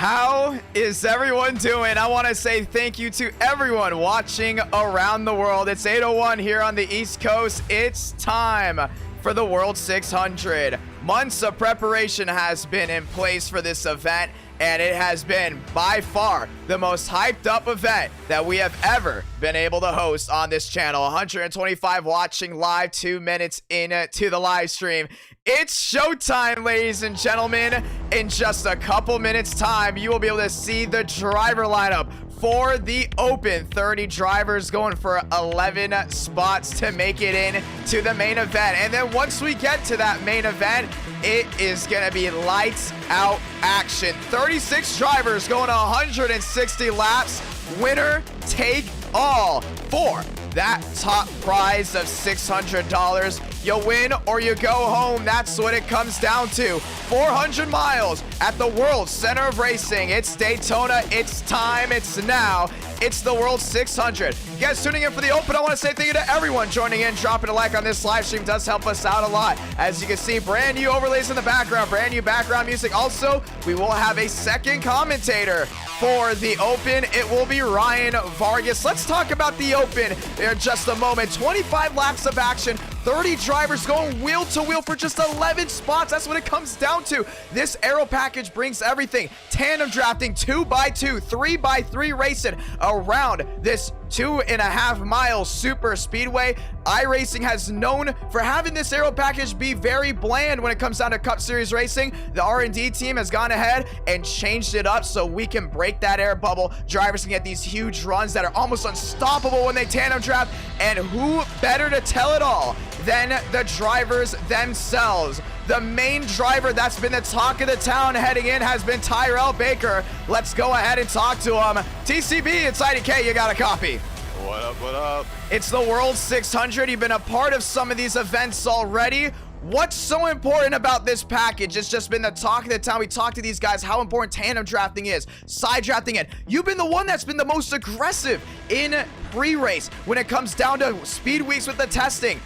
How is everyone doing? I want to say thank you to everyone watching around the world. It's 8:01 here on the East Coast. It's time for the World 600. Months of preparation has been in place for this event, and it has been by far the most hyped up event that we have ever been able to host on this channel. 125 watching live, 2 minutes into the live stream. It's showtime, ladies and gentlemen. In just a couple minutes time, you will be able to see the driver lineup for the Open. 30 drivers going for 11 spots to make it in to the main event. And then once we get to that main event, it is going to be lights out action. 36 drivers going 160 laps. Winner take all for that top prize of $600. You win or you go home. That's what it comes down to. 400 miles at the world center of racing. It's Daytona. It's time. It's now. It's the World 600. You guys tuning in for the Open, I want to say thank you to everyone joining in. Dropping a like on this live stream does help us out a lot. As you can see, brand new overlays in the background, brand new background music. Also, we will have a second commentator for the Open. It will be Ryan Vargas. Let's talk about the Open in just a moment. 25 laps of action, 30 drivers going wheel to wheel for just 11 spots. That's what it comes down to. This aero package brings everything. Tandem drafting, 2x2, 3x3 racing around this 2.5 mile super speedway. iRacing has known for having this aero package be very bland when it comes down to Cup Series racing. The R&D team has gone ahead and changed it up so we can break that air bubble. Drivers can get these huge runs that are almost unstoppable when they tandem draft. And who better to tell it all than the drivers themselves? The main driver that's been the talk of the town heading in has been Tyrell Baker. Let's go ahead and talk to him. TCB, it's IDK, you got a copy. What up, what up? It's the World 600. You've been a part of some of these events already. What's so important about this package? It's just been the talk of the town. We talked to these guys how important tandem drafting is, side drafting it. You've been the one that's been the most aggressive in pre-race when it comes down to speed weeks with the testing.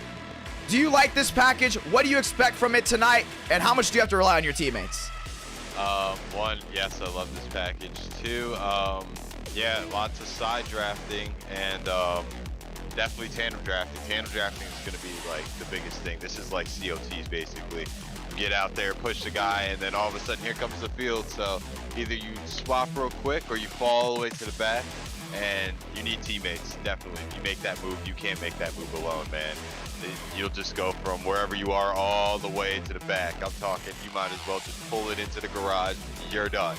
Do you like this package? What do you expect from it tonight? And how much do you have to rely on your teammates? One, yes, I love this package. Two, yeah, lots of side drafting and definitely tandem drafting. Tandem drafting is going to be like the biggest thing. This is like COTs basically. You get out there, push the guy, and then all of a sudden here comes the field. So either you swap real quick or you fall all the way to the back. And you need teammates, definitely. If you make that move, you can't make that move alone, man. You'll just go from wherever you are all the way to the back. I'm talking, you might as well just pull it into the garage. You're done.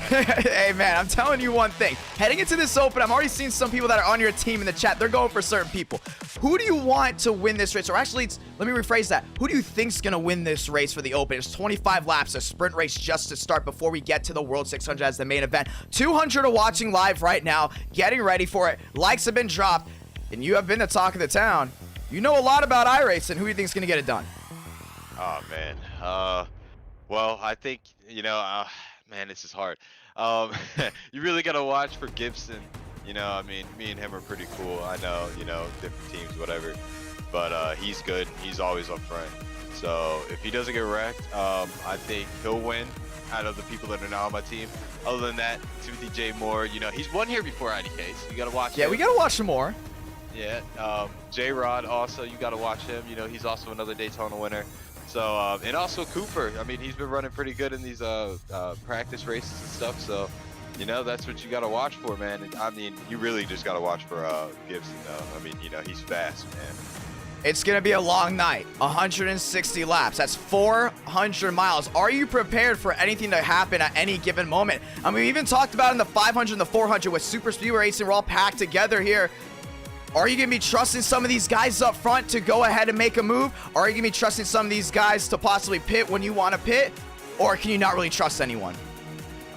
Hey, man, I'm telling you one thing. Heading into this Open, I'm already seeing some people that are on your team in the chat. They're going for certain people. Who do you want to win this race? Or actually, let me rephrase that. Who do you think's going to win this race for the Open? It's 25 laps, a sprint race just to start before we get to the World 600 as the main event. 200 are watching live right now, getting ready for it. Likes have been dropped, and you have been the talk of the town. You know a lot about iRacing. Who do you think is going to get it done? Oh, man. Well, I think, you know, man, this is hard. You really got to watch for Gibson. You know, I mean, me and him are pretty cool. I know, you know, different teams, whatever. But he's good. He's always up front. So if he doesn't get wrecked, I think he'll win out of the people that are now on my team. Other than that, Timothy J. Moore, you know, he's won here before IDK, so you got to watch him. Yeah, we got to watch some more. Yeah, J-Rod also, you got to watch him. You know, he's also another Daytona winner. So, and also Cooper. I mean, he's been running pretty good in these practice races and stuff. So, you know, that's what you got to watch for, man. And, I mean, you really just got to watch for Gibson, though. I mean, you know, he's fast, man. It's going to be a long night. 160 laps. That's 400 miles. Are you prepared for anything to happen at any given moment? I mean, we even talked about in the 500 and the 400 with Super Speedway Racing. We're all packed together here. Are you going to be trusting some of these guys up front to go ahead and make a move? Or are you going to be trusting some of these guys to possibly pit when you want to pit? Or can you not really trust anyone?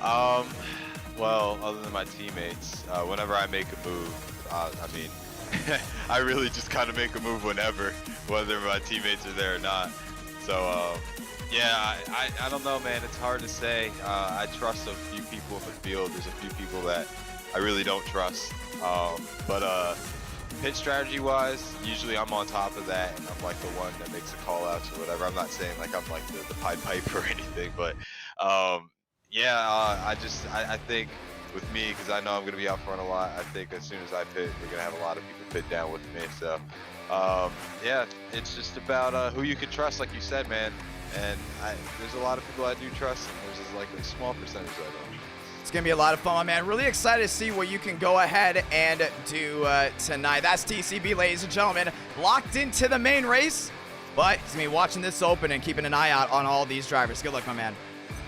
Well, other than my teammates, whenever I make a move, I mean, I really just kind of make a move whenever, whether my teammates are there or not. So, yeah, I don't know, man. It's hard to say. I trust a few people in the field. There's a few people that I really don't trust. But pit strategy wise, usually I'm on top of that, and I'm like the one that makes the call outs or whatever. I'm not saying like I'm like the Pied Piper or anything, but Yeah, I think with me, because I know I'm going to be out front a lot, I think as soon as I pit, we're going to have a lot of people pit down with me. So, yeah, it's just about who you can trust, like you said, man. And there's a lot of people I do trust, and there's just like a small percentage I don't. It's going to be a lot of fun, my man. Really excited to see what you can go ahead and do tonight. That's TCB, ladies and gentlemen. Locked into the main race, but he's going to be watching this open and keeping an eye out on all these drivers. Good luck, my man.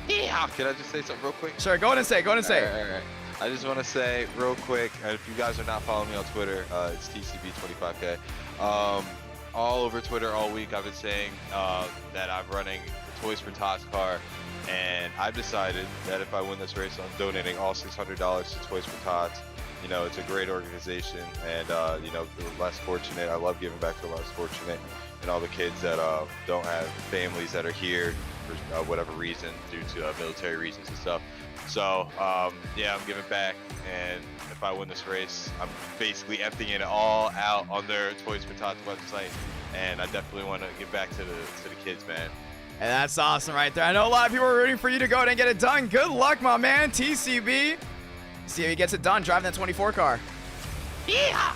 Yeah. Can I just say something real quick? Sure, go ahead and say it. Go ahead and say it. All right. I just want to say real quick, if you guys are not following me on Twitter, it's TCB25K. All over Twitter all week, I've been saying that I'm running the Toys for Tots car, and I've decided that if I win this race, I'm donating all $600 to Toys for Tots. You know, it's a great organization, and you know, the less fortunate. I love giving back to the less fortunate, and all the kids that don't have families that are here for whatever reason, due to military reasons and stuff. So yeah, I'm giving back, and if I win this race, I'm basically emptying it all out on their Toys for Tots website, and I definitely want to give back to the kids, man. And that's awesome right there. I know a lot of people are rooting for you to go ahead and get it done. Good luck, my man, TCB. See if he gets it done driving that 24 car. Yeah.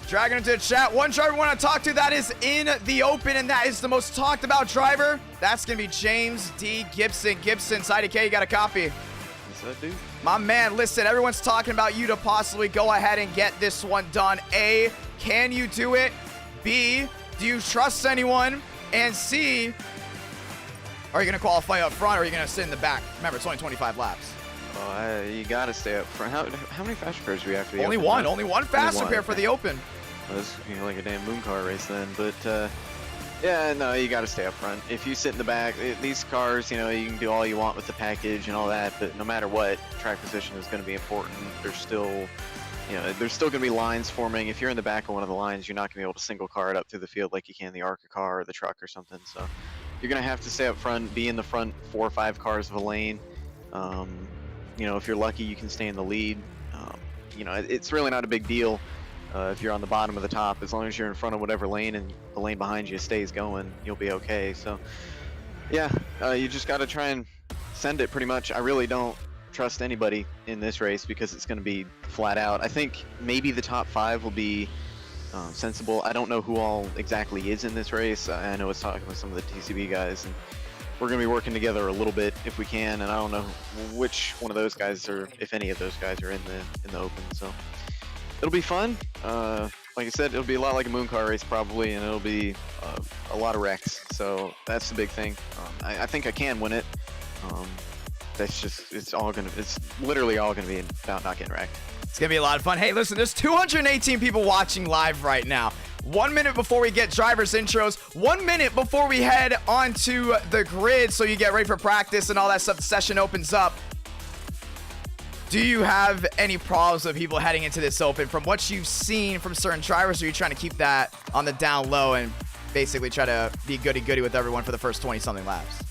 Dragging into the chat. One driver we want to talk to that is in the open, and that is the most talked about driver. That's going to be James D. Gibson. Gibson, IDK, you got a copy. Yes, I do. My man, listen, everyone's talking about you to possibly go ahead and get this one done. A, can you do it? B, do you trust anyone? And C, are you going to qualify up front, or are you going to sit in the back? Remember, it's only 25 laps. Oh, you got to stay up front. How many fast repairs do we have to be? Only one fast repair for the open. Well, it's, you know, like a damn moon car race then. But yeah, no, you got to stay up front. If you sit in the back, these cars, you know, you can do all you want with the package and all that, but no matter what, track position is going to be important. There's still, you know, there's still going to be lines forming. If you're in the back of one of the lines, you're not going to be able to single car it up through the field like you can the ARCA car or the truck or something. So you're going to have to stay up front, be in the front 4 or 5 cars of a lane. You know, if you're lucky, you can stay in the lead. You know, it's really not a big deal if you're on the bottom of the top. As long as you're in front of whatever lane and the lane behind you stays going, you'll be okay. So, yeah, you just got to try and send it pretty much. I really don't trust anybody in this race because it's going to be flat out. I think maybe the top 5 will be sensible. I don't know who all exactly is in this race. I know I was talking with some of the TCB guys, and we're going to be working together a little bit if we can, and I don't know which one of those guys, or if any of those guys, are in the open. So it'll be fun. Like I said, it'll be a lot like a moon car race probably, and it'll be a lot of wrecks. So that's the big thing. I think I can win it. That's just, it's literally all gonna be about not getting wrecked. It's gonna be a lot of fun. Hey, listen, there's 218 people watching live right now. 1 minute before we get drivers intros, 1 minute before we head onto the grid so you get ready for practice and all that stuff, the session opens up. Do you have any problems with people heading into this open from what you've seen from certain drivers, or are you trying to keep that on the down low and basically try to be goody-goody with everyone for the first 20-something laps?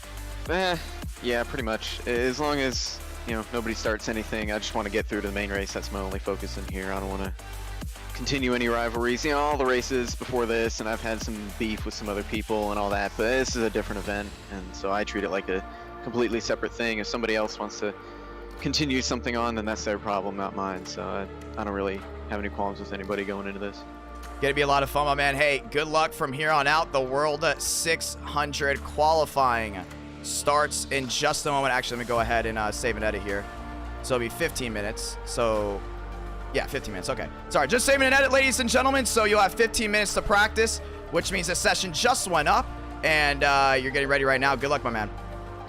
Yeah, pretty much. As long as, you know, nobody starts anything, I just want to get through to the main race. That's my only focus in here. I don't want to continue any rivalries. You know, all the races before this, and I've had some beef with some other people and all that, but this is a different event, and so I treat it like a completely separate thing. If somebody else wants to continue something on, then that's their problem, not mine. So I don't really have any qualms with anybody going into this. Gonna be a lot of fun, my man. Hey, good luck from here on out. The World 600 qualifying starts in just a moment. Actually, let me go ahead and save and edit here. So it'll be 15 minutes. So yeah, 15 minutes. Okay. Sorry, just saving and edit, ladies and gentlemen. So you'll have 15 minutes to practice, which means the session just went up, and you're getting ready right now. Good luck, my man.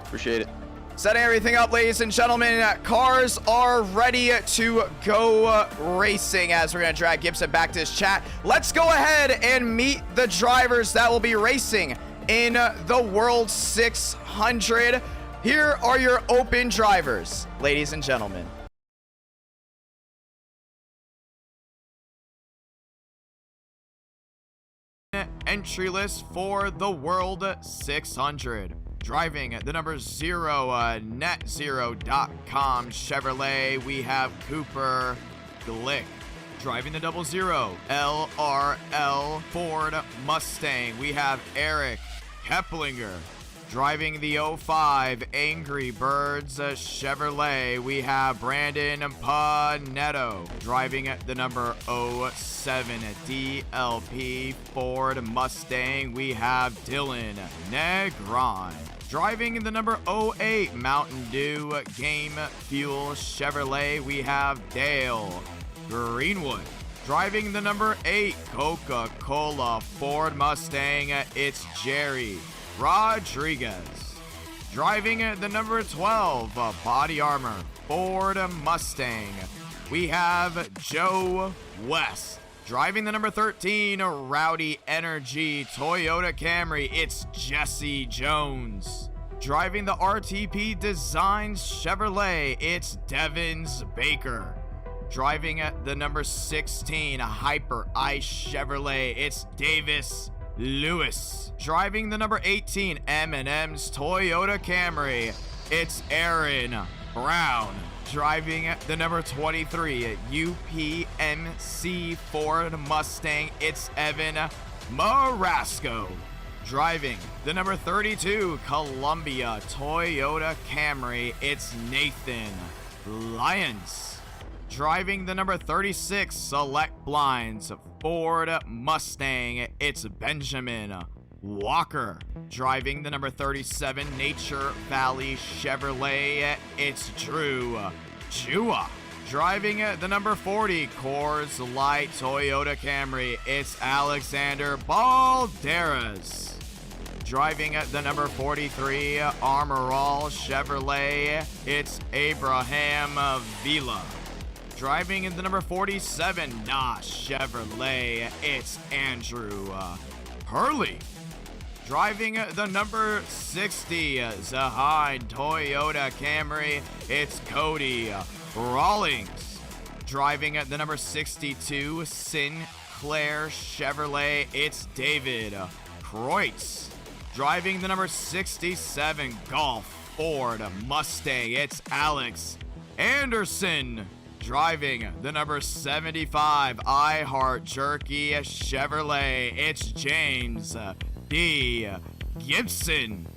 Appreciate it. Setting everything up, ladies and gentlemen. Cars are ready to go racing as we're going to drag Gibson back to his chat. Let's go ahead and meet the drivers that will be racing in the World 600. Here are your open drivers, ladies and gentlemen. Entry list for the World 600. Driving the number 0, net0.com Chevrolet, we have Cooper Glick. Driving the 00, LRL Ford Mustang, we have Eric Keplinger. Driving the 05 Angry Birds Chevrolet, we have Brandon Panetto. Driving the number 07 DLP Ford Mustang, we have Dylan Negron. Driving the number 08 Mountain Dew Game Fuel Chevrolet, we have Dale Greenwood. Driving the number 8 Coca-Cola Ford Mustang, it's Jerry Rodriguez. Driving the number 12 Body Armor Ford Mustang, we have Joe West. Driving the number 13 Rowdy Energy Toyota Camry, it's Jesse Jones. Driving the RTP Designs Chevrolet, it's Devins Baker. Driving the number 16 Hyper Ice Chevrolet, it's Davis Lewis. Driving the number 18 M&M's Toyota Camry, it's Aaron Brown. Driving the number 23 UPMC Ford Mustang, it's Evan Marasco. Driving the number 32 Columbia Toyota Camry, it's Nathan Lyons. Driving the number 36 Select Blinds Ford Mustang, it's Benjamin Walker. Driving the number 37 Nature Valley Chevrolet, it's Drew Chua. Driving the number 40 Coors Light Toyota Camry, it's Alexander Balderas. Driving the number 43 Armor All Chevrolet, it's Abraham Vila. Driving in the number 47 NASCAR Chevrolet, it's Andrew Hurley. Driving the number 60 Zahein Toyota Camry, it's Cody Rawlings. Driving the number 62 Sinclair Chevrolet, it's David Kreutz. Driving the number 67 Golf Ford Mustang, it's Alex Anderson. Driving the number 75 iHeart Jerky Chevrolet, it's James D. Gibson.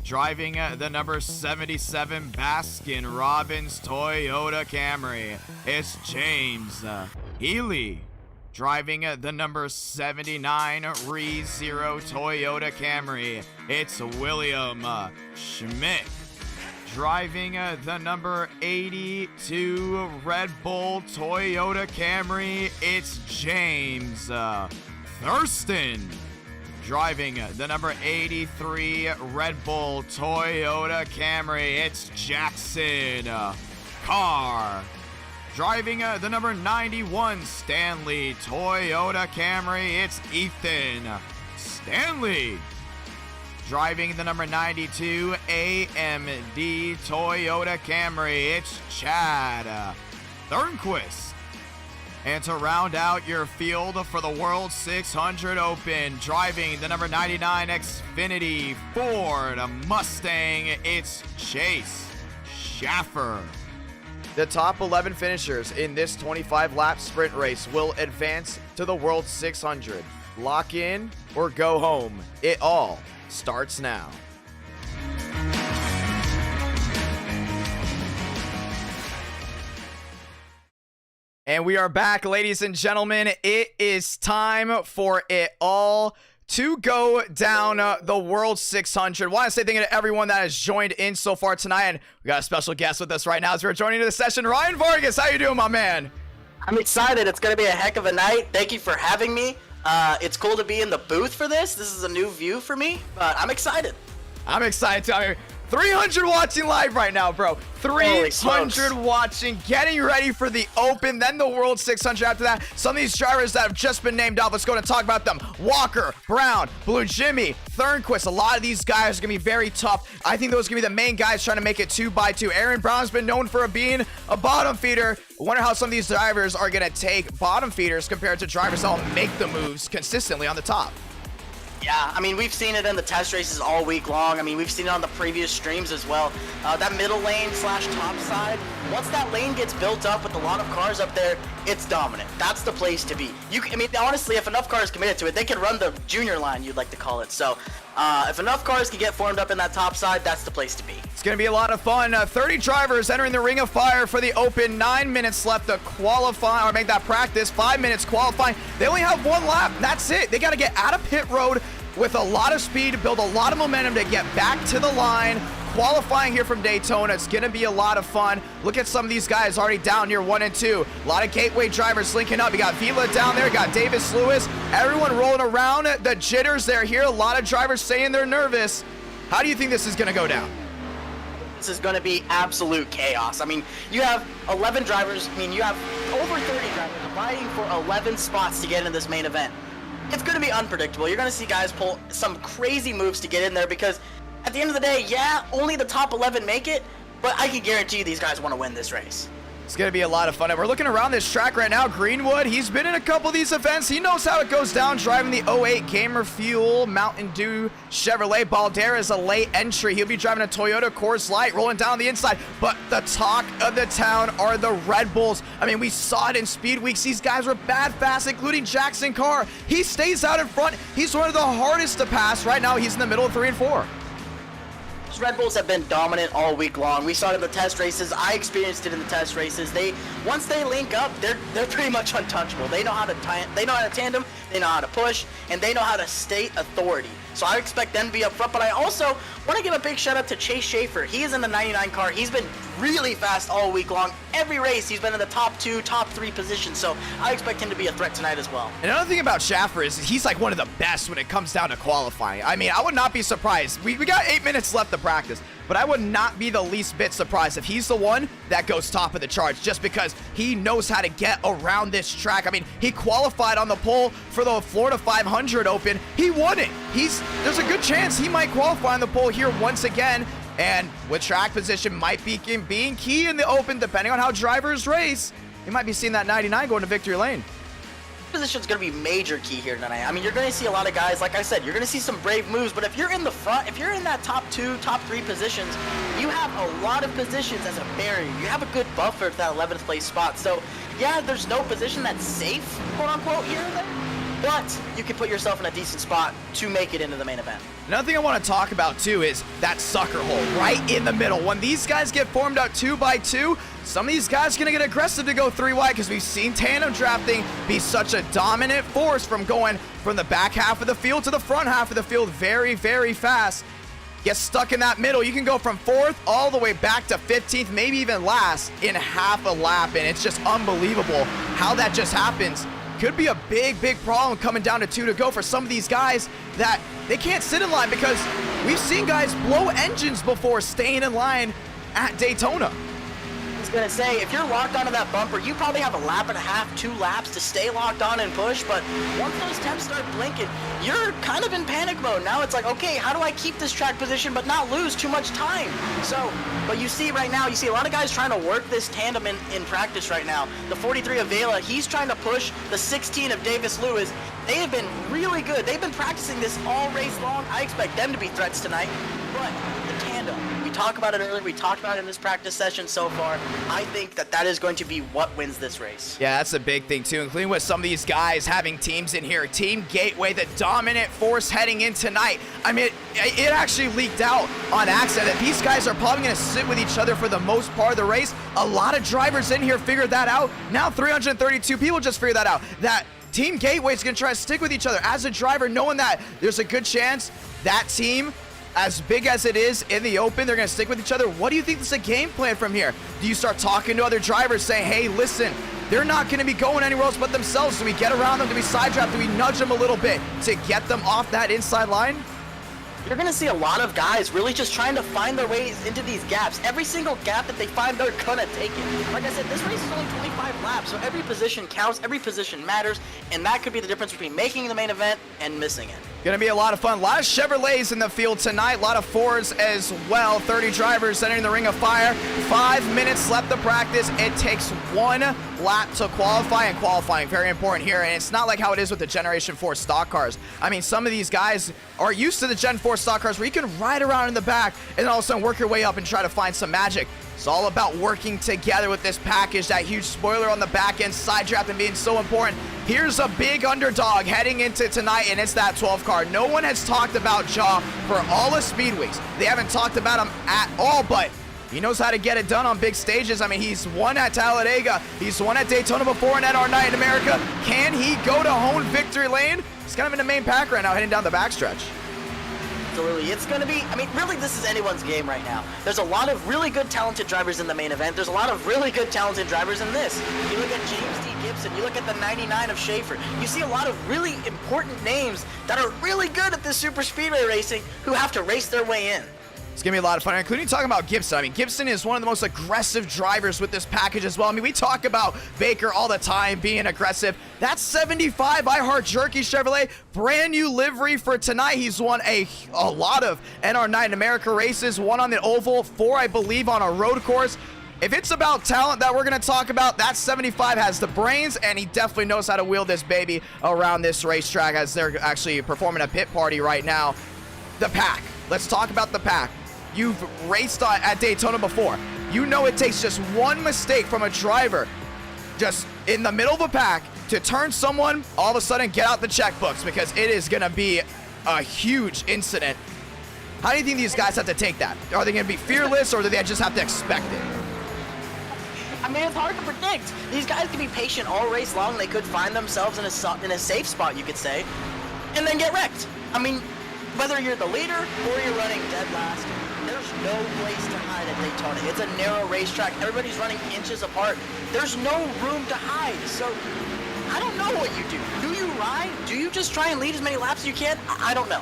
Driving the number 77 Baskin Robbins Toyota Camry, it's James Healy. Driving the number 79 ReZero Toyota Camry, it's William Schmidt. Driving the number 82 Red Bull Toyota Camry, it's James Thurston. Driving the number 83 Red Bull Toyota Camry, it's Jackson Carr. Driving the number 91 Stanley Toyota Camry, it's Ethan Stanley. Driving the number 92 AMD Toyota Camry, it's Chad Thornquist. And to round out your field for the World 600 Open, driving the number 99 Xfinity Ford Mustang, it's Chase Schaffer. The top 11 finishers in this 25-lap sprint race will advance to the World 600. Lock in or go home. It all starts now. And we are back, ladies and gentlemen. It is time for it all to go down the World 600. Want to say thank you to everyone that has joined in so far tonight. And we got a special guest with us right now as we're joining the session. Ryan Vargas, how you doing, my man? I'm excited. It's going to be a heck of a night. Thank you for having me. It's cool to be in the booth for this. This is a new view for me, but I'm excited. I'm excited too. 300 watching live right now, bro. 300 watching, getting ready for the Open, then the World 600 after that. Some of these drivers that have just been named off, let's go and talk about them. Walker, Brown, Blue Jimmy, Thornquist. A lot of these guys are going to be very tough. I think those are going to be the main guys trying to make it 2x2. Aaron Brown's been known for being a bottom feeder. I wonder how some of these drivers are going to take bottom feeders compared to drivers that will make the moves consistently on the top. Yeah, I mean, we've seen it in the test races all week long. I mean, we've seen it on the previous streams as well. That middle lane / top side, once that lane gets built up with a lot of cars up there, it's dominant. That's the place to be. I mean, honestly, if enough cars committed to it, they could run the junior line, you'd like to call it. So, if enough cars can get formed up in that top side, that's the place to be. It's going to be a lot of fun. 30 drivers entering the Ring of Fire for the Open. 9 minutes left to qualify or make that practice. 5 minutes qualifying. They only have 1 lap. That's it. They got to get out of pit road with a lot of speed, build a lot of momentum to get back to the line. Qualifying here from Daytona, it's gonna be a lot of fun. Look at some of these guys already down near 1 and 2. A lot of gateway drivers linking up. You got Vila down there, you got Davis Lewis, everyone rolling around. The jitters there here. A lot of drivers saying they're nervous. How do you think this is gonna go down? This is going to be absolute chaos. I mean, you have 11 drivers. I mean, you have over 30 drivers vying for 11 spots to get into this main event. It's going to be unpredictable. You're going to see guys pull some crazy moves to get in there because at the end of the day, yeah, only the top 11 make it, but I can guarantee you these guys want to win this race. It's going to be a lot of fun. And we're looking around this track right now. Greenwood, he's been in a couple of these events. He knows how it goes down driving the 08 Gamer Fuel Mountain Dew Chevrolet. Baldera is a late entry. He'll be driving a Toyota Coors Light rolling down the inside. But the talk of the town are the Red Bulls. I mean, we saw it in Speed Weeks. These guys were bad fast, including Jackson Carr. He stays out in front. He's one of the hardest to pass. Right now, he's in the middle of 3 and 4. Red Bulls have been dominant all week long. We saw it in the test races. I experienced it in the test races. Once they link up, they're pretty much untouchable. They know how to tandem, they know how to push, and they know how to state authority. So I expect them to be up front, but I also want to give a big shout out to Chase Schaefer. He is in the 99 car. He's been really fast all week long. Every race, he's been in the top 2, top 3 positions, so I expect him to be a threat tonight as well. And another thing about Schaffer is he's like one of the best when it comes down to qualifying. I mean, I would not be surprised. We got 8 minutes left to practice, but I would not be the least bit surprised if he's the one that goes top of the charts just because he knows how to get around this track. I mean, he qualified on the pole for the Florida 500 Open. He won it. There's a good chance he might qualify on the pole here once again. And with track position might be being key in the Open, depending on how drivers race, you might be seeing that 99 going to victory lane. Position is going to be major key here tonight. I mean, you're going to see a lot of guys, like I said, you're going to see some brave moves, but if you're in the front, if you're in that top 2, top 3 positions, you have a lot of positions as a barrier. You have a good buffer to that 11th place spot. So, yeah, there's no position that's safe, quote unquote, here and there, but you can put yourself in a decent spot to make it into the main event. Another thing I want to talk about too is that sucker hole right in the middle. When these guys get formed out 2 by 2, some of these guys are going to get aggressive to go 3 wide because we've seen tandem drafting be such a dominant force from going from the back half of the field to the front half of the field very, very fast. Get stuck in that middle. You can go from 4th all the way back to 15th, maybe even last in half a lap, and it's just unbelievable how that just happens. Could be a big, big problem coming down to 2 to go for some of these guys that they can't sit in line because we've seen guys blow engines before staying in line at Daytona. I was going to say, if you're locked onto that bumper, you probably have a lap and a half, 2 laps to stay locked on and push, but once those temps start blinking, you're kind of in panic mode. Now it's like, okay, how do I keep this track position but not lose too much time? So, but you see right now, you see a lot of guys trying to work this tandem in practice right now. The 43 of Vela, he's trying to push the 16 of Davis Lewis. They have been really good. They've been practicing this all race long. I expect them to be threats tonight, but the tandem, we talked about it earlier, we talked about it in this practice session so far. I think that is going to be what wins this race. Yeah, that's a big thing too, including with some of these guys having teams in here. Team Gateway, the dominant force heading in tonight. I mean, it actually leaked out on accident that these guys are probably going to sit with each other for the most part of the race. A lot of drivers in here figured that out. Now 332 people just figured that out. That Team Gateway is going to try to stick with each other as a driver, knowing that there's a good chance that team, as big as it is in the Open, they're going to stick with each other. What do you think is a game plan from here? Do you start talking to other drivers, saying, hey, listen, they're not going to be going anywhere else but themselves. Do we get around them? Do we side draft? Do we nudge them a little bit to get them off that inside line? You're going to see a lot of guys really just trying to find their ways into these gaps. Every single gap that they find, they're going to take it. Like I said, this race is only 25 laps, so every position counts, every position matters, and that could be the difference between making the main event and missing it. Gonna be a lot of fun. A lot of Chevrolets in the field tonight. A lot of Fords as well. 30 drivers entering the Ring of Fire. 5 minutes left to practice. It takes 1 lap to qualify, and qualifying very important here. And it's not like how it is with the Generation 4 stock cars. I mean, some of these guys are used to the Gen 4 stock cars where you can ride around in the back and then all of a sudden work your way up and try to find some magic. It's all about working together with this package. That huge spoiler on the back end, side drafting being so important. Here's a big underdog heading into tonight, and it's that 12 car. No one has talked about Jaw for all of Speed Weeks. They haven't talked about him at all, but he knows how to get it done on big stages. I mean, he's won at Talladega. He's won at Daytona before and at our night in America. Can he go to home victory lane? He's kind of in the main pack right now, heading down the backstretch. Absolutely. It's going to be, I mean, really, this is anyone's game right now. There's a lot of really good, talented drivers in the main event. There's a lot of really good, talented drivers in this. You look at James D. Gibson, you look at the 99 of Schaefer. You see a lot of really important names that are really good at this super speedway racing who have to race their way in. It's going to be a lot of fun, including talking about Gibson. I mean, Gibson is one of the most aggressive drivers with this package as well. I mean, we talk about Baker all the time being aggressive. That's 75 iHeart Jerky Chevrolet, brand new livery for tonight. He's won a lot of NR Night in America races, one on the oval, 4, I believe, on a road course. If it's about talent that we're going to talk about, that 75 has the brains, and he definitely knows how to wheel this baby around this racetrack as they're actually performing a pit party right now. The pack. Let's talk about the pack. You've raced at Daytona before. You know it takes just one mistake from a driver just in the middle of a pack to turn someone, all of a sudden get out the checkbooks, because it is going to be a huge incident. How do you think these guys have to take that? Are they going to be fearless, or do they just have to expect it? I mean, it's hard to predict. These guys can be patient all race long. They could find themselves in a safe spot, you could say, and then get wrecked. I mean, whether you're the leader or you're running dead last, there's no place to hide at Daytona. It's a narrow racetrack. Everybody's running inches apart. There's no room to hide. So I don't know what you do. Do you ride? Do you just try and lead as many laps as you can? I don't know.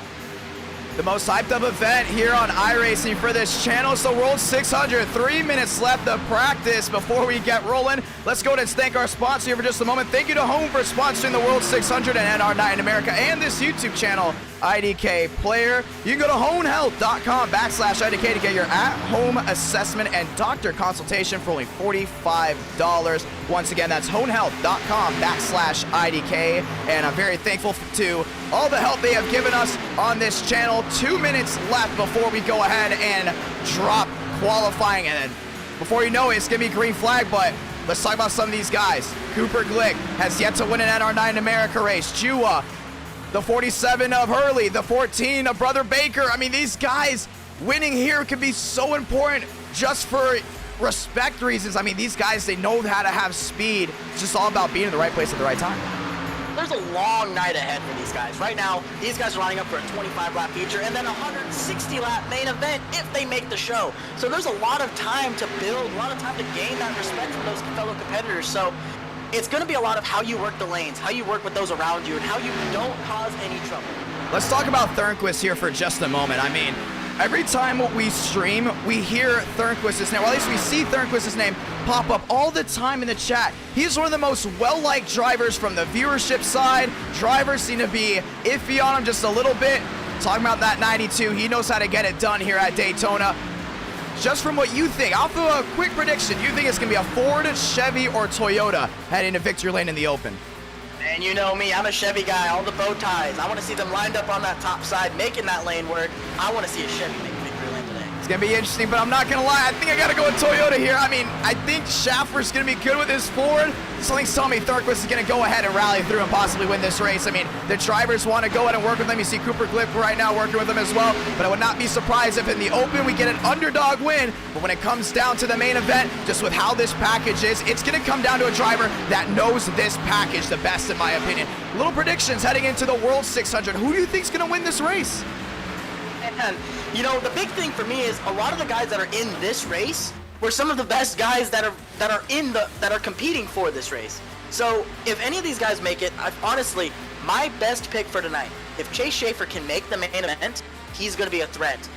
The most hyped up event here on iRacing for this channel. So World 600, 3 minutes left of practice before we get rolling. Let's go ahead and thank our sponsor here for just a moment. Thank you to Home for sponsoring the World 600 and NR Night in America and this YouTube channel, IDK Player. You can go to homehealth.com/IDK to get your at-home assessment and doctor consultation for only $45. Once again, that's homehealth.com/IDK. And I'm very thankful to all the help they have given us on this channel. 2 minutes left before we go ahead and drop qualifying. And then before you know it, it's going to be green flag, but let's talk about some of these guys. Cooper Glick has yet to win an NR9 in America race. Jua, the 47 of Hurley, the 14 of Brother Baker. I mean, these guys winning here could be so important just for respect reasons. I mean, these guys, they know how to have speed. It's just all about being in the right place at the right time. There's a long night ahead for these guys. Right now, these guys are lining up for a 25-lap feature and then a 160-lap main event if they make the show. So there's a lot of time to build, a lot of time to gain that respect from those fellow competitors. So it's going to be a lot of how you work the lanes, how you work with those around you, and how you don't cause any trouble. Let's talk about Thornquist here for just a moment. I mean, every time we stream, we hear Thornquist's name, or at least we see Thornquist's name pop up all the time in the chat. He's one of the most well-liked drivers from the viewership side. Drivers seem to be iffy on him just a little bit. Talking about that 92, he knows how to get it done here at Daytona. Just from what you think, I'll throw a quick prediction. You think it's going to be a Ford, Chevy, or Toyota heading to victory lane in the open? And you know me, I'm a Chevy guy, all the bow ties. I want to see them lined up on that top side, making that lane work. I want to see a Chevy make victory lane today. It's going to be interesting, but I'm not going to lie. I think I got to go with Toyota here. I mean, I think Schaffer's going to be good with his Ford. Something's telling me Thornquist is going to go ahead and rally through and possibly win this race. I mean, the drivers want to go ahead and work with them. You see Cooper Glick right now working with them as well. But I would not be surprised if in the open we get an underdog win. But when it comes down to the main event, just with how this package is, it's going to come down to a driver that knows this package the best, in my opinion. Little predictions heading into the World 600. Who do you think is going to win this race? And, you know, the big thing for me is a lot of the guys that are in this race were some of the best guys that are competing for this race. So if any of these guys make it, honestly, my best pick for tonight, if Chase Schaefer can make the main event, he's going to be a threat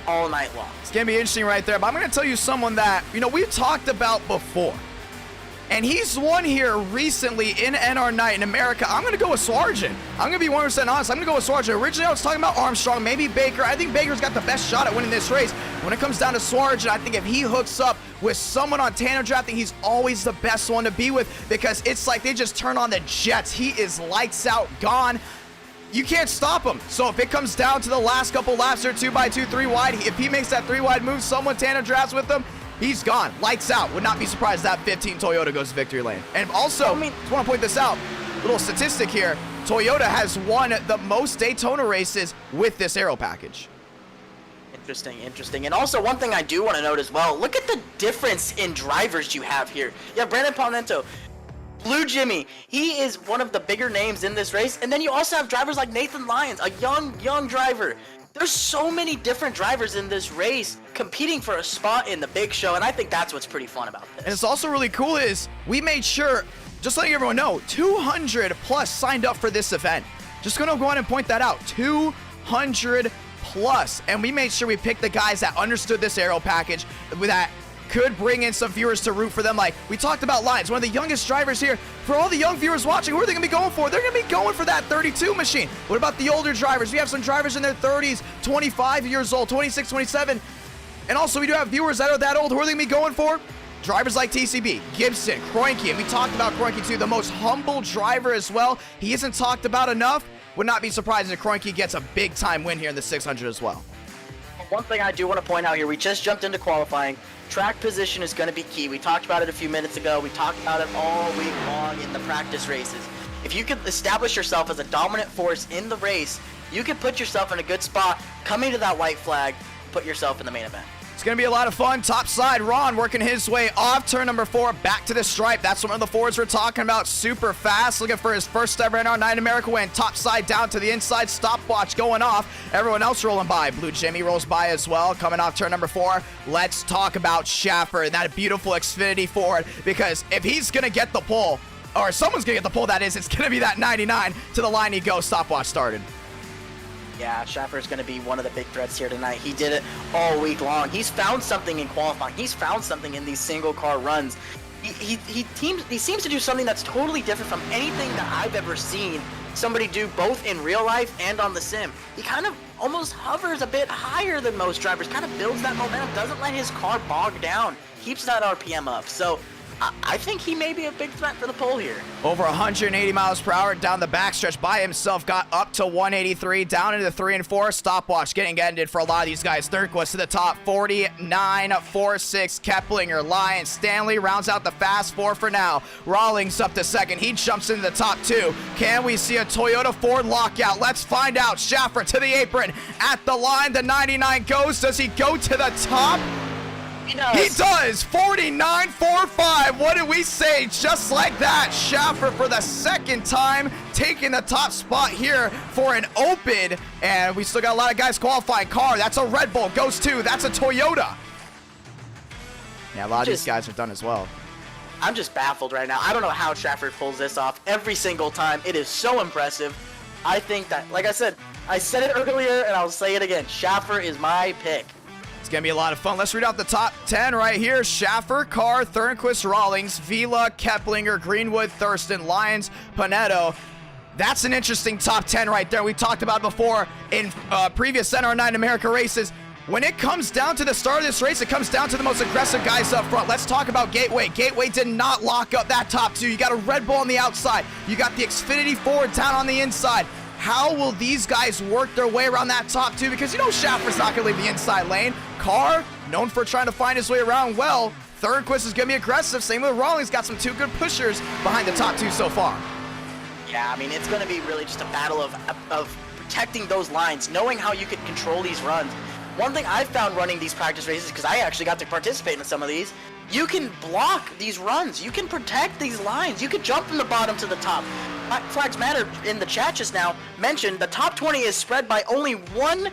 all night long. It's going to be interesting right there, but I'm going to tell you someone that, you know, we've talked about before. And he's won here recently in NR Night in America. I'm going to go with Sargent. I'm going to be 100% honest. I'm going to go with Sargent. Originally, I was talking about Armstrong, maybe Baker. I think Baker's got the best shot at winning this race. When it comes down to Sargent, I think if he hooks up with someone on tandem drafting, he's always the best one to be with, because it's like they just turn on the jets. He is lights out, gone. You can't stop him. So if it comes down to the last couple laps or 2x2, 3 wide, if he makes that 3 wide move, someone tandem drafts with him, he's gone. Lights out. Would not be surprised that 15 Toyota goes to victory lane. And also, I just want to point this out, little statistic here. Toyota has won the most Daytona races with this aero package. Interesting. And also, one thing I do want to note as well, look at the difference in drivers you have here. You have Brandon Palmento, Blue Jimmy, he is one of the bigger names in this race. And then you also have drivers like Nathan Lyons, a young driver. There's so many different drivers in this race competing for a spot in the big show, and I think that's what's pretty fun about this. And it's also really cool is we made sure, just letting everyone know, 200 plus signed up for this event. Just gonna go ahead and point that out, 200 plus. And we made sure we picked the guys that understood this aero package, that could bring in some viewers to root for them. Like we talked about Lyons, one of the youngest drivers here. For all the young viewers watching, who are they gonna be going for? They're gonna be going for that 32 machine. What about the older drivers? We have some drivers in their 30s, 25 years old, 26, 27. And also we do have viewers that are that old. Who are they gonna be going for? Drivers like TCB, Gibson, Kroenke, and we talked about Kroenke too, the most humble driver as well. He isn't talked about enough. Would not be surprised if Kroenke gets a big time win here in the 600 as well. One thing I do want to point out here, we just jumped into qualifying. Track position is going to be key. We talked about it a few minutes ago. We talked about it all week long in the practice races. If you could establish yourself as a dominant force in the race, you can put yourself in a good spot, coming to that white flag, put yourself in the main event. It's going to be a lot of fun. Top side, Ron working his way off turn number 4, back to the stripe. That's one of the forwards we're talking about. Super fast, looking for his first ever NR9 America win. Top side down to the inside, stopwatch going off. Everyone else rolling by. Blue Jimmy rolls by as well, coming off turn number 4. Let's talk about Schaffer and that beautiful Xfinity forward, because if he's going to get the pole, or someone's going to get the pole, that is, it's going to be that 99. To the line he goes, stopwatch started. Yeah, Schaffer's going to be one of the big threats here tonight. He did it all week long. He's found something in qualifying. He's found something in these single car runs. He seems to do something that's totally different from anything that I've ever seen somebody do, both in real life and on the sim. He kind of almost hovers a bit higher than most drivers, kind of builds that momentum, doesn't let his car bog down, keeps that RPM up. So I think he may be a big threat for the pole here. Over 180 miles per hour down the backstretch by himself, got up to 183, down into the 3 and 4. Stopwatch getting ended for a lot of these guys. Thurquist to the top, 49.46. Keplinger, Lyons, Stanley rounds out the fast 4 for now. Rawlings up to second. He jumps into the top 2. Can we see a Toyota Ford lockout? Let's find out. Schaffer to the apron. At the line, the 99 goes. Does he go to the top? He does. 49.45. What did we say? Just like that. Schaffer for the second time taking the top spot here for an open. And we still got a lot of guys qualifying. Car, that's a Red Bull. Goes 2. That's a Toyota. Yeah, a lot of these guys are done as well. I'm just baffled right now. I don't know how Schaffer pulls this off every single time. It is so impressive. I think that, like I said it earlier and I'll say it again. Schaffer is my pick. It's going to be a lot of fun. Let's read out the top 10 right here. Schaffer, Carr, Thornquist, Rawlings, Vila, Keplinger, Greenwood, Thurston, Lyons, Panetto. That's an interesting top 10 right there. We talked about it before in previous NR9 America races. When it comes down to the start of this race, it comes down to the most aggressive guys up front. Let's talk about Gateway. Gateway did not lock up that top 2. You got a Red Bull on the outside. You got the Xfinity Ford down on the inside. How will these guys work their way around that top 2? Because you know Schaffer's not going to leave the inside lane. Carr, known for trying to find his way around well. Thornquist is going to be aggressive. Same with Rawlings. Got some 2 good pushers behind the top 2 so far. Yeah, I mean, it's going to be really just a battle of protecting those lines, knowing how you can control these runs. One thing I've found running these practice races, because I actually got to participate in some of these, you can block these runs. You can protect these lines. You can jump from the bottom to the top. Flags Matter in the chat just now mentioned the top 20 is spread by only 1/10.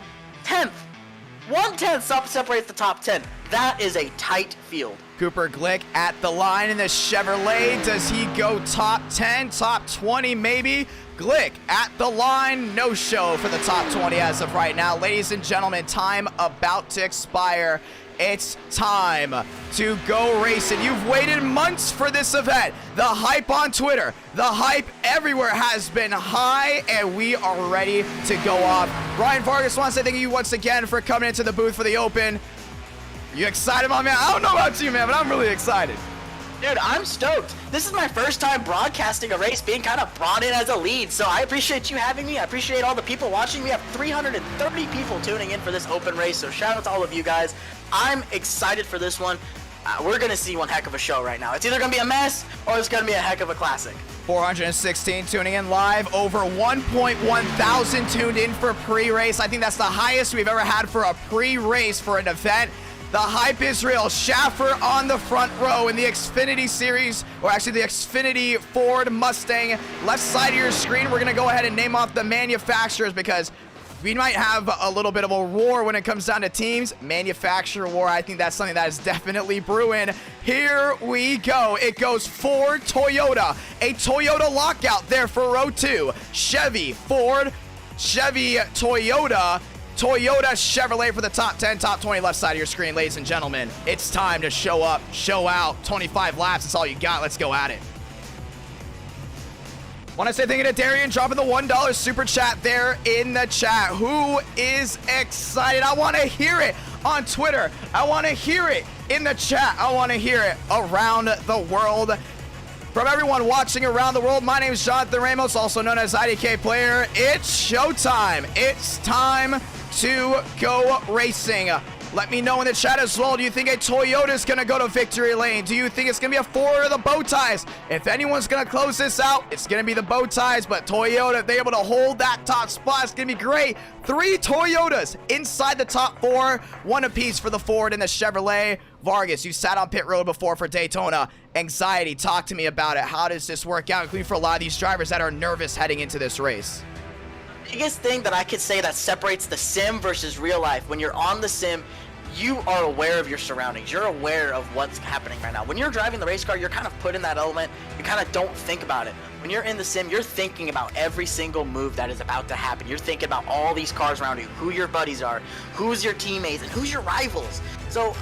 1/10 separates the top 10. That is a tight field. Cooper Glick at the line in the Chevrolet. Does he go top 10, top 20 maybe? Glick at the line. No show for the top 20 as of right now. Ladies and gentlemen, time about to expire. It's time to go racing. You've waited months for this event. The hype on Twitter, the hype everywhere has been high, and we are ready to go off. Ryan Vargas wants to thank you once again for coming into the booth for the Open. You excited, my man? I don't know about you, man, but I'm really excited. Dude, I'm stoked. This is my first time broadcasting a race, being kind of brought in as a lead, so I appreciate you having me. I appreciate all the people watching. We have 330 people tuning in for this open race, so shout out to all of you guys. I'm excited for this one. we're going to see one heck of a show right now. It's either going to be a mess or it's going to be a heck of a classic. 416 tuning in live, over 1.1 thousand tuned in for pre-race. I think that's the highest we've ever had for a pre-race for an event. The hype is real. Schaffer on the front row in the Xfinity series, or actually the Xfinity Ford Mustang. Left side of your screen, we're going to go ahead and name off the manufacturers because we might have a little bit of a war when it comes down to teams. Manufacturer war, I think that's something that is definitely brewing. Here we go. It goes Ford, Toyota. A Toyota lockout there for row 2. Chevy, Ford, Chevy, Toyota. Toyota, Chevrolet for the top 10, top 20 left side of your screen, ladies and gentlemen. It's time to show up, show out. 25 laps, that's all you got. Let's go at it. Want to say thank you to Darian dropping the $1 super chat there in the chat. Who is excited? I want to hear it on Twitter. I want to hear it in the chat. I want to hear it around the world. From everyone watching around the world, my name is Jonathan Ramos, also known as IDK Player. It's showtime. It's time to go racing. Let me know in the chat as well. Do you think a Toyota is going to go to victory lane? Do you think it's going to be a Ford or the bow ties? If anyone's going to close this out, it's going to be the bow ties. But Toyota, if they're able to hold that top spot, it's going to be great. 3 Toyotas inside the top 4. 1 apiece for the Ford and the Chevrolet. Vargas, you sat on pit road before for Daytona. Anxiety, talk to me about it. How does this work out, including for a lot of these drivers that are nervous heading into this race? Biggest thing that I could say that separates the sim versus real life, when you're on the sim, you are aware of your surroundings. You're aware of what's happening right now. When you're driving the race car, you're kind of put in that element. You kind of don't think about it. When you're in the sim, you're thinking about every single move that is about to happen. You're thinking about all these cars around you, who your buddies are, who's your teammates, and who's your rivals. So,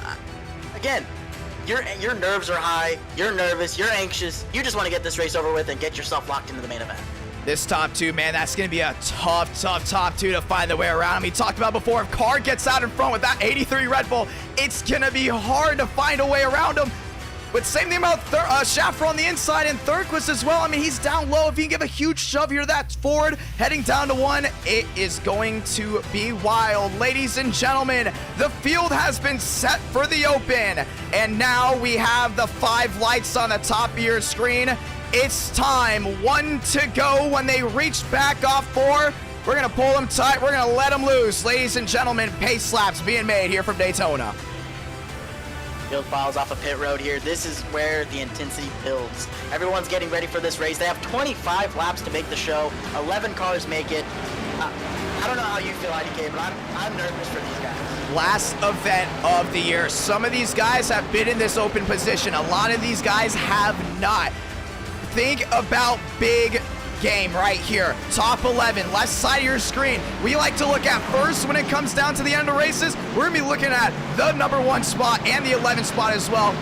again, your nerves are high, you're nervous, you're anxious. You just want to get this race over with and get yourself locked into the main event. This top 2, man, that's going to be a tough top 2 to find the way around. We talked about before, if Carr gets out in front with that 83 Red Bull, it's going to be hard to find a way around him. But same thing about Schaffer on the inside and Thurquist as well. I mean, he's down low. If he can give a huge shove here, that's Ford heading down to 1. It is going to be wild. Ladies and gentlemen, the field has been set for the open. And now we have the 5 lights on the top of your screen. It's time. 1 to go. When they reach back off 4, we're going to pull them tight. We're going to let them loose. Ladies and gentlemen, pace laps being made here from Daytona. Field files off a pit road here. This is where the intensity builds. Everyone's getting ready for this race. They have 25 laps to make the show. 11 cars make it. I don't know how you feel, IDK, but I'm nervous for these guys. Last event of the year. Some of these guys have been in this open position. A lot of these guys have not. Think about big game right here. Top 11, left side of your screen. We like to look at first when it comes down to the end of races. We're going to be looking at the number 1 spot and the 11th spot as well.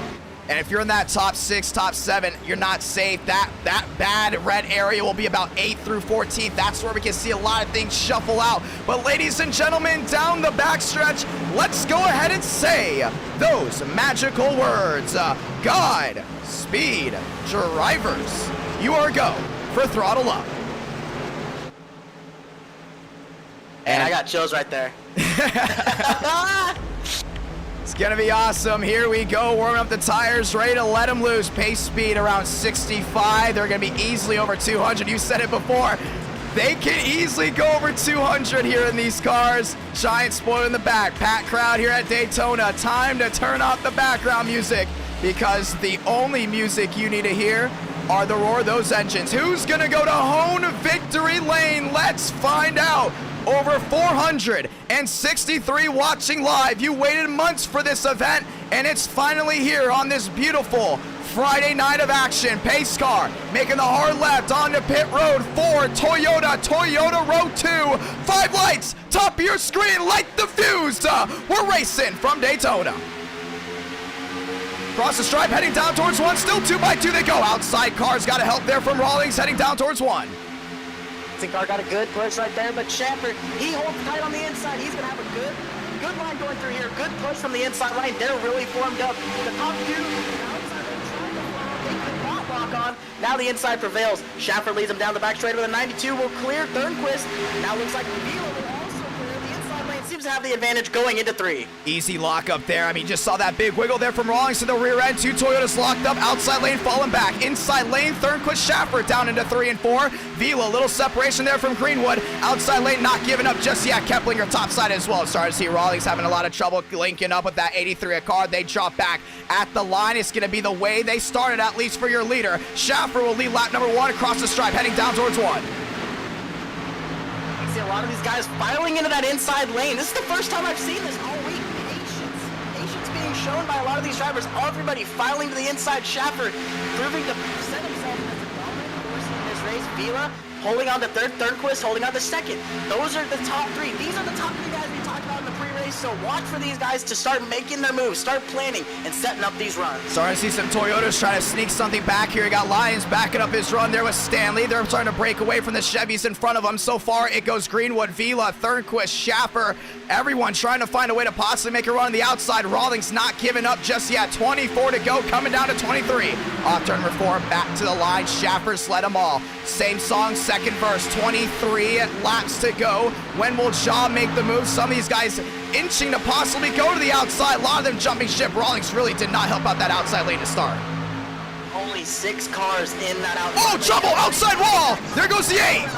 And if you're in that top 6, top 7, you're not safe. That bad red area will be about 8th through 14th. That's where we can see a lot of things shuffle out. But ladies and gentlemen, down the backstretch, let's go ahead and say those magical words. God, speed, drivers, you are go for throttle up. And I got chills right there. It's gonna be awesome. Here we go, warming up the tires, ready to let them loose. Pace speed around 65. They're gonna be easily over 200. You said it before. They can easily go over 200 here in these cars. Giant spoiler in the back. Packed crowd here at Daytona. Time to turn off the background music, because the only music you need to hear are the roar of those engines. Who's gonna go to home victory lane? Let's find out. Over 463 watching live. You waited months for this event, and it's finally here on this beautiful Friday night of action. Pace car making the hard left onto pit road. 4 Toyota row 2. 5 lights, top of your screen, light the fuse. We're racing from Daytona. Cross the stripe, heading down towards 1. Still 2x2 they go. Outside cars got a help there from Rawlings, heading down towards 1. Car got a good push right there, but Schaffer, he holds tight on the inside. He's going to have a good line going through here. Good push from the inside line. They're really formed up. The top 2, outside, they could not lock on. Now the inside prevails. Schaffer leads him down the back straight with a 92. Will clear Thurnquist. Now looks like Wheeler will also clear. The inside lane seems teams have the advantage going into 3. Easy lock up there. I mean, just saw that big wiggle there from Rawlings to the rear end. 2 Toyotas locked up. Outside lane falling back. Inside lane, Thornquist Schaffer down into 3 and 4. Vila, little separation there from Greenwood. Outside lane not giving up just yet. Keplinger topside as well. Starting to see Rawlings having a lot of trouble linking up with that 83 a car. They drop back at the line. It's going to be the way they started, at least for your leader. Schaffer will lead lap number 1 across the stripe, heading down towards 1. See a lot of these guys filing into that inside lane. This is the first time I've seen this all week. Patience being shown by a lot of these drivers. Everybody filing to the inside. Schaffer proving to set himself as a dominant force in this race. Vila holding on to third, Thornquist holding on to second. Those are the top 3. These are the top 3 guys we talked about in the pre-race. So watch for these guys to start making their moves, start planning, and setting up these runs. Starting to see some Toyotas trying to sneak something back here. You got Lyons backing up his run there with Stanley. They're starting to break away from the Chevys in front of them. So far, it goes Greenwood, Vila, Thornquist, Schaffer. Everyone trying to find a way to possibly make a run on the outside. Rawlings not giving up just yet. 24 to go, coming down to 23. Off turn number 4, back to the line. Schaffer's led them all. Same song, second verse. 23 laps to go. When will Ja make the move? Some of these guys inching to possibly go to the outside. A lot of them jumping ship. Rawlings really did not help out that outside lane to start. Only 6 cars in that outside lane. Oh, trouble! Outside wall! There goes the 8!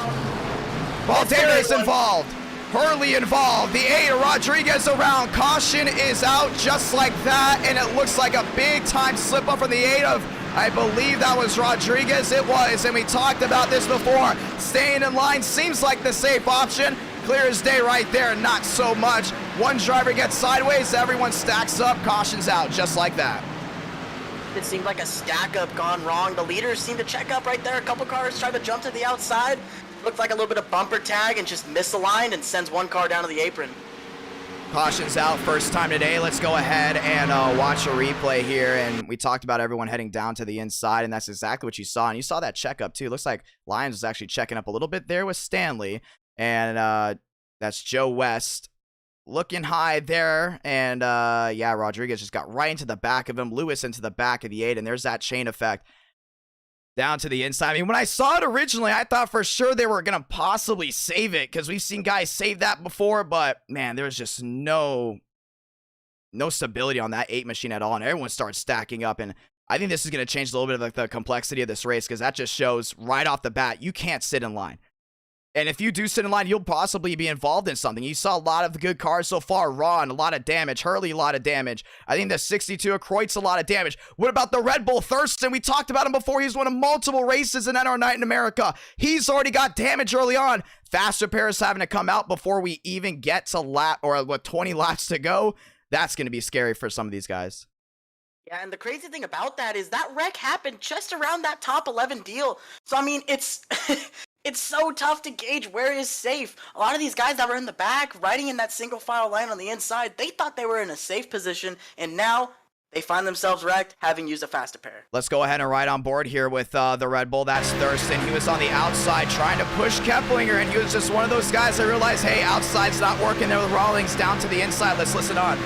Valderas involved. Hurley involved. The 8, Rodriguez around. Caution is out just like that, and it looks like a big-time slip-up from the 8 of, I believe that was Rodriguez. It was, and we talked about this before. Staying in line seems like the safe option. Clear as day right there, not so much. One driver gets sideways, everyone stacks up, caution's out, just like that. It seemed like a stack up gone wrong. The leaders seemed to check up right there. A couple cars tried to jump to the outside. Looked like a little bit of bumper tag and just misaligned and sends one car down to the apron. Caution's out, first time today. Let's go ahead and watch a replay here. And we talked about everyone heading down to the inside, and that's exactly what you saw. And you saw that checkup too. Looks like Lyons was actually checking up a little bit there with Stanley. And that's Joe West looking high there. And yeah, Rodriguez just got right into the back of him. Lewis into the back of the 8, and there's that chain effect down to the inside. I mean, when I saw it originally, I thought for sure they were going to possibly save it, because we've seen guys save that before, but man, there's just no stability on that 8 machine at all, and everyone starts stacking up. And I think this is going to change a little bit of like the complexity of this race, because that just shows right off the bat, you can't sit in line. And if you do sit in line, you'll possibly be involved in something. You saw a lot of the good cars so far. Ron, a lot of damage. Hurley, a lot of damage. I think the 62 of Kreutz, a lot of damage. What about the Red Bull Thurston? We talked about him before. He's won multiple races in NR Night in America. He's already got damage early on. Fast repairs having to come out before we even get to lap, or what, 20 laps to go. That's going to be scary for some of these guys. Yeah, and the crazy thing about that is that wreck happened just around that top 11 deal. So, I mean, it's it's so tough to gauge where is safe. A lot of these guys that were in the back, riding in that single file line on the inside, they thought they were in a safe position, and now they find themselves wrecked, having used a fast repair. Let's go ahead and ride on board here with the Red Bull. That's Thurston. He was on the outside trying to push Keplinger, and he was just one of those guys that realized, hey, outside's not working there with Rawlings down to the inside. Let's listen on.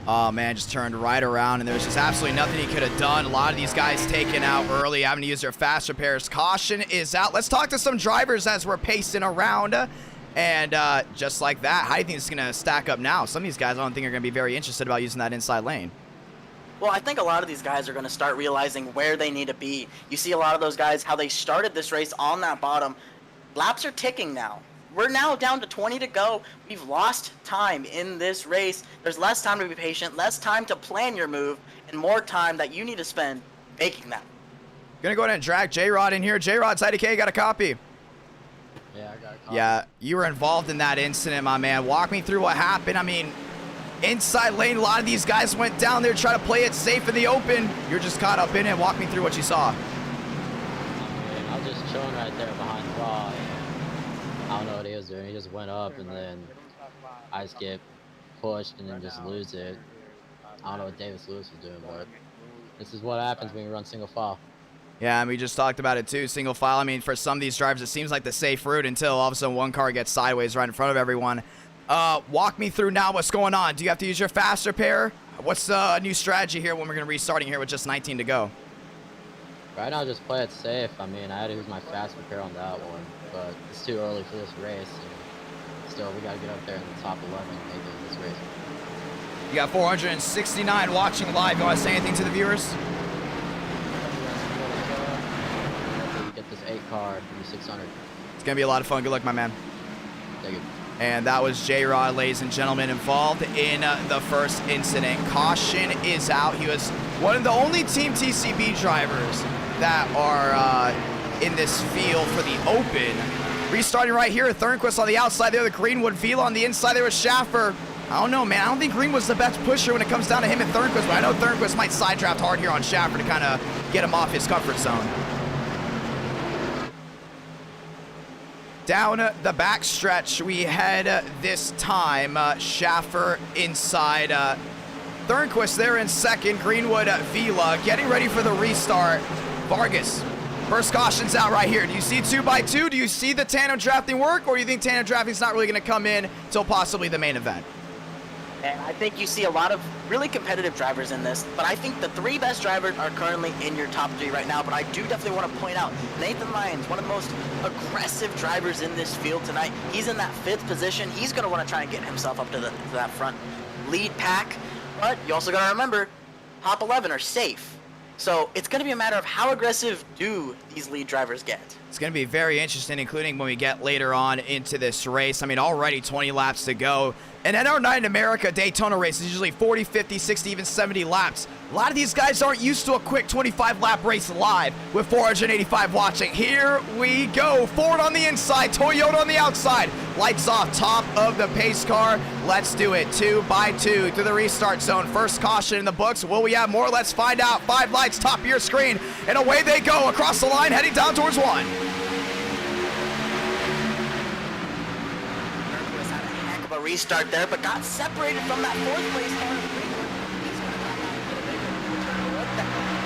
Oh, man, just turned right around, and there was just absolutely nothing he could have done. A lot of these guys taken out early, having to use their fast repairs. Caution is out. Let's talk to some drivers as we're pacing around. And just like that, how do you think it's going to stack up now? Some of these guys I don't think are going to be very interested about using that inside lane. Well, I think a lot of these guys are going to start realizing where they need to be. You see a lot of those guys, how they started this race on that bottom. Laps are ticking now. We're now down to 20 to go. We've lost time in this race. There's less time to be patient, less time to plan your move, and more time that you need to spend making that. Gonna go ahead and drag J-Rod in here. J-Rod's IDK, got a copy. Yeah, I got a copy. Yeah, you were involved in that incident, my man. Walk me through what happened. I mean, inside lane, a lot of these guys went down there, try to play it safe in the open. You're just caught up in it. Walk me through what you saw. I was just chilling right there behind the wall. I don't know what he was doing. He just went up, and then I just get pushed and then just lose it. I don't know what Davis Lewis was doing, but this is what happens when you run single file. Yeah, and we just talked about it too. Single file. I mean, for some of these drivers, it seems like the safe route until all of a sudden one car gets sideways right in front of everyone. Walk me through now what's going on. Do you have to use your fast repair? What's the new strategy here when we're going to restarting here with just 19 to go? Right now, just play it safe. I mean, I had to use my fast repair on that one, but it's too early for this race. And still, we got to get up there in the top 11 and make it in this race. You got 469 watching live. You want to say anything to the viewers? Get this 8 car, give me 600. It's going to be a lot of fun. Good luck, my man. Thank you. And that was J-Rod, ladies and gentlemen, involved in the first incident. Caution is out. He was one of the only Team TCB drivers that are in this field for the open. Restarting right here, Thornquist on the outside there, the Greenwood Vila on the inside there with Schaffer. I don't know, man. I don't think Greenwood's the best pusher when it comes down to him and Thornquist, but I know Thornquist might side draft hard here on Schaffer to kind of get him off his comfort zone. Down the back stretch, we head this time. Schaffer inside. Thornquist there in second. Greenwood Vila getting ready for the restart. Vargas, first caution's out right here. Do you see 2x2? Do you see the tandem drafting work, or do you think tandem drafting's not really going to come in until possibly the main event? And I think you see a lot of really competitive drivers in this, but I think the 3 best drivers are currently in your top 3 right now. But I do definitely want to point out Nathan Lyons, one of the most aggressive drivers in this field tonight. He's in that 5th position. He's going to want to try and get himself up to that front lead pack. But you also got to remember, top 11 are safe. So it's going to be a matter of how aggressive do these lead drivers get. It's going to be very interesting, including when we get later on into this race. I mean, already 20 laps to go. An NR Night in America Daytona race is usually 40, 50, 60, even 70 laps. A lot of these guys aren't used to a quick 25-lap race live with 485 watching. Here we go. Ford on the inside, Toyota on the outside. Lights off, top of the pace car. Let's do it. 2x2 through the restart zone. First caution in the books. Will we have more? Let's find out. 5 lights, top of your screen. And away they go across the line, heading down towards 1. A restart there, but got separated from that 4th place car.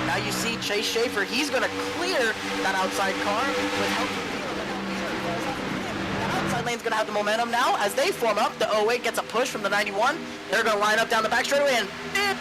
Now you see Chase Schaefer, he's going to clear that outside car with help from that outside lane's going to have the momentum now as they form up. The 08 gets a push from the 91. They're going to line up down the back straightaway and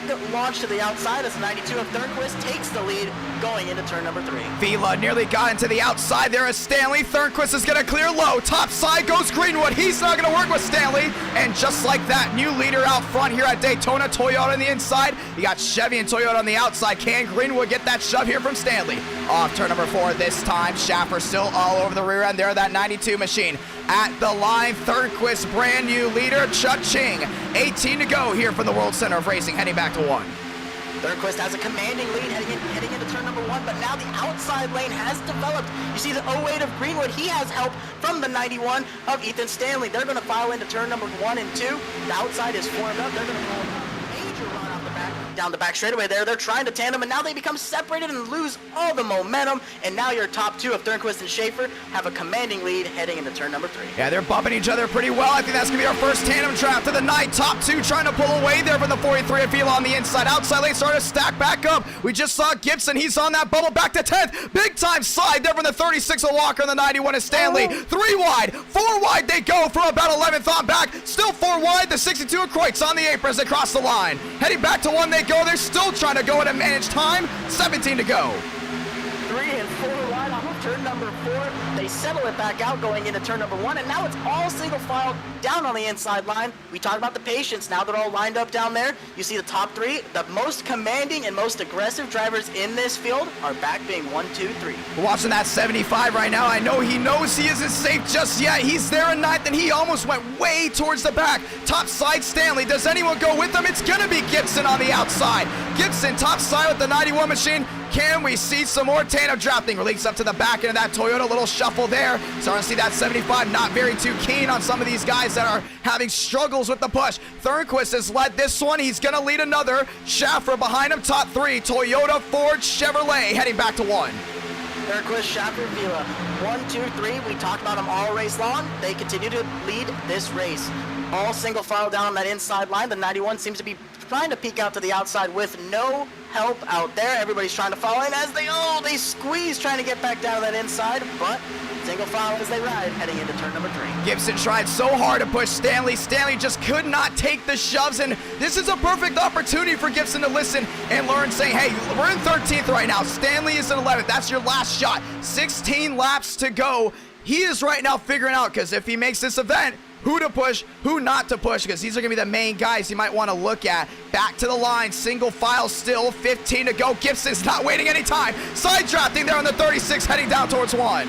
big launch to the outside as the 92 of Thornquist takes the lead going into turn number 3. Vila nearly got into the outside there as Stanley. Thornquist is going to clear low. Top side goes Greenwood. He's not going to work with Stanley. And just like that, new leader out front here at Daytona. Toyota on the inside. You got Chevy and Toyota on the outside. Can Greenwood get that shove here from Stanley? Off turn number 4 this time. Schaffer still all over the rear end there. That 92 machine at the line. Thornquist, brand new leader. Cha-ching. 18 to go here from the World Center of Racing, heading back to 1. Thornquist has a commanding lead heading into turn number 1, but now the outside lane has developed. You see the 08 of Greenwood, he has help from the 91 of Ethan Stanley. They're going to file into turn number 1 and 2. The outside is formed up. They're going to go a major run off the back, down the back straightaway there. They're trying to tandem, and now they become separated and lose all the momentum. And now your top 2 of Thornquist and Schaefer have a commanding lead heading into turn number 3. Yeah, they're bumping each other pretty well. I think that's going to be our first tandem draft of the night. Top 2 trying to pull away there from the 43 of Vila on the inside. Outside lane starting to stack back up. We just saw Gibson. He's on that bubble back to 10th. Big time slide there from the 36 of Walker and the 91 of Stanley. 3 wide, 4 wide they go from about 11th on back. Still 4 wide. The 62 of Kreutz on the apron as they cross the line. Heading back to 1 they go. They're still trying to go at a managed time. 17 to go. 3 and 4 wide off of turn number 4. They settle it back out going into turn number 1, and now it's all single file down on the inside line. We talked about the patience. Now they're all lined up down there. You see the top 3, the most commanding and most aggressive drivers in this field are back being 1, 2, 3. We're watching that 75 right now. I know he knows he isn't safe just yet. He's there in 9th, and he almost went way towards the back. Top side Stanley. Does anyone go with him? It's going to be Gibson on the outside. Gibson top side with the 91 machine. Can we see some more tandem drafting? Release up to the back end of that Toyota. Little shuffle there. Starting to see that 75 not very too keen on some of these guys that are having struggles with the push. Thornquist has led this one. He's going to lead another. Schaffer behind him, top 3. Toyota, Ford, Chevrolet heading back to 1. Thornquist, Schaffer, Vila. 1, 2, 3. We talked about them all race long. They continue to lead this race. All single file down on that inside line. The 91 seems to be trying to peek out to the outside with no help out there. Everybody's trying to follow in as they squeeze trying to get back down to that inside, but Single file as they ride, heading into turn number 3. Gibson tried so hard to push Stanley. Stanley just could not take the shoves, and this is a perfect opportunity for Gibson to listen and learn, saying, hey, we're in 13th right now. Stanley is in 11th. That's your last shot. 16 laps to go. He is right now figuring out, because if he makes this event, who to push, who not to push, because these are going to be the main guys you might want to look at. Back to the line, single file still, 15 to go. Gibson's not waiting any time. Side drafting there on the 36, heading down towards 1.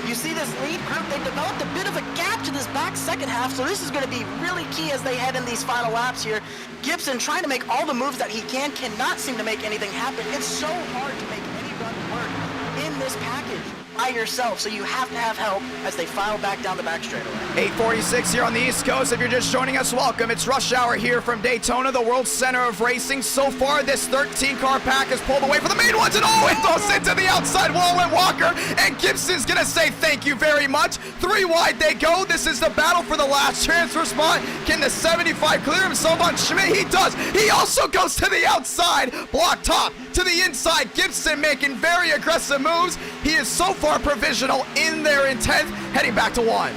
You see this lead group, they developed a bit of a gap to this back second half, so this is going to be really key as they head in these final laps here. Gibson trying to make all the moves that he can, cannot seem to make anything happen. It's so hard to make any run work in this package by yourself, so you have to have help as they file back down the back straightaway. 8:46 here on the East Coast. If you're just joining us, welcome. It's rush hour here from Daytona, the world center of racing. So far, this 13-car pack has pulled away for the main ones, and it goes into the outside wall and Walker, and Gibson's gonna say thank you very much. 3 wide they go. This is the battle for the last transfer spot. Can the 75 clear himself on Schmidt? He does. He also goes to the outside, block top to the inside. Gibson making very aggressive moves. He is so far provisional in there in 10th, heading back to 1.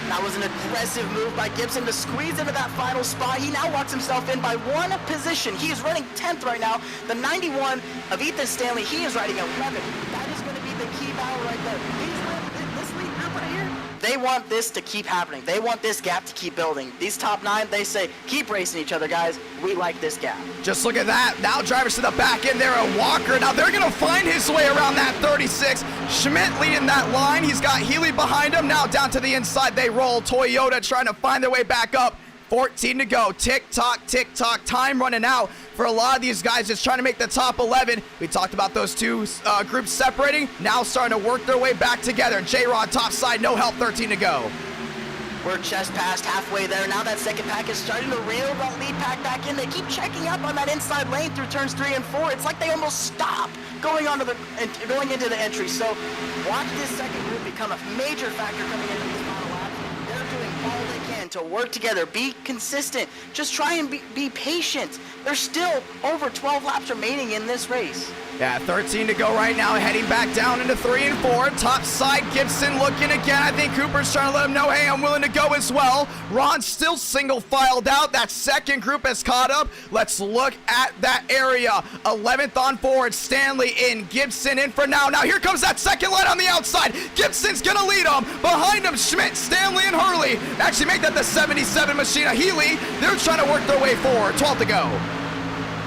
That was an aggressive move by Gibson to squeeze into that final spot. He now locks himself in by 1 position. He is running 10th right now. The 91 of Ethan Stanley, he is riding 11th. That is going to be the key battle right there. This lead group right here, they want this to keep happening. They want this gap to keep building. These top 9, they say, keep racing each other, guys. We like this gap. Just look at that. Now drivers to the back end there at Walker. Now they're going to find his way around that 36. Schmidt leading that line. He's got Healy behind him. Now down to the inside they roll. Toyota trying to find their way back up. 14 to go. Tick-tock, tick-tock. Time running out for a lot of these guys just trying to make the top 11. We talked about those two groups separating. Now starting to work their way back together. J-Rod top side, no help, 13 to go. We're just past halfway there. Now that second pack is starting to reel that lead pack back in. They keep checking up on that inside lane through turns 3 and 4. It's like they almost stop going into the entry. So watch this second group become a major factor coming into these final laps. They're doing all they can to work together, be consistent. Just try and be patient. There's still over 12 laps remaining in this race. Yeah, 13 to go right now, heading back down into 3 and 4. Top side, Gibson looking again. I think Cooper's trying to let him know, hey, I'm willing to go as well. Ron's still single filed out. That second group has caught up. Let's look at that area. 11th on forward, Stanley in, Gibson in for now. Now here comes that second line on the outside. Gibson's gonna lead him. Behind him, Schmidt, Stanley, and Hurley. Actually make that the 77 machine of Healy. They're trying to work their way forward. 12 to go.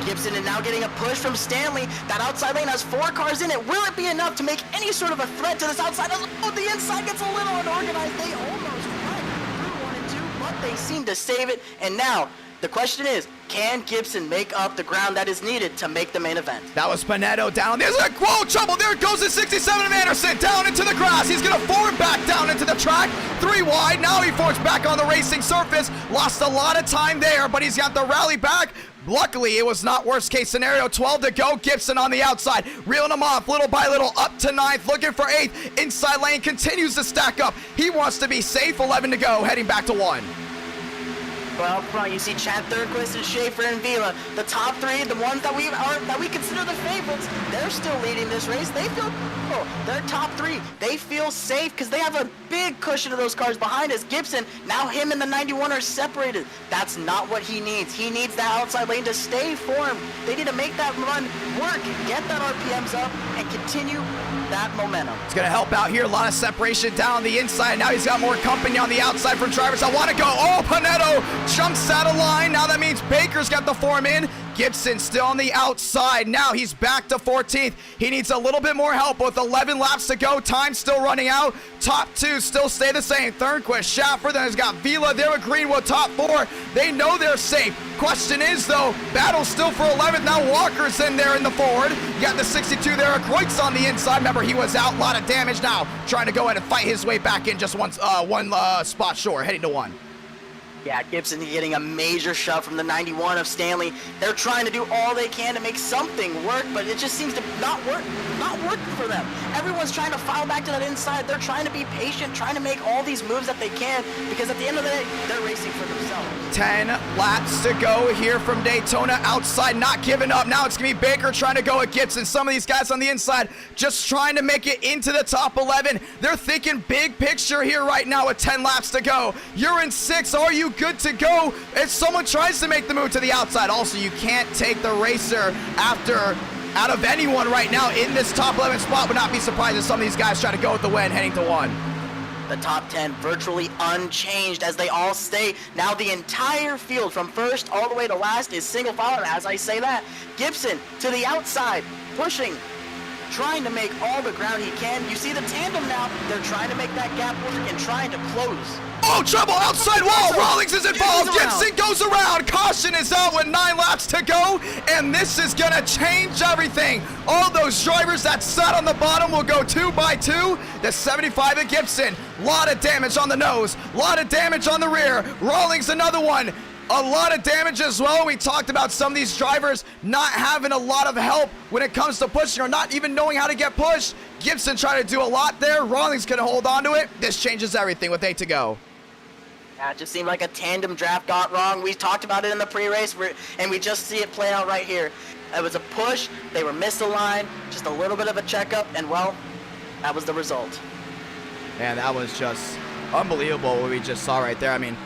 Gibson is now getting a push from Stanley. That outside lane has 4 cars in it. Will it be enough to make any sort of a threat to this outside? Oh, the inside gets a little unorganized. They almost went through 1 and 2, but they seem to save it. And now, the question is, can Gibson make up the ground that is needed to make the main event? That was Panetto down. There's a whoa, trouble. There goes the 67 of Anderson down into the grass. He's going to forward back down into the track. 3 wide. Now he forwards back on the racing surface. Lost a lot of time there, but he's got the rally back. Luckily, it was not worst case scenario. 12 to go. Gibson on the outside, reeling him off little by little up to 9th, looking for 8th. Inside lane continues to stack up. He wants to be safe. 11 to go, heading back to 1. Well, up front, you see Chad Thurquist and Schaefer and Vila. The top 3, the ones that we consider the favorites, they're still leading this race. They feel cool. They're top 3. They feel safe because they have a big cushion of those cars behind us. Gibson, now him and the 91 are separated. That's not what he needs. He needs that outside lane to stay formed. They need to make that run work, get that RPMs up, and continue that momentum. It's going to help out here. A lot of separation down the inside. Now he's got more company on the outside from drivers. I want to go. Oh, Panetto jumps out of line. Now that means Baker's got the form in. Gibson still on the outside. Now he's back to 14th. He needs a little bit more help with 11 laps to go. Time still running out. Top 2 still stay the same. Thornquist, Schaffer, then he's got Vila there with Greenwood. Top 4, they know they're safe. Question is, though, battle still for 11th. Now Walker's in there in the forward. You got the 62 there. Kreutz on the inside. Remember, he was out. A lot of damage now. Trying to go ahead and fight his way back in just one spot short. Heading to 1. Yeah, Gibson getting a major shove from the 91 of Stanley. They're trying to do all they can to make something work, but it just seems to not working for them. Everyone's trying to file back to that inside. They're trying to be patient, trying to make all these moves that they can, because at the end of the day, they're racing for themselves. 10 laps to go here from Daytona. Outside, not giving up. Now it's going to be Baker trying to go at Gibson. Some of these guys on the inside just trying to make it into the top 11. They're thinking big picture here right now with 10 laps to go. You're in 6th. Are you good to go? If someone tries to make the move to the outside, also, you can't take the racer out of anyone right now in this top 11 spot. Would not be surprised if some of these guys try to go with the win heading to 1. The top 10 virtually unchanged as they all stay. Now the entire field from first all the way to last is single file. And as I say that, Gibson to the outside, pushing, trying to make all the ground he can. You see the tandem now. They're trying to make that gap work and trying to close. Oh, trouble outside wall. Rawlings is involved. Gibson goes around. Caution is out with 9 laps to go, and this is going to change everything. All those drivers that sat on the bottom will go 2 by 2. The 75 of Gibson. Lot of damage on the nose. Lot of damage on the rear. Rawlings another one. A lot of damage as well. We talked about some of these drivers not having a lot of help when it comes to pushing or not even knowing how to get pushed. Gibson trying to do a lot there. Rawlings going to hold on to it. This changes everything with 8 to go. Yeah, it just seemed like a tandem draft got wrong. We talked about it in the pre-race, and we just see it play out right here. It was a push. They were misaligned. Just a little bit of a checkup, and, well, that was the result. Man, that was just unbelievable what we just saw right there. I mean,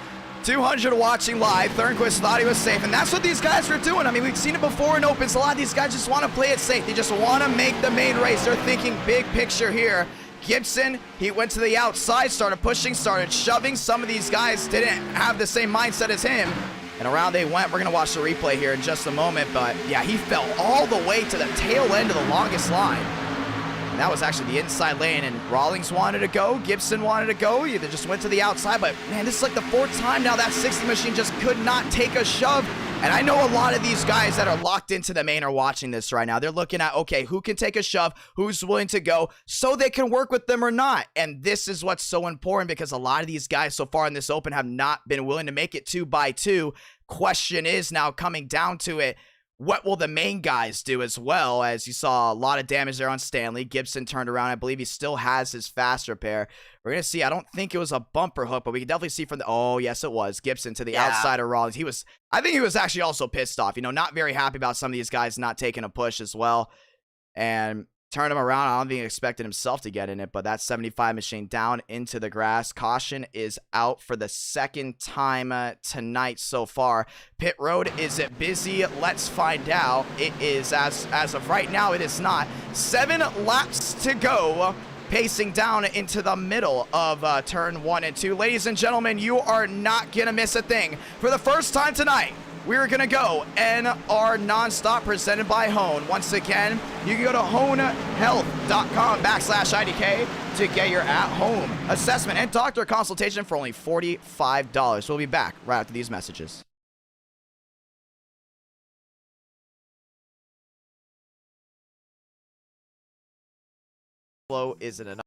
200 watching live. Thornquist thought he was safe, and that's what these guys were doing. I mean, we've seen it before in opens. A lot of these guys just want to play it safe. They just want to make the main race. They're thinking big picture here. Gibson, he went to the outside, started pushing, started shoving. Some of these guys didn't have the same mindset as him, and around they went. We're going to watch the replay here in just a moment, but yeah, he fell all the way to the tail end of the longest line. And that was actually the inside lane, and Rawlings wanted to go, Gibson wanted to go. Either just went to the outside, but man, this is like the 4th time now that 60 machine just could not take a shove. And I know a lot of these guys that are locked into the main are watching this right now. They're looking at, okay, who can take a shove, who's willing to go, so they can work with them or not. And this is what's so important, because a lot of these guys so far in this open have not been willing to make it 2 by 2. Question is now coming down to it, what will the main guys do as well? As you saw a lot of damage there on Stanley. Gibson turned around. I believe he still has his fast repair. We're going to see. I don't think it was a bumper hook, but we can definitely see from the... Oh, yes, it was. Gibson to the outside of Rawlings. I think he was actually also pissed off. You know, not very happy about some of these guys not taking a push as well. And turned him around. I don't think he expected himself to get in it, but that 75 machine down into the grass. Caution is out for the 2nd time tonight so far. Pit road, is it busy? Let's find out. It is, as of right now, it is not. 7 laps to go. Pacing down into the middle of turn 1 and 2. Ladies and gentlemen, you are not going to miss a thing. For the first time tonight, we're going to go NR Nonstop presented by Hone. Once again, you can go to honehealth.com/IDK to get your at-home assessment and doctor consultation for only $45. We'll be back right after these messages. Slow isn't enough.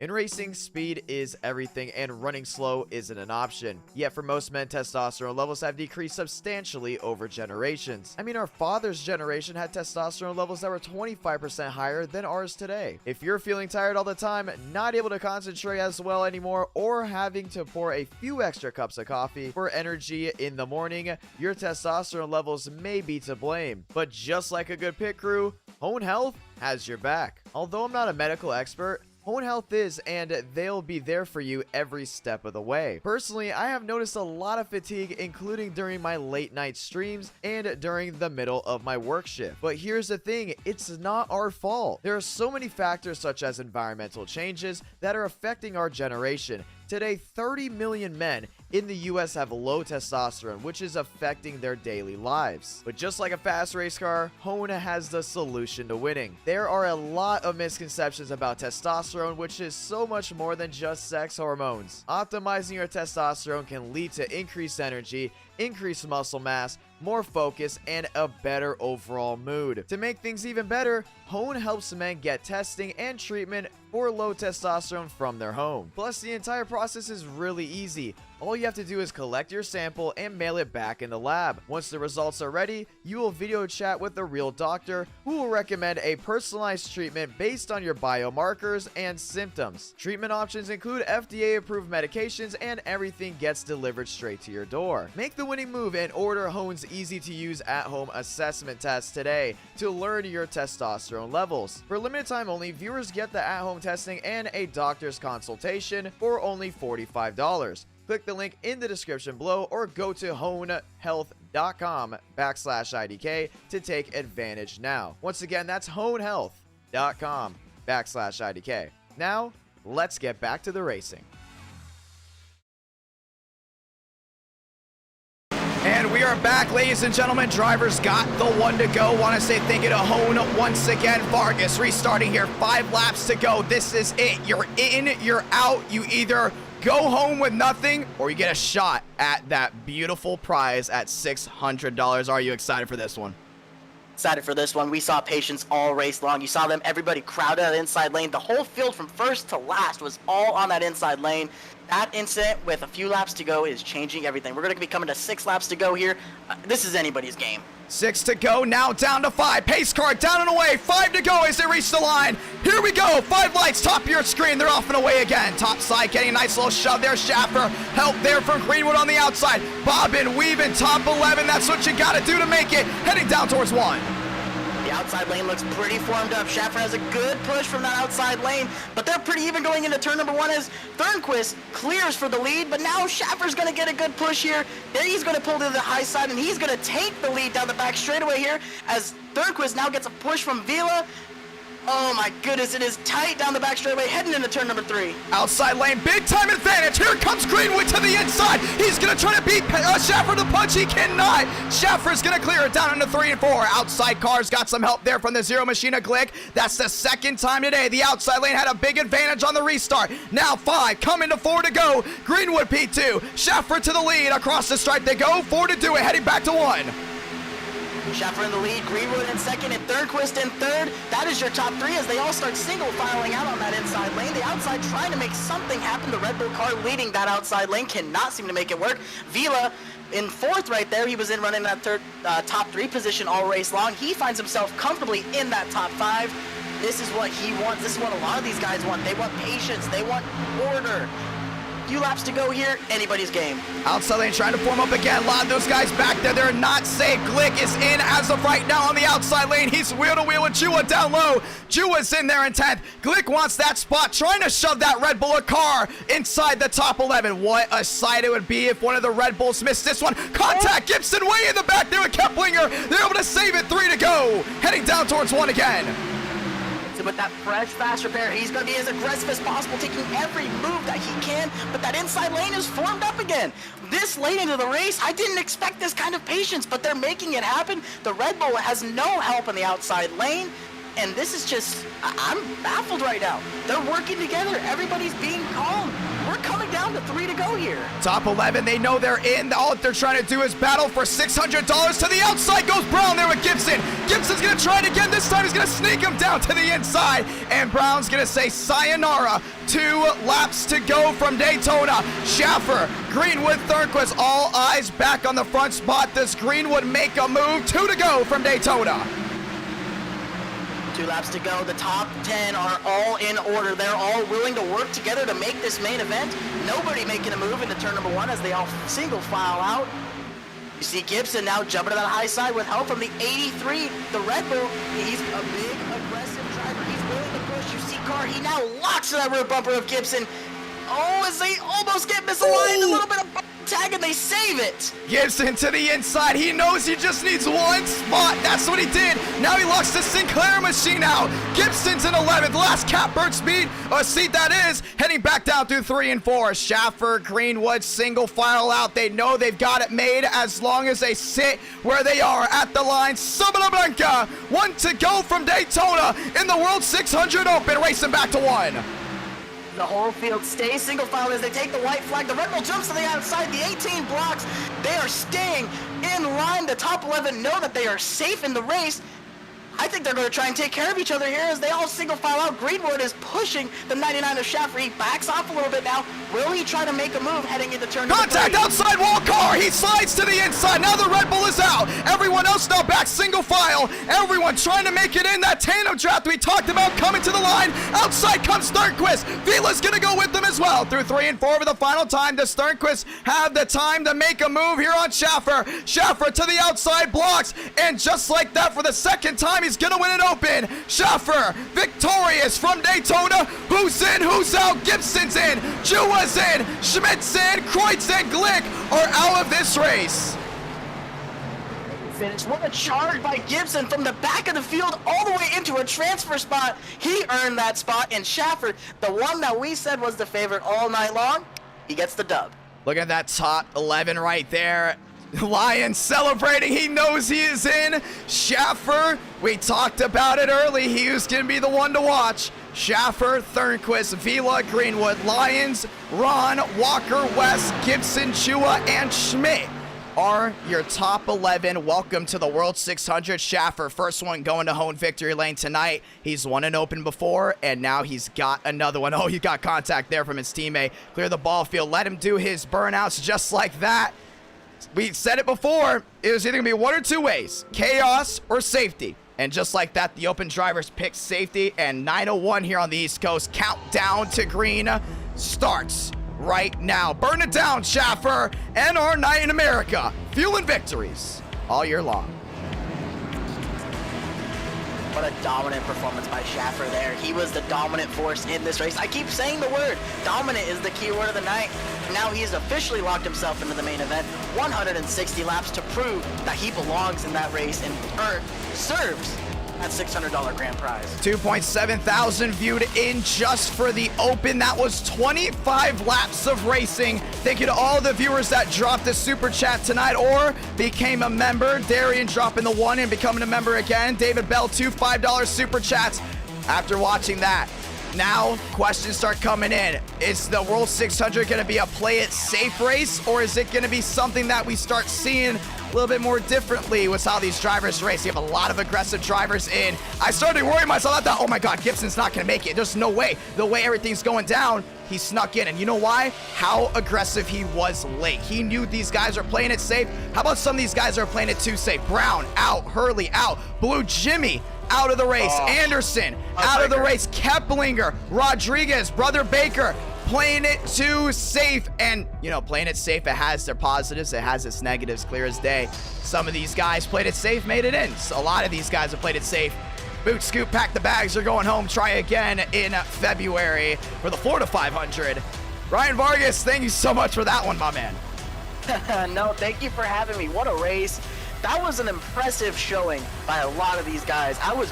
In racing, speed is everything, and running slow isn't an option. Yet for most men, testosterone levels have decreased substantially over generations. I mean, our father's generation had testosterone levels that were 25% higher than ours today. If you're feeling tired all the time, not able to concentrate as well anymore, or having to pour a few extra cups of coffee for energy in the morning, your testosterone levels may be to blame. But just like a good pit crew, Hone Health has your back. Although I'm not a medical expert, Hone Health is, and they'll be there for you every step of the way. Personally, I have noticed a lot of fatigue, including during my late night streams and during the middle of my work shift. But here's the thing, it's not our fault. There are so many factors such as environmental changes that are affecting our generation. Today, 30 million men in the US have low testosterone, which is affecting their daily lives. But just like a fast race car, Hone has the solution to winning. There are a lot of misconceptions about testosterone, which is so much more than just sex hormones. Optimizing your testosterone can lead to increased energy, increased muscle mass, more focus, and a better overall mood. To make things even better, Hone helps men get testing and treatment for low testosterone from their home. Plus, the entire process is really easy. All you have to do is collect your sample and mail it back in the lab. Once the results are ready, you will video chat with a real doctor who will recommend a personalized treatment based on your biomarkers and symptoms. Treatment options include FDA-approved medications, and everything gets delivered straight to your door. Make the winning move and order Hone's easy-to-use at-home assessment test today to learn your testosterone levels. For limited time only, viewers get the at-home testing and a doctor's consultation for only $45. Click the link in the description below or go to honehealth.com/IDK to take advantage now. Once again, that's honehealth.com/IDK. Now, let's get back to the racing. And we are back, ladies and gentlemen. Drivers got the one to go. Want to say thank you to Hone once again. Vargas restarting here. 5 laps to go. This is it. You're in, you're out. You either go home with nothing or you get a shot at that beautiful prize at $600. Are you excited for this one? Excited for this one. We saw patience all race long. You saw them, everybody crowded that inside lane. The whole field from first to last was all on that inside lane. That incident with a few laps to go is changing everything. We're going to be coming to 6 laps to go here. This is anybody's game. 6 to go, now down to 5. Pace car down and away. 5 to go as they reach the line. Here we go. 5 lights, top of your screen. They're off and away again. Top side getting a nice little shove there. Schaffer, help there from Greenwood on the outside. Bobbin, weaving, top 11. That's what you got to do to make it. Heading down towards 1. The outside lane looks pretty formed up. Schaffer has a good push from that outside lane, but they're pretty even going into turn number 1 as Thornquist clears for the lead, but now Schaffer's going to get a good push here. Then he's going to pull to the high side, and he's going to take the lead down the back straightaway here as Thornquist now gets a push from Vila. Oh my goodness, it is tight down the back straightaway, heading into turn number 3. Outside lane, big time advantage. Here comes Greenwood to the inside. He's going to try to beat Schaffer to punch. He cannot. Schaffer's going to clear it down into 3 and 4. Outside cars got some help there from the Zero Machina Glick. That's the second time today. The outside lane had a big advantage on the restart. Now 5, coming to 4 to go. Greenwood P2. Schaffer to the lead. Across the stripe they go. 4 to do it, heading back to 1. Schaffer in the lead, Greenwood in second, and Thornquist in third. That is your top 3 as they all start single filing out on that inside lane. The outside trying to make something happen. The Red Bull car leading that outside lane cannot seem to make it work. Vila in 4th right there. He was in running that top 3 position all race long. He finds himself comfortably in that top 5. This is what he wants. This is what a lot of these guys want. They want patience. They want order. Few laps to go here, anybody's game. Outside lane trying to form up again. A lot of those guys back there, they're not safe. Glick is in as of right now on the outside lane. He's wheel to wheel with Jua down low. Jua's in there in 10th. Glick wants that spot, trying to shove that Red Bull car inside the top 11. What a sight it would be if one of the Red Bulls missed this one. Contact, Gibson way in the back there with Keplinger. They're able to save it. 3 to go. Heading down towards 1 again. So with that fresh, fast repair, he's going to be as aggressive as possible, taking every move that he can, but that inside lane is formed up again. This late into the race, I didn't expect this kind of patience, but they're making it happen. The Red Bull has no help in the outside lane, and this is just, I'm baffled right now. They're working together. Everybody's being calm. We're coming down to 3 to go here. Top 11, they know they're in. All they're trying to do is battle for $600. To the outside goes Brown there with Gibson. Gibson's going to try it again. This time he's going to sneak him down to the inside. And Brown's going to say sayonara. 2 laps to go from Daytona. Schaffer, Greenwood, Thornquist, all eyes back on the front spot. Does Greenwood make a move? 2 to go from Daytona. 2 laps to go. The top 10 are all in order. They're all willing to work together to make this main event. Nobody making a move into turn number 1 as they all single file out. You see Gibson now jumping to that high side with help from the 83. The Red Bull, he's a big, aggressive driver. He's willing to push. You see Carr, he now locks to that rear bumper of Gibson. Oh, as they almost get misaligned, a little bit of tag and they save it. Gibson to the inside. He knows he just needs 1 spot. That's what he did. Now he locks the Sinclair machine out. Gibson's in 11th. Last catbird speed. A seat that is. Heading back down through 3 and 4. Schaffer, Greenwood, single file out. They know they've got it made as long as they sit where they are at the line. Sabana Blanca. 1 to go from Daytona in the World 600 Open. Racing back to 1. The whole field stays single file as they take the white flag. The Red Bull jumps to the outside. The 18 blocks. They are staying in line. The top 11 know that they are safe in the race. I think they're going to try and take care of each other here as they all single file out. Greenwood is pushing the 99 of Schaffer. He backs off a little bit now. Will he try to make a move heading into turn number 3? Contact outside wall car. He slides to the inside. Now the Red Bull is out. Everyone else now back single file. Everyone trying to make it in. That tandem draft we talked about coming to the line. Outside comes Sternquist. Vila's going to go with them as well. Through 3 and 4 for the final time. Does Sternquist have the time to make a move here on Schaffer? Schaffer to the outside, blocks. And just like that, for the second time, he's going to win it open. Schaffer victorious from Daytona. Who's in? Who's out? Gibson's in. Jua's in. Schmidt's in. Kreutz and Glick are out of this race. Finish. What a charge by Gibson from the back of the field all the way into a transfer spot. He earned that spot, and Schaffer, the one that we said was the favorite all night long, he gets the dub. Look at that top 11 right there. Lion celebrating. He knows he is in. Schaffer, we talked about it early. He was going to be the one to watch. Schaffer, Thornquist, Vila, Greenwood, Lyons, Ron, Walker, West, Gibson, Chua, and Schmidt are your top 11. Welcome to the World 600. Schaffer, first one going to home victory lane tonight. He's won an open before, and now he's got another one. Oh, he got contact there from his teammate. Clear the ball field. Let him do his burnouts just like that. We said it before. It was either going to be one or two ways. Chaos or safety. And just like that, the open drivers picked safety. And 9:01 here on the East Coast. Countdown to green starts right now. Burn it down, Schaffer, and our night in America. Fueling victories all year long. What a dominant performance by Schaffer there. He was the dominant force in this race. I keep saying the word. Dominant is the key word of the night. Now he has officially locked himself into the main event. 160 laps to prove that he belongs in that race and serves that $600 grand prize. 2.7 thousand viewed in just for the open. That was 25 laps of racing. Thank you to all the viewers that dropped a super chat tonight or became a member. Darian dropping the 1 and becoming a member again. David Bell, 2 $5 super chats after watching that. Now, questions start coming in. Is the World 600 going to be a play it safe race, or is it going to be something that we start seeing a little bit more differently with how these drivers race? You have a lot of aggressive drivers in. I started worrying myself. I thought, oh my God, Gibson's not going to make it. There's no way. The way everything's going down, he snuck in. And you know why? How aggressive he was late. He knew these guys are playing it safe. How about some of these guys are playing it too safe? Brown out, Hurley out, Blue Jimmy out of the race. Anderson out of the race. Keplinger, Rodriguez, Brother Baker playing it too safe. And, you know, playing it safe, it has their positives, it has its negatives, clear as day. Some of these guys played it safe, made it in. So a lot of these guys have played it safe. Boot scoop, pack the bags, they're going home. Try again in February for the Florida 500. Ryan Vargas, thank you so much for that one, my man. No, thank you for having me. What a race. That was an impressive showing by a lot of these guys. I was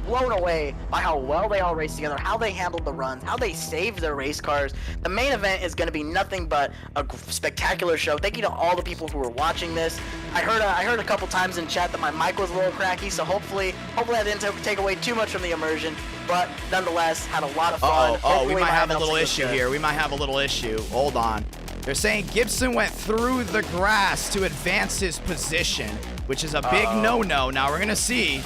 blown away by how well they all raced together, how they handled the runs, how they saved their race cars. The main event is going to be nothing but a spectacular show. Thank you to all the people who were watching this. I heard a couple times in chat that my mic was a little cracky, so hopefully I didn't take away too much from the immersion. But nonetheless, had a lot of fun. We might have a little issue here. We might have a little issue. Hold on. They're saying Gibson went through the grass to advance his position, which is a big no-no. Now we're going to see.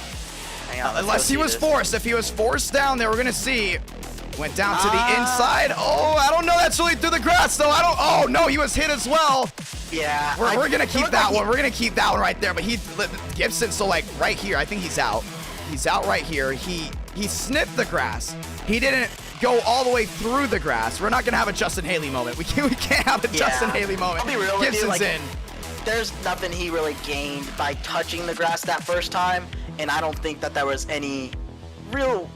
Unless he was forced. If he was forced down there, we're going to see. Went down to the inside. Oh, I don't know. That's really through the grass, though. Oh, no, he was hit as well. Yeah. We're going to keep that one. We're going to keep that one right there. But Gibson, so like right here, I think he's out. He's out right here. He sniffed the grass. He didn't go all the way through the grass. We're not going to have a Justin Haley moment. We can't have a Justin Haley moment. I'll be real with you. Gibson's in. There's nothing he really gained by touching the grass that first time, and I don't think that there was any real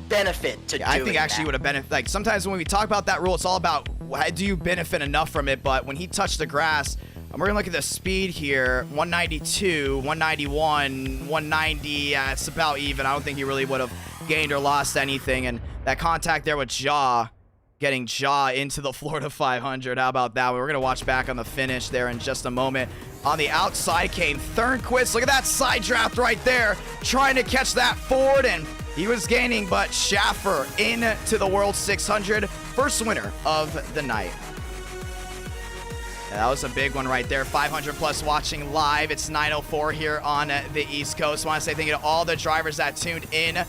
benefit to doing I think actually would have benefited. Like sometimes when we talk about that rule, it's all about do you benefit enough from it. But when he touched the grass, we're gonna look at the speed here: 192, 191, 190. It's about even. I don't think he really would have gained or lost anything. And that contact there with Jaw, getting Jaw into the Florida 500. How about that? We're going to watch back on the finish there in just a moment. On the outside came Thornquist. Look at that side draft right there. Trying to catch that forward, and he was gaining, but Schaffer into the World 600. First winner of the night. Yeah, that was a big one right there. 500 plus watching live. It's 9:04 here on the East Coast. Want to say thank you to all the drivers that tuned in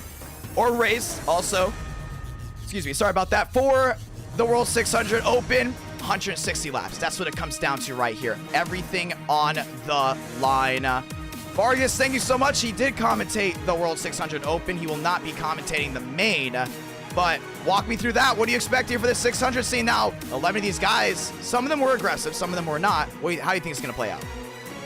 or raced. Also, excuse me, sorry about that. For the World 600 Open, 160 laps. That's what it comes down to right here. Everything on the line. Vargas, thank you so much. He did commentate the World 600 Open. He will not be commentating the main. But walk me through that. What do you expect here for the 600 scene now? 11 of these guys, some of them were aggressive, some of them were not. How do you think it's going to play out?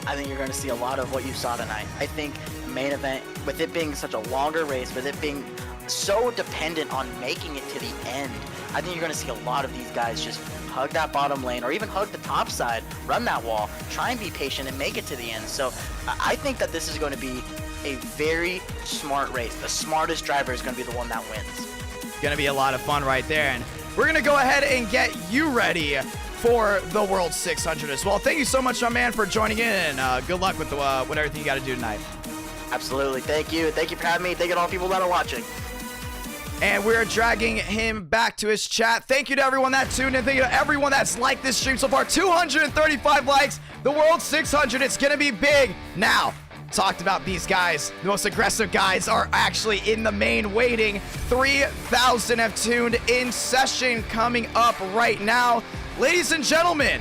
I think you're going to see a lot of what you saw tonight. I think the main event, with it being such a longer race, with it being so dependent on making it to the end, I think you're going to see a lot of these guys just hug that bottom lane or even hug the top side, run that wall, try and be patient and make it to the end. So I think that this is going to be a very smart race. The smartest driver is going to be the one that wins. Gonna be a lot of fun right there, and we're gonna go ahead and get you ready for the World 600 as well. Thank you so much, my man, for joining in, and good luck with with everything you got to do tonight. Absolutely. Thank you for having me. Thank you to all people that are watching. And we're dragging him back to his chat. Thank you to everyone that tuned in. Thank you to everyone that's liked this stream so far. 235 likes. The World 600. It's gonna be big. Now, talked about these guys. The most aggressive guys are actually in the main waiting. 3,000 have tuned in. Session coming up right now. Ladies and gentlemen,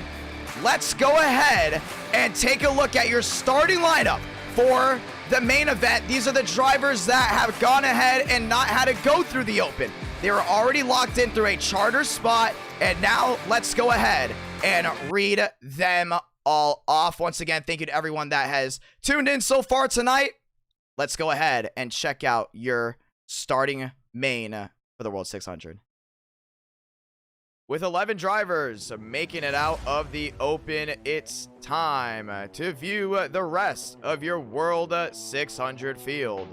let's go ahead and take a look at your starting lineup for the main event. These are the drivers that have gone ahead and not had to go through the open. They were already locked in through a charter spot, and now let's go ahead and read them all off. Once again, thank you to everyone that has tuned in so far tonight. Let's go ahead and check out your starting main for the World 600. With 11 drivers making it out of the open, it's time to view the rest of your World 600 field.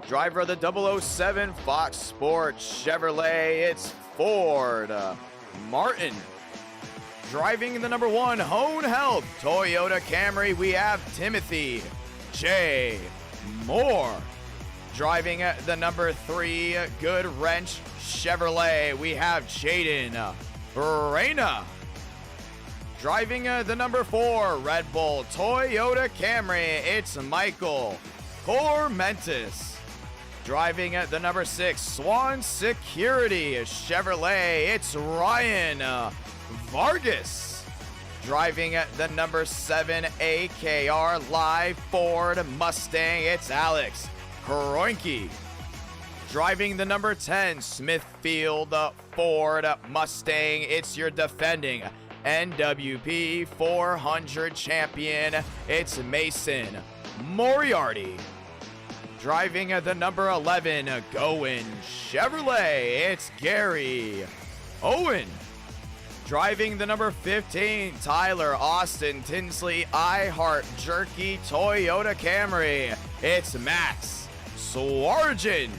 Driver of the 007 Fox Sports Chevrolet, it's Ford Martin. Driving the number 1 Hone Health Toyota Camry, we have Timothy J. Moore. Driving the number 3 Good Wrench Chevrolet, we have Jaden Reyna. Driving the number 4 Red Bull Toyota Camry, it's Michael Cormentis. Driving the number 6 Swan Security Chevrolet, it's Ryan Vargas. Driving the number 7 AKR Live Ford Mustang, it's Alex Kroenke. Driving the number 10 Smithfield Ford Mustang, it's your defending NWP 400 champion, it's Mason Moriarty. Driving the number 11 Goin Chevrolet, it's Gary Owen. Driving the number 15 Tyler Austin Tinsley iHeart Jerky Toyota Camry, it's Max Swargen.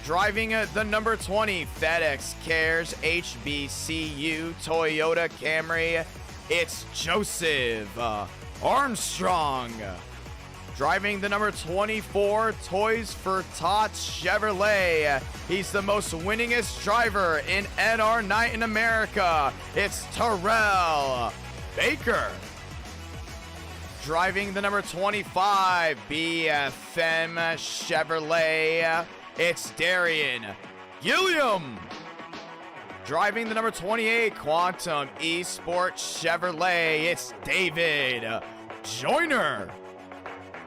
Driving the number 20 FedEx Cares HBCU Toyota Camry, it's Joseph Armstrong. Driving the number 24 Toys for Tots Chevrolet, he's the most winningest driver in NR Night in America, it's Terrell Baker. Driving the number 25 BFM Chevrolet, it's Darian Gilliam. Driving the number 28 Quantum Esports Chevrolet, it's David Joyner.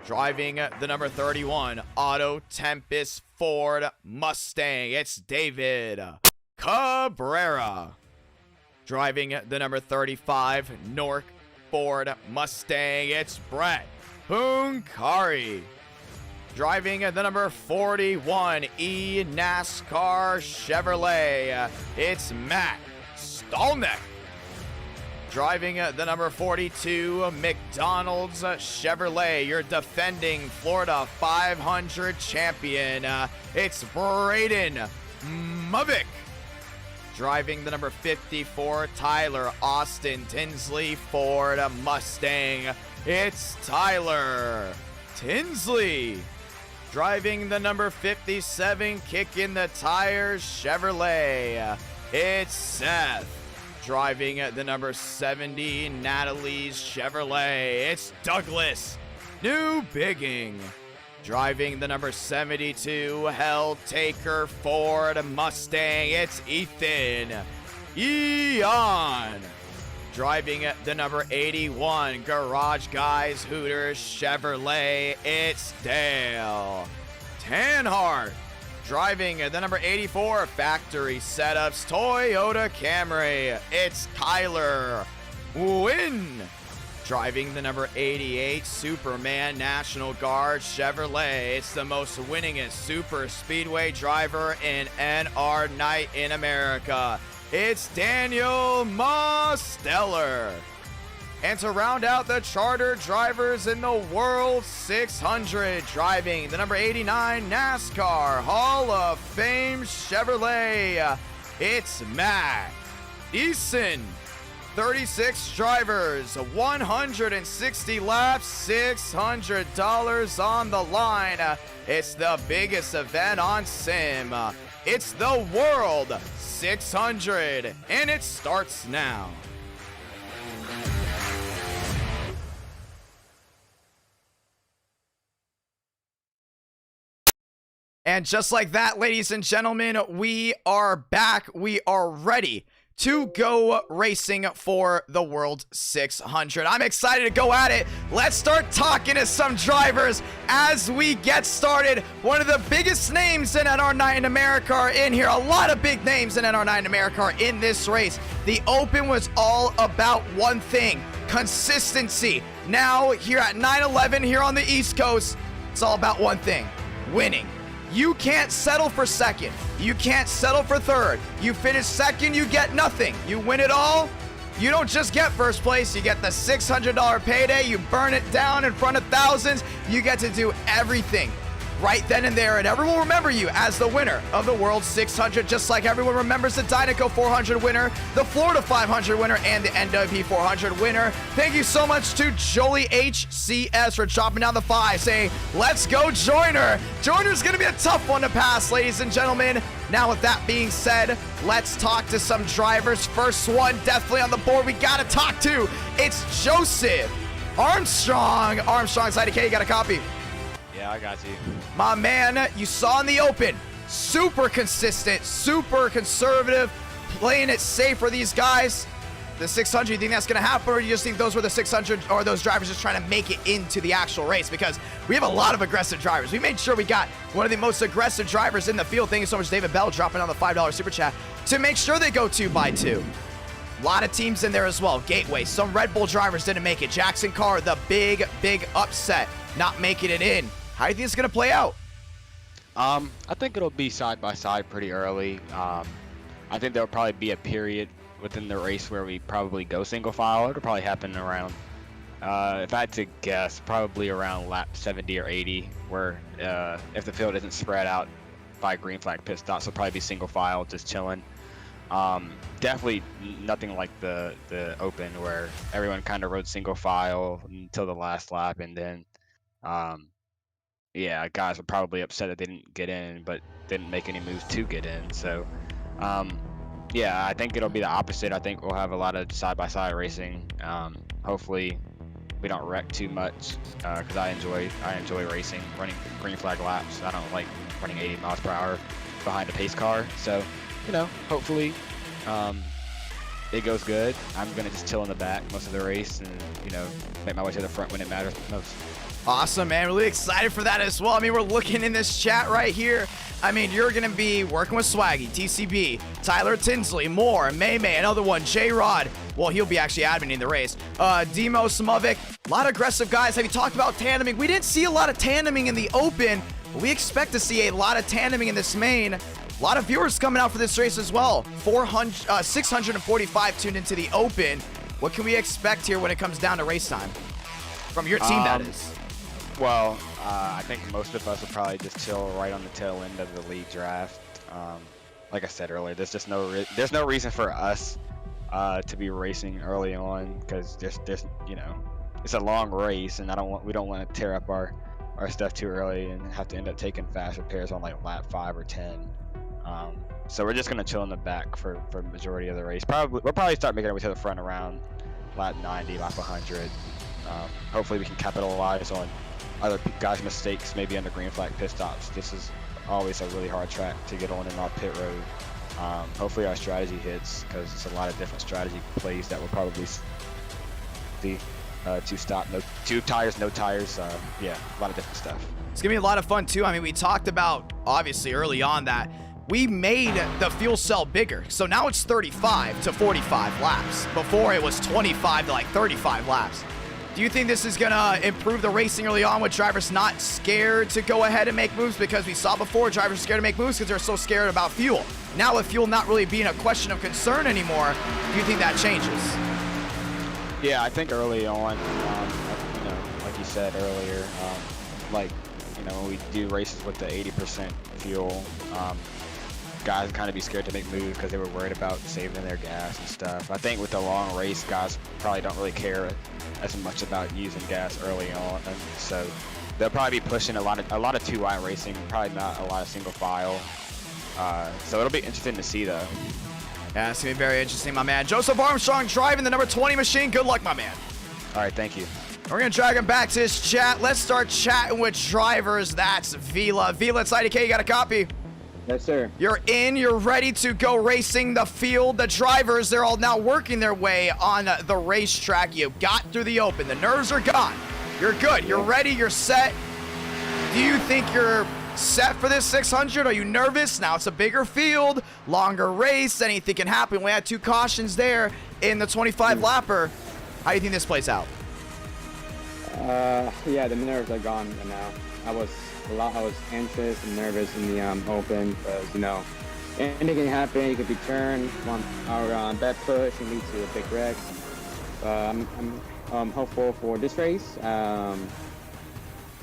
Driving the number 31 Auto Tempest Ford Mustang, it's David Cabrera. Driving the number 35 Nork Ford Mustang, it's Brett Hunkari. Driving the number 41 NASCAR Chevrolet, it's Matt Stolnick. Driving the number 42 McDonald's Chevrolet, your defending Florida 500 champion, it's Braden Mubik. Driving the number 54 Tyler Austin Tinsley Ford Mustang, it's Tyler Tinsley. Driving the number 57 Kicking the Tires Chevrolet, it's Seth driving the number 70 Natalie's Chevrolet. It's Douglas New Bigging. Driving the number 72 Hell Taker Ford Mustang. It's Ethan Eon. Driving the number 81 Garage Guys Hooters Chevrolet. It's Dale Tanhart. Driving the number 84 Factory Setups Toyota Camry. It's Kyler Wynn. Driving the number 88 Superman National Guard Chevrolet. It's the most winningest super speedway driver in NR Night in America. It's Daniel Mosteller. And to round out the charter drivers in the World 600, driving the number 89 NASCAR Hall of Fame Chevrolet, it's Matt Eason. 36 drivers, 160 laps, $600 on the line. It's the biggest event on Sim. It's the World 600, and it starts now. And just like that, ladies and gentlemen, we are back. We are ready to go racing for the World 600. I'm excited to go at it. Let's start talking to some drivers as we get started. One of the biggest names in NR9 in America are in here. A lot of big names in NR9 in America are in this race. The Open was all about one thing: consistency. Now, here at 9/11 here on the East Coast, it's all about one thing: winning. You can't settle for second. You can't settle for third. You finish second, you get nothing. You win it all, you don't just get first place, you get the $600 payday. You burn it down in front of thousands. You get to do everything right then and there, and everyone will remember you as the winner of the World 600, just like everyone remembers the Dynaco 400 winner, the Florida 500 winner, and the NWP 400 winner. Thank you so much to Jolie HCS for dropping down the 5, saying, let's go Joyner. Joyner's gonna be a tough one to pass, ladies and gentlemen. Now, with that being said, let's talk to some drivers. First one definitely on the board we gotta talk to. It's Joseph Armstrong. Armstrong's IDK, you got a copy? Yeah, I got you. My man, you saw in the Open, super consistent, super conservative, playing it safe for these guys. The 600, you think that's going to happen, or you just think those were the 600, or those drivers just trying to make it into the actual race? Because we have a lot of aggressive drivers. We made sure we got one of the most aggressive drivers in the field. Thank you so much, David Bell, dropping on the $5 super chat to make sure they go 2x2. A lot of teams in there as well. Gateway, some Red Bull drivers didn't make it. Jackson Carr, the big upset, not making it in. How do you think it's going to play out? I think it'll be side by side pretty early. I think there'll probably be a period within the race where we probably go single file. It'll probably happen around, if I had to guess, probably around lap 70 or 80, where if the field isn't spread out by green flag pit stops, it'll probably be single file, just chilling. Definitely nothing like the Open, where everyone kind of rode single file until the last lap, and then yeah, guys were probably upset that they didn't get in, but didn't make any moves to get in. So, yeah, I think it'll be the opposite. I think we'll have a lot of side-by-side racing. Hopefully, we don't wreck too much, because I enjoy racing, running green flag laps. I don't like running 80 miles per hour behind a pace car. So, you know, hopefully, it goes good. I'm gonna just chill in the back most of the race, and you know, make my way to the front when it matters most. Awesome, man. Really excited for that as well. I mean, we're looking in this chat right here. I mean, you're going to be working with Swaggy, TCB, Tyler Tinsley, Moore, May, another one, J-Rod. Well, he'll be actually adminning the race. Demo Smovic, a lot of aggressive guys. Have you talked about tandeming? We didn't see a lot of tandeming in the Open, but we expect to see a lot of tandeming in this main. A lot of viewers coming out for this race as well. 645 tuned into the Open. What can we expect here when it comes down to race time? From your team, that is. Well, I think most of us will probably just chill right on the tail end of the league draft. Like I said earlier, there's just there's no reason for us to be racing early on, because there's you know, it's a long race, and we don't want to tear up our stuff too early and have to end up taking fast repairs on like lap 5 or 10. So we're just gonna chill in the back for the majority of the race. We'll probably start making our way to the front around lap 90, lap 100. Hopefully we can capitalize on other guys' mistakes, maybe on the green flag pit stops. This is always a really hard track to get on in our pit road. Hopefully our strategy hits, because it's a lot of different strategy plays that we'll probably see. Two stop, no two tires, no tires. Yeah, a lot of different stuff. It's gonna be a lot of fun too. I mean, we talked about obviously early on that we made the fuel cell bigger. So now it's 35 to 45 laps. Before it was 25 to like 35 laps. Do you think this is gonna improve the racing early on with drivers not scared to go ahead and make moves? Because we saw before drivers were scared to make moves because they're so scared about fuel. Now with fuel not really being a question of concern anymore, do you think that changes? Yeah, I think early on, you know, like you said earlier, like, you know, when we do races with the 80% fuel, guys kind of be scared to make moves because they were worried about saving their gas and stuff. I think with the long race, guys probably don't really care as much about using gas early on, and so they'll probably be pushing a lot of two-wide racing, probably not a lot of single file. So it'll be interesting to see though. Yeah, it's gonna be very interesting, my man. Joseph Armstrong driving the number 20 machine. Good luck, my man. All right, thank you. We're gonna drag him back to his chat. Let's start chatting with drivers. That's Vila. Vila, it's IDK, you got a copy? Yes, sir. You're in, you're ready to go racing the field. The drivers, they're all now working their way on the racetrack. You got through the open. The nerves are gone. You're good, you're ready, you're set. Do you think you're set for this 600? Are you nervous? Now it's a bigger field, longer race, anything can happen. We had two cautions there in the 25 lapper. How do you think this plays out? Yeah, the nerves are gone now. I was anxious and nervous in the open because, you know, anything can happen. You could be turned on bad push and lead to a big wreck. I'm hopeful for this race.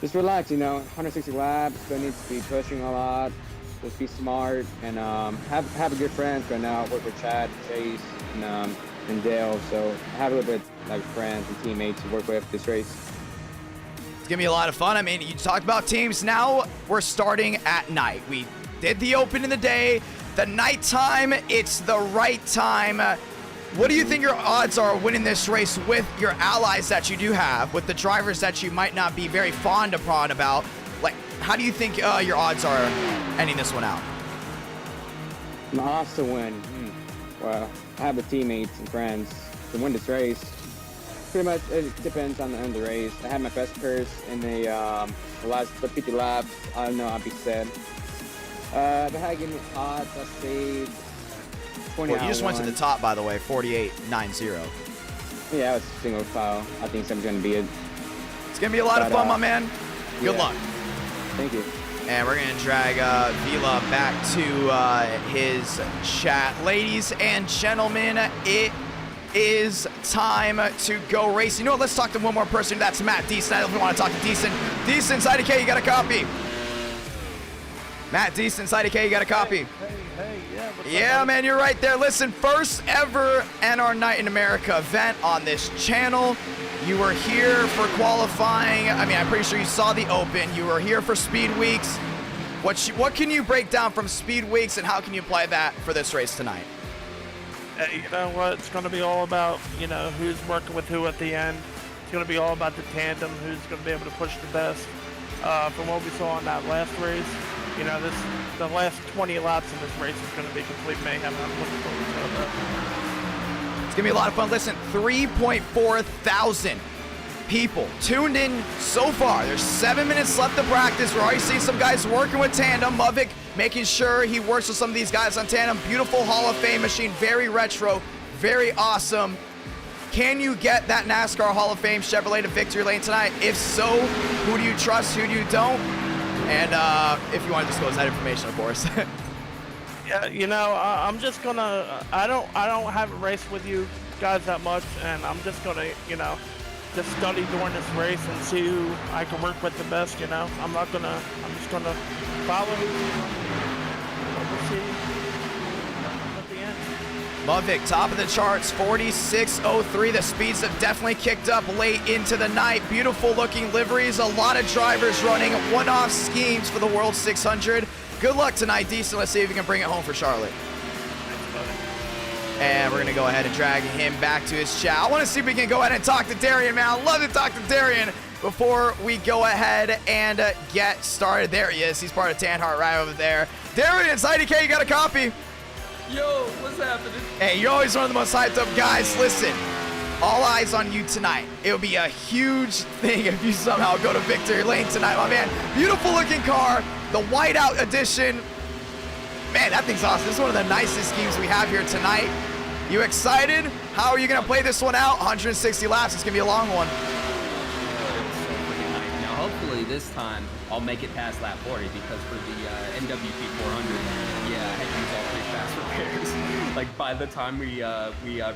Just relax, you know, 160 laps, don't need to be pushing a lot, just be smart, and have a good friends right now. Work with Chad, Chase, and Dale, so have a little bit like friends and teammates to work with this race. It's gonna be a lot of fun. I mean, you talked about teams. Now we're starting at night. We did the open in the day. The nighttime, it's the right time. What do you think your odds are winning this race with your allies that you do have, with the drivers that you might not be very fond upon about? Like, how do you think your odds are ending this one out? My odds to win, well, I have the teammates and friends to win this race. Pretty much, it depends on the end of the race. I had my best purse in the last 50 laps. I don't know, I'll be set. If I had to give me odds, I saved 20. Well, you just went to the top, by the way, 48.90. Yeah, it's single file. I think something's gonna be it. It's gonna be a lot of fun, my man. Good luck. Thank you. And we're gonna drag Vila back to his chat. Ladies and gentlemen, it is time to go race. You know what? Let's talk to one more person. That's Matt Deason. I don't want to talk to Deason. Deason, IDK, you got a copy. Matt Deason, IDK, you got a copy. Yeah, man, you're right there. Listen, first ever NR Night in America event on this channel. You were here for qualifying. I mean, I'm pretty sure you saw the open. You were here for Speed Weeks. What can you break down from Speed Weeks, and how can you apply that for this race tonight? You know what? It's going to be all about, you know, who's working with who at the end. It's going to be all about the tandem, who's going to be able to push the best. From what we saw in that last race, you know, the last 20 laps in this race is going to be complete mayhem. I'm looking forward to that. It's going to be a lot of fun. Listen, 3.4 thousand people tuned in so far. There's 7 minutes left to practice. We're already seeing some guys working with tandem. Muvik making sure he works with some of these guys on tandem. Beautiful Hall of Fame machine. Very retro. Very awesome. Can you get that NASCAR Hall of Fame Chevrolet to victory lane tonight? If so, who do you trust? Who do you don't? And if you want to disclose that information, of course. Yeah, you know, I'm just gonna. I don't have a race with you guys that much, and I'm just gonna, you know, just study during this race and see who I can work with the best. You know, I'm just gonna follow who. We'll see at the end. Muvik, top of the charts, 46.03. The speeds have definitely kicked up late into the night. Beautiful looking liveries. A lot of drivers running one-off schemes for the World 600. Good luck tonight, Decent. Let's see if we can bring it home for Charlotte. And we're going to go ahead and drag him back to his chat. I want to see if we can go ahead and talk to Darian, man. I love to talk to Darian before we go ahead and get started. There he is. He's part of Tanhart right over there. Darian, it's IDK. You got a copy? Yo, what's happening? Hey, you're always one of the most hyped up guys. Listen, all eyes on you tonight. It would be a huge thing if you somehow go to victory lane tonight, my man. Beautiful looking car, the whiteout edition. Man, that thing's awesome. This is one of the nicest schemes we have here tonight. You excited? How are you going to play this one out? 160 laps. It's going to be a long one. Now, hopefully this time I'll make it past lap 40 because for the NWP 400, yeah, I had to use all 3 fast repairs. Like by the time we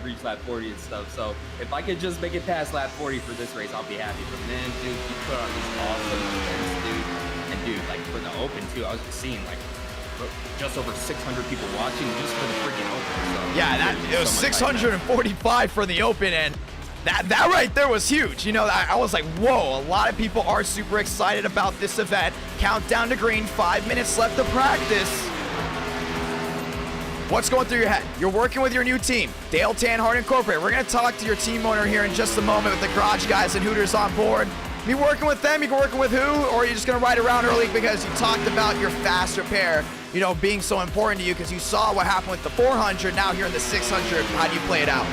reach lap 40 and stuff. So if I could just make it past lap 40 for this race, I'll be happy. But man, dude, you put on these awesome events, dude. And dude, like for the Open too, I was just seeing like just over 600 people watching just for the freaking Open. So, Yeah, it was 645 for the Open, and that right there was huge. You know, I was like, whoa, a lot of people are super excited about this event. Countdown to green, 5 minutes left to practice. What's going through your head? You're working with your new team, Dale Tanhart Incorporated. We're going to talk to your team owner here in just a moment with the Garage Guys and Hooters on board. You working with them, you can working with who, or are you just going to ride around early because you talked about your fast repair, you know, being so important to you because you saw what happened with the 400, now here in the 600. How do you play it out?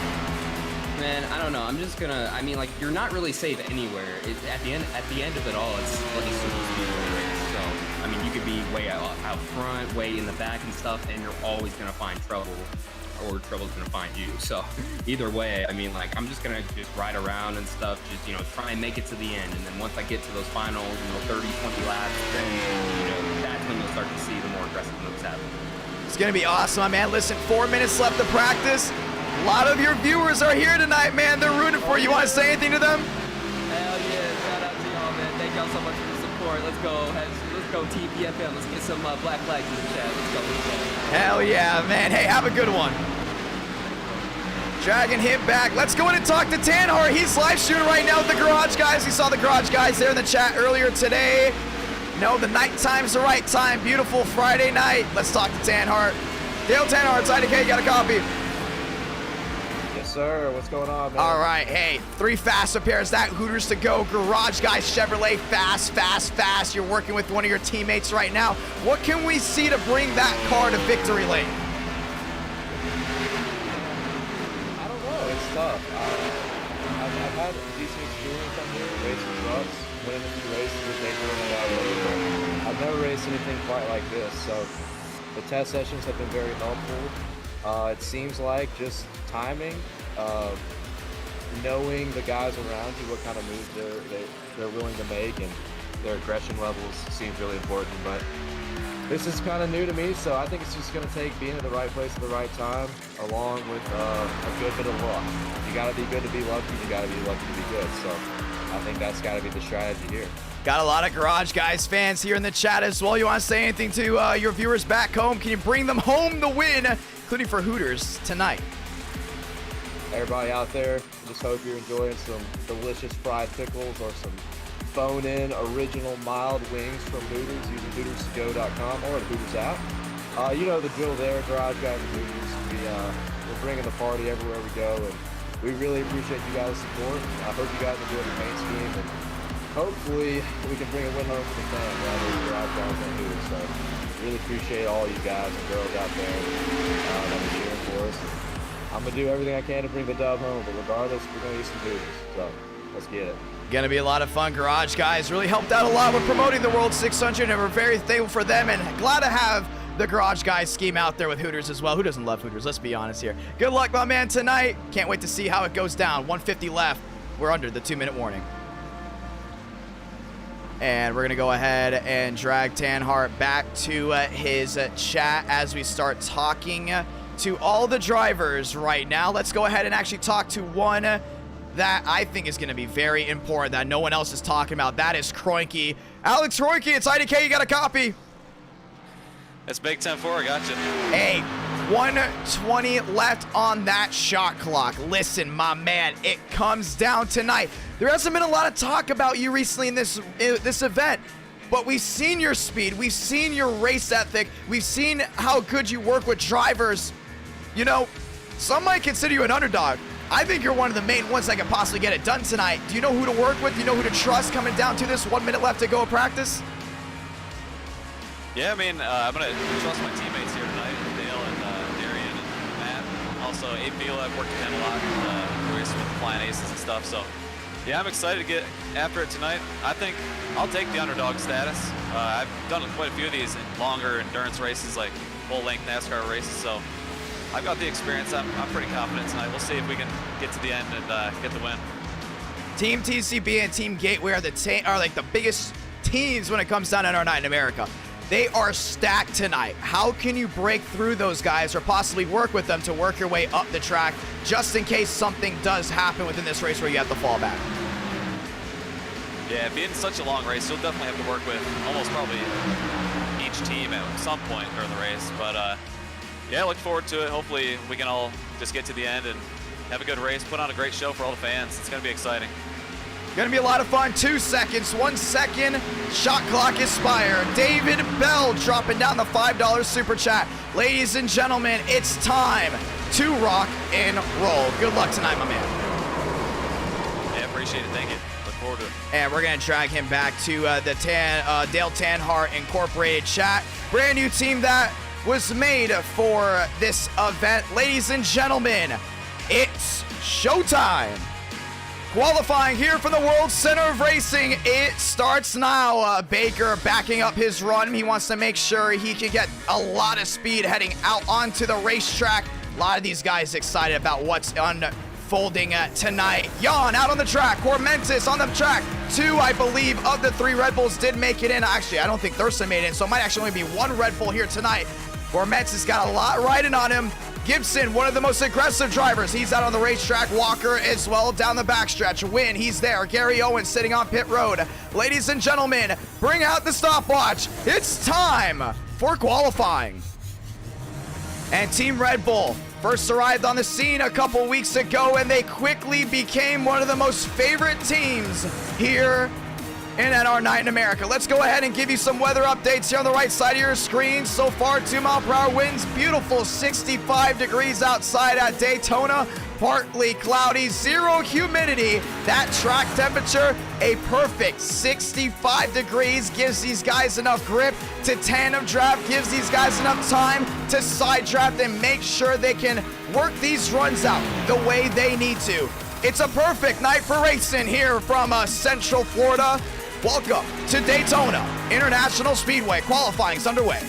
Man, I don't know. I'm just gonna. I mean, like, you're not really safe anywhere. At the end of it all, it's like a super speedway race. So, I mean, you could be way out front, way in the back and stuff, and you're always gonna find trouble, or trouble's gonna find you. So, either way, I mean, like, I'm just gonna just ride around and stuff, just, you know, try and make it to the end. And then once I get to those final, you know, 30, 20 laps, then, you know, that's when you'll start to see the more aggressive moves happen. It's gonna be awesome, my man. Listen, 4 minutes left to practice. A lot of your viewers are here tonight, man. They're rooting for you. You want to say anything to them? Hell yeah, shout out to y'all, man. Thank y'all so much for the support. Let's go TPFM. Let's get some black flags in the chat. Let's go. Hell yeah, man. Hey, have a good one. Dragging him back. Let's go in and talk to Tanhart. He's live streaming right now with the Garage Guys. We saw the Garage Guys there in the chat earlier today. No, the night time's the right time. Beautiful Friday night. Let's talk to Tanhart. Dale Tanhart, IDK, got a copy. Sir, what's going on, man? All right, hey, 3 fast repairs, that Hooters to go, Garage Guys Chevrolet, fast. You're working with one of your teammates right now. What can we see to bring that car to victory lane? I don't know, it's tough. I've had a decent experience on here, racing trucks, winning a few races with Daytona. I've never raced anything quite like this, so the test sessions have been very helpful. It seems like just timing, knowing the guys around you, what kind of moves they're willing to make, and their aggression levels seems really important. But this is kind of new to me, so I think it's just going to take being at the right place at the right time, along with a good bit of luck. You got to be good to be lucky. You got to be lucky to be good. So I think that's got to be the strategy here. Got a lot of Garage Guys fans here in the chat as well. You want to say anything to your viewers back home? Can you bring them home the win, including for Hooters tonight? Everybody out there, just hope you're enjoying some delicious fried pickles or some bone-in original mild wings from Hooters using HootersToGo.com or the Hooters app. You know the drill there, Garage Guys and Hooters. We're bringing the party everywhere we go, and we really appreciate you guys' support. I hope you guys enjoy the paint scheme, and hopefully we can bring a win home for the fans out there at Garage Guys and Hooters. So really appreciate all you guys and girls out there that are cheering for us. I'm going to do everything I can to bring the dub home, but regardless, we're going to use some Hooters. So, let's get it. Going to be a lot of fun. Garage Guys really helped out a lot with promoting the World 600, and we're very thankful for them and glad to have the Garage Guys scheme out there with Hooters as well. Who doesn't love Hooters? Let's be honest here. Good luck, my man, tonight. Can't wait to see how it goes down. 150 left. We're under the 2-minute warning. And we're going to go ahead and drag Tanhart back to his chat as we start talking to all the drivers right now. Let's go ahead and actually talk to one that I think is going to be very important that no one else is talking about. That is Kroenke. Alex Kroenke, it's IDK. You got a copy? It's Big 10-4. I got you. Hey, 120 left on that shot clock. Listen, my man, it comes down tonight. There hasn't been a lot of talk about you recently in this event. but we've seen your speed, we've seen your race ethic, we've seen how good you work with drivers. You know, some might consider you an underdog. I think you're one of the main ones that can possibly get it done tonight. Do you know who to work with? Do you know who to trust coming down to this 1 minute left to go of practice? Yeah, I mean, I'm going to trust my teammates here tonight, Dale and Darian and Matt. Also, Abe Vila, I've worked with him a lot, racing with the Flying Aces and stuff. So, yeah, I'm excited to get after it tonight. I think I'll take the underdog status. I've done quite a few of these in longer endurance races, like full-length NASCAR races. So, I've got the experience. I'm pretty confident tonight. We'll see if we can get to the end and get the win. Team TCB and Team Gateway are like the biggest teams when it comes down to NR9 in America. They are stacked tonight. How can you break through those guys or possibly work with them to work your way up the track just in case something does happen within this race where you have to fall back? Yeah, being such a long race, you'll definitely have to work with almost probably each team at some point during the race. But yeah, look forward to it. Hopefully we can all just get to the end and have a good race, put on a great show for all the fans. It's going to be exciting. Gonna be a lot of fun. 2 seconds, 1 second. Shot clock expired. David Bell dropping down the $5 super chat. Ladies and gentlemen, it's time to rock and roll. Good luck tonight, my man. Yeah, appreciate it. Thank you. Look forward to it. And we're gonna drag him back to the Dale Tanhart Incorporated chat. Brand new team that was made for this event. Ladies and gentlemen, it's showtime. Qualifying here for the World Center of Racing, it starts now. Baker backing up his run. He wants to make sure he can get a lot of speed heading out onto the racetrack. A lot of these guys excited about what's unfolding tonight. Jan out on the track. Cormentis on the track. 2, I believe, of the 3 Red Bulls did make it in. Actually, I don't think Thurston made it in, so it might actually only be 1 Red Bull here tonight. Cormentis got a lot riding on him. Gibson, one of the most aggressive drivers. He's out on the racetrack. Walker as well down the backstretch. Win, he's there. Gary Owens sitting on pit road. Ladies and gentlemen, bring out the stopwatch. It's time for qualifying. And Team Red Bull first arrived on the scene a couple weeks ago, and they quickly became one of the most favorite teams here in NR9 in America. Let's go ahead and give you some weather updates here on the right side of your screen. So far, 2-mile-per-hour winds, beautiful 65 degrees outside at Daytona, partly cloudy, 0 humidity. That track temperature, a perfect 65 degrees, gives these guys enough grip to tandem draft, gives these guys enough time to side draft and make sure they can work these runs out the way they need to. It's a perfect night for racing here from Central Florida. Welcome to Daytona International Speedway. Qualifying's underway.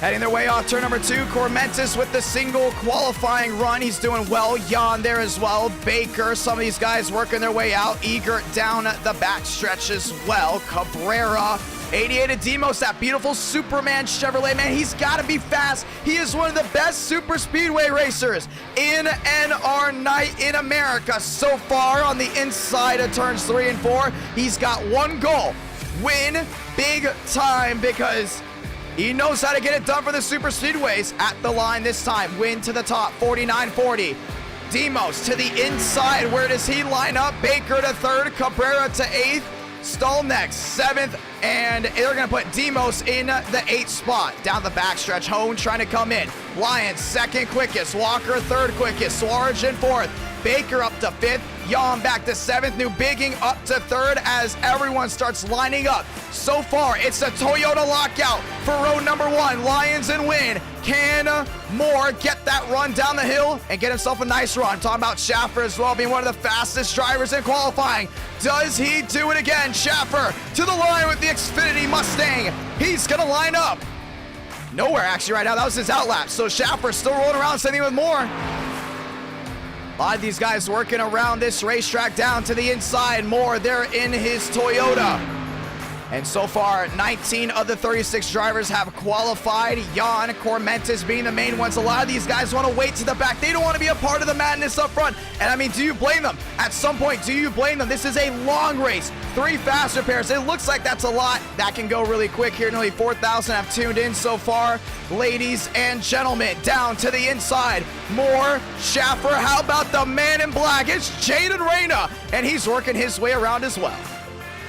Heading their way off turn number 2, Cormentis with the single qualifying run. He's doing well. Jan there as well. Baker, some of these guys working their way out. Eager down the backstretch as well. Cabrera, 88 of Demos, that beautiful Superman Chevrolet, man. He's got to be fast. He is one of the best super speedway racers in NR9 in America so far on the inside of turns 3 and 4. He's got one goal: win big time, because he knows how to get it done for the super speedways. At the line this time, win to the top, 49-40. Demos to the inside. Where does he line up? Baker to 3rd, Cabrera to 8th. Stall next, 7th, and they're going to put Demos in the 8th spot. Down the backstretch, Hone trying to come in. Lyons, 2nd quickest. Walker, 3rd quickest. Suarez in 4th. Baker up to 5th. Jan back to 7th. New Bigging up to 3rd as everyone starts lining up. So far, it's a Toyota lockout for row number 1. Lyons and Win. Can Moore get that run down the hill and get himself a nice run? Talking about Schaffer as well, being one of the fastest drivers in qualifying. Does he do it again? Schaffer to the line with the Xfinity Mustang. He's going to line up. Nowhere, actually, right now. That was his outlap. So Schaffer still rolling around, sending with Moore. A lot of these guys working around this racetrack down to the inside. Moore there in his Toyota. And so far, 19 of the 36 drivers have qualified. Jan, Cormentis being the main ones. A lot of these guys want to wait to the back. They don't want to be a part of the madness up front. And I mean, do you blame them? At some point, do you blame them? This is a long race. 3 faster pairs. It looks like that's a lot. That can go really quick here. Nearly 4,000 have tuned in so far. Ladies and gentlemen, down to the inside. Moore, Schaffer. How about the man in black? It's Jaden Reyna. And he's working his way around as well.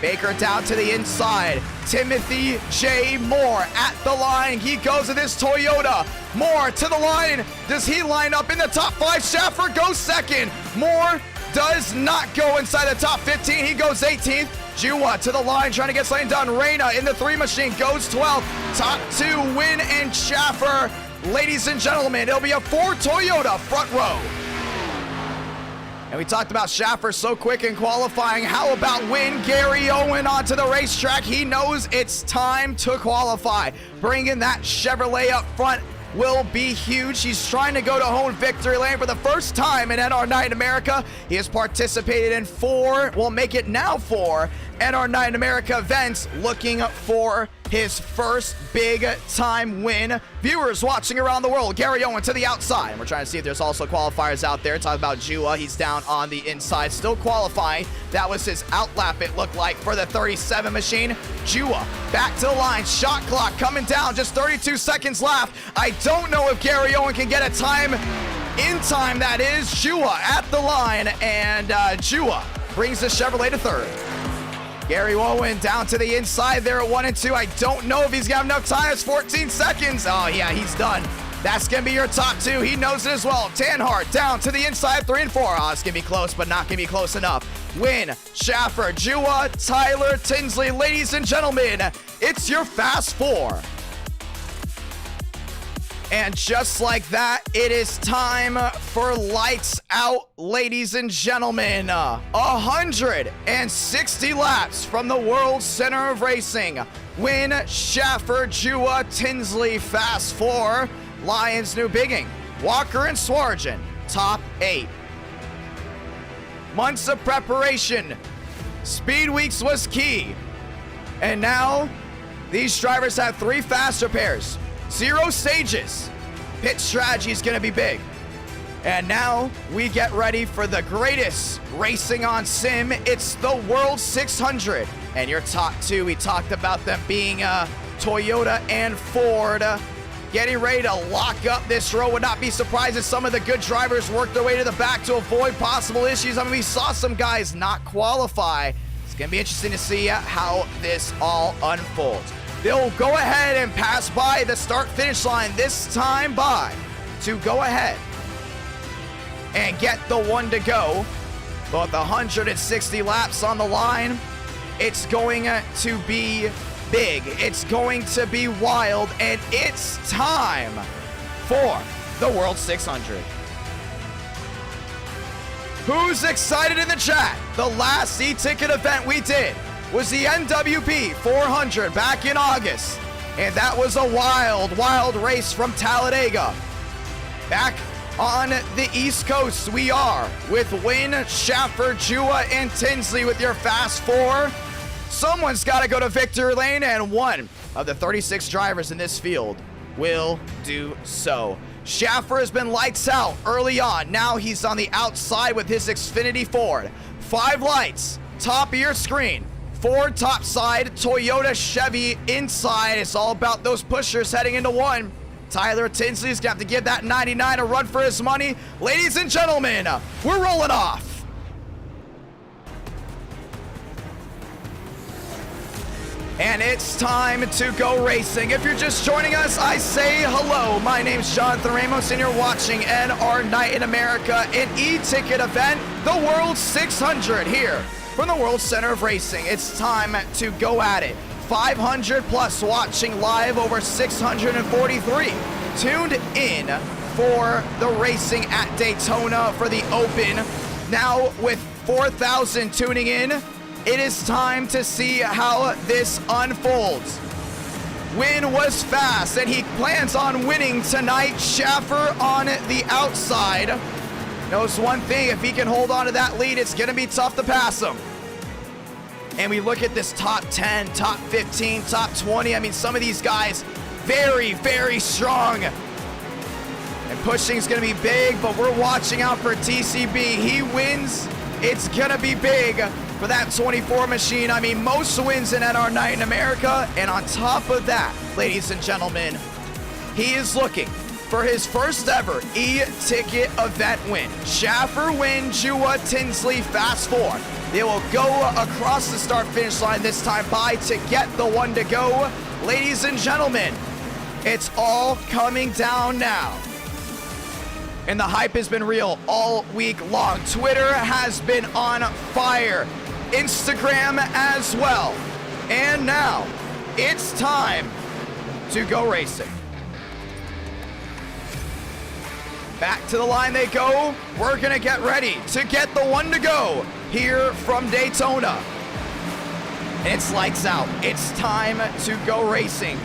Baker down to the inside. Timothy J. Moore at the line. He goes to this Toyota. Moore to the line. Does he line up in the top 5? Schaffer goes second. Moore does not go inside the top 15. He goes 18th. Jua to the line, trying to get something done. Reyna in the 3 machine goes 12th. Top 2, Win and Schaffer. Ladies and gentlemen, it'll be a Ford Toyota front row. And we talked about Schaffer so quick in qualifying. How about Win? Gary Owen onto the racetrack. He knows it's time to qualify. Bringing that Chevrolet up front will be huge. He's trying to go to home victory lane for the first time in NR Night in America. He has participated in 4, will make it now 4 NR Night in America events, looking for his first big time win. Viewers watching around the world, Gary Owen to the outside. And we're trying to see if there's also qualifiers out there. Talk about Jua, he's down on the inside, still qualifying. That was his outlap, it looked like, for the 37 machine. Jua back to the line, shot clock coming down, just 32 seconds left. I don't know if Gary Owen can get a time in time, that is. Jua at the line, and Jua brings the Chevrolet to 3rd. Gary Owen down to the inside there at 1 and 2. I don't know if he's got enough time. It's 14 seconds. Oh, yeah, he's done. That's going to be your top 2. He knows it as well. Tanhart down to the inside, 3 and 4. Oh, it's going to be close, but not going to be close enough. Win, Schaffer, Jua, Tyler, Tinsley. Ladies and gentlemen, it's your Fast 4. And just like that, it is time for lights out, ladies and gentlemen. 160 laps from the World Center of Racing. Win, Schaffer, Jua, Tinsley, Fast 4. Lions, New Bigging, Walker and Swargen, top 8. Months of preparation. Speed weeks was key. And now, these drivers have 3 faster pairs. 0 stages. Pit strategy is going to be big. And now we get ready for the greatest racing on sim. It's the World 600. And your top 2, we talked about them being Toyota and Ford. Getting ready to lock up this row. Would not be surprised if some of the good drivers worked their way to the back to avoid possible issues. I mean, we saw some guys not qualify. It's going to be interesting to see how this all unfolds. They'll go ahead and pass by the start-finish line this time to go ahead and get the 1 to go. But with 160 laps on the line, it's going to be big. It's going to be wild, and it's time for the World 600. Who's excited in the chat? The last eTicket event we did was the NWP 400 back in August. And that was a wild, wild race from Talladega. Back on the East Coast, we are with Win, Schaffer, Jua, and Tinsley with your Fast 4. Someone's got to go to victory lane, and one of the 36 drivers in this field will do so. Schaffer has been lights out early on. Now he's on the outside with his Xfinity Ford. 5 lights, top of your screen. Ford top side, Toyota, Chevy inside. It's all about those pushers heading into 1. Tyler Tinsley's got to give that 99 a run for his money. Ladies and gentlemen, we're rolling off. And it's time to go racing. If you're just joining us, I say hello. My name's Jonathan Ramos, and you're watching NR Night in America, an e-ticket event, the World 600 here from the World Center of Racing. It's time to go at it. 500 plus watching live, over 643 tuned in for the racing at Daytona for the Open. Now with 4,000 tuning in, it is time to see how this unfolds. Win was fast, and he plans on winning tonight. Schaffer on the outside. Knows one thing, if he can hold on to that lead, it's going to be tough to pass him. And we look at this top 10, top 15, top 20. I mean, some of these guys, very, very strong. And pushing's going to be big, but we're watching out for TCB. He wins, it's going to be big for that 24 machine. I mean, most wins in NR Night in America. And on top of that, ladies and gentlemen, he is looking for his first ever e-ticket event win. Schaffer, Wynn, Jua, Tinsley, fast four. They will go across the start-finish line this time by to get the one to go. Ladies and gentlemen, it's all coming down now. And the hype has been real all week long. Twitter has been on fire. Instagram as well. And now, it's time to go racing. Back to the line they go. We're gonna get ready to get the one to go here from Daytona. It's lights out. It's time to go racing.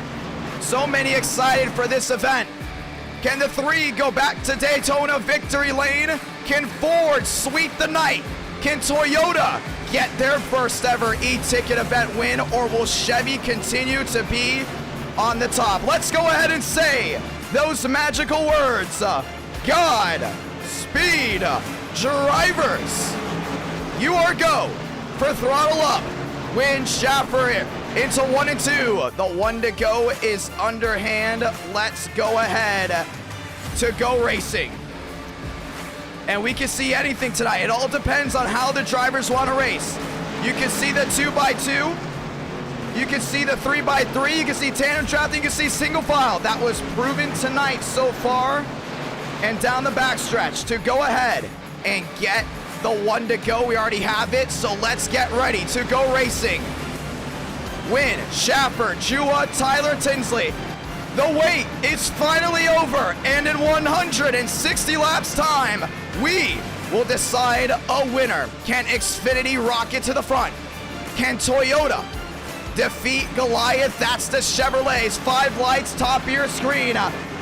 So many excited for this event. Can the three go back to Daytona victory lane? Can Ford sweep the night? Can Toyota get their first ever e-ticket event win, or will Chevy continue to be on the top? Let's go ahead and say those magical words. God, speed, drivers. You are go for throttle up. Win Schaffer into 1 and 2. The one to go is underhand. Let's go ahead to go racing. And we can see anything tonight. It all depends on how the drivers want to race. You can see the 2x2. You can see the 3x3. You can see tandem drafting. You can see single file. That was proven tonight so far. And down the backstretch to go ahead and get the one to go. We already have it, so let's get ready to go racing. Wynn, Schaffer, Jua, Tyler, Tinsley. The wait is finally over, and in 160 laps time, we will decide a winner. Can Xfinity rocket to the front? Can Toyota defeat Goliath? That's the Chevrolets. 5 lights, top of your screen.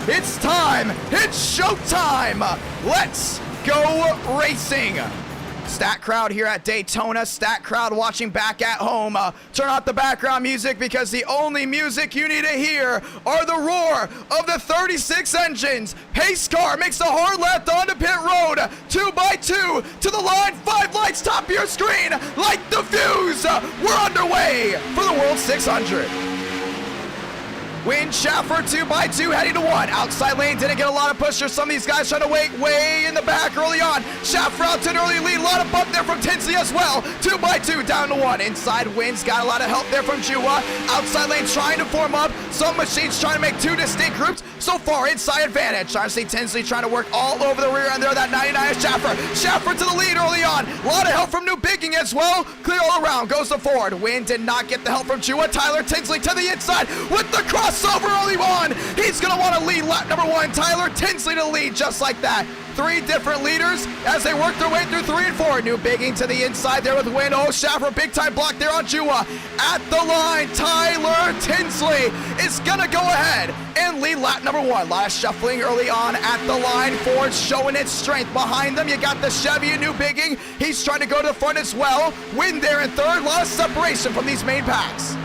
It's time. It's showtime. Let's go racing. Stat crowd here at Daytona, stat crowd watching back at home. Turn off the background music, because the only music you need to hear are the roar of the 36 engines. Pace car makes a hard left onto pit road. 2x2 to the line, 5 lights, top of your screen. Light the fuse. We're underway for the World 600. Wynn, Schaffer, 2x2 heading to 1. Outside lane didn't get a lot of push. There's some of these guys trying to wait way in the back early on. Schaffer out to an early lead. A lot of bump there from Tinsley as well. 2x2 down to 1. Inside Wynn's got a lot of help there from Jua. Outside lane trying to form up. Some machines trying to make 2 distinct groups. So far, inside advantage. Trying to see Tinsley trying to work all over the rear end there. That 99 is Schaffer. Schaffer to the lead early on. A lot of help from New Bigging as well. Clear all around. Goes to Ford. Wynn did not get the help from Jua. Tyler Tinsley to the inside with the crossover early on. He's going to want to lead lap number 1. Tyler Tinsley to lead just like that. 3 different leaders as they work their way through 3 and 4. New Bigging to the inside there with Wynn. Oh, Schaffer, big time block there on Jua. At the line, Tyler Tinsley is going to go ahead and lead lap number 1. A lot of shuffling early on at the line. Ford showing its strength. Behind them, you got the Chevy and New Bigging. He's trying to go to the front as well. Wynn there in 3rd. A lot of separation from these main packs.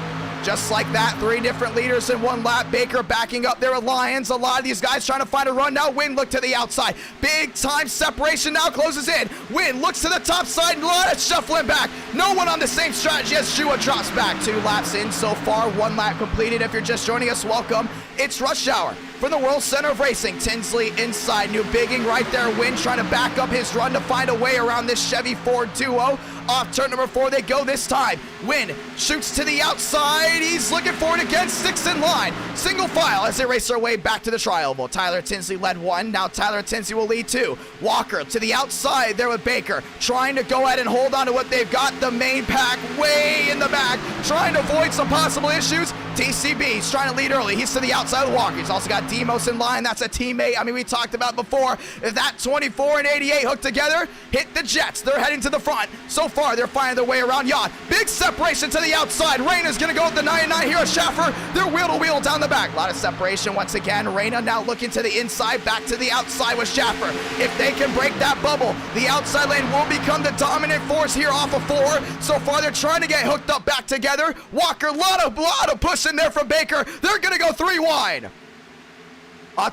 Just like that, 3 different leaders in 1 lap. Baker backing up there with Lyons. A lot of these guys trying to find a run now. Wynn look to the outside. Big time separation now closes in. Wynn looks to the top side. A lot of shuffling back. No one on the same strategy as Jua drops back. 2 laps in so far. 1 lap completed. If you're just joining us, welcome. It's rush hour from the World Center of Racing. Tinsley inside. New Bigging right there. Wynn trying to back up his run to find a way around this Chevy Ford duo. Off turn number 4 they go this time. Wynn shoots to the outside. He's looking for it again. 6 in line. Single file as they race their way back to the tri-oval. Tyler Tinsley led 1. Now Tyler Tinsley will lead 2. Walker to the outside there with Baker. Trying to go ahead and hold on to what they've got. The main pack way in the back. Trying to avoid some possible issues. TCB's trying to lead early. He's to the outside of Walker. He's also got Demos in line. That's a teammate. I mean, we talked about before. If that 24 and 88 hooked together, hit the Jets. They're heading to the front. So far, they're finding their way around Yacht. Big separation to the outside. Reina's going to go with the 99 here at Schaffer. They're wheel to wheel down the back. A lot of separation once again. Reina now looking to the inside, back to the outside with Schaffer. If they can break that bubble, the outside lane will become the dominant force here off of 4. So far, they're trying to get hooked up back together. Walker, lot of push in there from Baker. They're going to go 3 wide.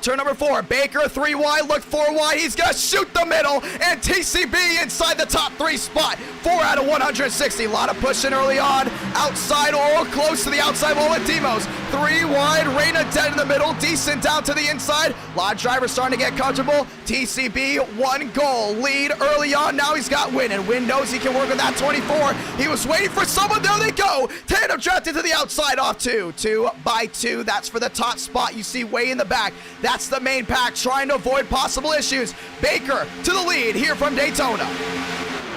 Turn number 4, Baker 3 wide, look 4 wide, he's gonna shoot the middle, and TCB inside the top 3 spot. 4 out of 160, a lot of pushing early on, outside or close to the outside wall with Demos. 3 wide, Reyna dead in the middle, decent down to the inside, a lot of drivers starting to get comfortable. TCB, 1 goal, lead early on, now he's got Win, and Win knows he can work with that 24. He was waiting for someone, there they go. Tandem drafted to the outside off 2 by 2, that's for the top spot. You see way in the back. That's the main pack trying to avoid possible issues. Baker to the lead here from Daytona.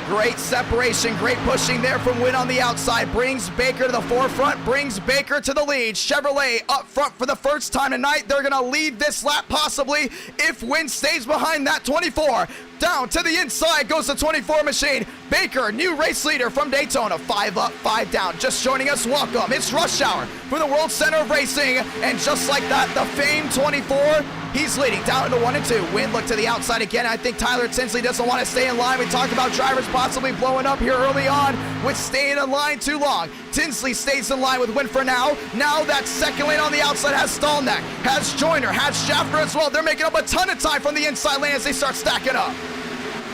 Great separation, great pushing there from Win on the outside. Brings Baker to the forefront, brings Baker to the lead. Chevrolet up front for the first time tonight. They're gonna lead this lap possibly if Win stays behind that 24. Down to the inside goes the 24 machine. Baker, new race leader from Daytona. 5 up, 5 down. Just joining us, welcome. It's Rush Hour from the World Center of Racing. And just like that, the famed 24, he's leading down to 1 and 2. Win look to the outside again. I think Tyler Tinsley doesn't want to stay in line. We talked about drivers possibly blowing up here early on with staying in line too long. Tinsley stays in line with Win for now. Now that second lane on the outside has Stallneck, has Joyner, has Schaffer as well. They're making up a ton of time from the inside lane as they start stacking up.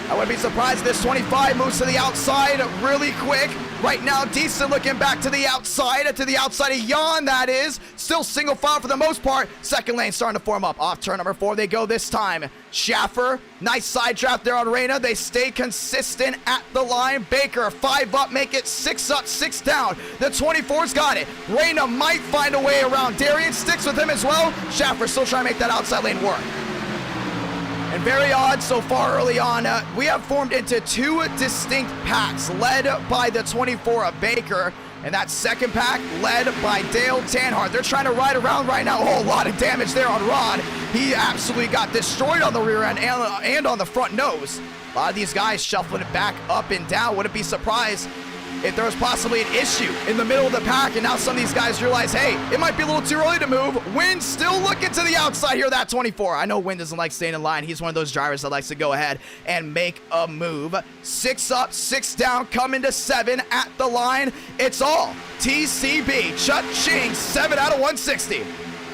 I wouldn't be surprised if this 25 moves to the outside really quick. Right now, decent looking back to the outside of Jan, that is. Still single file for the most part. Second lane starting to form up. Off turn number 4 they go this time. Schaffer, nice side draft there on Reyna. They stay consistent at the line. Baker, 5 up, make it 6 up, 6 down. The 24's got it. Reyna might find a way around. Darian sticks with him as well. Schaffer still trying to make that outside lane work. And very odd so far early on, we have formed into 2 distinct packs led by the 24 of Baker, and that second pack led by Dale Tanhart. They're trying to ride around right now. Oh, a lot of damage there on Rod. He absolutely got destroyed on the rear end and on the front nose. A lot of these guys shuffling it back up and down. Wouldn't be surprised if there was possibly an issue in the middle of the pack, and now some of these guys realize, hey, it might be a little too early to move. Win still looking to the outside here, that 24. I know Win doesn't like staying in line. He's one of those drivers that likes to go ahead and make a move. 6 up, 6 down, coming to 7 at the line. It's all TCB. Cha-ching, 7 out of 160.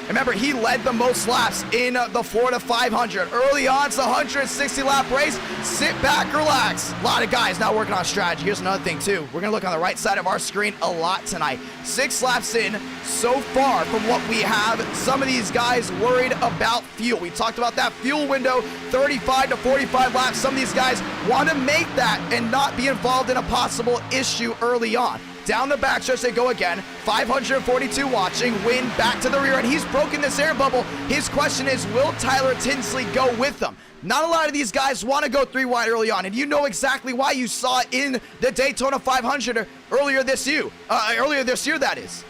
Remember, he led the most laps in the Florida 500. Early on, it's a 160-lap race. Sit back, relax. A lot of guys now working on strategy. Here's another thing, too. We're going to look on the right side of our screen a lot tonight. 6 laps in so far from what we have. Some of these guys worried about fuel. We talked about that fuel window, 35 to 45 laps. Some of these guys want to make that and not be involved in a possible issue early on. Down the backstretch they go again. 542 watching. Win back to the rear, and he's broken this air bubble. His question is, will Tyler Tinsley go with them? Not a lot of these guys want to go 3 wide early on, and you know exactly why. You saw it in the Daytona 500 earlier this year, that is.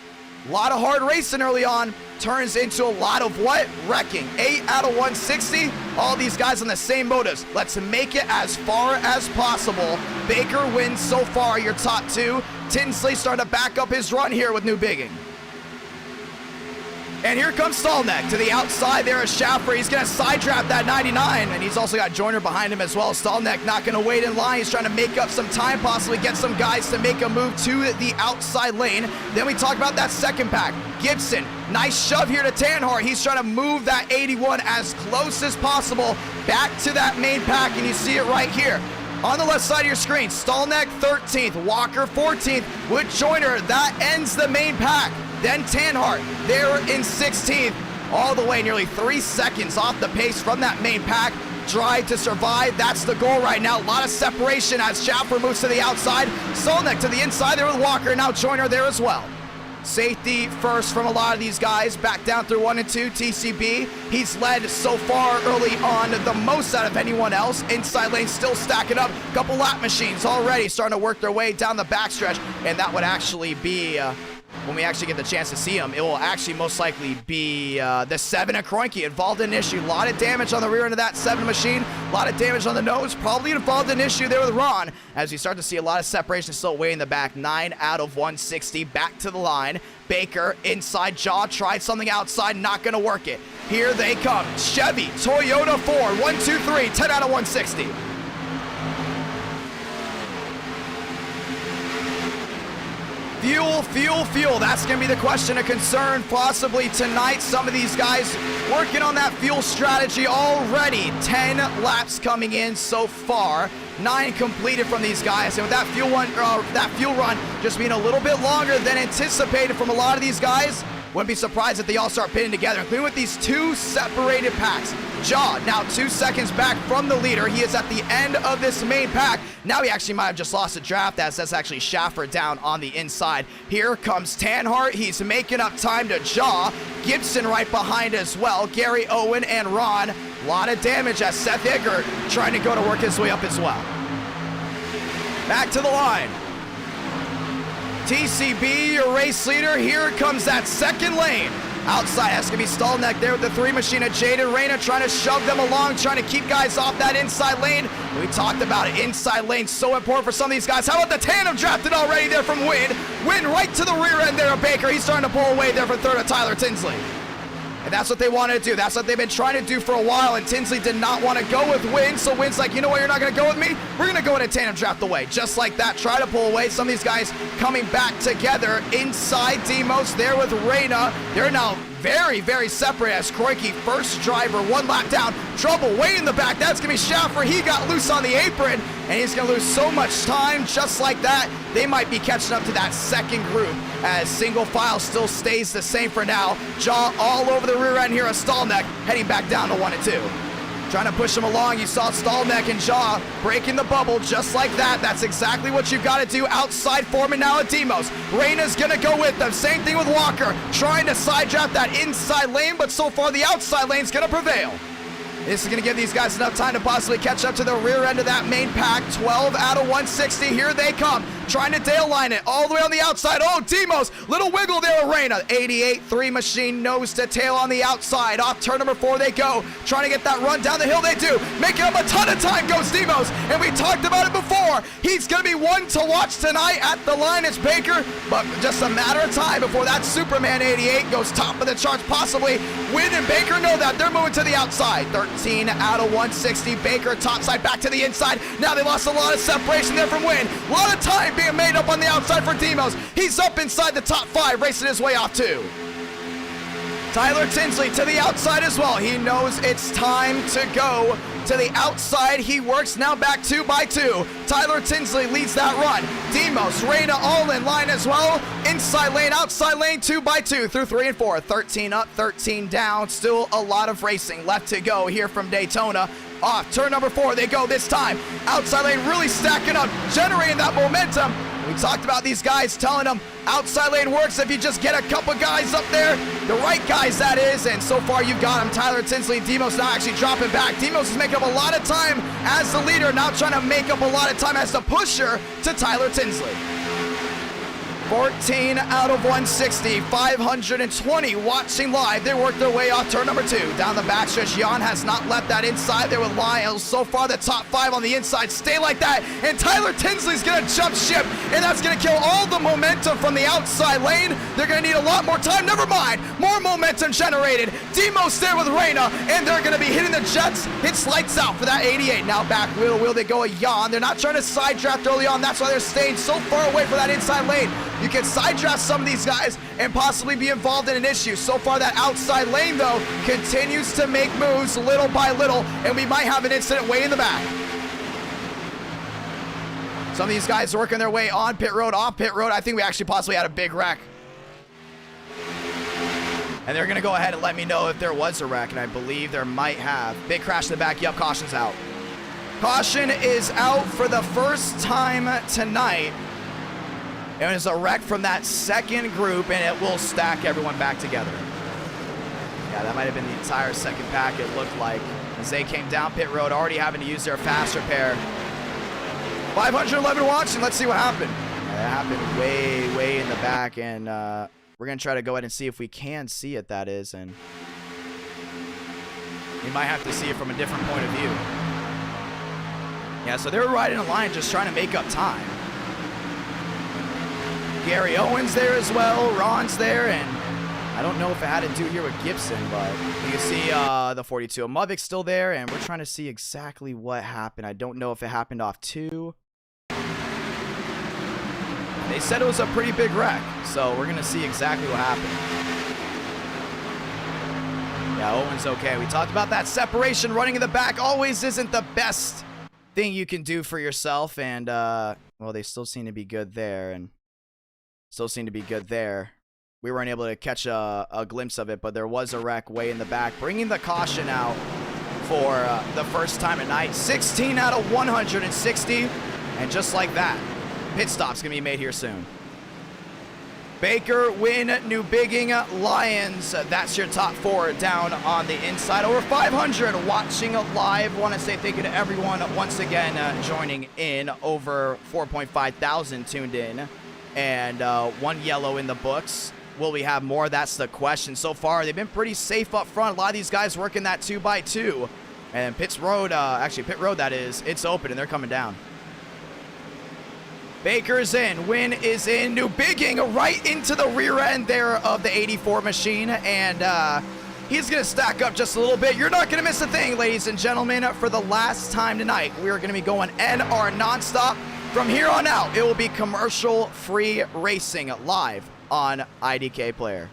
A lot of hard racing early on turns into a lot of what? Wrecking. 8 out of 160. All these guys on the same motives. Let's make it as far as possible. Baker wins so far, your top 2. Tinsley starting to back up his run here with New Bigging. And here comes Stallneck to the outside. There is Schaffer. He's going to side draft that 99, and he's also got Joyner behind him as well. Stallneck not going to wait in line. He's trying to make up some time, possibly get some guys to make a move to the outside lane. Then we talk about that second pack. Gibson, nice shove here to Tanhart. He's trying to move that 81 as close as possible back to that main pack, and you see it right here. On the left side of your screen, Stallneck 13th, Walker 14th with Joyner. That ends the main pack. Then Tanhart there in 16th, all the way nearly 3 seconds off the pace from that main pack. Drive to survive, that's the goal right now. A lot of separation as Schaffer moves to the outside. Stallneck to the inside there with Walker, now Joyner there as well. Safety first from a lot of these guys. Back down through 1 and 2, TCB. He's led so far early on the most out of anyone else. Inside lane still stacking up. Couple lap machines already starting to work their way down the backstretch. And that would actually be, when we actually get the chance to see him, it will actually most likely be the 7 of Kroenke involved in an issue. A lot of damage on the rear end of that 7 machine. A lot of damage on the nose. Probably involved in an issue there with Ron. As we start to see a lot of separation still way in the back. 9 out of 160. Back to the line. Baker inside jaw. Tried something outside. Not going to work it. Here they come. Chevy, Toyota 4. 1, 2, 3. 10 out of 160. Fuel, fuel, fuel. That's going to be the question of concern possibly tonight. Some of these guys working on that fuel strategy already. 10 laps coming in so far. 9 completed from these guys. And with that fuel run just being a little bit longer than anticipated from a lot of these guys, wouldn't be surprised if they all start pitting together, including with these 2 separated packs. Jaw now 2 seconds back from the leader. He is at the end of this main pack. Now he actually might have just lost a draft as that's actually Schaffer down on the inside. Here comes Tanhart. He's making up time to Jaw. Gibson right behind as well. Gary Owen and Ron. A lot of damage as Seth Egger trying to go to work his way up as well. Back to the line. TCB, your race leader. Here comes that second lane. Outside, that's going to be Stallneck there with the 3 machine of Jaden Reyna trying to shove them along, trying to keep guys off that inside lane. We talked about it. Inside lane so important for some of these guys. How about the tandem drafted already there from Wynn? Wynn right to the rear end there of Baker. He's starting to pull away there for third of Tyler Tinsley. And that's what they wanted to do. That's what they've been trying to do for a while, and Tinsley did not want to go with Wynn, so Wynn's like, you know what, you're not going to go with me? We're going to go in a tandem draft away. Just like that, try to pull away. Some of these guys coming back together. Inside, Demos there with Reyna. They're now very, very separate as Kroike, first driver, 1 lap down. Trouble way in the back. That's going to be Schaffer. He got loose on the apron, and he's going to lose so much time just like that. They might be catching up to that second group as single file still stays the same for now. Jaw all over the rear end here of Stallneck, heading back down to 1 and 2. Trying to push him along. You saw Stallneck and Jaw breaking the bubble just like that. That's exactly what you've got to do. Outside Foreman now at Demos. Reyna's going to go with them. Same thing with Walker. Trying to side draft that inside lane, but so far the outside lane's going to prevail. This is going to give these guys enough time to possibly catch up to the rear end of that main pack. 12 out of 160. Here they come. Trying to tail line it all the way on the outside. Oh, Demos. Little wiggle there with Reyna. 88, 3 machine nose to tail on the outside. Off turn number 4 they go. Trying to get that run down the hill. They do. Making up a ton of time goes Demos. And we talked about it before. He's going to be one to watch tonight at the line. It's Baker. But just a matter of time before that Superman 88 goes top of the charts possibly. Wynn and Baker know that. They're moving to the outside. 13 out of 160. Baker topside back to the inside. Now they lost a lot of separation there from Wynn. A lot of time being made up on the outside for Demos. He's up inside the top 5, racing his way off 2. Tyler Tinsley to the outside as well. He knows it's time to go to the outside. He works now back 2 by 2. Tyler Tinsley leads that run. Demos, Reyna all in line as well. Inside lane, outside lane, 2 by 2 through 3 and 4. 13 up, 13 down. Still a lot of racing left to go here from Daytona. Off turn number 4 they go this time. Outside lane really stacking up, generating that momentum. We talked about these guys telling them outside lane works if you just get a couple guys up there. The right guys, that is. And so far you've got them. Tyler Tinsley, Demos now actually dropping back. Demos is making up a lot of time as the leader, now trying to make up a lot of time as the pusher to Tyler Tinsley. 14 out of 160, 520 watching live. They work their way off turn number 2. Down the backstretch, Jan has not left that inside there with Lyles. So far, the top 5 on the inside stay like that. And Tyler Tinsley's going to jump ship, and that's going to kill all the momentum from the outside lane. They're going to need a lot more time. Never mind. More momentum generated. Demos there with Reyna, and they're going to be hitting the jets. It's lights out for that 88. Now back wheel they go a Jan. They're not trying to side draft early on. That's why they're staying so far away from that inside lane. You can side draft some of these guys and possibly be involved in an issue. So far, that outside lane, though, continues to make moves little by little, and we might have an incident way in the back. Some of these guys working their way on pit road, off pit road. I think we actually possibly had a big wreck. And they're going to go ahead and let me know if there was a wreck, and I believe there might have. Big crash in the back. Yep, caution's out. Caution is out for the first time tonight. It was a wreck from that second group, and it will stack everyone back together. Yeah, that might have been the entire second pack, it looked like, as they came down pit road, already having to use their fast repair. 511 watching, let's see what happened. Yeah, that happened way, way in the back, and we're going to try to go ahead and see if we can see it, that is, and you might have to see it from a different point of view. Yeah, so they were riding a line just trying to make up time. Gary Owens there as well, Ron's there, and I don't know if it had to do here with Gibson, but you can see the 42. Muvic's still there, and we're trying to see exactly what happened. I don't know if it happened off 2. They They said it was a pretty big wreck, so we're gonna see exactly what happened. Yeah, Owen's okay. We talked about that separation. Running in the back always isn't the best thing you can do for yourself, and well, they still seem to be good there, and still seem to be good there. We weren't able to catch a glimpse of it, but there was a wreck way in the back, bringing the caution out for the first time tonight. 16 out of 160, and just like that, pit stop's gonna be made here soon. Baker, Wynn, New Bigging, Lions. That's your top 4 down on the inside. Over 500 watching live. Want to say thank you to everyone once again joining in. Over 4.5 thousand tuned in, and 1 yellow in the books. Will we have more? That's the question. So far, they've been pretty safe up front. A lot of these guys working that 2x2. And Pit Road, that is, it's open and they're coming down. Baker's in, Wynn is in, New Bigging right into the rear end there of the 84 machine, and he's going to stack up just a little bit. You're not going to miss a thing, ladies and gentlemen. For the last time tonight, we are going to be going NR nonstop. From here on out, it will be commercial-free racing live on IDK Player.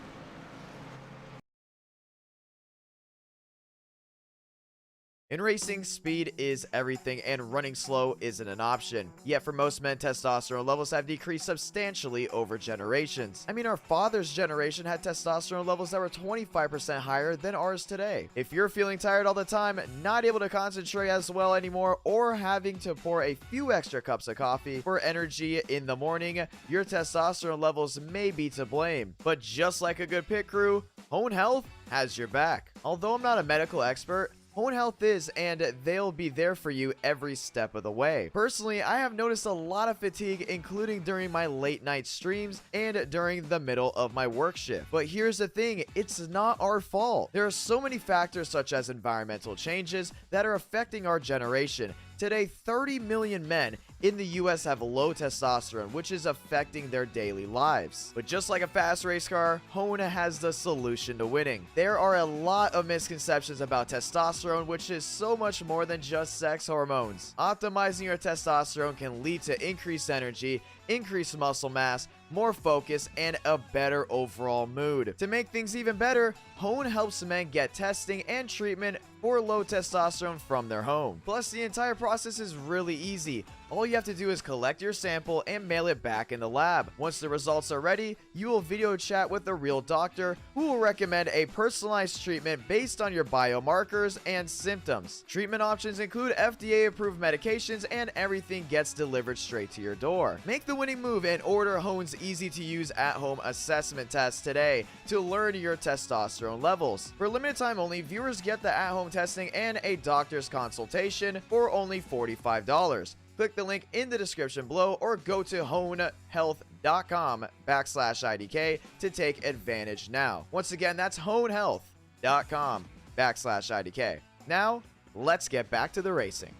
In racing, speed is everything, and running slow isn't an option. Yet for most men, testosterone levels have decreased substantially over generations. I mean, our father's generation had testosterone levels that were 25% higher than ours today. If you're feeling tired all the time, not able to concentrate as well anymore, or having to pour a few extra cups of coffee for energy in the morning, your testosterone levels may be to blame. But just like a good pit crew, Hone Health has your back. Although I'm not a medical expert, Hone Health is, and they'll be there for you every step of the way. Personally, I have noticed a lot of fatigue, including during my late night streams and during the middle of my work shift. But here's the thing, it's not our fault. There are so many factors such as environmental changes that are affecting our generation. Today, 30 million men in the US have low testosterone, which is affecting their daily lives. But just like a fast race car, Hone has the solution to winning. There are a lot of misconceptions about testosterone, which is so much more than just sex hormones. Optimizing your testosterone can lead to increased energy, increased muscle mass, more focus, and a better overall mood. To make things even better, Hone helps men get testing and treatment for low testosterone from their home. Plus, the entire process is really easy. All you have to do is collect your sample and mail it back in the lab. Once the results are ready, you will video chat with a real doctor who will recommend a personalized treatment based on your biomarkers and symptoms. Treatment options include FDA-approved medications, and everything gets delivered straight to your door. Make the winning move and order Hone's easy-to-use at-home assessment test today to learn your testosterone levels. For a limited time only, viewers get the at-home testing and a doctor's consultation for only $45. Click the link in the description below or go to honehealth.com/IDK to take advantage now. Once again, that's honehealth.com/IDK. Now, let's get back to the racing.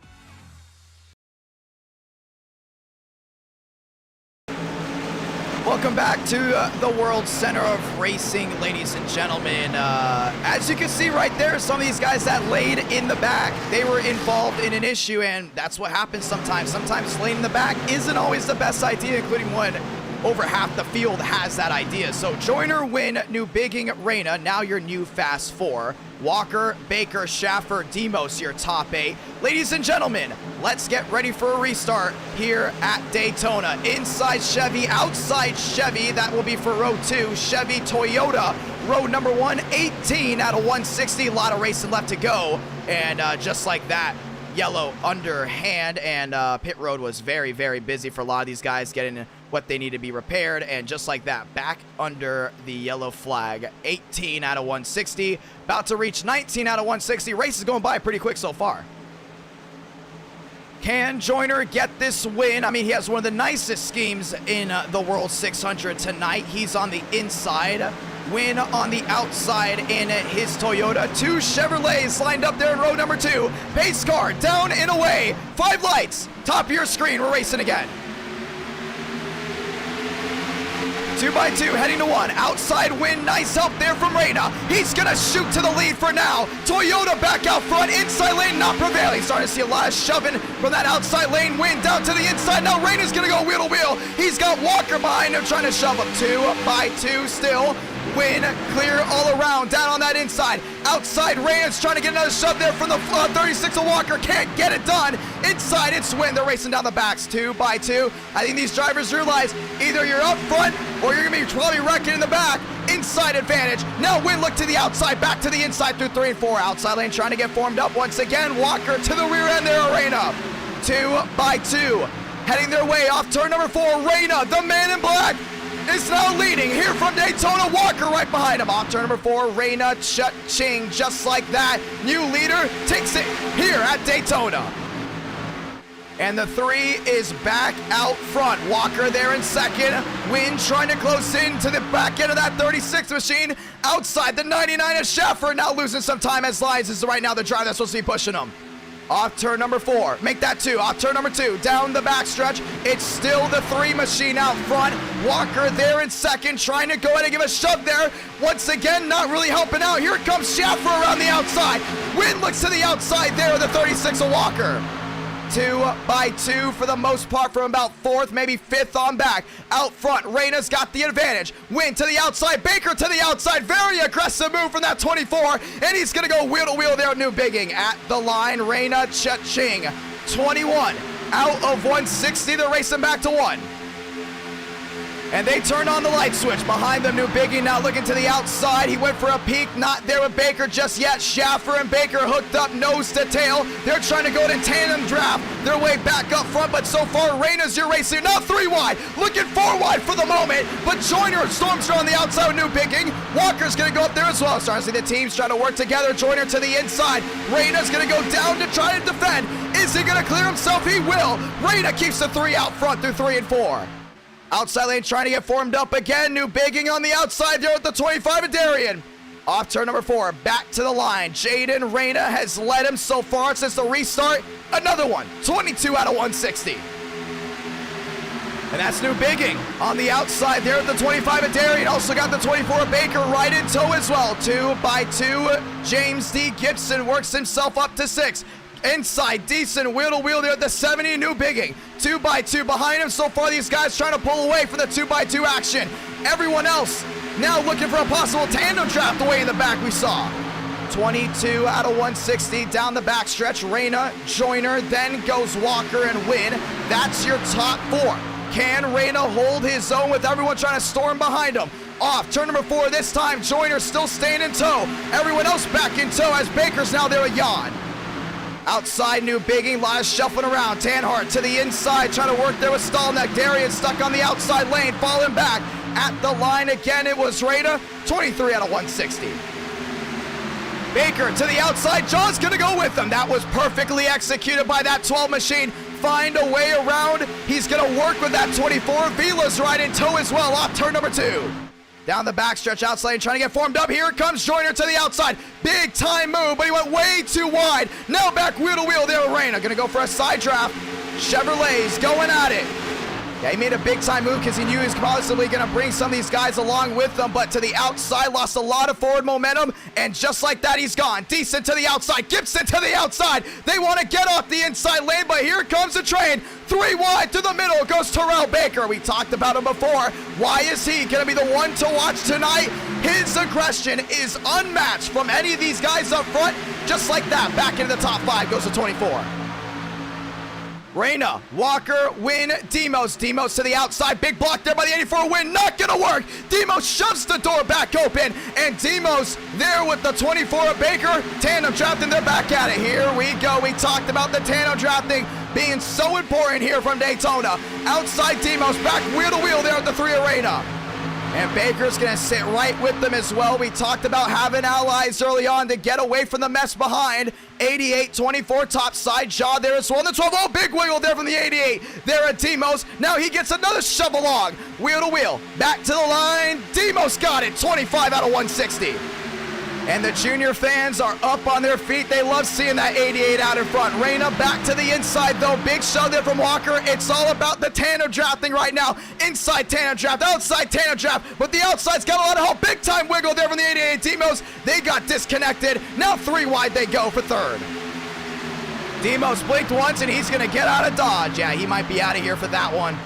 Welcome back to the World Center of Racing, ladies and gentlemen. As you can see right there, some of these guys that laid in the back, they were involved in an issue, and that's what happens sometimes. Sometimes laying in the back isn't always the best idea, including when over half the field has that idea. So Joyner, Wynn, New Bigging, Reyna, now your new Fast Four. Walker, Baker, Schaffer, Demos, your top 8. Ladies and gentlemen, let's get ready for a restart here at Daytona. Inside Chevy, outside Chevy, that will be for row 2. Chevy, Toyota, row number 1, 18 out of 160. A lot of racing left to go. And just like that, yellow underhand, and pit road was very, very busy for a lot of these guys getting what they need to be repaired, and just like that, back under the yellow flag. 18 out of 160, about to reach 19 out of 160. Race is going by pretty quick so far. Can Joyner get this win? I mean, he has one of the nicest schemes in the World 600 tonight. He's on the inside. Win on the outside in his Toyota. 2 Chevrolets lined up there in row number 2. Pace car down and away. 5 lights. Top of your screen. We're racing again. 2x2 heading to 1. Outside win. Nice help there from Reina. He's going to shoot to the lead for now. Toyota back out front. Inside lane not prevailing. Starting to see a lot of shoving from that outside lane. Win down to the inside. Now Reina's going to go wheel to wheel. He's got Walker behind him trying to shove him. 2x2 still. Win clear all around down on that inside. Outside Reina's trying to get another shove there from the 36 of Walker. Can't get it done. Inside it's Win. They're racing down the backs 2x2. I think these drivers realize either you're up front or you're going to be probably wrecking in the back. Inside advantage. Now Win look to the outside. Back to the inside through 3 and 4. Outside lane trying to get formed up once again. Walker to the rear end there. Reina 2x2. Heading their way off turn number 4. Reina, the man in black, is now leading here from Daytona. Walker right behind him. Off turn number 4, Reina cha-ching, just like that. New leader takes it here at Daytona. And the 3 is back out front. Walker there in second. Win trying to close in to the back end of that 36 machine. Outside the 99 of Schaffer, now losing some time as Lyons is right now the driver that's supposed to be pushing him. Off turn number 4, make that 2. Off turn number 2, down the backstretch. It's still the 3 machine out front. Walker there in second, trying to go ahead and give a shove there. Once again, not really helping out. Here comes Schaffer around the outside. Win looks to the outside there, the 36 of Walker. 2x2 for the most part from about 4th, maybe 5th on back. Out front, Reina's got the advantage. Win to the outside, Baker to the outside. Very aggressive move from that 24, and he's going to go wheel to wheel there. New bigging at the line. Reina cha-ching. 21 out of 160. They're racing back to 1. And they turned on the light switch. Behind them, New Biggie now looking to the outside. He went for a peek, not there with Baker just yet. Schaffer and Baker hooked up nose to tail. They're trying to go to tandem draft their way back up front, but so far, Reina's your racer. Now 3 wide, looking 4 wide for the moment, but Joyner storms her on the outside with New Biggie. Walker's going to go up there as well. Starting to see the teams trying to work together. Joyner to the inside. Reina's going to go down to try to defend. Is he going to clear himself? He will. Reina keeps the 3 out front through 3 and 4. Outside lane trying to get formed up again. New bigging on the outside there at the 25 of Darian. Off turn number 4, back to the line. Jaden Reina has led him so far since the restart. Another one, 22 out of 160. And that's New bigging on the outside there at the 25 of Darian. Also got the 24 of Baker right in tow as well. 2x2, James D. Gibson works himself up to 6. Inside, decent wheel to wheel there at the 70, New bigging. 2x2 behind him. So far, these guys trying to pull away from the 2x2 action. Everyone else now looking for a possible tandem draft away in the back we saw. 22 out of 160 down the backstretch. Reina, Joyner, then goes Walker and Win. That's your top 4. Can Reina hold his own with everyone trying to storm behind him? Off turn number 4 this time. Joyner still staying in tow. Everyone else back in tow as Baker's now there with Jan. Outside, New bigging, lies shuffling around. Tanhart to the inside, trying to work there with Stallneck. Darian stuck on the outside lane, falling back. At the line again, it was Reina, 23 out of 160. Baker to the outside, John's gonna go with him. That was perfectly executed by that 12 machine. Find a way around. He's gonna work with that 24. Vila's right in tow as well, off turn number 2. Down the backstretch, outside lane, trying to get formed up. Here comes Joyner to the outside. Big time move, but he went way too wide. Now back wheel to wheel there with Reina. Gonna go for a side draft. Chevrolet's going at it. Yeah, he made a big time move because he knew he was possibly gonna bring some of these guys along with him, but to the outside, lost a lot of forward momentum, and just like that, he's gone. Decent to the outside, Gibson to the outside. They want to get off the inside lane, but here comes the train. 3 wide to the middle goes Terrell Baker. We talked about him before. Why is he gonna be the one to watch tonight? His aggression is unmatched from any of these guys up front. Just like that, back into the top 5 goes to 24. Reina, Walker, Win, Demos. Demos to the outside. Big block there by the 84 Win. Not going to work. Demos shoves the door back open. And Demos there with the 24 of Baker. Tandem drafting. They're back at it. Here we go. We talked about the tandem drafting being so important here from Daytona. Outside Demos. Back wheel to wheel there at the 3 of Reina. And Baker's going to sit right with them as well. We talked about having allies early on to get away from the mess behind. 88, 24 top side. Jaw there as well. The 12, oh, big wiggle there from the 88. There at Demos. Now he gets another shove along. Wheel to wheel. Back to the line. Demos got it. 25 out of 160. And the junior fans are up on their feet. They love seeing that 88 out in front. Reyna back to the inside, though. Big shove there from Walker. It's all about the tandem drafting right now. Inside tandem draft, outside tandem draft. But the outside's got a lot of help. Big time wiggle there from the 88 Demos. They got disconnected. Now 3 wide they go for third. Demos blinked once, and he's going to get out of Dodge. Yeah, he might be out of here for that one.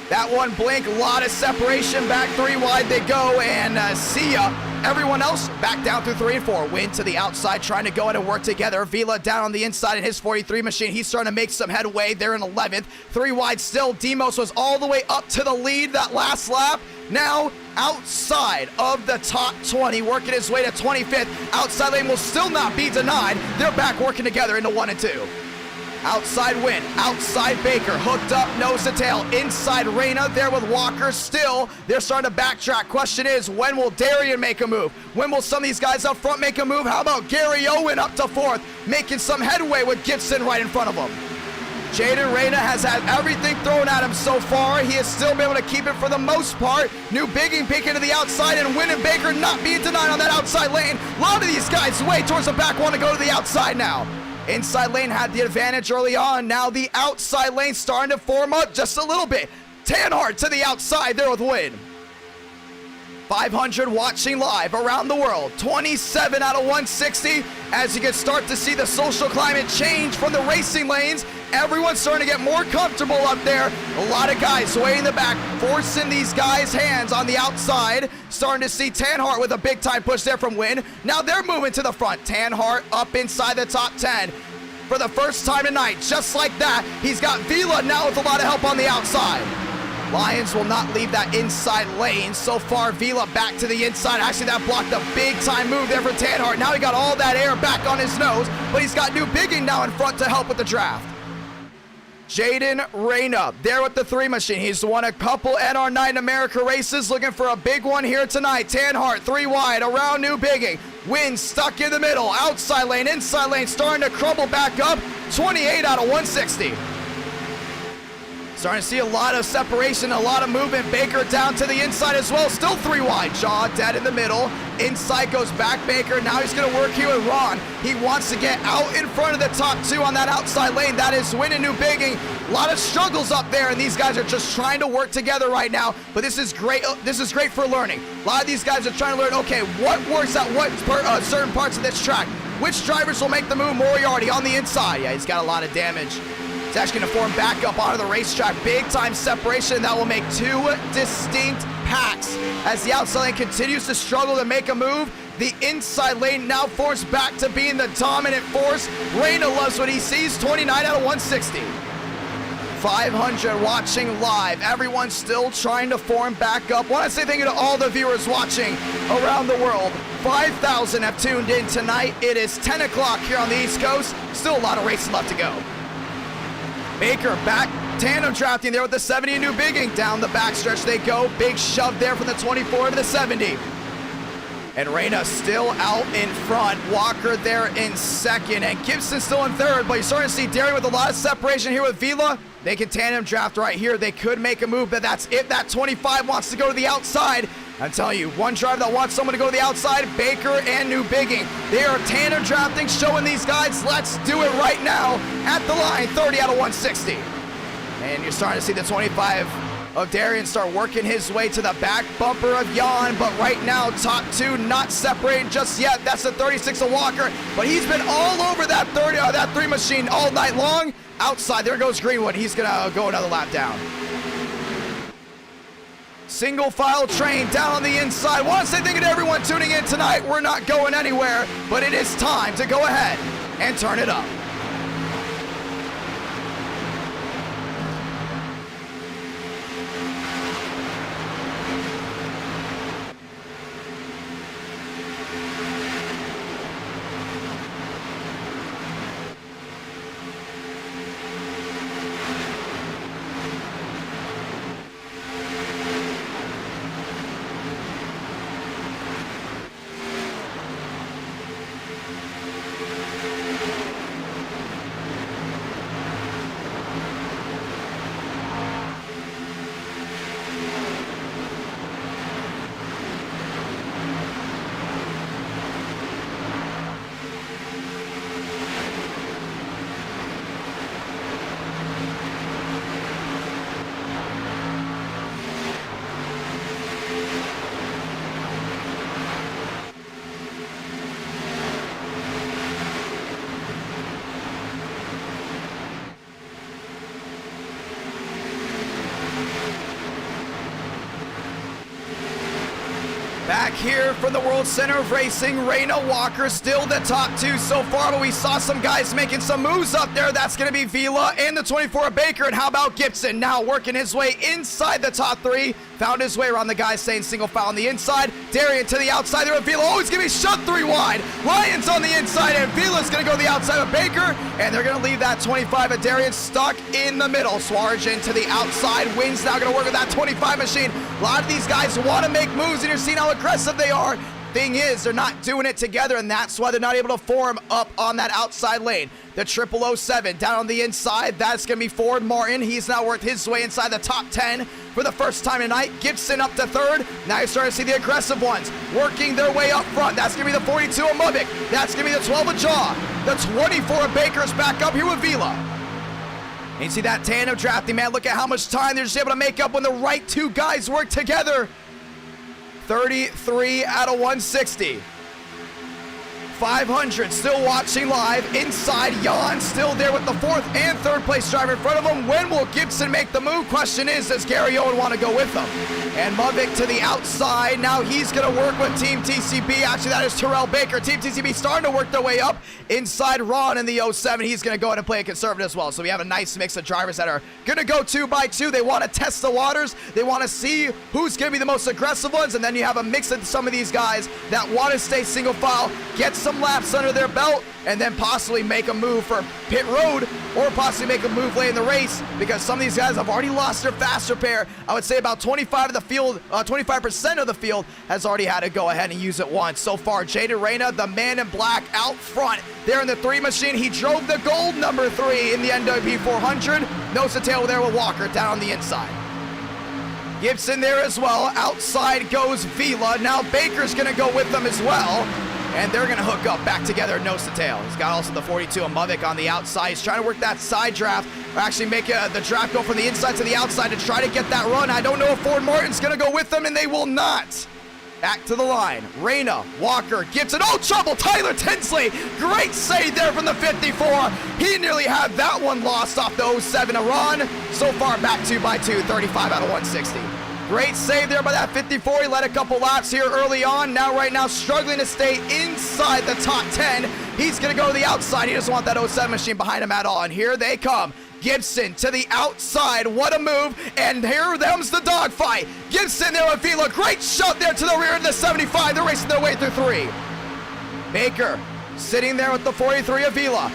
That one blink, a lot of separation. Back 3 wide they go, and see ya. Everyone else back down through 3 and 4. Win to the outside, trying to go in and work together. Vila down on the inside in his 43 machine. He's starting to make some headway. They're in 11th. 3 wide still. Demos was all the way up to the lead that last lap. Now outside of the top 20, working his way to 25th. Outside lane will still not be denied. They're back working together into 1 and 2. Outside Win, outside Baker, hooked up, nose to tail. Inside Reyna there with Walker still. They're starting to backtrack. Question is, when will Darian make a move? When will some of these guys up front make a move? How about Gary Owen up to 4th, making some headway with Gibson right in front of him? Jaden Reyna has had everything thrown at him so far. He has still been able to keep it for the most part. New Bigging peeking to the outside, and Win and Baker not being denied on that outside lane. A lot of these guys way towards the back want to go to the outside now. Inside lane had the advantage early on. Now the outside lane starting to form up just a little bit. Tanhart to the outside there with Win. 500 watching live around the world. 27 out of 160. As you can start to see the social climate change from the racing lanes. Everyone's starting to get more comfortable up there. A lot of guys way in the back, forcing these guys' hands on the outside. Starting to see Tanhart with a big time push there from Win. Now they're moving to the front. Tanhart up inside the top 10 for the first time tonight. Just like that, he's got Vila now with a lot of help on the outside. Lions will not leave that inside lane. So far, Vila back to the inside. Actually, that blocked a big-time move there for Tanhart. Now he got all that air back on his nose, but he's got New Bigging now in front to help with the draft. Jaden Reyna there with the 3 machine. He's won a couple NR9 America races, looking for a big one here tonight. Tanhart 3 wide around New Bigging. Win stuck in the middle. Outside lane, inside lane, starting to crumble back up. 28 out of 160. Starting to see a lot of separation, a lot of movement. Baker down to the inside as well. Still 3 wide. Jaw dead in the middle. Inside goes back Baker. Now he's going to work here with Ron. He wants to get out in front of the top 2 on that outside lane. That is Win and New Bigging. A lot of struggles up there, and these guys are just trying to work together right now. But this is great. This is great for learning. A lot of these guys are trying to learn, okay, what works at what certain parts of this track. Which drivers will make the move? Moriarty on the inside. Yeah, he's got a lot of damage. It's actually going to form back up onto the racetrack. Big time separation. That will make 2 distinct packs. As the outside lane continues to struggle to make a move, the inside lane now forced back to being the dominant force. Reyna loves what he sees. 29 out of 160. 500 watching live. Everyone's still trying to form back up. Want to say thank you to all the viewers watching around the world. 5,000 have tuned in tonight. It is 10 o'clock here on the East Coast. Still a lot of racing left to go. Baker back, tandem drafting there with the 70 New Bigging. Down the backstretch they go. Big shove there from the 24 to the 70. And Reyna still out in front. Walker there in second. And Gibson still in third. But you're starting to see Darian with a lot of separation here with Vila. They can tandem draft right here. They could make a move, but that's it. That 25 wants to go to the outside. I'm telling you, one driver that wants someone to go to the outside, Baker and New Bigging. They are tandem drafting, showing these guys, let's do it right now. At the line, 30 out of 160. And you're starting to see the 25 of Darian start working his way to the back bumper of Jan, but right now, top 2 not separating just yet. That's the 36 of Walker, but he's been all over that 3 machine all night long. Outside, there goes Greenwood. He's gonna go another lap down. Single file train down on the inside. Want to say thank you to everyone tuning in tonight. We're not going anywhere, but it is time to go ahead and turn it up. Back here from the World Center of Racing, Reyna Walker still the top 2 so far, but we saw some guys making some moves up there. That's going to be Vila and the 24 Baker. And how about Gibson now working his way inside the top 3? Found his way around the guys staying single file on the inside. Darian to the outside there with Vila. Oh, he's going to be shut 3 wide. Lions on the inside, and Vila's going to go to the outside of Baker. And they're going to leave that 25 of Darian stuck in the middle. Swarjan to the outside. Wins now going to work with that 25 machine. A lot of these guys want to make moves, and you're seeing how aggressive they are. Thing is, they're not doing it together, and that's why they're not able to form up on that outside lane. The 007 down on the inside. That's going to be Ford Martin. He's now worked his way inside the top 10 for the first time tonight. Gibson up to 3rd. Now you're starting to see the aggressive ones working their way up front. That's going to be the 42 of Mubik. That's going to be the 12 of Jaw. The 24 of Baker's back up here with Vila. And you see that tandem drafting, man. Look at how much time they're just able to make up when the right 2 guys work together. 33 out of 160. 500 still watching live. Inside, Jan still there with the 4th and 3rd place driver in front of him. When will Gibson make the move? Question is, does Gary Owen want to go with him? And Mubik to the outside. Now he's going to work with Team TCB. Actually, that is Terrell Baker. Team TCB starting to work their way up. Inside, Ron in the 07. He's going to go ahead and play a conservative as well. So we have a nice mix of drivers that are going to go 2 by 2. They want to test the waters. They want to see who's going to be the most aggressive ones. And then you have a mix of some of these guys that want to stay single file, get some laps under their belt, and then possibly make a move for pit road or possibly make a move late in the race, because some of these guys have already lost their faster pair. I would say about 25% of the field has already had to go ahead and use it once. So far, Jaden Reyna, the man in black out front there in the 3 machine. He drove the gold number 3 in the NWP 400. Nose to tail there with Walker down on the inside. Gibson there as well. Outside goes Vila. Now Baker's going to go with them as well. And they're going to hook up back together nose to tail. He's got also the 42 of Mubik on the outside. He's trying to work that side draft, or actually make the draft go from the inside to the outside to try to get that run. I don't know if Ford Martin's going to go with them, and they will not. Back to the line. Reyna, Walker, Gibson. Oh, trouble. Tyler Tinsley. Great save there from the 54. He nearly had that one lost off the 07 of Ron. So far, back 2 by 2, 35 out of 160. Great save there by that 54. He led a couple laps here early on. Now, right now, struggling to stay inside the top 10. He's going to go to the outside. He doesn't want that 07 machine behind him at all. And here they come. Gibson to the outside. What a move. And here comes the dogfight. Gibson there with Vila. Great shot there to the rear of the 75. They're racing their way through 3. Baker sitting there with the 43 of Vila.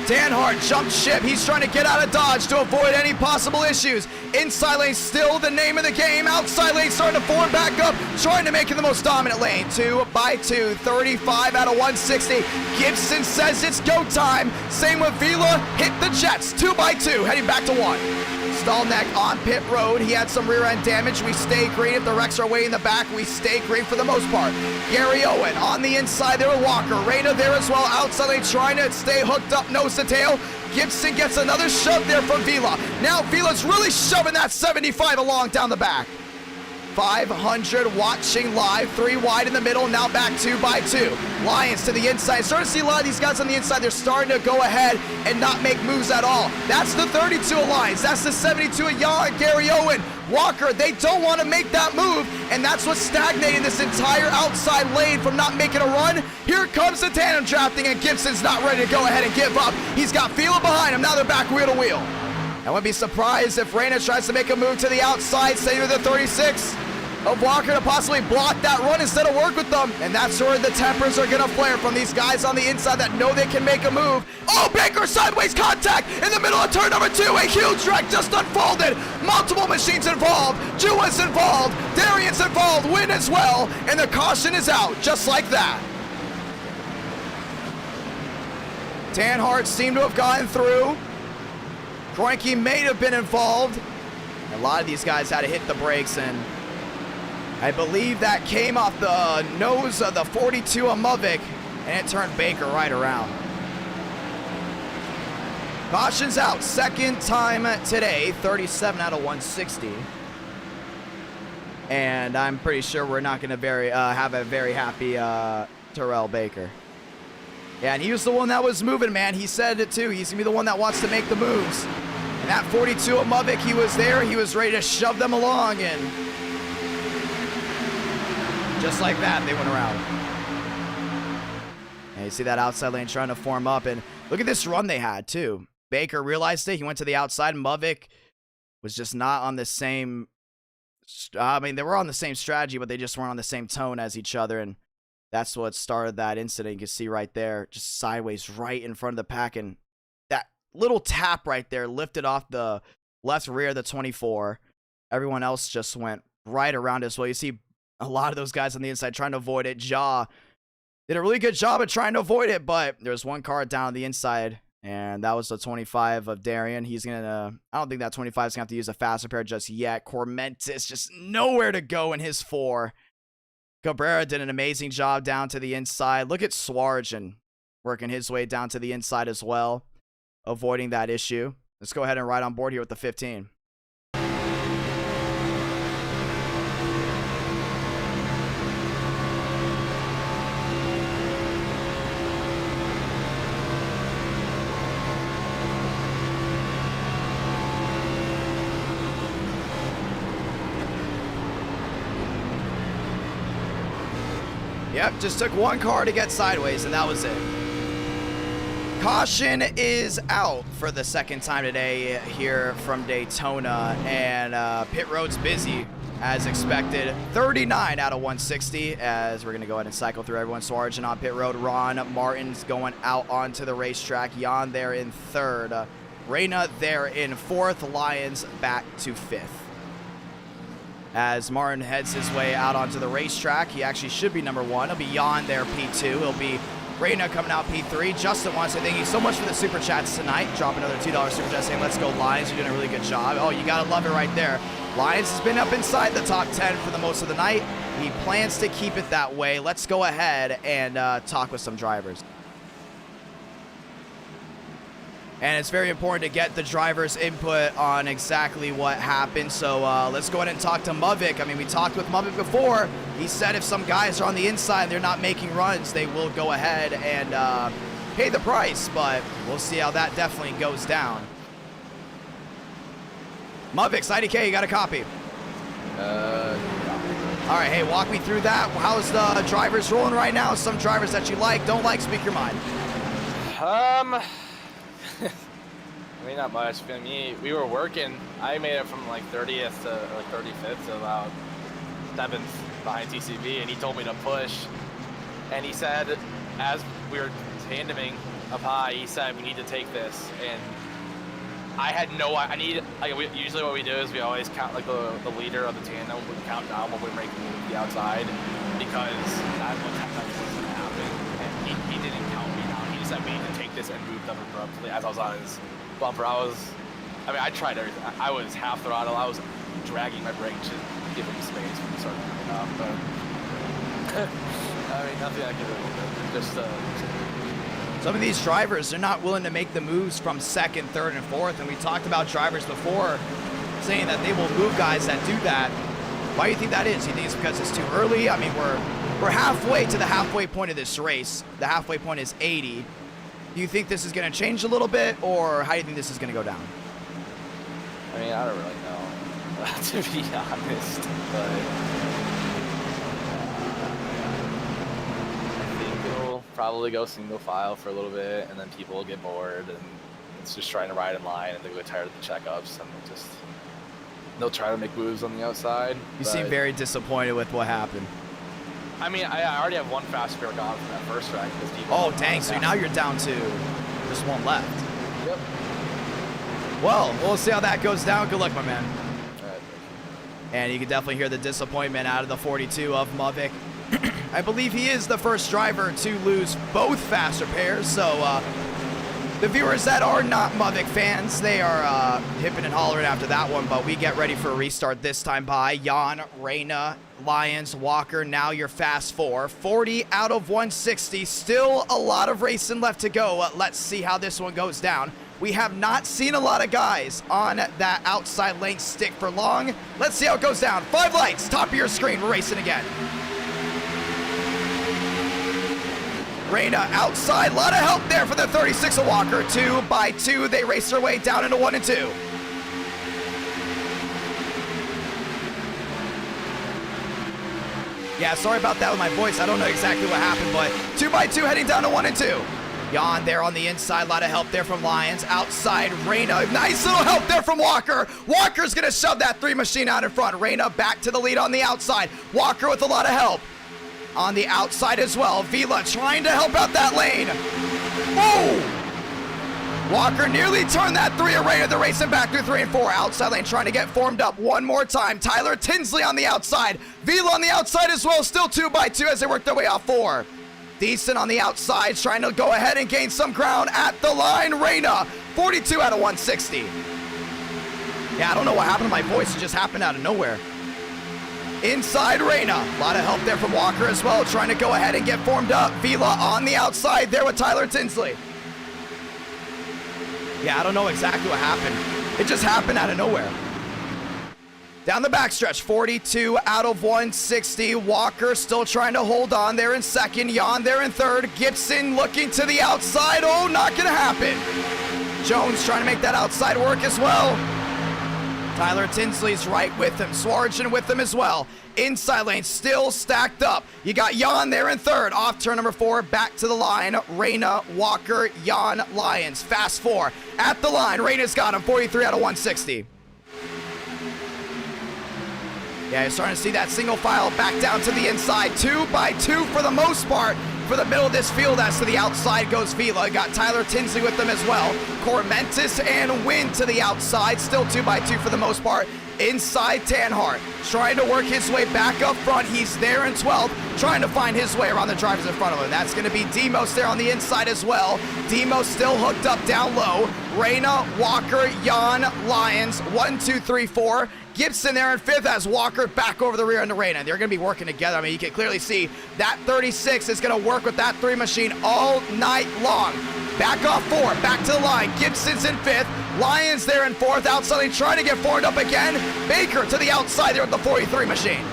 Danhart jumped ship. He's trying to get out of Dodge to avoid any possible issues. Inside lane still the name of the game. Outside lane starting to form back up, trying to make it the most dominant lane. 2 by 2, 35 out of 160. Gibson says it's go time. Same with Vila. Hit the jets. 2 by 2, heading back to 1. Stallneck on pit road. He had some rear end damage. We stay green. If the wrecks are way in the back, we stay green for the most part. Gary Owen on the inside there with Walker. Reyna there as well. Outside lane trying to stay hooked up nose to tail. Gibson gets another shove there from Vila. Now Vila's really shoving that 75 along down the back. 500 watching live, 3 wide in the middle, now back 2 by 2. Lions to the inside. Starting to see a lot of these guys on the inside. They're starting to go ahead and not make moves at all. That's the 32 of Lions. That's the 72 of Jan, Gary Owen. Walker, they don't want to make that move, and that's what's stagnating this entire outside lane from not making a run. Here comes the tandem drafting, and Gibson's not ready to go ahead and give up. He's got Vila behind him. Now they're back wheel to wheel. I wouldn't be surprised if Reyna tries to make a move to the outside, say with the 36 of Walker to possibly block that run instead of work with them. And that's where the tempers are going to flare from these guys on the inside that know they can make a move. Oh, Baker sideways contact in the middle of turn number 2. A huge wreck just unfolded. Multiple machines involved. Juwa's involved. Darian's involved. Win as well. And the caution is out just like that. Danhart seemed to have gotten through. Kroenke may have been involved. A lot of these guys had to hit the brakes, and I believe that came off the nose of the 42 of Mubik, and it turned Baker right around. Caution's out, second time today, 37 out of 160. And I'm pretty sure we're not going to have a very happy Terrell Baker. Yeah, and he was the one that was moving, man. He said it too. He's going to be the one that wants to make the moves. And that 42 of Mubik, he was there. He was ready to shove them along, and Just like that, they went around. And you see that outside lane trying to form up. And look at this run they had, too. Baker realized it. He went to the outside. Mavic was just not on the same... I mean, they were on the same strategy, but they just weren't on the same tone as each other. And that's what started that incident. You can see right there, just sideways right in front of the pack. And that little tap right there lifted off the left rear of the 24. Everyone else just went right around as well. You see a lot of those guys on the inside trying to avoid it. Jaw did a really good job of trying to avoid it, but there's one car down on the inside, and that was the 25 of Darian. He's going to, I don't think that 25 is going to have to use a fast repair just yet. Cormentis just nowhere to go in his 4. Cabrera did an amazing job down to the inside. Look at Swarjan working his way down to the inside as well, avoiding that issue. Let's go ahead and ride on board here with the 15. Yep, just took one car to get sideways, and that was it. Caution is out for the second time today here from Daytona, and pit road's busy as expected. 39 out of 160 as we're going to go ahead and cycle through everyone. Sargent on pit road. Ron Martin's going out onto the racetrack. Jan there in 3rd. Reyna there in 4th. Lyons back to 5th. As Martin heads his way out onto the racetrack, he actually should be number 1. He'll be Jan there, P2. He'll be Reyna coming out P3. Justin wants to thank you so much for the super chats tonight. Drop another $2 super chat saying, let's go Lions. You're doing a really good job. Oh, you got to love it right there. Lions has been up inside the top 10 for the most of the night. He plans to keep it that way. Let's go ahead and talk with some drivers. And it's very important to get the driver's input on exactly what happened. So let's go ahead and talk to Mavic. I mean, we talked with Mavic before. He said if some guys are on the inside and they're not making runs, they will go ahead and pay the price. But we'll see how that definitely goes down. Mavic's IDK, you got a copy? All right, hey, walk me through that. How's the drivers rolling right now? Some drivers that you like, don't like, speak your mind. I mean, not much. For me, we were working. I made it from like 30th to like 35th to about 7th behind TCB, and he told me to push. And he said, as we were tandeming up high, he said, we need to take this. And I had no, usually what we do is we always count like the leader of the tandem, we count down when we're making the outside, because that's what was going to happen. And he didn't count me down. He just said, we need to take this and move them abruptly. As I was on his bumper, I tried everything. I was half throttle. I was dragging my brake to give him space when he started moving up. But I mean, nothing I can do. Just some of these drivers, they're not willing to make the moves from 2nd, 3rd, and 4th. And we talked about drivers before saying that they will move guys that do that. Why do you think that is? You think it's because it's too early? I mean, we're halfway to the halfway point of this race. The halfway point is 80. Do you think this is going to change a little bit, or how do you think this is going to go down? I mean, I don't really know, to be honest, but I think it'll probably go single file for a little bit, and then people will get bored, and it's just trying to ride in line, and they'll get tired of the checkups, and they'll try to make moves on the outside. You seem very disappointed with what happened. I mean, I already have one fast repair gone from that first track. Oh, dang. So now you're down to just one left. Yep. Well, we'll see how that goes down. Good luck, my man. All right. And you can definitely hear the disappointment out of the 42 of Mavic. I believe he is the first driver to lose both fast repairs. So the viewers that are not Mavic fans, they are hipping and hollering after that one. But we get ready for a restart this time by Jan, Reyna, Lyons, Walker, now your fast 4. 40 out of 160. Still a lot of racing left to go. Let's see how this one goes down. We have not seen a lot of guys on that outside lane stick for long. Let's see how it goes down. 5 lights, top of your screen. We're racing again. Reyna outside. A lot of help there for the 36 of Walker. 2 by 2. They race their way down into 1 and 2. Yeah, sorry about that with my voice. I don't know exactly what happened, but 2x2 heading down to 1 and 2. Jan there on the inside. A lot of help there from Lions. Outside, Reyna. Nice little help there from Walker. Walker's going to shove that 3 machine out in front. Reyna back to the lead on the outside. Walker with a lot of help. On the outside as well. Vila trying to help out that lane. Oh! Walker nearly turned that 3 array of the racing back through 3 and 4. Outside lane trying to get formed up one more time. Tyler Tinsley on the outside. Vila on the outside as well. Still 2x2 as they work their way off 4. Decent on the outside trying to go ahead and gain some ground at the line. Reyna 42 out of 160. Yeah, I don't know what happened to my voice. It just happened out of nowhere. Inside Reyna. A lot of help there from Walker as well. Trying to go ahead and get formed up. Vila on the outside there with Tyler Tinsley. Yeah, I don't know exactly what happened. It just happened out of nowhere. Down the backstretch, 42 out of 160. Walker still trying to hold on there in second. Jan there in third. Gibson looking to the outside. Oh, not going to happen. Jones trying to make that outside work as well. Tyler Tinsley's right with him. Swarjan with him as well. Inside lane still stacked up. You got Jan there in third. Off turn number 4. Back to the line. Reyna, Walker, Jan, Lions. Fast 4. At the line. Reyna's got him. 43 out of 160. Yeah, you're starting to see that single file back down to the inside. 2x2 for the most part. For the middle of this field, as to the outside goes Vila. Got Tyler Tinsley with them as well. Cormentis and Wynn to the outside. Still 2x2 for the most part. Inside Tanhart. Trying to work his way back up front. He's there in 12th. Trying to find his way around the drivers in front of him. That's going to be Demos there on the inside as well. Demos still hooked up down low. Reyna, Walker, Jan, Lions. 1, 2, 3, 4. Gibson there in 5th as Walker back over the rear end of Reyna. They're going to be working together. I mean, you can clearly see that 36 is going to work with that 3 machine all night long. Back off 4, back to the line. Gibson's in 5th. Lions there in 4th. Outside, trying to get forward up again. Baker to the outside there with the 43 machine.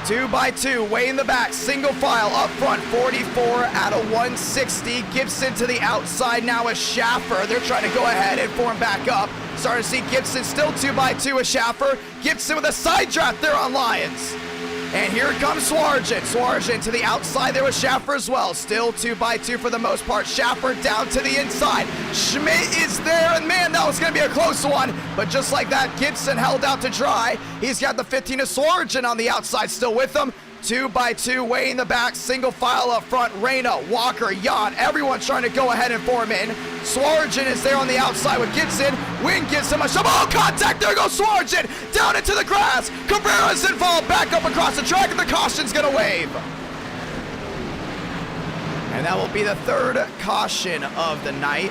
2x2, way in the back, single file up front, 44 out of 160. Gibson to the outside now with Schaffer. They're trying to go ahead and form back up. Starting to see Gibson still 2x2 with Schaffer. Gibson with a side draft there on Lions. And here comes Swarjan. Swarjan to the outside there with Schaffer as well. Still 2x2 for the most part. Schaffer down to the inside. Schmidt is there, and man, that was going to be a close one. But just like that, Gibson held out to dry. He's got the 15 of Swarjan on the outside still with him. 2x2 way in the back, single file up front. Reyna, Walker, Jan, everyone trying to go ahead and form in. Swarjan is there on the outside with Gibson. Wynn gives him a shove. Oh, contact! There goes Swarjan! Down into the grass! Cabrera's involved, back up across the track, and the caution's gonna wave. And that will be the 3rd caution of the night.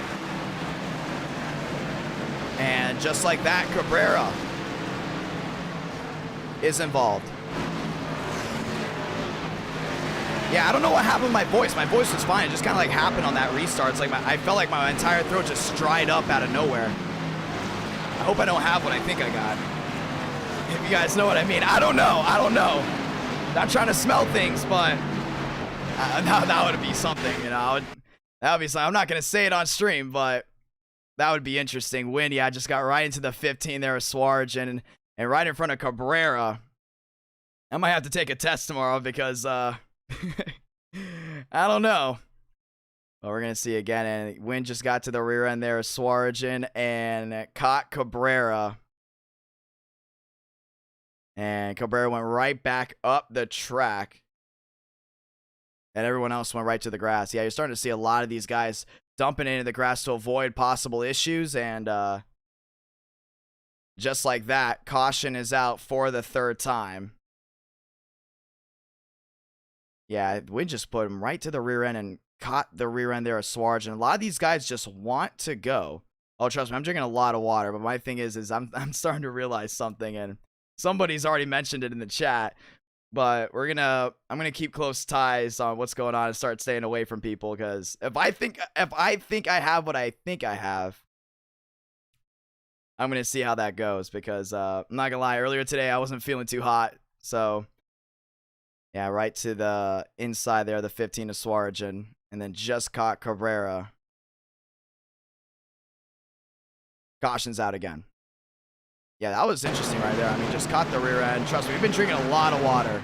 And just like that, Cabrera is involved. Yeah, I don't know what happened with my voice. My voice was fine. It just kind of like happened on that restart. It's like I felt like my entire throat just dried up out of nowhere. I hope I don't have what I think I got. If you guys know what I mean. I don't know. I don't know. Not trying to smell things, but that would be something, you know. That would be something. I'm not going to say it on stream, but that would be interesting. Win, yeah, just got right into the 15 there with Swarjan and right in front of Cabrera. I might have to take a test tomorrow because I don't know. Well, we're going to see again. And Wynn just got to the rear end there. Swarjan and caught Cabrera. And Cabrera went right back up the track. And everyone else went right to the grass. Yeah, you're starting to see a lot of these guys dumping into the grass to avoid possible issues. And just like that, caution is out for the 3rd time. Yeah, Wynn just put him right to the rear end and caught the rear end there of Swarjan. And a lot of these guys just want to go. Oh, trust me, I'm drinking a lot of water. But my thing is I'm starting to realize something. And somebody's already mentioned it in the chat. But I'm gonna keep close ties on what's going on and start staying away from people. Because if I think I have what I think I have, I'm gonna see how that goes. Because I'm not gonna lie, earlier today I wasn't feeling too hot. So yeah, right to the inside there, the 15 of Swarjan, and then just caught Cabrera. Caution's out again. Yeah, that was interesting right there. I mean, just caught the rear end. Trust me, we've been drinking a lot of water.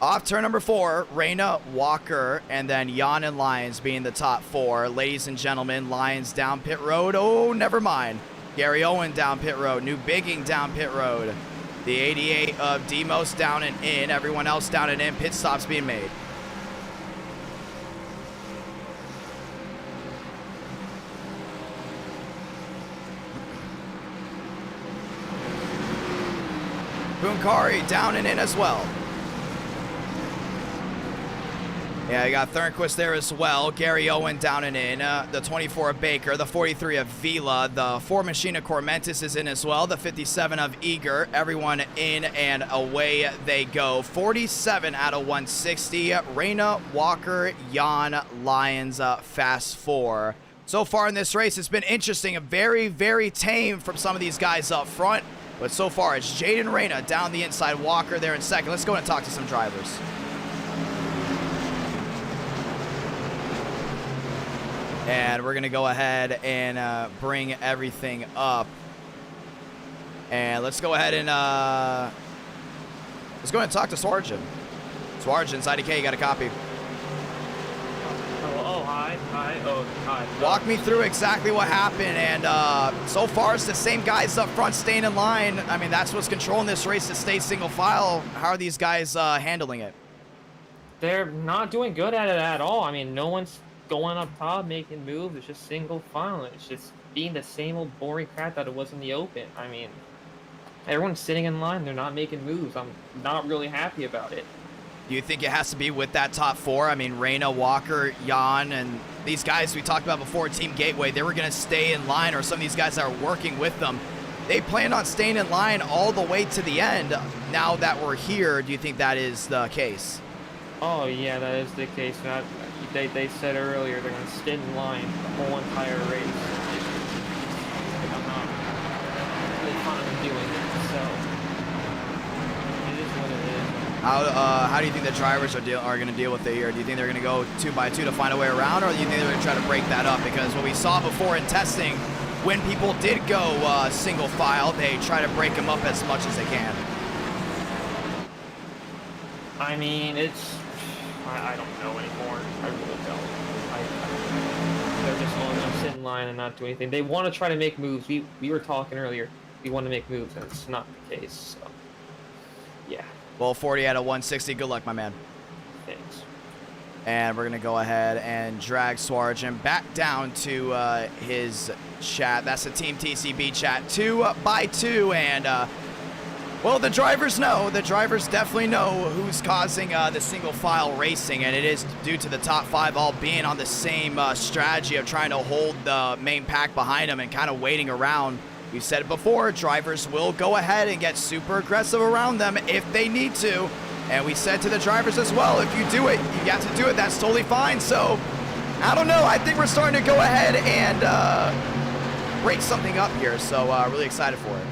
Off turn number 4, Reyna, Walker, and then Jan and Lyons being the top 4. Ladies and gentlemen, Lyons down pit road. Oh, never mind. Gary Owen down pit road. New Bigging down pit road. The 88 of Demos down and in. Everyone else down and in. Pit stops being made. Bunkari down and in as well. Yeah, you got Thornquist there as well. Gary Owen down and in. The 24 of Baker. The 43 of Vila. The 4 Machina Cormentis is in as well. The 57 of Eager. Everyone in and away they go. 47 out of 160. Reyna, Walker, Jan, Lyons, fast 4. So far in this race, it's been interesting. Very, very tame from some of these guys up front. But so far, it's Jaden Reyna down the inside. Walker there in second. Let's go and talk to some drivers. And we're going to go ahead and bring everything up. And let's go ahead and let's go ahead and talk to Swarjan. Swarjan's IDK, you got a copy. Oh, hi. Oh, hi. Walk me through exactly what happened. And so far, it's the same guys up front staying in line. I mean, that's what's controlling this race, to stay single file. How are these guys handling it? They're not doing good at it at all. I mean, no one's going up top, making moves. It's just single file. It's just being the same old boring crap that it was in the open. I mean, everyone's sitting in line. They're not making moves. I'm not really happy about it. Do you think it has to be with that top 4? I mean, Reyna, Walker, Jan, and these guys we talked about before, Team Gateway, they were going to stay in line, or some of these guys that are working with them, they planned on staying in line all the way to the end. Now that we're here, do you think that is the case? Oh, yeah, that is the case. They said earlier they're going to stay in line the whole entire race. I'm not really fond of doing it, so it is what it is. How do you think the drivers are going to deal with it here? Do you think they're going to go 2 by 2 to find a way around, or do you think they're going to try to break that up? Because what we saw before in testing, when people did go single file, they try to break them up as much as they can. I mean, I don't know anymore. I really don't. They're just all going to sit in line and not do anything. They want to try to make moves. We were talking earlier. We want to make moves, and it's not the case. So, yeah. Well, 40 out of 160. Good luck, my man. Thanks. And we're going to go ahead and drag Swarjan back down to his chat. That's the Team TCB chat. 2 by 2. And, well, the drivers know. The drivers definitely know who's causing the single file racing. And it is due to the top 5 all being on the same strategy of trying to hold the main pack behind them and kind of waiting around. We've said it before, drivers will go ahead and get super aggressive around them if they need to. And we said to the drivers as well, if you do it, you have to do it. That's totally fine. So, I don't know. I think we're starting to go ahead and break something up here. So, really excited for it.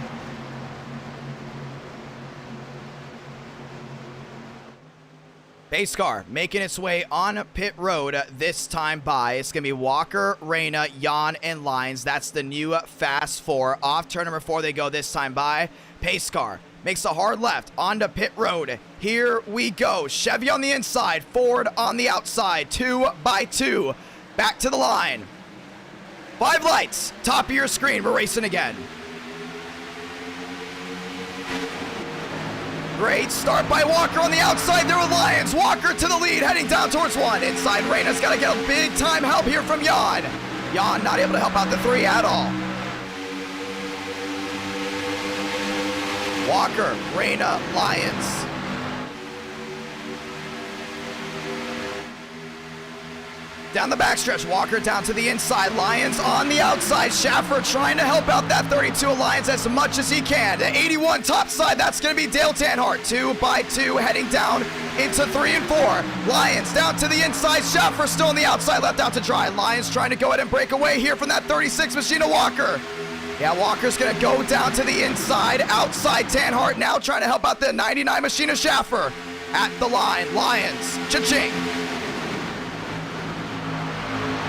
Pace car making its way on pit road this time by. It's going to be Walker, Reyna, Jan, and Lyons. That's the new Fast 4. Off turn number 4 they go this time by. Pace car makes a hard left onto pit road. Here we go. Chevy on the inside, Ford on the outside. 2 by 2. Back to the line. 5 lights. Top of your screen. We're racing again. Great start by Walker on the outside there with Lyons. Walker to the lead, heading down towards 1. Inside, Reyna's got to get a big time help here from Jan. Jan not able to help out the 3 at all. Walker, Reyna, Lyons. Down the backstretch, Walker down to the inside, Lyons on the outside, Schaffer trying to help out that 32 Lyons as much as he can. The 81 top side, that's going to be Dale Tanhart, 2 by 2, heading down into 3 and 4. Lyons down to the inside, Schaffer still on the outside, left out to dry. Lyons trying to go ahead and break away here from that 36 Machina Walker. Yeah, Walker's going to go down to the inside, outside Tanhart, now trying to help out the 99 Machina Schaffer. At the line, Lyons, cha-ching.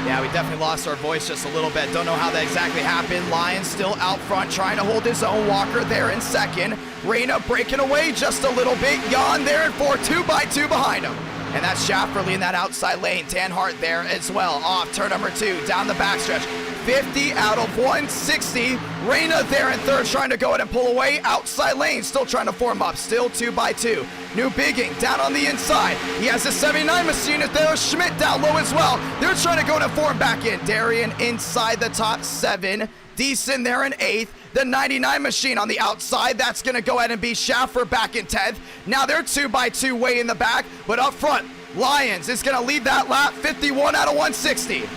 Yeah, we definitely lost our voice just a little bit. Don't know how that exactly happened. Lions still out front trying to hold his own. Walker there in second. Reyna breaking away just a little bit. Jan there in 4, 2x2 behind him. And that's Schaffer leading that outside lane. Tanhart there as well. Off turn number 2, down the backstretch. 50 out of 160. Reyna there in third, trying to go ahead and pull away. Outside lane, still trying to form up. Still 2x2. New Bigging down on the inside. He has a 79 machine there. Schmidt down low as well. They're trying to go and form back in. Darian inside the top 7. Deason there in 8th. The 99 machine on the outside. That's going to go ahead and be Schaffer back in 10th. Now they're 2x2 way in the back. But up front, Lions is going to lead that lap. 51 out of 160.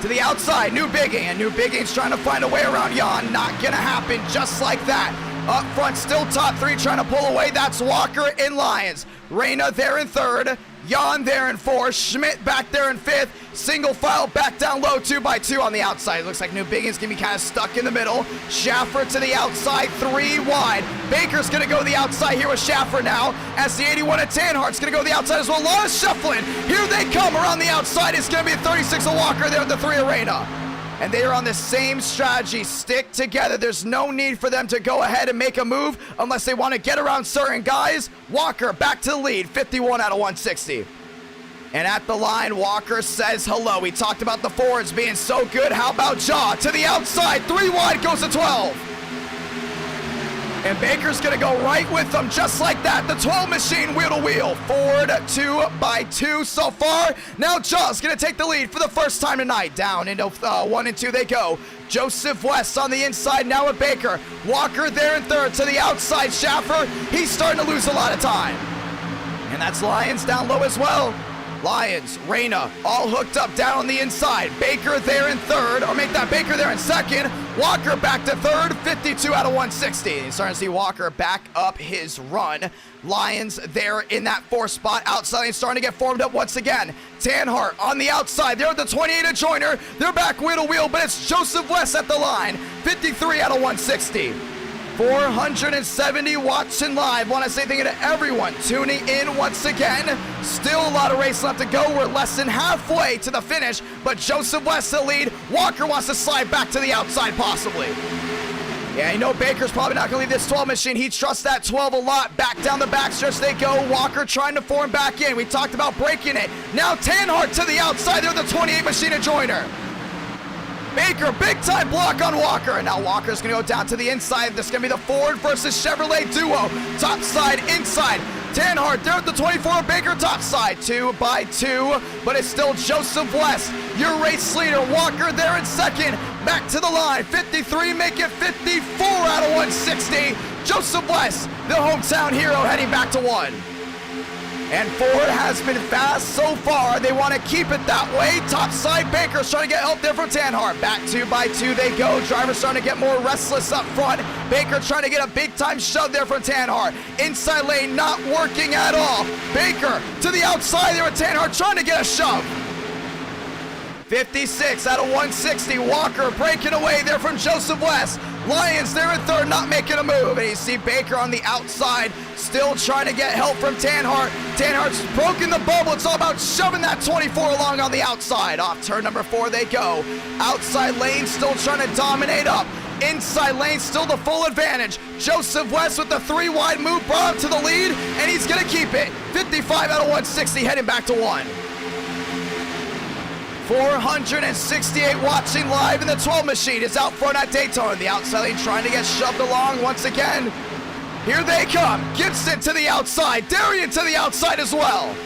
To the outside, New Bigging. And New Bigging's trying to find a way around Jan. Not going to happen just like that. Up front, still top 3 trying to pull away. That's Walker in Lions. Reyna there in 3rd. Jan there in 4th. Schmidt back there in 5th. Single file back down low, 2x2 on the outside. It looks like New Bigging's going to be kind of stuck in the middle. Schaffer to the outside, 3 wide. Baker's going to go to the outside here with Schaffer now. As the 81 of Tanhart's going to go to the outside as well. A lot of shuffling. Here they come around the outside. It's going to be a 36 of Walker there at the 3 Arena. And they are on the same strategy. Stick together. There's no need for them to go ahead and make a move unless they want to get around certain guys. Walker back to the lead, 51 out of 160. And at the line, Walker says hello. We talked about the forwards being so good. How about Jaw to the outside? 3 wide goes to 12. And Baker's going to go right with them just like that. The 12 machine wheel to wheel. Ford 2x2 so far. Now Jaw's going to take the lead for the first time tonight. Down into 1 and 2 they go. Joseph West on the inside now with Baker. Walker there in 3rd to the outside. Schaffer, he's starting to lose a lot of time. And that's Lions down low as well. Lions, Reyna, all hooked up down on the inside. Baker there in 3rd, or make that Baker there in 2nd. Walker back to 3rd, 52 out of 160. You're starting to see Walker back up his run. Lions there in that 4th spot. Outside, he's starting to get formed up once again. Tanhart on the outside. They're at the 28 of Joyner. They're back wheel to wheel, but it's Joseph West at the line. 53 out of 160. 470 watching live. Want to say thank you to everyone tuning in once again. Still a lot of race left to go. We're less than halfway to the finish, but Joseph West the lead. Walker wants to slide back to the outside possibly. Yeah, you know Baker's probably not going to leave this 12 machine. He trusts that 12 a lot. Back down the backstretch they go. Walker trying to form back in. We talked about breaking it. Now Tanhart to the outside. They're the 28 machine of Joyner. Baker, big time block on Walker. And now Walker's going to go down to the inside. This is going to be the Ford versus Chevrolet duo. Top side, inside. Tanhart there at the 24. Baker top side. 2x2. But it's still Joseph West, your race leader. Walker there in 2nd. Back to the line. 53, make it 54 out of 160. Joseph West, the hometown hero, heading back to 1. And Ford has been fast so far. They want to keep it that way. Top side, Baker's trying to get help there from Tanhart. Back 2x2 they go. Driver's starting to get more restless up front. Baker trying to get a big time shove there from Tanhart. Inside lane not working at all. Baker to the outside there with Tanhart trying to get a shove. 56 out of 160. Walker breaking away there from Joseph West. Lions there in 3rd, not making a move. And you see Baker on the outside, still trying to get help from Tanhart. Tanhart's broken the bubble. It's all about shoving that 24 along on the outside. Off turn number 4 they go. Outside lane still trying to dominate up. Inside lane still the full advantage. Joseph West with the 3 wide move brought him to the lead, and he's going to keep it. 55 out of 160 heading back to 1. 468 watching live, and the 12 machine is out front at Daytona. The outside lane trying to get shoved along once again. Here they come. Gibson to the outside. Darian to the outside as well.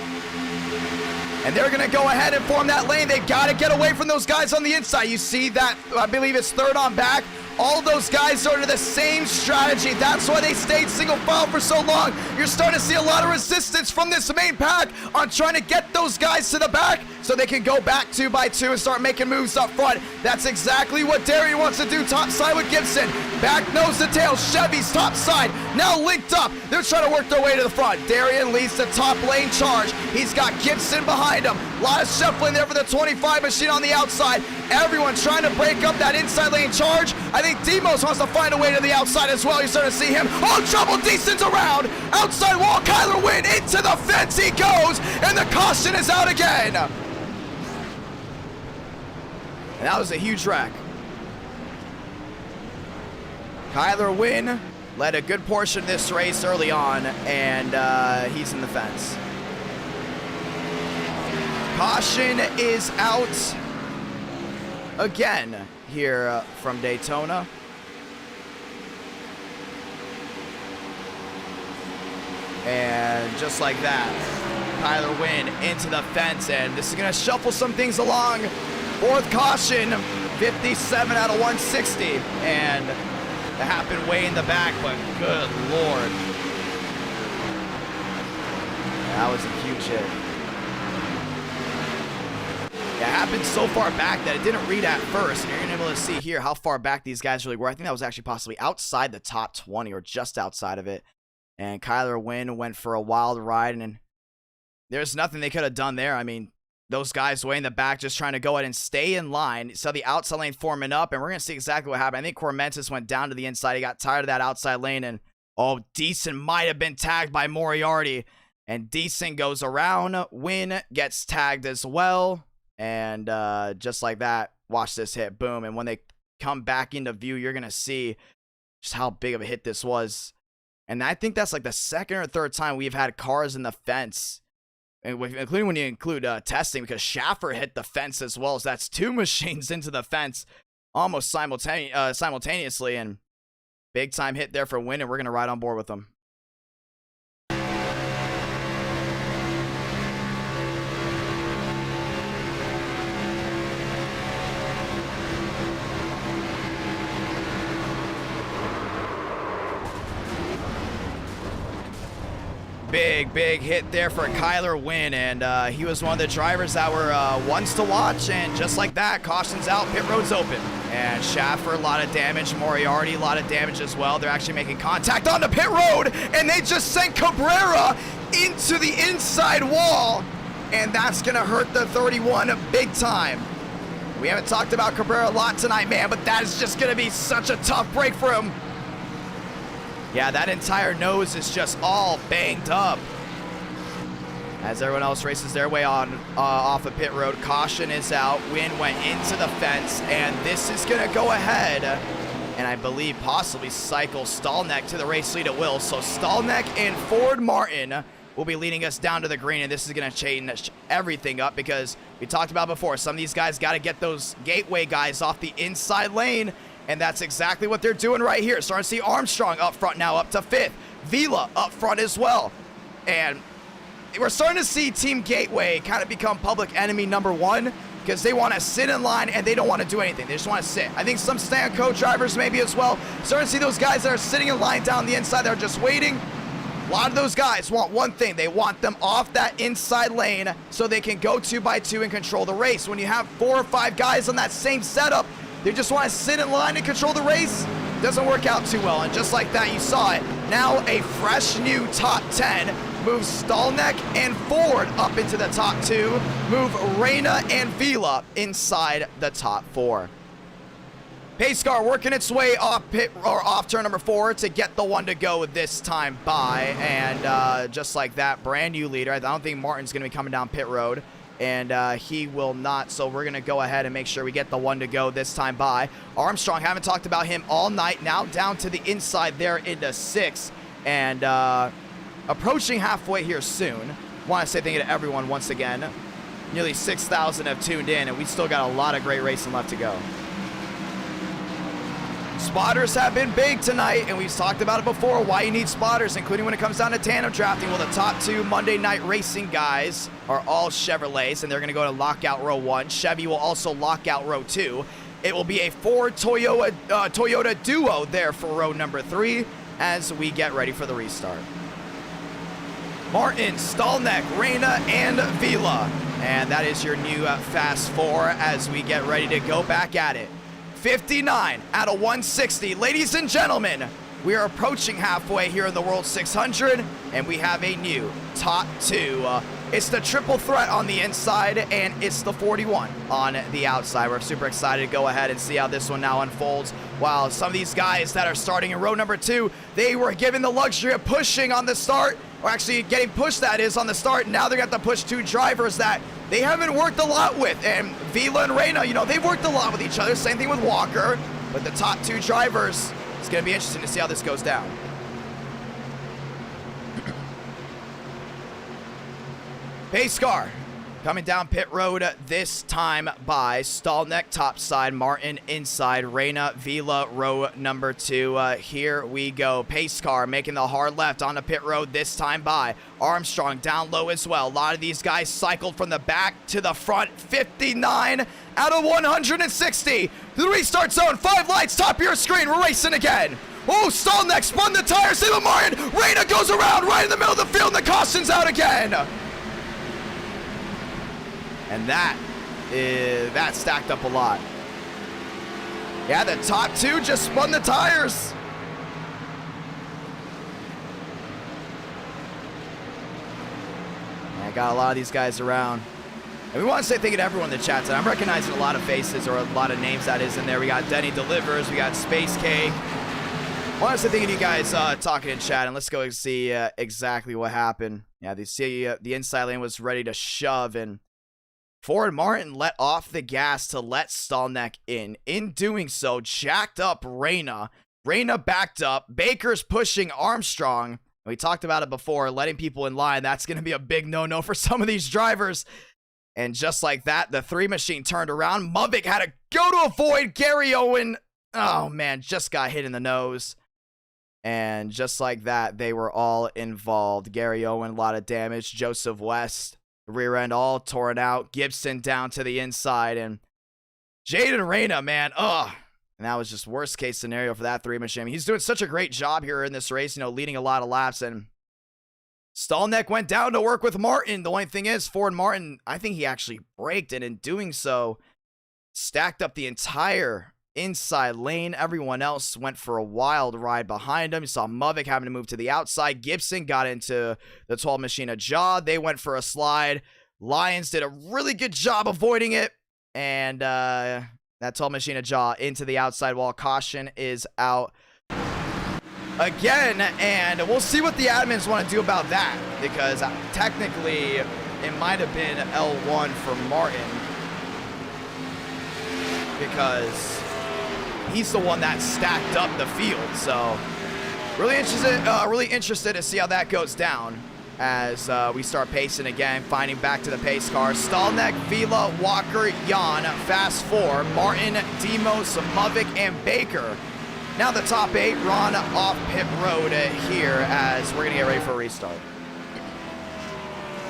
And they're going to go ahead and form that lane. They've got to get away from those guys on the inside. You see that, I believe it's 3rd on back. All those guys are under the same strategy. That's why they stayed single file for so long. You're starting to see a lot of resistance from this main pack on trying to get those guys to the back so they can go back 2x2 and start making moves up front. That's exactly what Darian wants to do. Top side with Gibson. Back nose to tail. Chevy's top side. Now linked up. They're trying to work their way to the front. Darian leads the top lane charge. He's got Gibson behind him. A lot of shuffling there for the 25 machine on the outside. Everyone trying to break up that inside lane charge. I think Demos wants to find a way to the outside as well. You're starting to see him. Oh, trouble. Deason's around. Outside wall. Kyler Wynn into the fence he goes. And the caution is out again. And that was a huge wreck. Kyler Wynn led a good portion of this race early on, and he's in the fence. Caution is out again here from Daytona. And just like that, Kyler Wynn into the fence, and this is going to shuffle some things along. Fourth caution, 57 out of 160, and that happened way in the back, but good Lord. That was a huge hit. Yeah, it happened so far back that it didn't read at first, and you're going to be able to see here how far back these guys really were. I think that was actually possibly outside the top 20 or just outside of it. And Kyler Wynn went for a wild ride, and there's nothing they could have done there. I mean, those guys way in the back just trying to go ahead and stay in line. So the outside lane forming up, and we're going to see exactly what happened. I think Cormentis went down to the inside. He got tired of that outside lane, and oh, Deason might have been tagged by Moriarty. And Deason goes around. Wynn gets tagged as well. And just like that, watch this hit. Boom. And when they come back into view, you're going to see just how big of a hit this was. And I think that's like the second or third time we've had cars in the fence, including when you include testing, because Schaffer hit the fence as well. So that's two machines into the fence almost simultaneously. And big time hit there for Wynn, and we're going to ride on board with them. Big hit there for Kyler Wynn, and he was one of the drivers that were ones to watch, and just like that, caution's out, pit road's open. And Schaffer, a lot of damage. Moriarty, a lot of damage as well. They're actually making contact on the pit road, and they just sent Cabrera into the inside wall, and that's going to hurt the 31 big time. We haven't talked about Cabrera a lot tonight, man, but that is just going to be such a tough break for him. Yeah, that entire nose is just all banged up. As everyone else races their way on off of pit road, caution is out. Wynn went into the fence, and this is going to go ahead, and I believe possibly cycle Stallneck to the race lead at will. So Stallneck and Ford Martin will be leading us down to the green, and this is going to change everything up because we talked about before, some of these guys got to get those gateway guys off the inside lane. And that's exactly what they're doing right here. Starting to see Armstrong up front now, up to 5th. Vila up front as well. And we're starting to see Team Gateway kind of become public enemy number 1 because they want to sit in line and they don't want to do anything. They just want to sit. I think some Stanco drivers maybe as well. Starting to see those guys that are sitting in line down the inside that are just waiting. A lot of those guys want one thing. They want them off that inside lane so they can go 2x2 and control the race. When you have 4 or 5 guys on that same setup, they just want to sit in line and control the race. Doesn't work out too well, and just like that, you saw it. Now a fresh new top 10 moves Stallneck and Ford up into the top 2. Move Reyna and Vila inside the top 4. Pace car working its way off pit or off turn number 4 to get the one to go this time by, and just like that, brand new leader. I don't think Martin's going to be coming down pit road. And he will not, so we're going to go ahead and make sure we get the one to go this time by. Armstrong, haven't talked about him all night, now down to the inside there into 6th, and approaching halfway here soon. Want to say thank you to everyone once again. Nearly 6,000 have tuned in, and we still got a lot of great racing left to go. Spotters have been big tonight, and we've talked about it before, why you need spotters, including when it comes down to tandem drafting. Well, the top 2 Monday Night Racing guys are all Chevrolets, and they're going to go to lockout row 1. Chevy will also lock out row 2. It will be a Ford Toyota duo there for row number 3 as we get ready for the restart. Martin, Stallneck, Reyna, and Vila. And that is your new Fast 4 as we get ready to go back at it. 59 out of 160. Ladies and gentlemen, we are approaching halfway here in the World 600, and we have a new top 2. It's the triple threat on the inside, and it's the 41 on the outside. We're super excited to go ahead and see how this one now unfolds. While some of these guys that are starting in row number 2, they were given the luxury of pushing on the start, or actually getting pushed, that is, on the start. Now they're going to have to push 2 drivers that they haven't worked a lot with. And Vila and Reyna, you know, they've worked a lot with each other. Same thing with Walker. But the top 2 drivers, it's going to be interesting to see how this goes down. Pace car coming down pit road this time by Stallneck topside, Martin inside, Reyna, Vila row number 2. Here we go. Pace car making the hard left onto pit road this time by Armstrong down low as well. A lot of these guys cycled from the back to the front. 59 out of 160. The restart zone. 5 lights top of your screen. We're racing again. Oh, Stallneck spun the tires. Save Martin. Reyna goes around right in the middle of the field, and the caution's out again. And that stacked up a lot. Yeah, the top 2 just spun the tires. I got a lot of these guys around. And we want to say thank you to everyone in the chat tonight. I'm recognizing a lot of faces, or a lot of names that is in there. We got Denny Delivers, we got Space Cake. I want to say thank you to you guys talking in chat, and let's go see exactly what happened. Yeah, the inside lane was ready to shove, and Ford Martin let off the gas to let Stallneck in. In doing so, jacked up Reyna. Reyna backed up. Baker's pushing Armstrong. We talked about it before, letting people in line. That's going to be a big no-no for some of these drivers. And just like that, the 3 machine turned around. Muvik had to go to avoid Gary Owen. Oh, man, just got hit in the nose. And just like that, they were all involved. Gary Owen, a lot of damage. Joseph West, rear end all torn out. Gibson down to the inside. And Jaden Reyna, man, ugh. And that was just worst case scenario for that 3 machine. I mean, he's doing such a great job here in this race, you know, leading a lot of laps. And Stallneck went down to work with Martin. The only thing is, Ford Martin, I think he actually braked, and in doing so, stacked up the entire inside lane. Everyone else went for a wild ride behind him. You saw Muvik having to move to the outside. Gibson got into the 12 machine of Jaw. They went for a slide. Lions did a really good job avoiding it. And that 12 machine of Jaw into the outside wall. Caution is out again. And we'll see what the admins want to do about that, because technically it might have been L1 for Martin, because he's the one that stacked up the field. So really interested to see how that goes down as we start pacing again, finding back to the pace car. Stallneck, Vila, Walker, Jan, Fast 4, Martin, Demos, Muvik, and Baker. Now the top 8 run off pit road here as we're gonna get ready for a restart.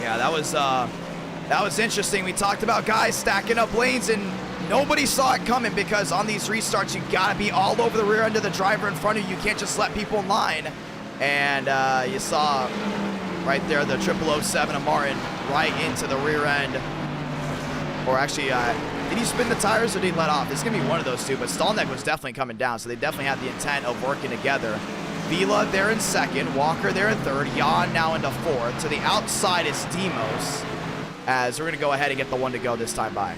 Yeah, that was interesting. We talked about guys stacking up lanes, and nobody saw it coming, because on these restarts, you gotta be all over the rear end of the driver in front of you. You can't just let people in line. And you saw right there the 0007 of Martin right into the rear end. Or actually, did he spin the tires or did he let off? It's gonna be one of those two, but Stallneck was definitely coming down, so they definitely had the intent of working together. Vila there in second, Walker there in third, Jan now into fourth. To the outside is Demos, as we're gonna go ahead and get the one to go this time by.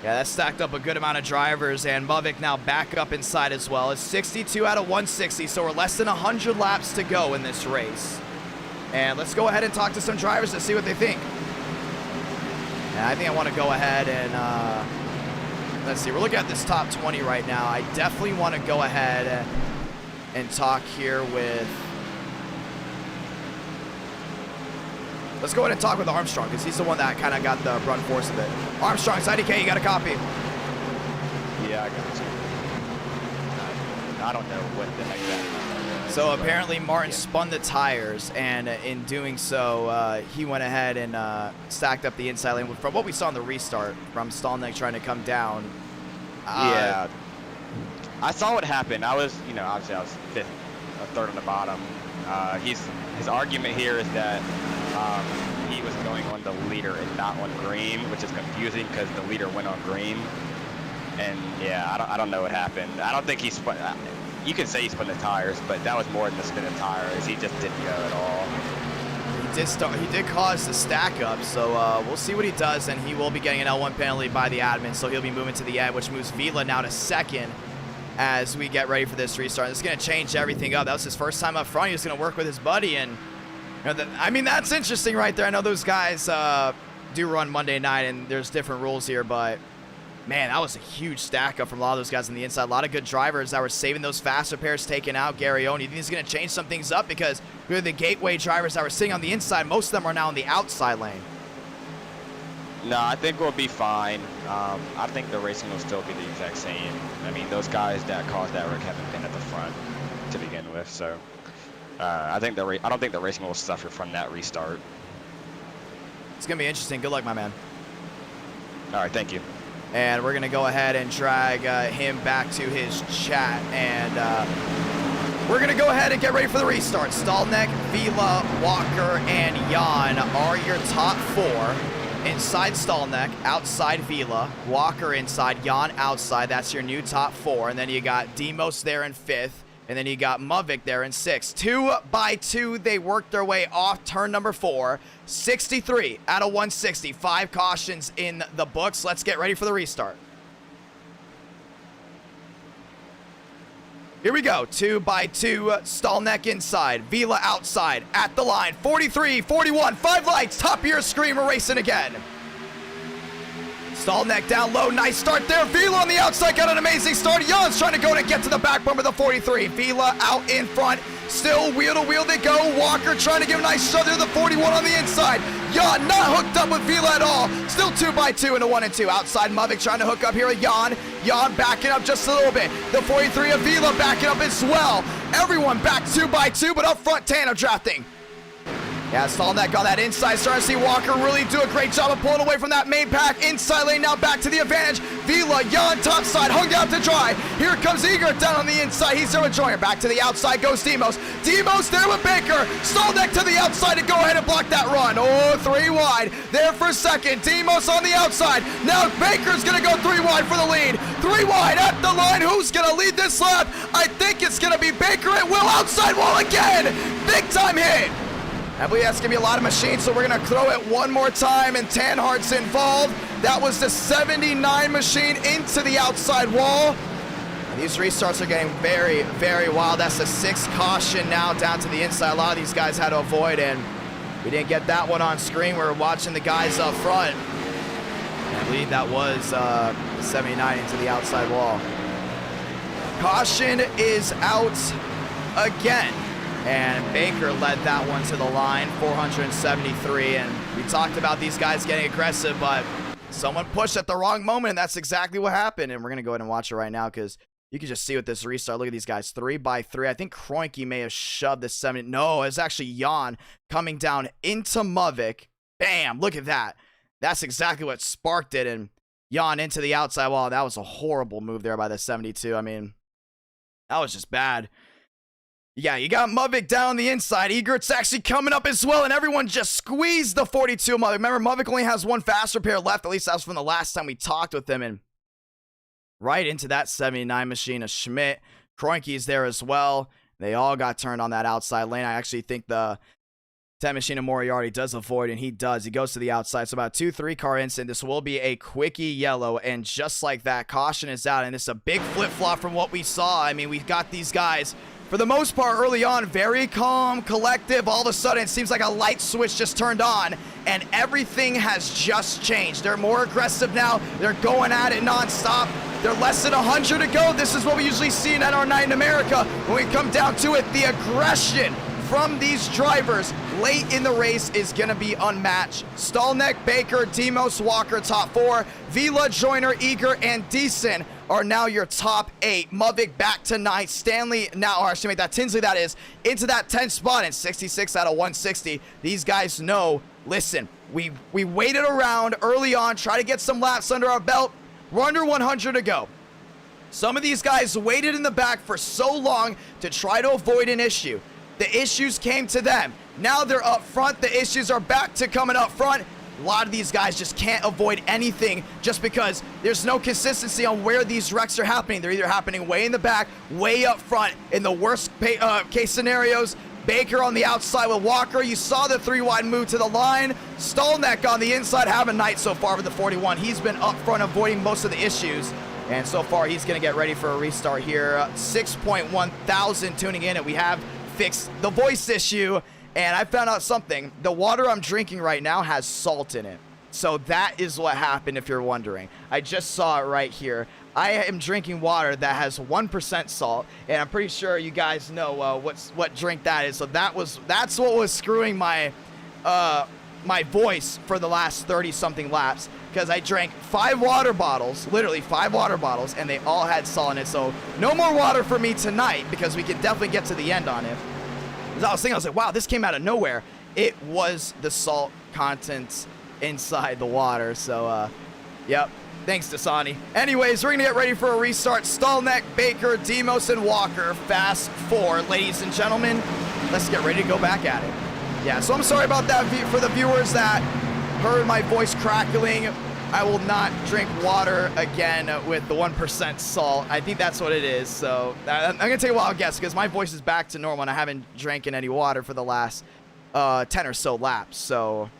Yeah, that stacked up a good amount of drivers, and Muvik now back up inside as well. It's 62 out of 160, so we're less than 100 laps to go in this race. And let's go ahead and talk to some drivers to see what they think. And I think I want to go ahead and, let's see, we're looking at this top 20 right now. I definitely want to go ahead and talk here with, let's go ahead and talk with Armstrong, because he's the one that kind of got the brunt force of it. Armstrong, IDK, you got a copy? Yeah, I got you. I don't know what the heck that is. So apparently Martin spun the tires, and in doing so, he went ahead and stacked up the inside lane. From what we saw in the restart, from Stallneck trying to come down. Yeah. I saw what happened. I was, you know, obviously I was fifth, third on the bottom. His argument here is that he was going on the leader and not on green, which is confusing because the leader went on green. And yeah, I don't know what happened. I don't think he spun. You can say he spun the tires, but that was more than the spin of tires. He just didn't go at all. He did cause the stack up, so we'll see what he does, and he will be getting an L1 penalty by the admin, so he'll be moving to the end, which moves Vila now to second. as we get ready for this restart. It's going to change everything up. That was his first time up front. He was going to work with his buddy, and I mean, that's interesting right there. I know those guys do run Monday night, and there's different rules here, but man, that was a huge stack up from a lot of those guys on the inside. A lot of good drivers that were saving those fast repairs, taking out Gary Owen. You think he's going to change some things up? Because really the gateway drivers that were sitting on the inside, most of them are now in the outside lane. No, I think we'll be fine. I think the racing will still be the exact same. I mean, those guys that caused that wreck haven't been at the front to begin with, so I don't think the racing will suffer from that restart. It's going to be interesting. Good luck, my man. All right, thank you. And we're going to go ahead and drag him back to his chat. And we're going to go ahead and get ready for the restart. Stallneck, Vila, Walker, and Jan are your top 4. Inside Stallneck, outside Vila, Walker inside, Jan outside. That's your new top 4. And then you got Demos there in 5th. And then you got Muvik there in 6th. 2 by 2, they worked their way off turn number 4. 63 out of 160. 5 cautions in the books. Let's get ready for the restart. Here we go. 2 by 2, Stallneck inside, Vila outside, at the line. 43, 41, 5 lights, top of your screen, we're racing again. Stallneck down low, nice start there. Vila on the outside, got an amazing start. Jan's trying to go to get to the back bumper, the 43. Vila out in front, still wheel to wheel they go. Walker trying to give a nice shove there, the 41 on the inside. Jan not hooked up with Vila at all. Still 2 by 2 in a 1 and 2. Outside Muvik trying to hook up here with Jan. Jan backing up just a little bit. The 43 of Vila backing up as well. Everyone back 2 by 2, but up front tandem drafting. Yeah, Stallneck on that inside. Starting to see Walker really do a great job of pulling away from that main pack. Inside lane now back to the advantage. Vila, Jan, top side, hung out to dry. Here comes Igor down on the inside. He's there with Joyer. Back to the outside goes Demos. Demos there with Baker. Stallneck to the outside to go ahead and block that run. Oh, 3 wide. There for second. Demos on the outside. Now Baker's going to go 3 wide for the lead. 3 wide at the line. Who's going to lead this lap? I think it's going to be Baker. It will. Outside wall again. Big time hit. I believe that's going to be a lot of machines, so we're going to throw it one more time, and Tanhart's involved. That was the 79 machine into the outside wall. And these restarts are getting very, very wild. That's the 6th caution now down to the inside. A lot of these guys had to avoid, and we didn't get that one on screen. We were watching the guys up front. I believe that was 79 into the outside wall. Caution is out again. And Baker led that one to the line, 473. And we talked about these guys getting aggressive, but someone pushed at the wrong moment, and that's exactly what happened. And we're going to go ahead and watch it right now because you can just see with this restart. Look at these guys, 3 by 3. I think Kroenke may have shoved the 70. No, it's actually Jan coming down into Muvik. Bam, look at that. That's exactly what sparked it. And Jan into the outside wall. That was a horrible move there by the 72. I mean, that was just bad. Yeah, you got Muvik down the inside. Egert's actually coming up as well, and everyone just squeezed the 42 Muvik. Remember, Muvik only has 1 fast repair left. At least that was from the last time we talked with him. And right into that 79 machine of Schmidt. Kroenke's there as well. They all got turned on that outside lane. I actually think the 10 machine of Moriarty does avoid, and he does. He goes to the outside. So about 2-3 car incident. This will be a quickie yellow, and just like that, caution is out. And it's a big flip-flop from what we saw. I mean, we've got these guys, for the most part, early on, very calm, collective. All of a sudden, it seems like a light switch just turned on, and everything has just changed. They're more aggressive now. They're going at it nonstop. They're less than 100 to go. This is what we usually see in NR9 in America. When we come down to it, the aggression from these drivers late in the race is going to be unmatched. Stallneck, Baker, Demos, Walker, top 4. Vila, Joyner, Eager, and Deason are now your top 8. Muvik back to 9. Stanley now, or I should make that Tinsley, that is, into that 10th spot in 66 out of 160. These guys know, listen, we waited around early on, try to get some laps under our belt. We're under 100 to go. Some of these guys waited in the back for so long to try to avoid an issue. The issues came to them. Now they're up front. The issues are back to coming up front. A lot of these guys just can't avoid anything just because there's no consistency on where these wrecks are happening. They're either happening way in the back, way up front. In the worst case scenarios, Baker on the outside with Walker. You saw the 3 wide move to the line. Stallneck on the inside. Have a night so far with the 41. He's been up front avoiding most of the issues. And so far, he's going to get ready for a restart here. 6.1 thousand tuning in, and we have fixed the voice issue. And I found out something. The water I'm drinking right now has salt in it. So that is what happened, if you're wondering. I just saw it right here. I am drinking water that has 1% salt, and I'm pretty sure you guys know what drink that is. So that's what was screwing my my voice for the last 30-something laps, because I drank 5 water bottles, literally 5 water bottles, and they all had salt in it. So no more water for me tonight, because we can definitely get to the end on it. As I was thinking, I was like, wow, this came out of nowhere. It was the salt content inside the water. So, yep. Thanks, Dasani. Anyways, we're going to get ready for a restart. Stallneck, Baker, Demos, and Walker. Fast 4, ladies and gentlemen. Let's get ready to go back at it. Yeah, so I'm sorry about that for the viewers that heard my voice crackling. I will not drink water again with the 1% salt. I think that's what it is. So I'm going to take a wild guess, because my voice is back to normal, and I haven't drank any water for the last 10 or so laps. So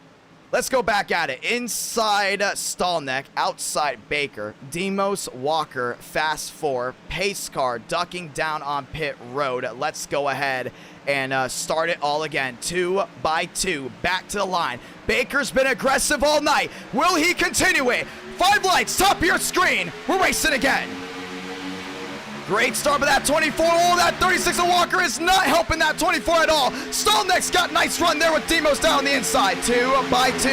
let's go back at it. Inside Stallneck, outside Baker, Demos, Walker, Fast 4, Pace Car, ducking down on pit road. Let's go ahead and start it all again. 2 by 2, back to the line. Baker's been aggressive all night. Will he continue it? 5 lights, top of your screen. We're racing again. Great start with that 24. Oh, that 36 of Walker is not helping that 24 at all. Stallneck's got nice run there with Demos down on the inside. 2 by 2.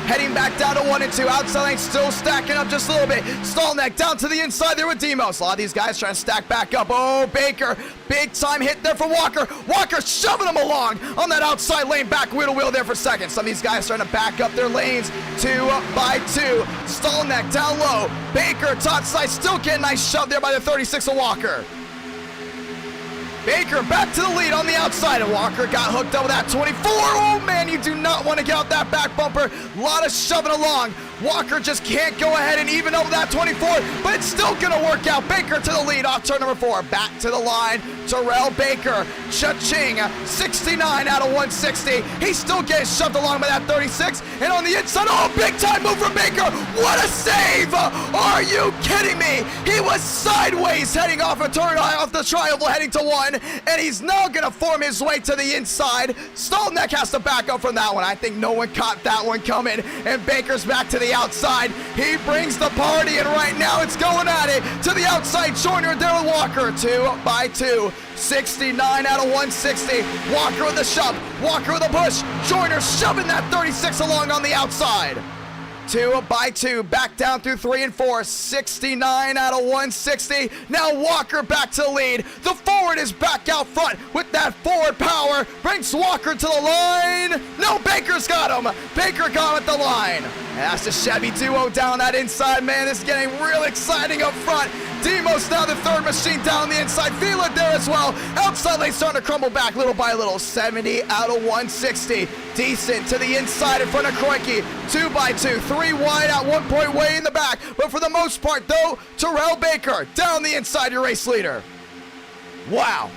Heading back down to 1 and 2. Outside lane still stacking up just a little bit. Stallneck down to the inside there with Demos. A lot of these guys trying to stack back up. Oh, Baker. Big time hit there for Walker. Walker shoving him along on that outside lane. Back wheel to wheel there for second. Some of these guys trying to back up their lanes. 2 by 2. Stallneck down low. Baker top side still getting nice shove there by the 36 of Walker. Baker back to the lead on the outside, and Walker got hooked up with that 24. Oh man, you do not want to get out that back bumper. A lot of shoving along. Walker just can't go ahead and even over that 24, but it's still going to work out. Baker to the lead off turn number 4. Back to the line. Terrell Baker. Cha-ching. 69 out of 160. He's still getting shoved along by that 36. And on the inside, oh, big time move from Baker. What a save. Are you kidding me? He was sideways heading off a turn off the triangle heading to 1. And he's now going to form his way to the inside. Stallneck has to back up from that one. I think no one caught that one coming. And Baker's back to the outside. He brings the party, and right now it's going at it to the outside. Joyner there with Walker. 2 by 2. 69 out of 160. Walker with the shove. Walker with a push. Joyner shoving that 36 along on the outside. 2 by 2, back down through 3 and 4, 69 out of 160. Now Walker back to the lead. The forward is back out front with that forward power. Brings Walker to the line. No, Baker's got him. Baker got him at the line. And that's the Chevy duo down that inside, man. This is getting real exciting up front. Demos now the third machine down the inside. Feel it there as well. Outside lane starting to crumble back little by little. 70 out of 160. Decent to the inside in front of Kroenke. 2 by 2. 3 wide at one point way in the back. But for the most part, though, Terrell Baker down the inside, your race leader. Wow.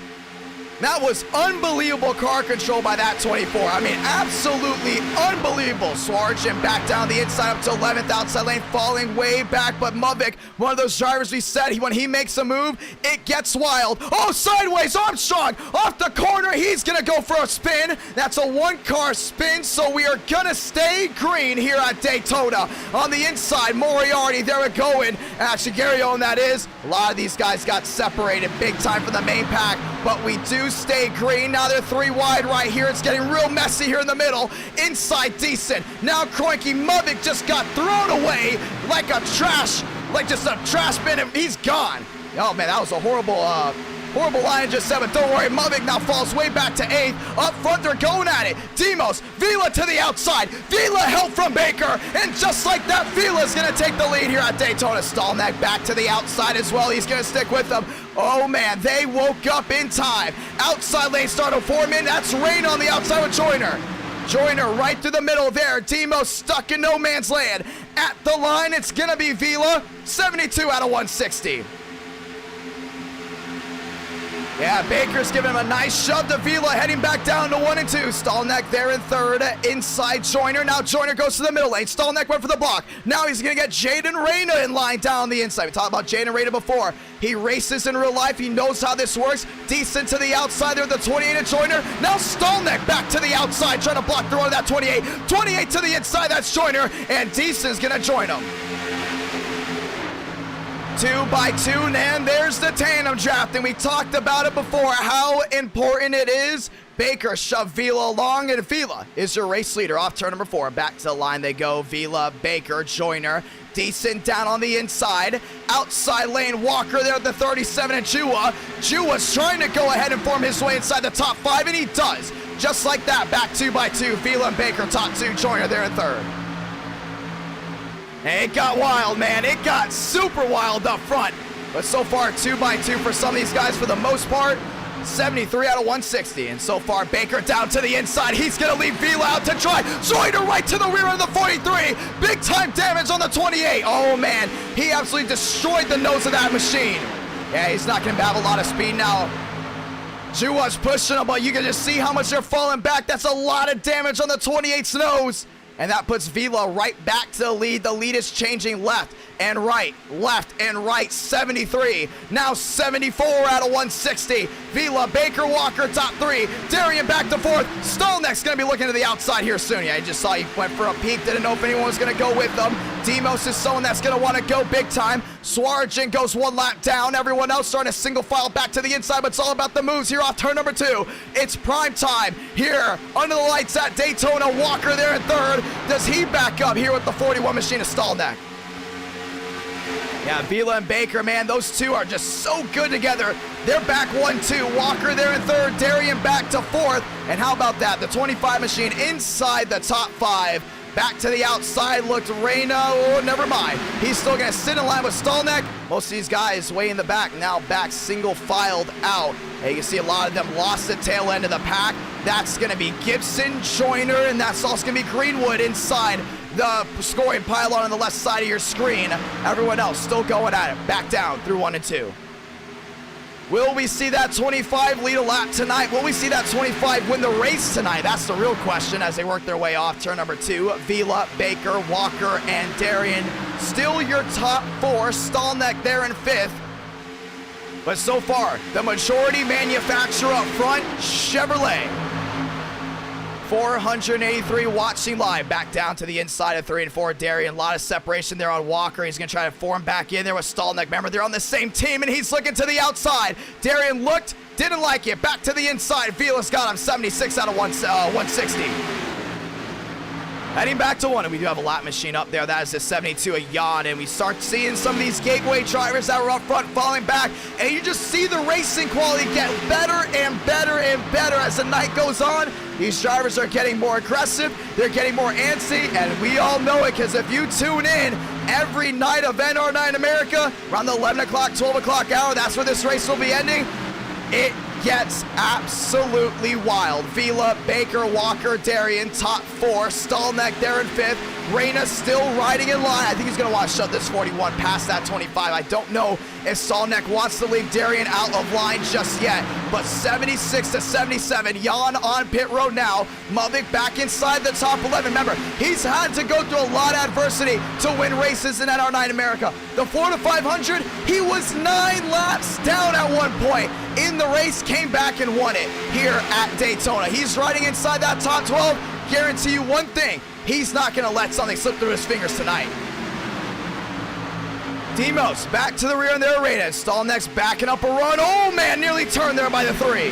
That was unbelievable car control by that 24. I mean, absolutely unbelievable. Swartgen back down the inside up to 11th, outside lane, falling way back. But Muvik, one of those drivers we said, when he makes a move, it gets wild. Oh, sideways, Armstrong off the corner. He's going to go for a spin. That's a 1-car spin, so we are going to stay green here at Daytona. On the inside, Moriarty, there we go. And actually, Gary Owen, that is. A lot of these guys got separated big time from the main pack, but we do stay green. Now they're 3 wide right here. It's getting real messy here in the middle. Inside decent. Now Kroenke, Muvik just got thrown away like a trash, like just a trash bin, and he's gone. Oh man, that was a horrible line just 7. Don't worry, Muvik now falls way back to 8th. Up front, they're going at it. Demos, Vila to the outside. Vila help from Baker, and just like that, Vila's gonna take the lead here at Daytona. Stallneck back to the outside as well. He's gonna stick with them. Oh man, they woke up in time. Outside lane start to form in. That's Rain on the outside with Joyner. Joyner right through the middle there. Demos stuck in no man's land. At the line, it's gonna be Vila. 72 out of 160. Yeah, Baker's giving him a nice shove to Vila, heading back down to 1 and 2. Stallneck there in third, inside Joyner. Now Joyner goes to the middle lane. Stallneck went for the block. Now he's going to get Jaden Reyna in line down the inside. We talked about Jaden Reyna before. He races in real life. He knows how this works. Decent to the outside there, the 28 of Joyner. Now Stallneck back to the outside, trying to block the run of that 28. 28 to the inside, that's Joyner, and Decent's going to join him. 2 by 2, and there's the tandem draft, and we talked about it before, how important it is. Baker shoved Vila along, and Vila is your race leader off turn number 4. Back to the line they go. Vila, Baker, Joyner. Decent down on the inside. Outside lane, Walker there at the 37, and Jua. Jua's trying to go ahead and form his way inside the top 5, and he does. Just like that, back 2 by 2. Vila and Baker, top 2. Joyner there in third. And it got wild, man. It got super wild up front. But so far, 2 by 2 for some of these guys for the most part. 73 out of 160. And so far, Baker down to the inside. He's going to leave Vila out to try. Joyner right to the rear of the 43. Big time damage on the 28. Oh, man. He absolutely destroyed the nose of that machine. Yeah, he's not going to have a lot of speed now. Juwa's pushing him, but you can just see how much they're falling back. That's a lot of damage on the 28's nose. And that puts Vila right back to the lead. The lead is changing left and right, 73. Now 74 out of 160. Vila, Baker, Walker, top 3. Darian back to 4th. Stallneck's going to be looking to the outside here soon. Yeah, I just saw he went for a peek. Didn't know if anyone was going to go with them. Demos is someone that's going to want to go big time. Swarajin goes 1 lap down. Everyone else starting a single file back to the inside, but it's all about the moves here off turn number 2. It's prime time here under the lights at Daytona. Walker there in third. Does he back up here with the 41 machine of Stallneck? Yeah, Vila and Baker, man, those two are just so good together. They're back 1-2. Walker there in third. Darian back to 4th. And how about that? The 25 machine inside the top 5. Back to the outside, looked Reyna. Oh, never mind. He's still going to sit in line with Stallneck. Most of these guys way in the back, now back single filed out. And you can see a lot of them lost the tail end of the pack. That's going to be Gibson, Joyner, and that's also going to be Greenwood inside the scoring pylon on the left side of your screen. Everyone else still going at it. Back down through 1 and 2. Will we see that 25 lead a lap tonight? Will we see that 25 win the race tonight? That's the real question as they work their way off turn number 2. Vila, Baker, Walker, and Darian. Still your top 4. Stallneck there in 5th. But so far, the majority manufacturer up front, Chevrolet. 483 watching live. Back down to the inside of 3 and 4. Darian, a lot of separation there on Walker. He's going to try to form back in there with Stallneck. Remember, they're on the same team, and he's looking to the outside. Darian looked, didn't like it. Back to the inside. Vila's got him 76 out of 160. Heading back to 1, and we do have a lap machine up there. That is the 72 of Jan, and we start seeing some of these gateway drivers that were up front falling back, and you just see the racing quality get better and better and better as the night goes on. These drivers are getting more aggressive, they're getting more antsy, and we all know it because if you tune in every night of NR9 America, around the 11 o'clock, 12 o'clock hour, that's where this race will be ending. It gets absolutely wild. Vila, Baker, Walker, Darian, top 4. Stallneck there in 5th. Reyna still riding in line. I think he's going to want to shove this 41 past that 25. I don't know if Stallneck wants to leave Darian out of line just yet. But 76 to 77. Jan on pit road now. Mavik back inside the top 11. Remember, he's had to go through a lot of adversity to win races in NR9 America. The 4 to 500, he was 9 laps down at one point in the race, came back and won it here at Daytona. He's riding inside that top 12. Guarantee you one thing, he's not going to let something slip through his fingers tonight. Demos back to the rear in their arena. Stallneck's backing up a run. Oh man, nearly turned there by the 3.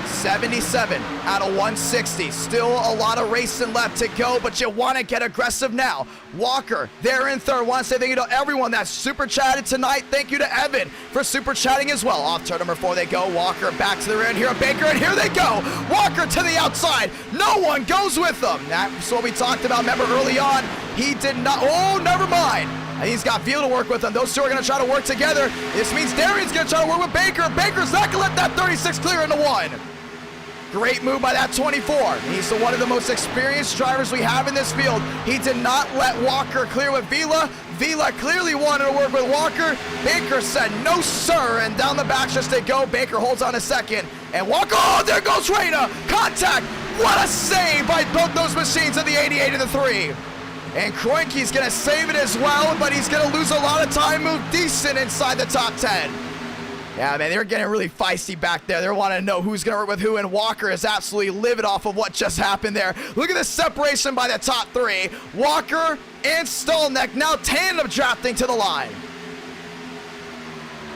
77 out of 160. Still a lot of racing left to go, but you want to get aggressive now. Walker there in third. Want to say thank you to everyone that's super chatted tonight. Thank you to Evan for super chatting as well. Off turn number 4 they go. Walker back to the rear, and here Baker, and here they go. Walker to the outside. No one goes with them. That's what we talked about. Remember early on, he did not. Oh, never mind. And he's got Vila to work with him. Those two are going to try to work together. This means Darian's going to try to work with Baker. Baker's not going to let that 36 clear into 1. Great move by that 24. He's one of the most experienced drivers we have in this field. He did not let Walker clear with Vila. Vila clearly wanted to work with Walker. Baker said no sir, and down the back just they go. Baker holds on a second, and Walker, oh, there goes Reyna. Contact. What a save by both those machines in the 88 and the 3. And Kroenke's gonna save it as well, but he's gonna lose a lot of time. Move decent inside the top 10. Yeah, man, they're getting really feisty back there. They're wanting to know who's going to work with who, and Walker is absolutely livid off of what just happened there. Look at the separation by the top 3. Walker and Stolnek now tandem drafting to the line.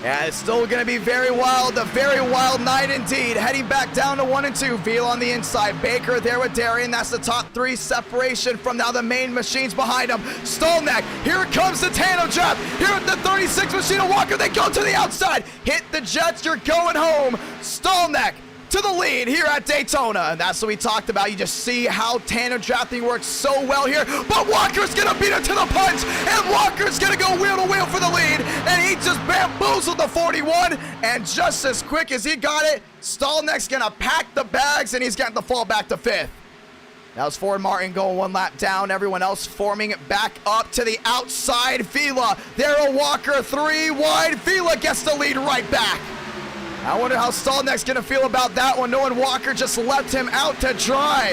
Yeah, it's still going to be very wild, a very wild night indeed. Heading back down to 1 and 2. Veal on the inside. Baker there with Darian. That's the top 3 separation from now the main machines behind him. Stolnek, here comes the tandem draft. Here at the 36 machine of Walker. They go to the outside. Hit the Jets. You're going home. Stolnek to the lead here at Daytona. And that's what we talked about. You just see how tandem drafting works so well here. But Walker's going to beat it to the punch. And Walker's going to go wheel to wheel for the lead. And he just bamboozled the 41. And just as quick as he got it, Stolnek's going to pack the bags. And he's getting the fall back to 5th. That was Ford Martin going 1 lap down. Everyone else forming it back up to the outside. Vila, Darrell Walker 3 wide. Vila gets the lead right back. I wonder how Stolnek's going to feel about that one, knowing Walker just left him out to dry.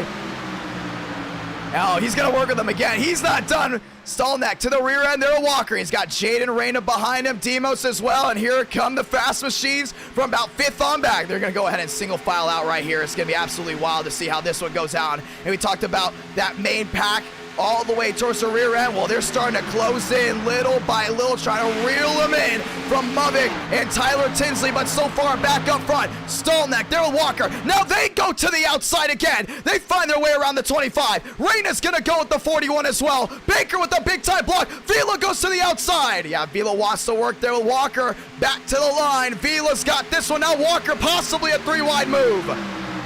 Oh, he's going to work with him again. He's not done. Stolnek to the rear end there of Walker. He's got Jaden Reyna behind him, Demos as well, and here come the fast machines from about 5th on back. They're going to go ahead and single file out right here. It's going to be absolutely wild to see how this one goes down. And we talked about that main pack all the way towards the rear end. Well, they're starting to close in little by little, trying to reel them in from Muvik and Tyler Tinsley, but so far back up front, Stolnek, Darrell Walker. Now they go to the outside again. They find their way around the 25. Reyna's gonna go with the 41 as well. Baker with the big time block. Vila goes to the outside. Yeah, Vila wants to work there with Walker. Back to the line. Vila's got this one. Now Walker possibly a 3 wide move.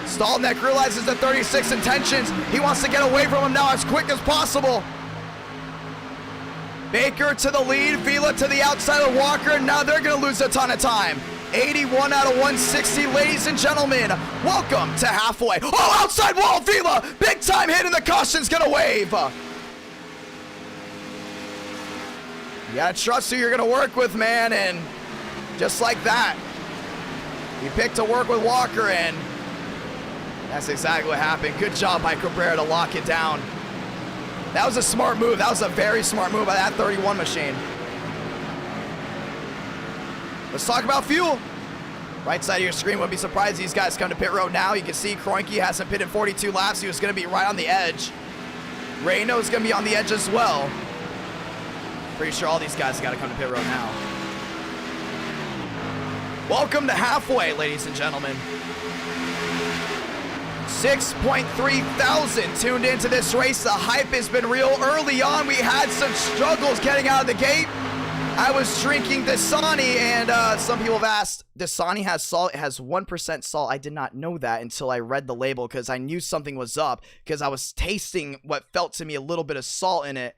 Stolnek realizes the 36 intentions. He wants to get away from him now as quick as possible. Baker to the lead, Vila to the outside of Walker. Now they're going to lose a ton of time. 81 out of 160, ladies and gentlemen. Welcome to halfway. Oh, outside wall, Vila. Big time hit, and the caution's going to wave. You got to trust who you're going to work with, man. And just like that, you picked to work with Walker, and that's exactly what happened. Good job by Cabrera to lock it down. That was a smart move. That was a very smart move by that 31 machine. Let's talk about fuel. Right side of your screen, wouldn't be surprised these guys come to pit road now. You can see Kroenke hasn't pitted 42 laps. He was going to be right on the edge. Reyno's going to be on the edge as well. Pretty sure all these guys got to come to pit road now. Welcome to halfway, ladies and gentlemen. 6.3 thousand tuned into this race. The hype has been real. Early on, we had some struggles getting out of the gate. I was drinking Dasani, and some people have asked, Dasani has salt. It has 1% salt. I did not know that until I read the label, because I knew something was up, because I was tasting what felt to me a little bit of salt in it.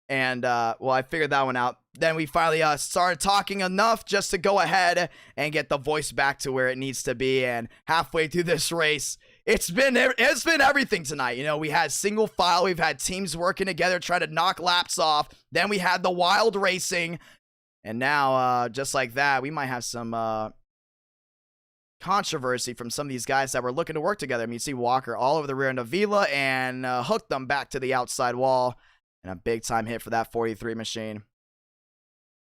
And, well, I figured that one out. Then we finally started talking enough just to go ahead and get the voice back to where it needs to be. And halfway through this race, it's been everything tonight. You know, we had single file. We've had teams working together, trying to knock laps off. Then we had the wild racing. And now, just like that, we might have some controversy from some of these guys that were looking to work together. I mean, you see Walker all over the rear end of Vila and hooked them back to the outside wall. And a big time hit for that 43 machine.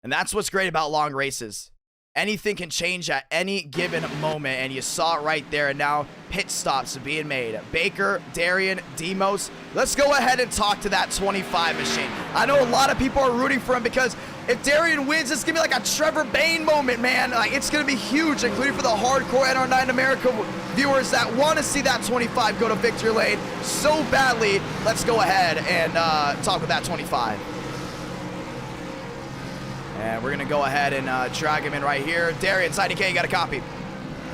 And that's what's great about long races. Anything can change at any given moment, and you saw it right there. And now pit stops being made. Baker, Darian, Demos. Let's go ahead and talk to that 25 machine. I know a lot of people are rooting for him, because if Darian wins, it's going to be like a Trevor Bayne moment, man. Like, it's going to be huge, including for the hardcore NR9 America viewers that want to see that 25 go to victory lane so badly. Let's go ahead and talk with that 25. And we're going to go ahead and drag him in right here. Darian, IDK, you got a copy.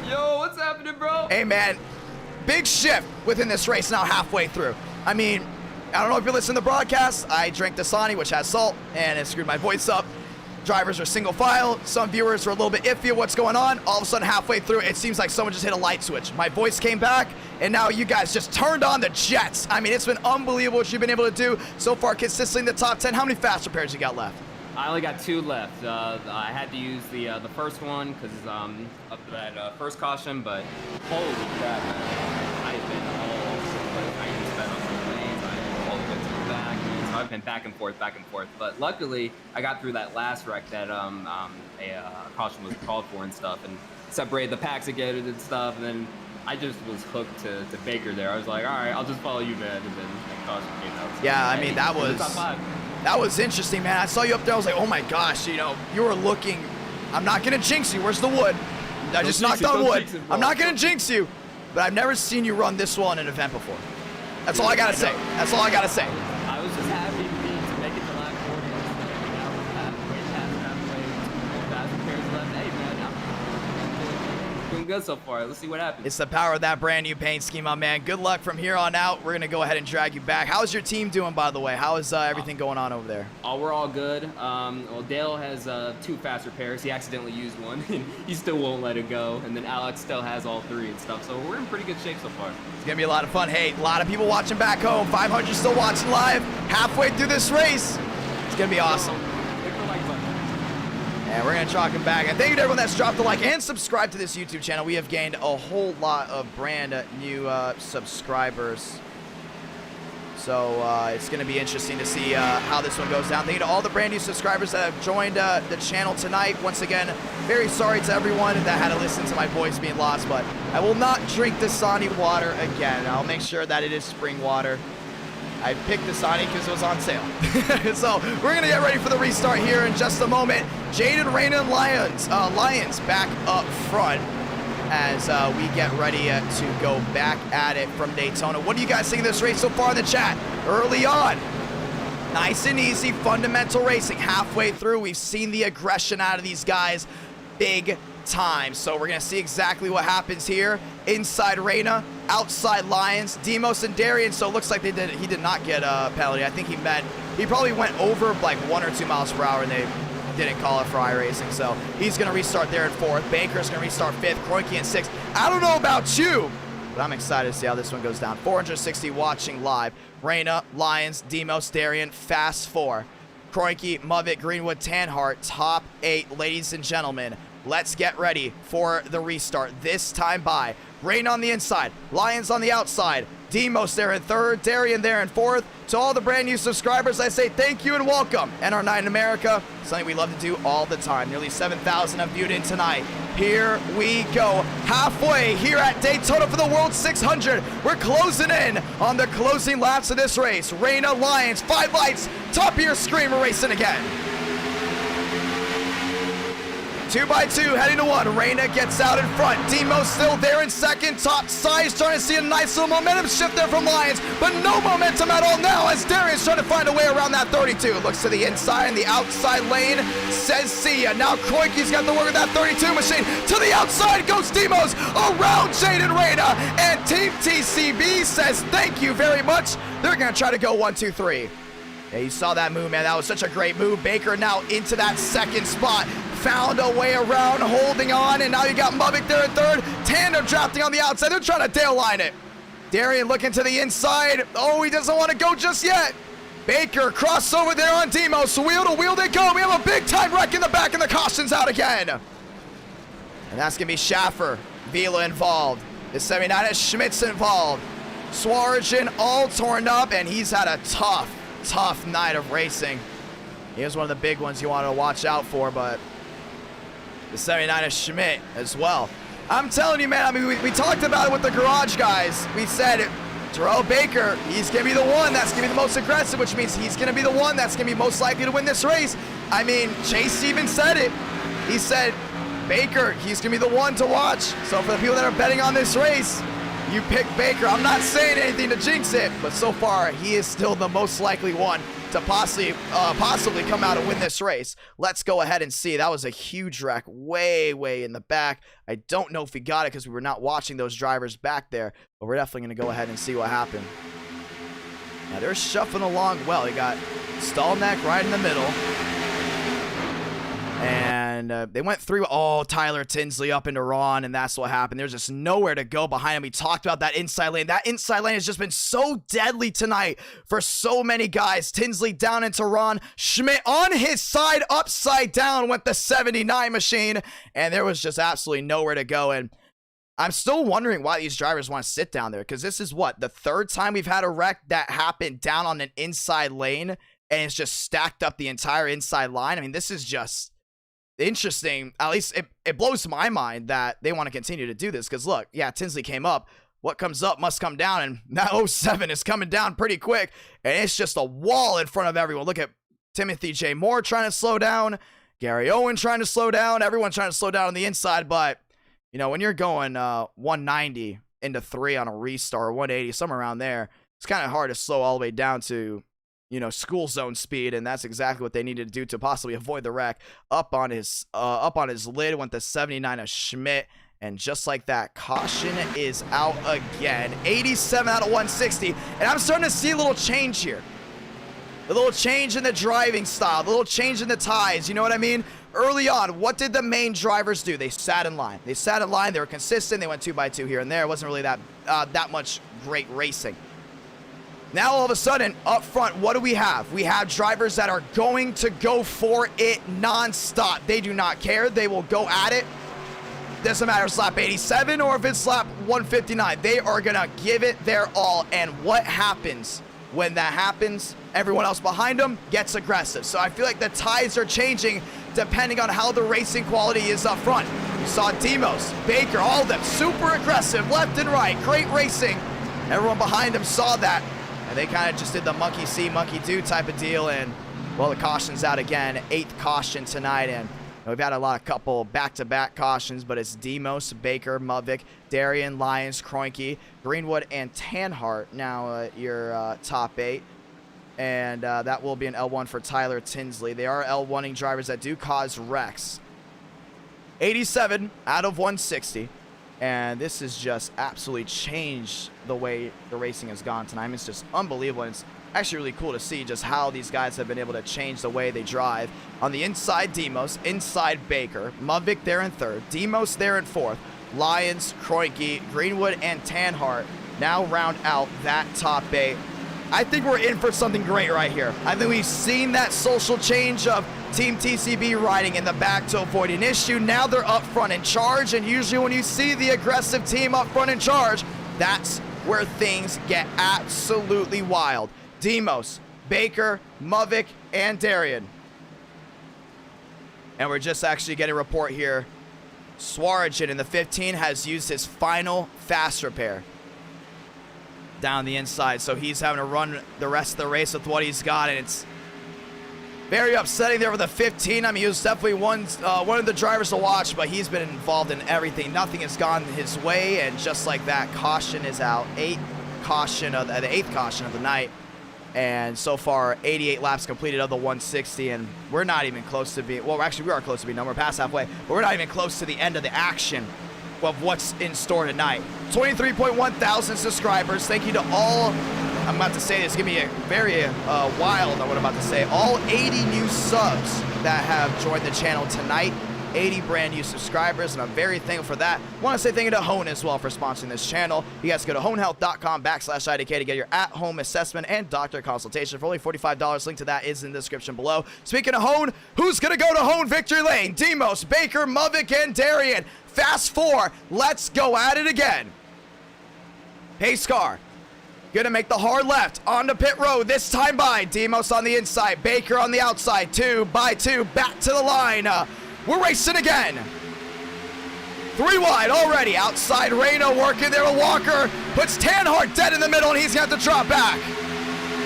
Yo, what's happening, bro? Hey, man. Big shift within this race now halfway through. I mean, I don't know if you listen to the broadcast. I drank Dasani, which has salt, and it screwed my voice up. drivers are single file. Some viewers are a little bit iffy of what's going on. All of a sudden, halfway through, it seems like someone just hit a light switch. My voice came back, and now you guys just turned on the jets. I mean, it's been unbelievable what you've been able to do so far consistently in the top 10. How many fast repairs you got left? I only got 2 left. I had to use the first one because up to that first caution, but holy crap, man. I've been all over the place. I even sped up some lanes. I all the way to the back. So I've been back and forth. But luckily, I got through that last wreck that a caution was called for and stuff, and separated the packs again and stuff, and then I just was hooked to Baker there. I was like, all right, I'll just follow you, man, and then the caution came out. So, yeah, I mean, hey, that was... top 5. That was interesting, man. I saw you up there. I was like, oh my gosh, you know, you were looking. I'm not going to jinx you. Where's the wood? I just knocked on wood. I'm not going to jinx you, but I've never seen you run this well in an event before. That's all I got to say. That's all I got to say. I was just happy to make it to lap 40. Halfway past, fast repairs left. Hey, man, I'm doing good so far. Let's see what happens. It's the power of that brand new paint scheme, my man. Good luck from here on out. We're going to go ahead and drag you back. How's your team doing, by the way? How is everything going on over there? We're all good. Well, Dale has 2 fast repairs. He accidentally used one, and he still won't let it go. And then Alex still has all 3 and stuff. So we're in pretty good shape so far. It's going to be a lot of fun. Hey, a lot of people watching back home. 500 still watching live. Halfway through this race. It's going to be awesome. And we're going to chalk him back. And thank you to everyone that's dropped a like and subscribed to this YouTube channel. We have gained a whole lot of brand new subscribers. So it's going to be interesting to see how this one goes down. Thank you to all the brand new subscribers that have joined the channel tonight. Once again, very sorry to everyone that had to listen to my voice being lost, but I will not drink Dasani water again. I'll make sure that it is spring water. I picked Dasani because it was on sale. So we're going to get ready for the restart here in just a moment. Jaden, Raina, and Lions back up front as we get ready to go back at it from Daytona. What do you guys think of this race so far in the chat? Early on, nice and easy, fundamental racing. Halfway through, we've seen the aggression out of these guys big time. So we're going to see exactly what happens here. Inside Raina, outside Lions, Demos and Darian. So it looks like he did not get a penalty. I think he probably went over like 1 or 2 miles per hour, and they didn't call it for iRacing. So he's going to restart there at 4th. Baker's going to restart 5th. Kroenke in 6th. I don't know about you, but I'm excited to see how this one goes down. 460 watching live. Raina, Lions, Demos, Darian, Fast 4. Kroenke, Muvit, Greenwood, Tanhart, top 8. Ladies and gentlemen, let's get ready for the restart. This time by Rain on the inside, Lions on the outside, Demos there in 3rd, Darian there in 4th. To all the brand new subscribers, I say thank you and welcome. NR9 in America, something we love to do all the time. Nearly 7,000 have viewed in tonight. Here we go, halfway here at Daytona for the World 600. We're closing in on the closing laps of this race. Raina, Lions, 5 lights, top of your screen, we're racing again. 2 by 2, heading to 1. Raina gets out in front. Demo still there in 2nd. Top side, starting to see a nice little momentum shift there from Lions, but no momentum at all now as Darian's trying to find a way around that 32. Looks to the inside and the outside lane. Says see ya. Now Kroenke's got to work with that 32 machine. To the outside goes Demos around Jaden Raina. And Team TCB says thank you very much. They're going to try to go 1, 2, 3. Yeah, you saw that move, man. That was such a great move. Baker now into that 2nd spot. Found a way around, holding on, and now you got Muvik there in 3rd. Tandem drafting on the outside. They're trying to tail line it. Darian looking to the inside. Oh, he doesn't want to go just yet. Baker crossover there on Demos. Wheel to wheel they go. We have a big time wreck in the back, and the caution's out again. And that's going to be Schaffer. Vila involved. The 79 has Schmitz involved. Swarjan all torn up, and he's had a tough night of racing. He was one of the big ones you wanted to watch out for, but the 79 is Schmidt as well. I'm telling you, man, I mean, we talked about it with the garage guys. We said Terrell Baker, he's going to be the one that's going to be the most aggressive, which means he's going to be the one that's going to be most likely to win this race. I mean, Chase even said it. He said, Baker, he's going to be the one to watch. So for the people that are betting on this race, you pick Baker. I'm not saying anything to jinx it, but so far he is still the most likely one to possibly come out and win this race. Let's go ahead and see. That was a huge wreck way in the back. I don't know if we got it because we were not watching those drivers back there, but we're definitely going to go ahead and see what happened. Now they're shuffling along well. You got Stallneck right in the middle. And they went through, oh, Tyler Tinsley up into Ron, and that's what happened. There's just nowhere to go behind him. We talked about that inside lane. That inside lane has just been so deadly tonight for so many guys. Tinsley down into Ron. Schmidt on his side, upside down, went the 79 machine, and there was just absolutely nowhere to go. And I'm still wondering why these drivers want to sit down there, because this is what, the third time we've had a wreck that happened down on an inside lane, and it's just stacked up the entire inside line. I mean, this is just interesting. At least it blows my mind that they want to continue to do this, because look, yeah, Tinsley came up. What comes up must come down, and that 07 is coming down pretty quick, and it's just a wall in front of everyone. Look at Timothy J. Moore trying to slow down, Gary Owen trying to slow down, everyone trying to slow down on the inside. But you know, when you're going 190 into 3 on a restart, 180, somewhere around there, it's kind of hard to slow all the way down to, you know, school zone speed, and that's exactly what they needed to do to possibly avoid the wreck. Up on his lid went the 79 of Schmidt, and just like that, caution is out again. 87 out of 160, and I'm starting to see a little change here. A little change in the driving style, a little change in the ties, you know what I mean? Early on, what did the main drivers do? They sat in line. They sat in line, they were consistent, they went 2x2 here and there. It wasn't really that much great racing. Now, all of a sudden, up front, what do we have? We have drivers that are going to go for it non-stop. They do not care. They will go at it. Doesn't matter if it's lap 87 or if it's lap 159. They are going to give it their all. And what happens when that happens? Everyone else behind them gets aggressive. So I feel like the tides are changing depending on how the racing quality is up front. You saw Demos, Baker, all of them super aggressive, left and right. Great racing. Everyone behind them saw that. And they kind of just did the monkey see, monkey do type of deal. And, well, the caution's out again. 8th caution tonight. And we've had a couple back-to-back cautions, but it's Demos, Baker, Muvik, Darian, Lyons, Kroenke, Greenwood, and Tanhart now your top 8. And that will be an L1 for Tyler Tinsley. They are L1ing drivers that do cause wrecks. 87 out of 160. And this has just absolutely changed the way the racing has gone tonight. I mean, it's just unbelievable. And it's actually really cool to see just how these guys have been able to change the way they drive. On the inside, Demos, inside Baker, Muvik there in 3rd, Demos there in 4th, Lyons, Kroenke, Greenwood, and Tanhart now round out that top 8. I think we're in for something great right here. I think we've seen that social change of Team TCB riding in the back to avoid an issue. Now they're up front in charge, and usually when you see the aggressive team up front in charge, that's where things get absolutely wild. Demos, Baker, Muvik, and Darian. And we're just actually getting a report here. Swarajin in the 15 has used his final fast repair down the inside, so he's having to run the rest of the race with what he's got, and it's very upsetting there with the 15. I mean, he was definitely one of the drivers to watch, but he's been involved in everything. Nothing has gone his way, and just like that, caution is out. 8th caution of the 8th caution of the night, and so far 88 laps completed of the 160, and we're not even close to being, well, actually we are close to being done. We're past halfway, but we're not even close to the end of the action of what's in store tonight. 23.1 thousand subscribers. Thank you to all, I'm about to say this, give me a very wild on what I'm about to say, all 80 new subs that have joined the channel tonight. 80 brand new subscribers, and I'm very thankful for that. Want to say thank you to Hone as well for sponsoring this channel. You guys go to honehealth.com/IDK to get your at-home assessment and doctor consultation for only $45. Link to that is in the description below. Speaking of Hone, who's going to go to Hone victory lane? Demos, Baker, Muvik, and Darian. Fast 4. Let's go at it again. Pace car. Gonna make the hard left onto pit road. This time by Demos on the inside, Baker on the outside. 2x2 back to the line. We're racing again. 3 wide already. Outside Reno working there with Walker. Puts Tanhart dead in the middle, and he's going to have to drop back.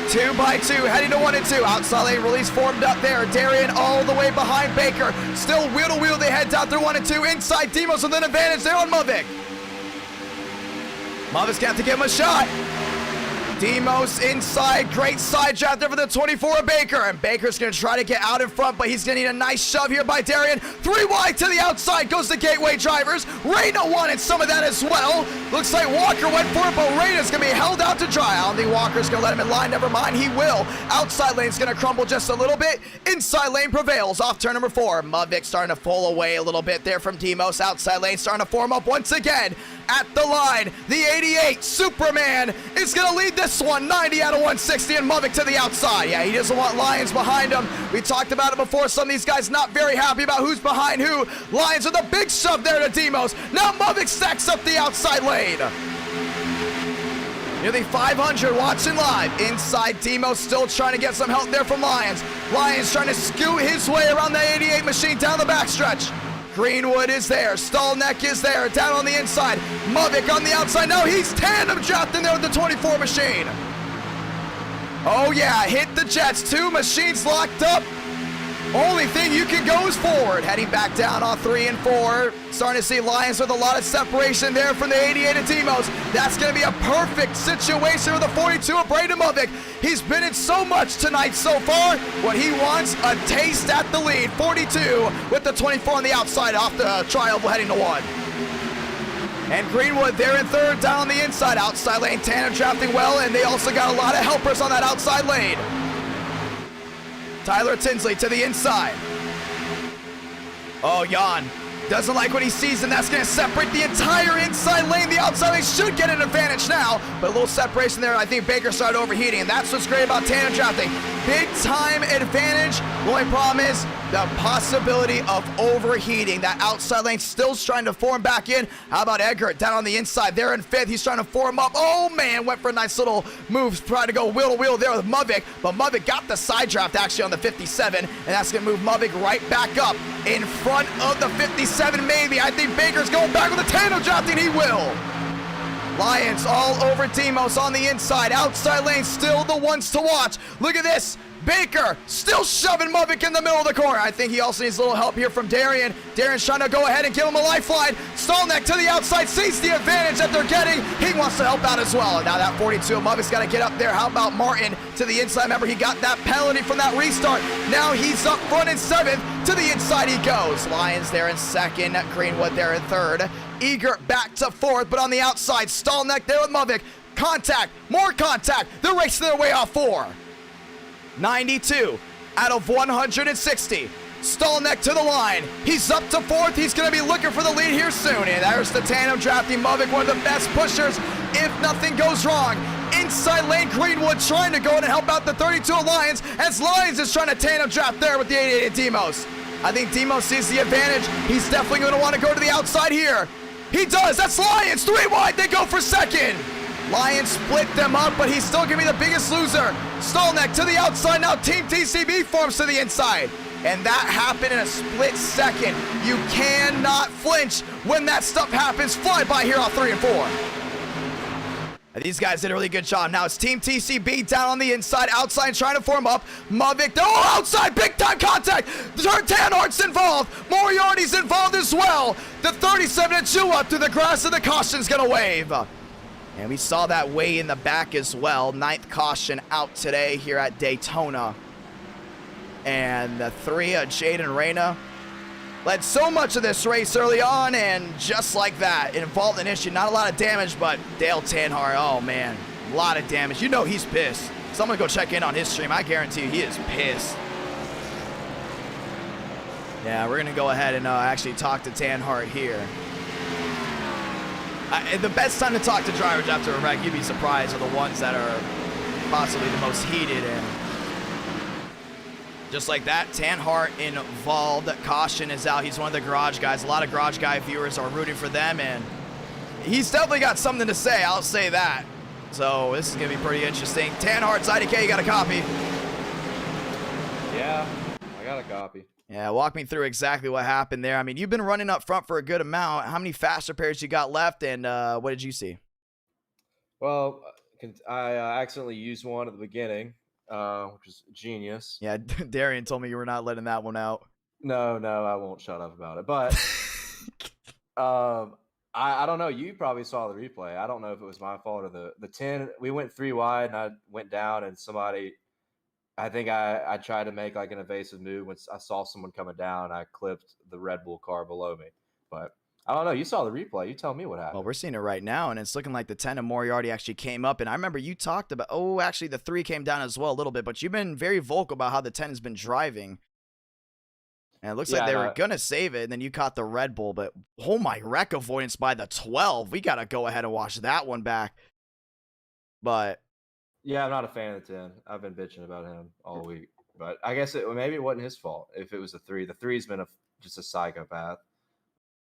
2x2 heading to 1 and 2. Outside lane release formed up there. Darian all the way behind Baker. Still wheel to wheel. They head down through 1 and 2. Inside Demos with an advantage there on Muvik. Muvik's got to give him a shot. Demos inside, great side draft there for the 24 Baker, and Baker's gonna try to get out in front, but he's gonna need a nice shove here by Darian. 3 wide to the outside goes the Gateway drivers. Reyna wanted some of that as well. Looks like Walker went for it, but Reyna's gonna be held out to dry. I don't think Walker's gonna let him in line, never mind, he will. Outside lane's gonna crumble just a little bit. Inside lane prevails off turn number 4. Muvik starting to pull away a little bit there from Demos. Outside lane starting to form up once again. At the line, the 88 Superman is gonna lead this one, 90 out of 160, and Muvik to the outside. Yeah, he doesn't want Lions behind him. We talked about it before. Some of these guys not very happy about who's behind who. Lions with a big shove there to Demos. Now Muvik stacks up the outside lane. Nearly 500 watching live. Inside, Demos still trying to get some help there from Lions. Lions trying to scoot his way around the 88 machine down the backstretch. Greenwood is there. Stallneck is there. Down on the inside. Muvik on the outside. Now he's tandem drafting there with the 24 machine. Oh yeah, hit the jets. 2 machines locked up. Only thing you can go is forward. Heading back down on 3 and 4. Starting to see Lions with a lot of separation there from the 88 of Demos. That's going to be a perfect situation with the 42 of Braden Muvik. He's been in so much tonight so far. What he wants, a taste at the lead. 42 with the 24 on the outside off the trial heading to 1. And Greenwood there in 3rd, down on the inside. Outside lane, tandem drafting well, and they also got a lot of helpers on that outside lane. Tyler Tinsley to the inside. Oh, Jan doesn't like what he sees, and that's going to separate the entire inside lane. The outside lane should get an advantage now, but a little separation there. I think Baker started overheating, and that's what's great about tandem drafting. Big time advantage. The only problem is the possibility of overheating. That outside lane still trying to form back in. How about Edgar down on the inside? There in 5th. He's trying to form up. Oh, man. Went for a nice little move. Trying to go wheel to wheel there with Muvik. But Muvik got the side draft actually on the 57. And that's going to move Muvik right back up in front of the 57 maybe. I think Baker's going back with a tandem drafting. He will. Lions all over Demos on the inside. Outside lane still the ones to watch. Look at this. Baker still shoving Muvik in the middle of the corner. I think he also needs a little help here from Darian. Darian's trying to go ahead and give him a lifeline. Stallneck to the outside, sees the advantage that they're getting. He wants to help out as well. And now that 42, Muvik's got to get up there. How about Martin to the inside? Remember, he got that penalty from that restart. Now he's up front in 7th. To the inside he goes. Lions there in 2nd. Greenwood there in 3rd. Eager back to 4th, but on the outside, Stallneck there with Muvik. Contact, more contact. They're racing their way off 4. 92 out of 160. Stallneck to the line. He's up to 4th. He's going to be looking for the lead here soon. And there's the tandem drafting Muvik, one of the best pushers if nothing goes wrong. Inside lane, Greenwood trying to go in and help out the 32 Lions as Lions is trying to tandem draft there with the 88 Demos. I think Demos sees the advantage. He's definitely going to want to go to the outside here. He does. That's Lions. 3 wide. They go for 2nd. Lions split them up, but he's still going to be the biggest loser. Stallneck to the outside. Now Team TCB forms to the inside. And that happened in a split second. You cannot flinch when that stuff happens. Fly by here on 3 and 4. And these guys did a really good job. Now it's Team TCB down on the inside. Outside trying to form up. Muvik, oh, outside, big time contact. Tanhart's involved. Moriarty's involved as well. The 37 and 2 up through the grass, and the caution's going to wave. And we saw that way in the back as well. 9th caution out today here at Daytona. And the 3 of Jaden Reyna led so much of this race early on, and just like that, it involved an issue. Not a lot of damage, but Dale Tanhart, oh man, a lot of damage. You know he's pissed. Someone go check in on his stream. I guarantee you he is pissed. Yeah, we're going to go ahead and actually talk to Tanhart here. The best time to talk to drivers after a wreck, you'd be surprised, are the ones that are possibly the most heated. And just like that, Tanhart involved. Caution is out. He's one of the garage guys. A lot of garage guy viewers are rooting for them, and he's definitely got something to say. I'll say that. So this is going to be pretty interesting. Tanhart's IDK, you got a copy? Yeah, I got a copy. Yeah, walk me through exactly what happened there. I mean, you've been running up front for a good amount. How many fast repairs you got left, and what did you see? Well, I accidentally used one at the beginning, which is genius. Yeah, Darian told me you were not letting that one out. No, I won't shut up about it. But I don't know. You probably saw the replay. I don't know if it was my fault or the 10. We went 3 wide, and I went down, and somebody. I think I tried to make like an evasive move when I saw someone coming down. I clipped the Red Bull car below me, but I don't know. You saw the replay. You tell me what happened. Well, we're seeing it right now, and it's looking like the 10 of Moriarty actually came up. And I remember you talked about, oh, actually the 3 came down as well a little bit, but you've been very vocal about how the 10 has been driving. And it looks like they were going to save it, and then you caught the Red Bull. But, oh my, wreck avoidance by the 12. We got to go ahead and watch that one back. But yeah, I'm not a fan of the 10. I've been bitching about him all week. But I guess maybe it wasn't his fault if it was the 3. The 3's been just a psychopath.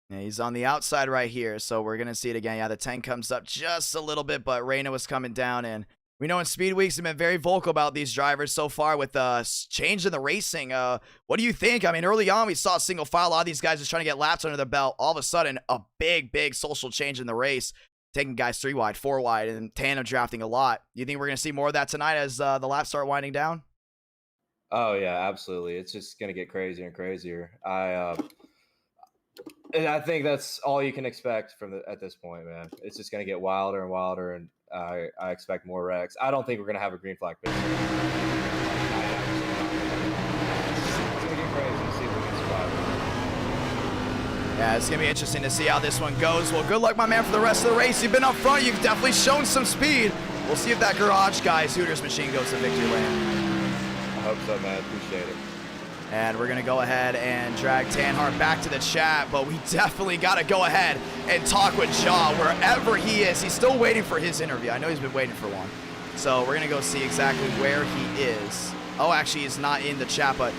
Yeah, he's on the outside right here, so we're going to see it again. Yeah, the 10 comes up just a little bit, but Reina was coming down, and we know in Speed Weeks have been very vocal about these drivers so far with change in the racing. What do you think? I mean, early on, we saw single file. A lot of these guys just trying to get laps under their belt. All of a sudden, a big social change in the race, taking guys 3 wide, 4 wide, and tandem drafting a lot. Do you think we're going to see more of that tonight as the laps start winding down? Oh, yeah, absolutely. It's just going to get crazier and crazier. And I think that's all you can expect at this point, man. It's just going to get wilder and wilder, and I expect more wrecks. I don't think we're going to have a green flag pitch. It's going to get crazy to see if we can survive. Yeah, it's going to be interesting to see how this one goes. Well, good luck, my man, for the rest of the race. You've been up front. You've definitely shown some speed. We'll see if that garage guy's Hooters machine goes to victory lane. I hope so, man. Appreciate it. And we're going to go ahead and drag Tanhart back to the chat, but we definitely got to go ahead and talk with Jaw wherever he is. He's still waiting for his interview. I know he's been waiting for one. So we're going to go see exactly where he is. Oh, actually, he's not in the chat, but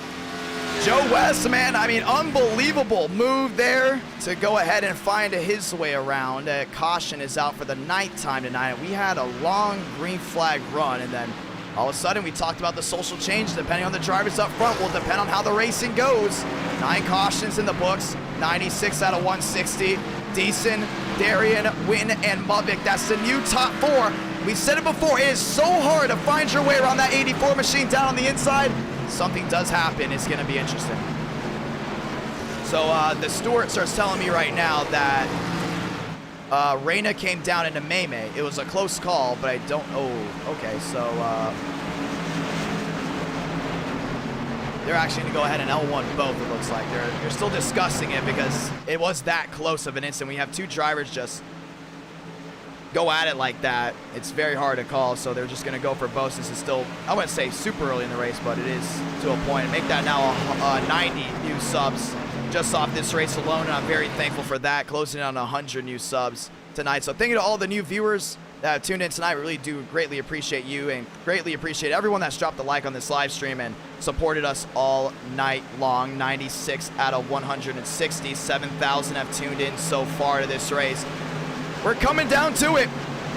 Joe West, man, I mean, unbelievable move there to go ahead and find his way around. Caution is out for the nighttime tonight. We had a long green flag run, and then all of a sudden, we talked about the social change. Depending on the drivers up front will depend on how the racing goes. 9 cautions in the books, 96 out of 160. Deason, Darian, Wynn, and Muvik. That's the new top 4. We said it before, it is so hard to find your way around that 84 machine down on the inside. Something does happen. It's going to be interesting. So the steward starts telling me right now that Reina came down into Maymay. It was a close call, but I don't... Oh, okay, so... they're actually going to go ahead and L1 both, it looks like. They're still discussing it because it was that close of an instant. We have 2 drivers just go at it like that. It's very hard to call, so they're just going to go for both. This is still, I wouldn't say super early in the race, but it is to a point. Make that now 90 new subs just off this race alone, and I'm very thankful for that, closing in on 100 new subs tonight. So thank you to all the new viewers that have tuned in tonight. We really do greatly appreciate you and greatly appreciate everyone that's dropped a like on this live stream and supported us all night long. 96 out of 160, 7,000 have tuned in so far to this race. We're coming down to it.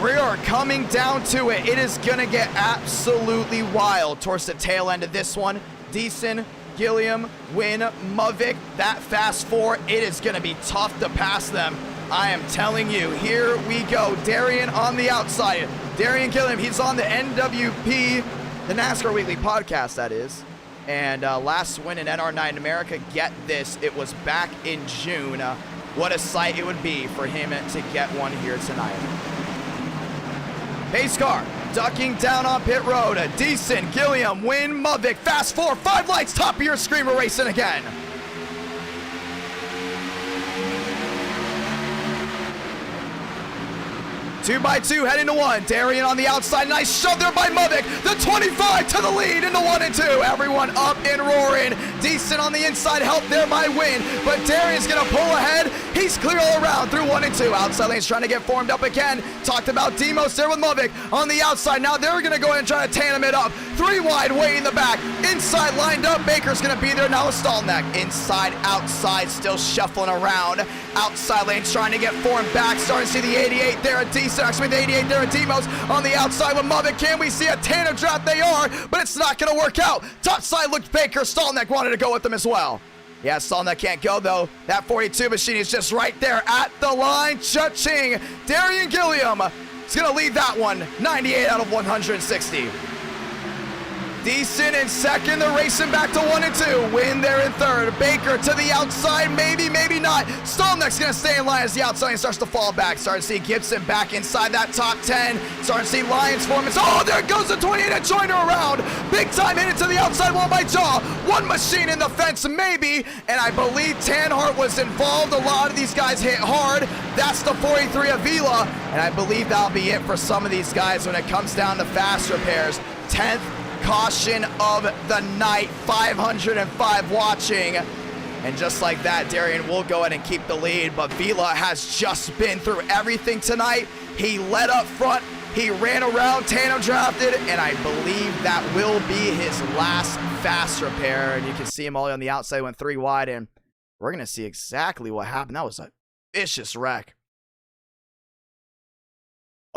We are coming down to it. It is going to get absolutely wild towards the tail end of this one. Deason, Gilliam, Wynn, Muvik, that fast 4, it is going to be tough to pass them. I am telling you, here we go. Darian on the outside. Darian Gilliam, he's on the NWP, the NASCAR Weekly podcast, that is. And last win in NR9 in America, get this, it was back in June. What a sight it would be for him to get one here tonight. Pace car, ducking down on pit road. Deason, Gilliam, Wynn, Muvik, fast 4, 5 lights, top of your screen, we're racing again. 2 by 2 heading to 1. Darian on the outside. Nice shove there by Muvik. The 25 to the lead into 1 and 2. Everyone up and roaring. Decent on the inside. Help there by Wynn. But Darian's going to pull ahead. He's clear all around through 1 and 2. Outside lane's trying to get formed up again. Talked about Demos there with Muvik on the outside. Now they're going to go ahead and try to tandem it up. 3 wide way in the back. Inside lined up. Baker's going to be there now with Stallneck. Inside, outside, still shuffling around. Outside lane's trying to get formed back. Starting to see the 88 there at Decent. Actually, the 88 there at Demos on the outside with Muvik. Can we see a tandem draft? They are, but it's not going to work out. Top side looked Baker. Stallneck wanted to go with them as well. Yeah, Stallneck can't go, though. That 42 machine is just right there at the line. Cha-ching. Darian Gilliam is going to lead that one. 98 out of 160. Decent in second. They're racing back to 1 and 2. Win there in third. Baker to the outside. Maybe, maybe not. Stolnick's going to stay in line as the outside starts to fall back. Starting to see Gibson back inside that top 10. Starting to see Lyons form. Oh, there goes the 28 and Joyner around. Big time in into the outside wall by Jaw. One machine in the fence, maybe. And I believe Tanhart was involved. A lot of these guys hit hard. That's the 43 Avila. And I believe that'll be it for some of these guys when it comes down to fast repairs. 10th caution of the night, 505 watching. And just like that, Darian will go ahead and keep the lead, but Vila has just been through everything tonight. He led up front, he ran around, tandem drafted, and I believe that will be his last fast repair. And you can see him all on the outside, went 3 wide, and we're going to see exactly what happened. That was a vicious wreck.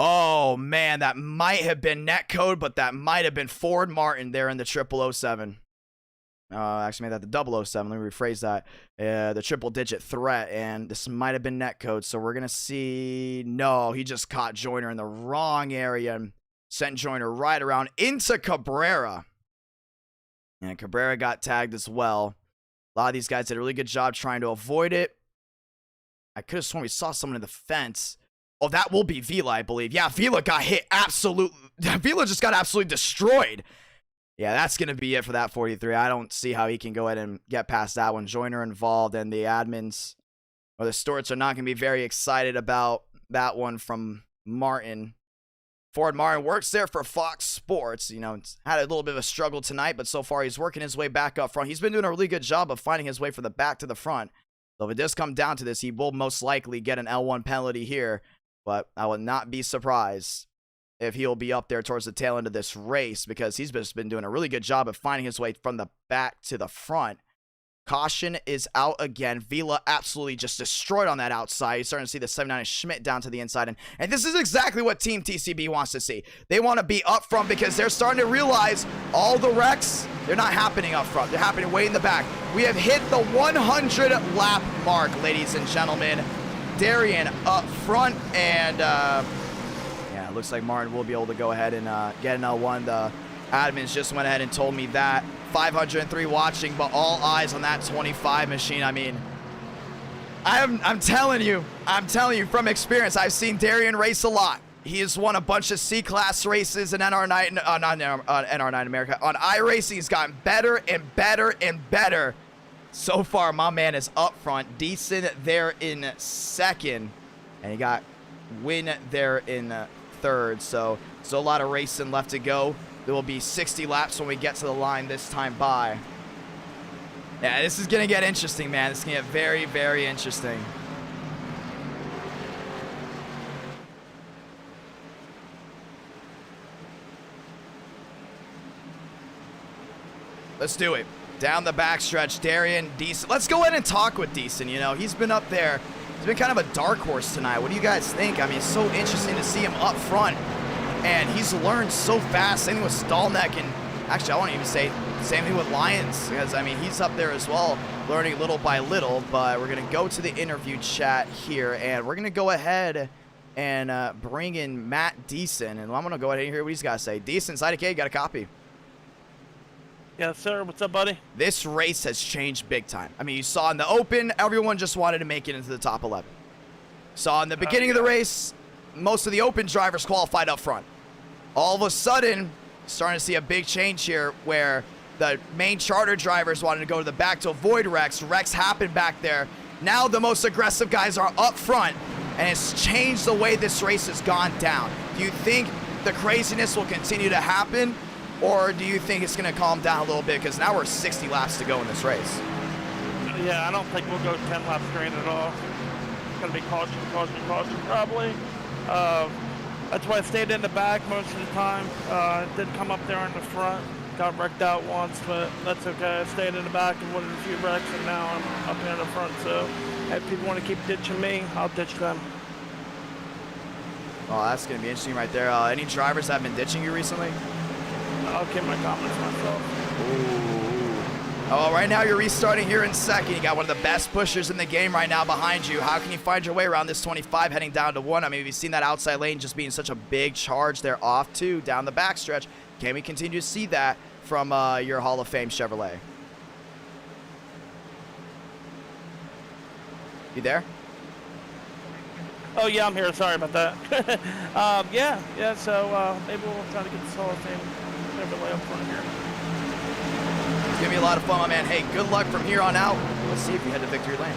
Oh, man, that might have been netcode, but that might have been Ford Martin there in the 0007. Actually made that the 007. Let me rephrase that. The triple-digit threat, and this might have been netcode, so we're going to see... No, he just caught Joyner in the wrong area and sent Joyner right around into Cabrera. And Cabrera got tagged as well. A lot of these guys did a really good job trying to avoid it. I could have sworn we saw someone in the fence. Oh, that will be Vila, I believe. Yeah, Vila got hit absolutely. Vila just got absolutely destroyed. Yeah, that's going to be it for that 43. I don't see how he can go ahead and get past that one. Joyner involved, and the admins or the Stewarts are not going to be very excited about that one from Martin. Ford Martin works there for Fox Sports. You know, had a little bit of a struggle tonight, but so far he's working his way back up front. He's been doing a really good job of finding his way from the back to the front. So if it does come down to this, he will most likely get an L1 penalty here. But I would not be surprised if he'll be up there towards the tail end of this race, because he's just been doing a really good job of finding his way from the back to the front. Caution is out again. Vila absolutely just destroyed on that outside. You're starting to see the 79 Schmidt down to the inside. And this is exactly what Team TCB wants to see. They want to be up front because they're starting to realize all the wrecks, they're not happening up front. They're happening way in the back. We have hit the 100 lap mark, ladies and gentlemen. Darian up front, and yeah, it looks like Martin will be able to go ahead and get an L1. The admins just went ahead and told me that. 503 watching, but all eyes on that 25 machine. I mean, I'm telling you from experience, I've seen Darian race a lot. He has won a bunch of C-class races in NR9, not NR9 America. On iRacing, he's gotten better and better and better. So far, my man is up front. Decent there in second. And he got Win there in third. So still a lot of racing left to go. There will be 60 laps when we get to the line this time by. Yeah, this is going to get interesting, man. This is going to get very, very interesting. Let's do it. Down the backstretch, Darian, Decent. Let's go ahead and talk with Decent. You know, he's been up there. He's been kind of a dark horse tonight. What do you guys think? I mean, it's so interesting to see him up front. And he's learned so fast. Same thing with Stallneck. And actually, I won't even say same thing with Lyons. Because, I mean, he's up there as well, learning little by little. But we're going to go to the interview chat here. And we're going to go ahead and bring in Matt Decent. And I'm going to go ahead and hear what he's got to say. Decent, IDK, got a copy. Yes, sir. What's up, buddy? This race has changed big time. I mean, you saw in the open, everyone just wanted to make it into the top 11. Saw in the beginning of the race, most of the open drivers qualified up front. All of a sudden, starting to see a big change here where the main charter drivers wanted to go to the back to avoid wrecks. Wrecks happened back there. Now the most aggressive guys are up front, and it's changed the way this race has gone down. Do you think the craziness will continue to happen? Or do you think it's going to calm down a little bit? Because now we're 60 laps to go in this race. Yeah, I don't think we'll go 10 laps straight at all. It's going to be caution, caution, caution, probably. That's why I stayed in the back most of the time. Didn't come up there in the front. Got wrecked out once, but that's okay. I stayed in the back and won a few wrecks, and now I'm up here in the front. So if people want to keep ditching me, I'll ditch them. Oh, that's going to be interesting right there. Any drivers that have been ditching you recently? I'll keep my comments myself. Ooh. Oh, right now you're restarting here in second. You got one of the best pushers in the game right now behind you. How can you find your way around this 25 heading down to 1? I mean, we've seen that outside lane just being such a big charge there off 2 down the backstretch. Can we continue to see that? from your Hall of Fame Chevrolet? You there? Oh yeah, I'm here. Sorry about that. yeah. So maybe we'll try to get this Hall of Fame Chevrolet up front here. It's gonna be a lot of fun, my man. Hey, good luck from here on out. Let's see if we head to victory lane.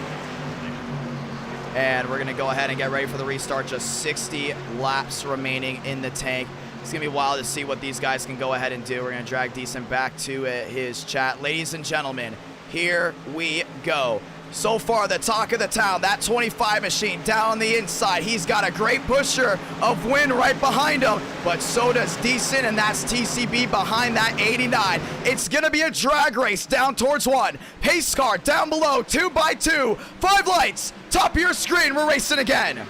And we're gonna go ahead and get ready for the restart. Just 60 laps remaining in the tank. It's gonna be wild to see what these guys can go ahead and do. We're gonna drag Decent back to his chat. Ladies and gentlemen, here we go. So far, the talk of the town, that 25 machine down on the inside. He's got a great pusher of Win right behind him, but so does Decent, and that's TCB behind that 89. It's gonna be a drag race down towards 1. Pace car down below, 2x2, 5 lights. Top of your screen, we're racing again.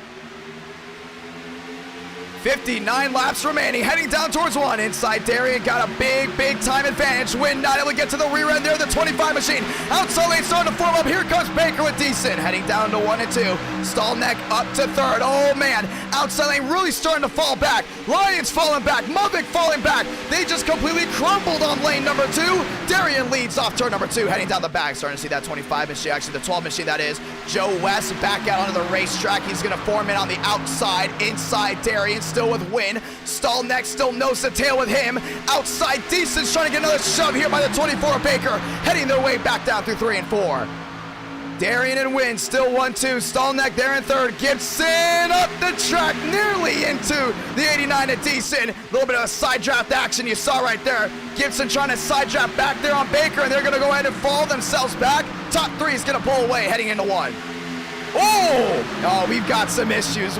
59 laps remaining, heading down towards 1. Inside, Darian got a big time advantage. Win not able to get to the rear end there, the 25 machine. Outside lane starting to form up. Here comes Baker with Decent, heading down to 1 and 2. Stallneck up to 3rd. Oh man, outside lane really starting to fall back. Lions falling back, Muvik falling back. They just completely crumbled on lane number 2. Darian leads off turn number 2, heading down the back. Starting to see that 25 machine, actually the 12 machine that is. Joe West back out onto the racetrack. He's gonna form in on the outside. Inside, Darian still with Win. Stallneck still nose to tail with him. Outside, Decent's trying to get another shove here by the 24 Baker, heading their way back down through 3 and 4. Darian and Win still 1-2. Stallneck there in 3rd. Gibson up the track, nearly into the 89 at Decent. A little bit of a side draft action you saw right there. Gibson trying to side draft back there on Baker, and they're going to go ahead and fall themselves back. Top 3 is going to pull away, heading into 1. Oh, we've got some issues.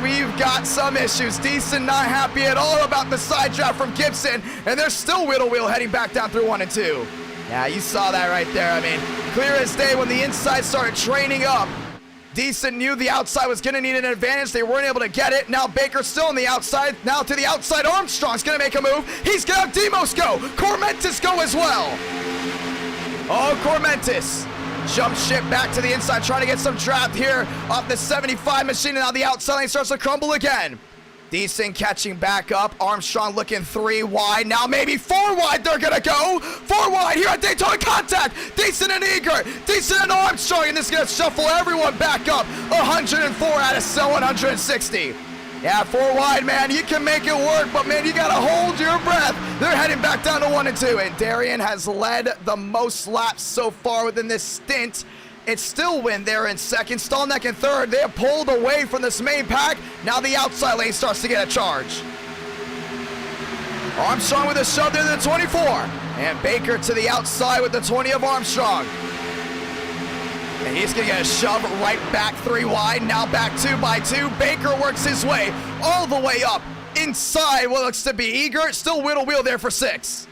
Decent not happy at all about the side draft from Gibson, and they're still wheel heading back down through 1 and 2. Yeah, you saw that right there. I mean, clear as day when the inside started training up. Decent knew the outside was going to need an advantage. They weren't able to get it. Now Baker's still on the outside. Now to the outside, Armstrong's going to make a move. He's going to have Demos go. Cormentis go as well. Oh, Cormentis. Jump ship back to the inside, trying to get some draft here off the 75 machine, and now the outside lane starts to crumble again. Decent catching back up. Armstrong looking 3 wide. Now maybe 4 wide they're gonna go. 4 wide here at Daytona. Contact. Decent and Eager. Decent and Armstrong, and this is gonna shuffle everyone back up. 104 out of 160. Yeah, 4 wide, man. You can make it work, but man, you gotta hold your breath. They're heading back down to 1 and 2, and Darian has led the most laps so far within this stint. It's still Win there in 2nd. Stallneck in 3rd. They have pulled away from this main pack. Now the outside lane starts to get a charge. Armstrong with a shove there to the 24. And Baker to the outside with the 20 of Armstrong. And he's going to get a shove right back 3 wide. Now back 2x2. Baker works his way all the way up inside what looks to be Eager. Still wheel there for 6.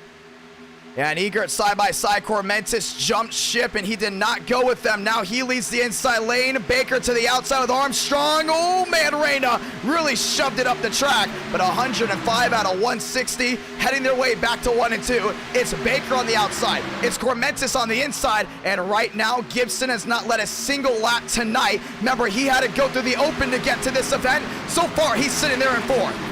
Yeah, and Egert side by side. Cormentis jumped ship, and he did not go with them. Now he leads the inside lane. Baker to the outside with Armstrong. Oh man, Reyna really shoved it up the track, but 105 out of 160, heading their way back to 1 and 2. It's Baker on the outside. It's Cormentis on the inside, and right now Gibson has not led a single lap tonight. Remember, he had to go through the open to get to this event. So far, he's sitting there in 4th.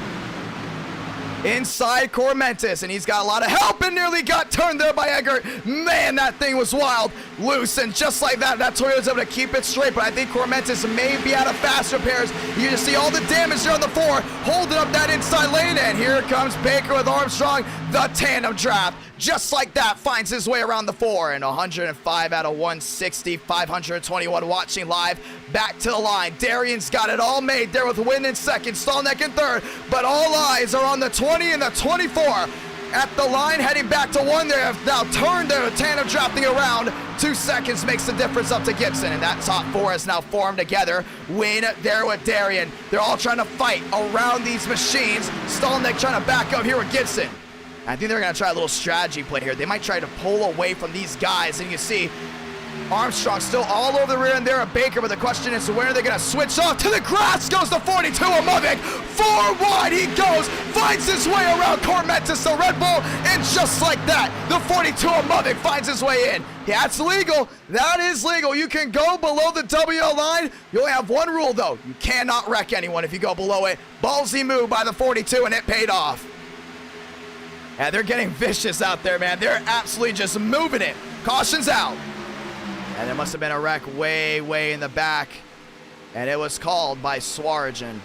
Inside Cormentis, and he's got a lot of help and nearly got turned there by Eggert. Man, that thing was wild. Loose, and just like that, that Toyota's able to keep it straight, but I think Cormentis may be out of fast repairs. You can see all the damage there on the 4, holding up that inside lane, and here comes Baker with Armstrong. The tandem draft, just like that, finds his way around the 4, and 105 out of 160, 521 watching live. Back to the line. Darian's got it all made there with Win in 2nd, Stallneck in 3rd, but all eyes are on the 20 and the 24. At the line, heading back to 1, they have now turned their tandem drafting around. 2 seconds makes the difference up to Gibson, and that top 4 has now formed together. Win there with Darian. They're all trying to fight around these machines. Stallneck trying to back up here with Gibson. I think they're going to try a little strategy play here. They might try to pull away from these guys, and you see Armstrong still all over the rear end there of Baker, but the question is where are they going to switch off? To the grass goes the 42 of Muvik. 4 wide he goes, finds his way around Cormentis, the Red Bull, and just like that, the 42 of Muvik finds his way in. Yeah, it's legal. That is legal. You can go below the WL line. You only have one rule, though. You cannot wreck anyone if you go below it. Ballsy move by the 42, and it paid off. And they're getting vicious out there, man. They're absolutely just moving it. Caution's out. And there must have been a wreck way, way in the back. And it was called by Swarjan.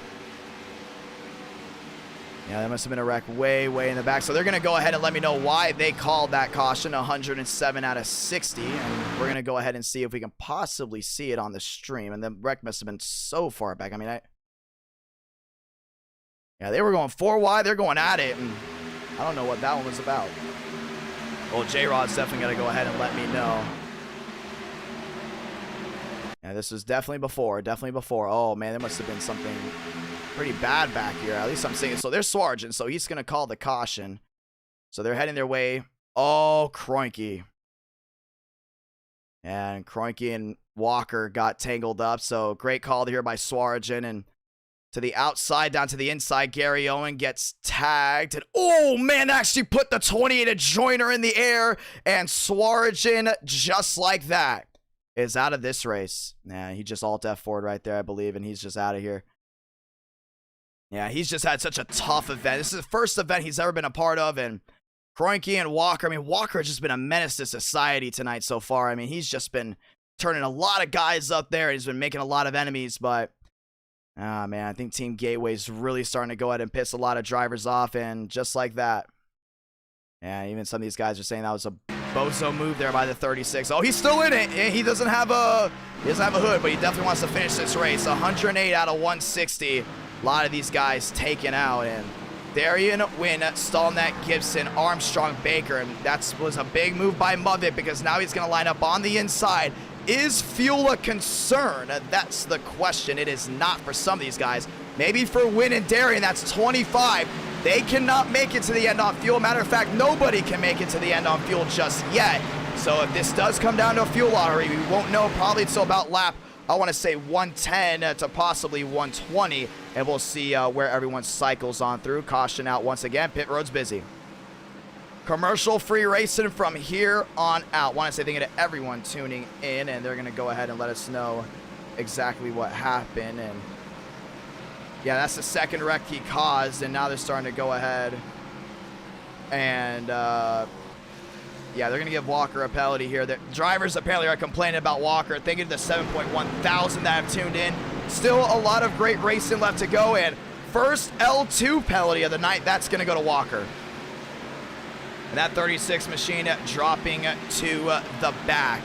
Yeah, there must have been a wreck way, way in the back. So they're going to go ahead and let me know why they called that caution, 107 out of 60. And we're going to go ahead and see if we can possibly see it on the stream. And the wreck must have been so far back. I mean, yeah, they were going 4 wide. They're going at it. And I don't know what that one was about. Well, J-Rod's definitely going to go ahead and let me know. Yeah, this was definitely before. Definitely before. Oh, man, there must have been something pretty bad back here. At least I'm seeing it. So there's Swarjan. So he's going to call the caution. So they're heading their way. Oh, Kroenke. And Kroenke and Walker got tangled up. So great call here by Swarjan. And to the outside, down to the inside, Gary Owen gets tagged. And oh, man, actually put the 28 joiner in the air. And Swarjan, just like that, is out of this race. Yeah, he just alt F4'd right there, I believe. And he's just out of here. Yeah, he's just had such a tough event. This is the first event he's ever been a part of. And Kroenke and Walker, I mean, Walker has just been a menace to society tonight so far. I mean, he's just been turning a lot of guys up there. He's been making a lot of enemies. But, man, I think Team Gateway's really starting to go ahead and piss a lot of drivers off. And just like that. Yeah, even some of these guys are saying that was a bozo move there by the 36. Oh, he's still in it. He doesn't have a hood, but he definitely wants to finish this race. 108 out of 160. A lot of these guys taken out. And Darian, Wynn, Stallnet, Gibson, Armstrong, Baker. And that was a big move by Mudvik because now he's going to line up on the inside. Is fuel a concern? That's the question. It is not for some of these guys. Maybe for Wynn and Darian, that's 25. They cannot make it to the end on fuel. Matter of fact, nobody can make it to the end on fuel just yet. So if this does come down to a fuel lottery, we won't know probably until about lap, I want to say 110 to possibly 120. And we'll see where everyone cycles on through. Caution out once again. Pit road's busy. Commercial-free racing from here on out. Want to say thank you to everyone tuning in. And they're going to go ahead and let us know exactly what happened. And yeah, that's the second wreck he caused, and now they're starting to go ahead and, yeah, they're going to give Walker a penalty here. The drivers apparently are complaining about Walker, thinking of the 7.1 thousand that have tuned in. Still a lot of great racing left to go, and first L2 penalty of the night, that's going to go to Walker. And that 36 machine dropping to the back.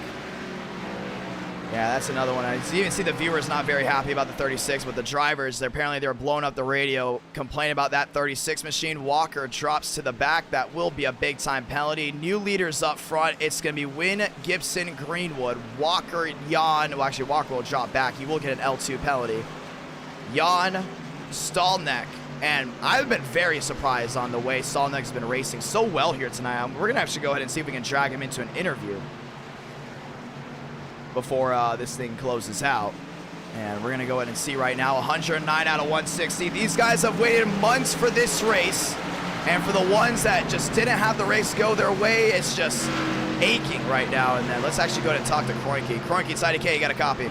Yeah, that's another one. You can see the viewers not very happy about the 36, but the drivers, apparently they're blowing up the radio, complaining about that 36 machine. Walker drops to the back. That will be a big-time penalty. New leaders up front. It's going to be Wynn, Gibson, Greenwood, Walker, Jan. Well, actually, Walker will drop back. He will get an L2 penalty. Jan, Stallnek. And I've been very surprised on the way Stallnek's been racing so well here tonight. We're going to actually go ahead and see if we can drag him into an interview before this thing closes out. And we're going to go ahead and see right now, 109 out of 160. These guys have waited months for this race. And for the ones that just didn't have the race go their way, it's just aching right now. And then let's actually go ahead and talk to Kroenke. Kroenke, it's IDK, you got a copy?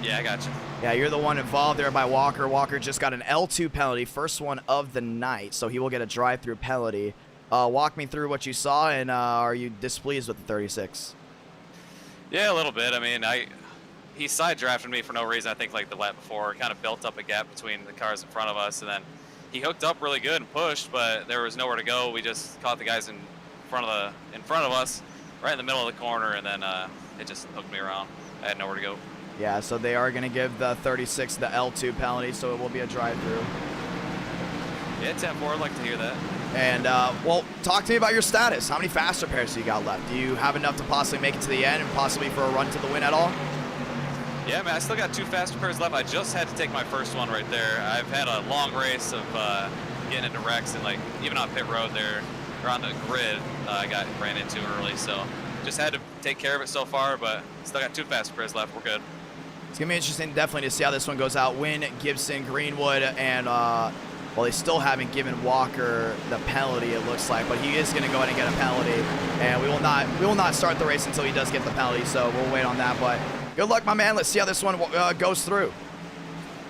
Yeah, I got you. Yeah, you're the one involved there by Walker. Walker just got an L2 penalty, first one of the night. So he will get a drive-through penalty. Walk me through what you saw, and are you displeased with the 36? Yeah, a little bit. I mean, he side drafted me for no reason. I think like the lap before, kind of built up a gap between the cars in front of us, and then he hooked up really good and pushed, but there was nowhere to go. We just caught the guys in front of us, right in the middle of the corner, and then it just hooked me around. I had nowhere to go. Yeah, so they are going to give the 36 the L2 penalty, so it will be a drive-through. Yeah, 10-4, I'd like to hear that. And, well, talk to me about your status. How many faster pairs do you got left? Do you have enough to possibly make it to the end and possibly for a run to the win at all? Yeah, man, I still got 2 faster pairs left. I just had to take my first one right there. I've had a long race of getting into wrecks, and, like, even on pit road there, or on the grid, I ran into early, so just had to take care of it so far, but still got 2 faster pairs left. We're good. It's going to be interesting definitely to see how this one goes out. Wynn, Gibson, Greenwood, and, well, they still haven't given Walker the penalty, it looks like, but he is going to go ahead and get a penalty, and we will not start the race until he does get the penalty, so we'll wait on that, but good luck, my man. Let's see how this one goes through.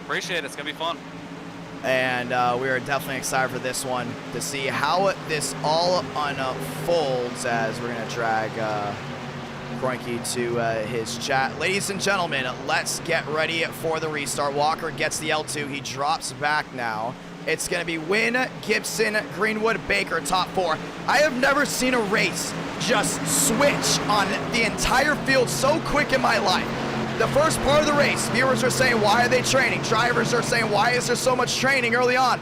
Appreciate it. It's going to be fun. And we are definitely excited for this one to see how this all unfolds as we're going to drag Kroenke to his chat. Ladies and gentlemen, let's get ready for the restart. Walker gets the L2. He drops back now. It's going to be Wynn, Gibson, Greenwood, Baker, top 4. I have never seen a race just switch on the entire field so quick in my life. The first part of the race, viewers are saying, why are they training? Drivers are saying, why is there so much training early on?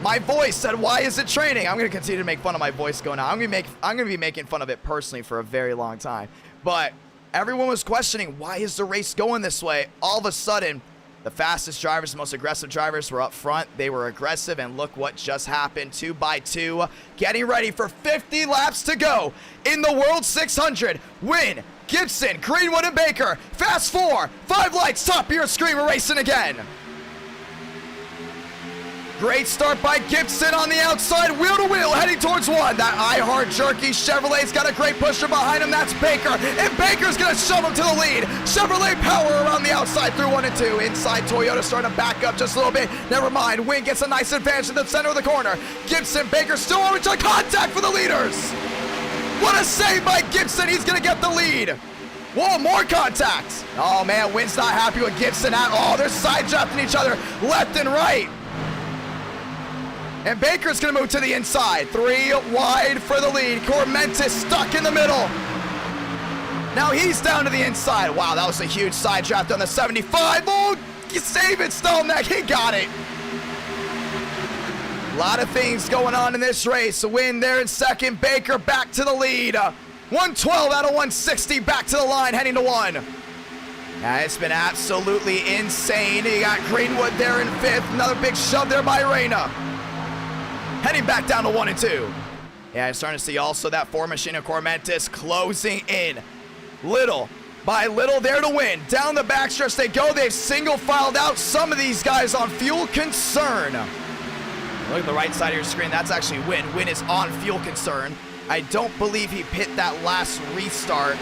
My voice said, why is it training? I'm going to continue to make fun of my voice going on. I'm going to be making fun of it personally for a very long time. But everyone was questioning, why is the race going this way? All of a sudden, the fastest drivers, the most aggressive drivers were up front. They were aggressive, and look what just happened. 2 by 2, getting ready for 50 laps to go in the World 600. Wynn, Gibson, Greenwood, and Baker. Fast 4, 5 lights, top of your screen, we're racing again. Great start by Gibson on the outside, wheel to wheel, heading towards 1. That iHeart Jerky Chevrolet's got a great pusher behind him. That's Baker, and Baker's gonna shove him to the lead. Chevrolet power around the outside through 1 and 2. Inside, Toyota starting to back up just a little bit. Never mind, Wynn gets a nice advantage in the center of the corner. Gibson, Baker still over to contact for the leaders. What a save by Gibson, he's gonna get the lead. Whoa, more contacts. Oh man, Wynn's not happy with Gibson at all. They're side drafting each other left and right. And Baker's going to move to the inside. 3 wide for the lead. Cormentis stuck in the middle. Now he's down to the inside. Wow, that was a huge side draft on the 75. Oh, you save it, Stolneck. He got it. A lot of things going on in this race. A win there in second. Baker back to the lead. 112 out of 160 back to the line, heading to 1. Yeah, it's been absolutely insane. You got Greenwood there in 5th. Another big shove there by Reina. Heading back down to 1 and 2. Yeah, I'm starting to see also that 4 machine of Cormentis closing in. Little by little there to win. Down the backstretch they go. They've single filed out some of these guys on fuel concern. Look at the right side of your screen. That's actually Wynn. Wynn is on fuel concern. I don't believe he hit that last restart.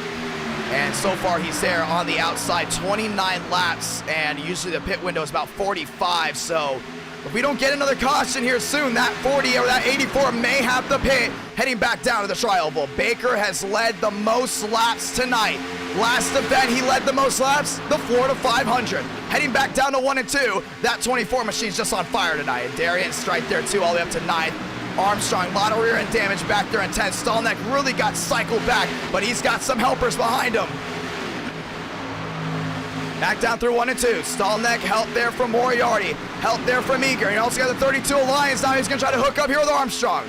And so far he's there on the outside. 29 laps. And usually the pit window is about 45. So if we don't get another caution here soon, that 40 or that 84 may have to pit. Heading back down to the tri-oval. Baker has led the most laps tonight. Last event, he led the most laps, the Florida 500. Heading back down to 1 and 2. That 24 machine's just on fire tonight. And Darian's right there too, all the way up to 9th. Armstrong, a lot of rear end damage back there in 10th. Stolneck really got cycled back, but he's got some helpers behind him. Back down through 1 and 2. Stolneck, help there from Moriarty. Help there from Eager. He also got the 32 Alliance. Now he's going to try to hook up here with Armstrong.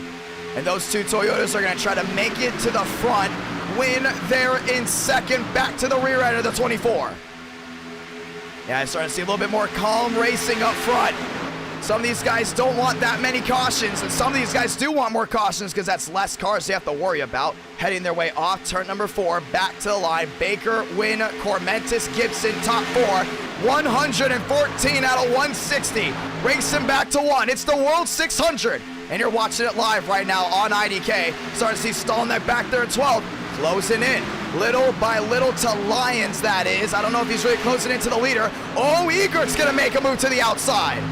And those 2 Toyotas are going to try to make it to the front. Win there in second. Back to the rear end of the 24. Yeah, I'm starting to see a little bit more calm racing up front. Some of these guys don't want that many cautions, and some of these guys do want more cautions because that's less cars they have to worry about. Heading their way off turn number 4, back to the line. Baker, Wynn, Cormentis, Gibson, top 4. 114 out of 160. Racing back to 1. It's the World 600, and you're watching it live right now on IDK. Starting to see Stolneck back there at 12. Closing in, little by little to Lyons, that is. I don't know if he's really closing into the leader. Oh, Egert's going to make a move to the outside.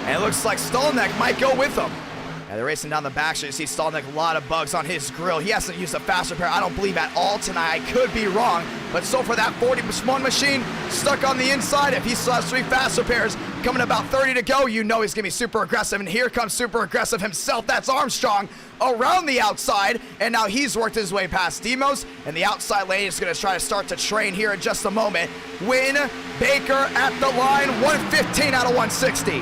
And it looks like Stolneck might go with him. Yeah, they're racing down the back. So you see Stolneck, a lot of bugs on his grill. He hasn't used a fast repair, I don't believe, at all tonight. I could be wrong. But so far, that 41 machine stuck on the inside. If he still has 3 fast repairs, coming about 30 to go, you know he's going to be super aggressive. And here comes super aggressive himself. That's Armstrong around the outside. And now he's worked his way past Demos. And the outside lane is going to try to start to train here in just a moment. Wynn, Baker at the line, 115 out of 160.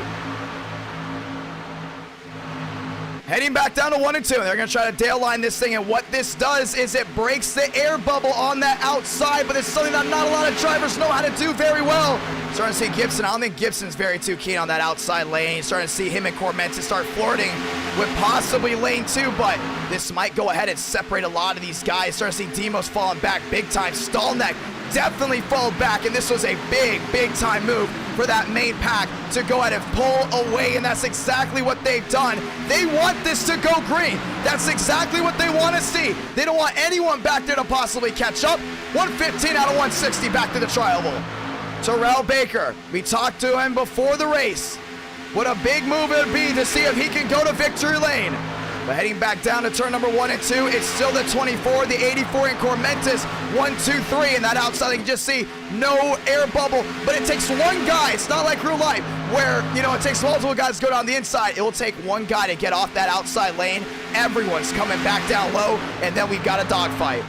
Heading back down to 1 and 2. They're going to try to tail line this thing, and what this does is it breaks the air bubble on that outside, but it's something that not a lot of drivers know how to do very well. Starting to see Gibson. I don't think Gibson's very too keen on that outside lane. You're starting to see him and Cormentis start flirting with possibly lane 2, but this might go ahead and separate a lot of these guys. Starting to see Demos falling back big time. Stolneck definitely falled back, and this was a big time move for that main pack to go ahead and pull away, and that's exactly what they've done. They want this to go green. That's exactly what they want to see. They don't want anyone back there to possibly catch up. 115 out of 160 back to the tri-oval. Terrell Baker, we talked to him before the race. What a big move it would be to see if he can go to victory lane. But heading back down to turn number 1 and 2, it's still the 24, the 84 in Cormentis, 1, 2, 3, and that outside you can just see no air bubble, but it takes one guy. It's not like real life where, you know, it takes multiple guys to go down the inside. It will take one guy to get off that outside lane. Everyone's coming back down low, and then we've got a dogfight.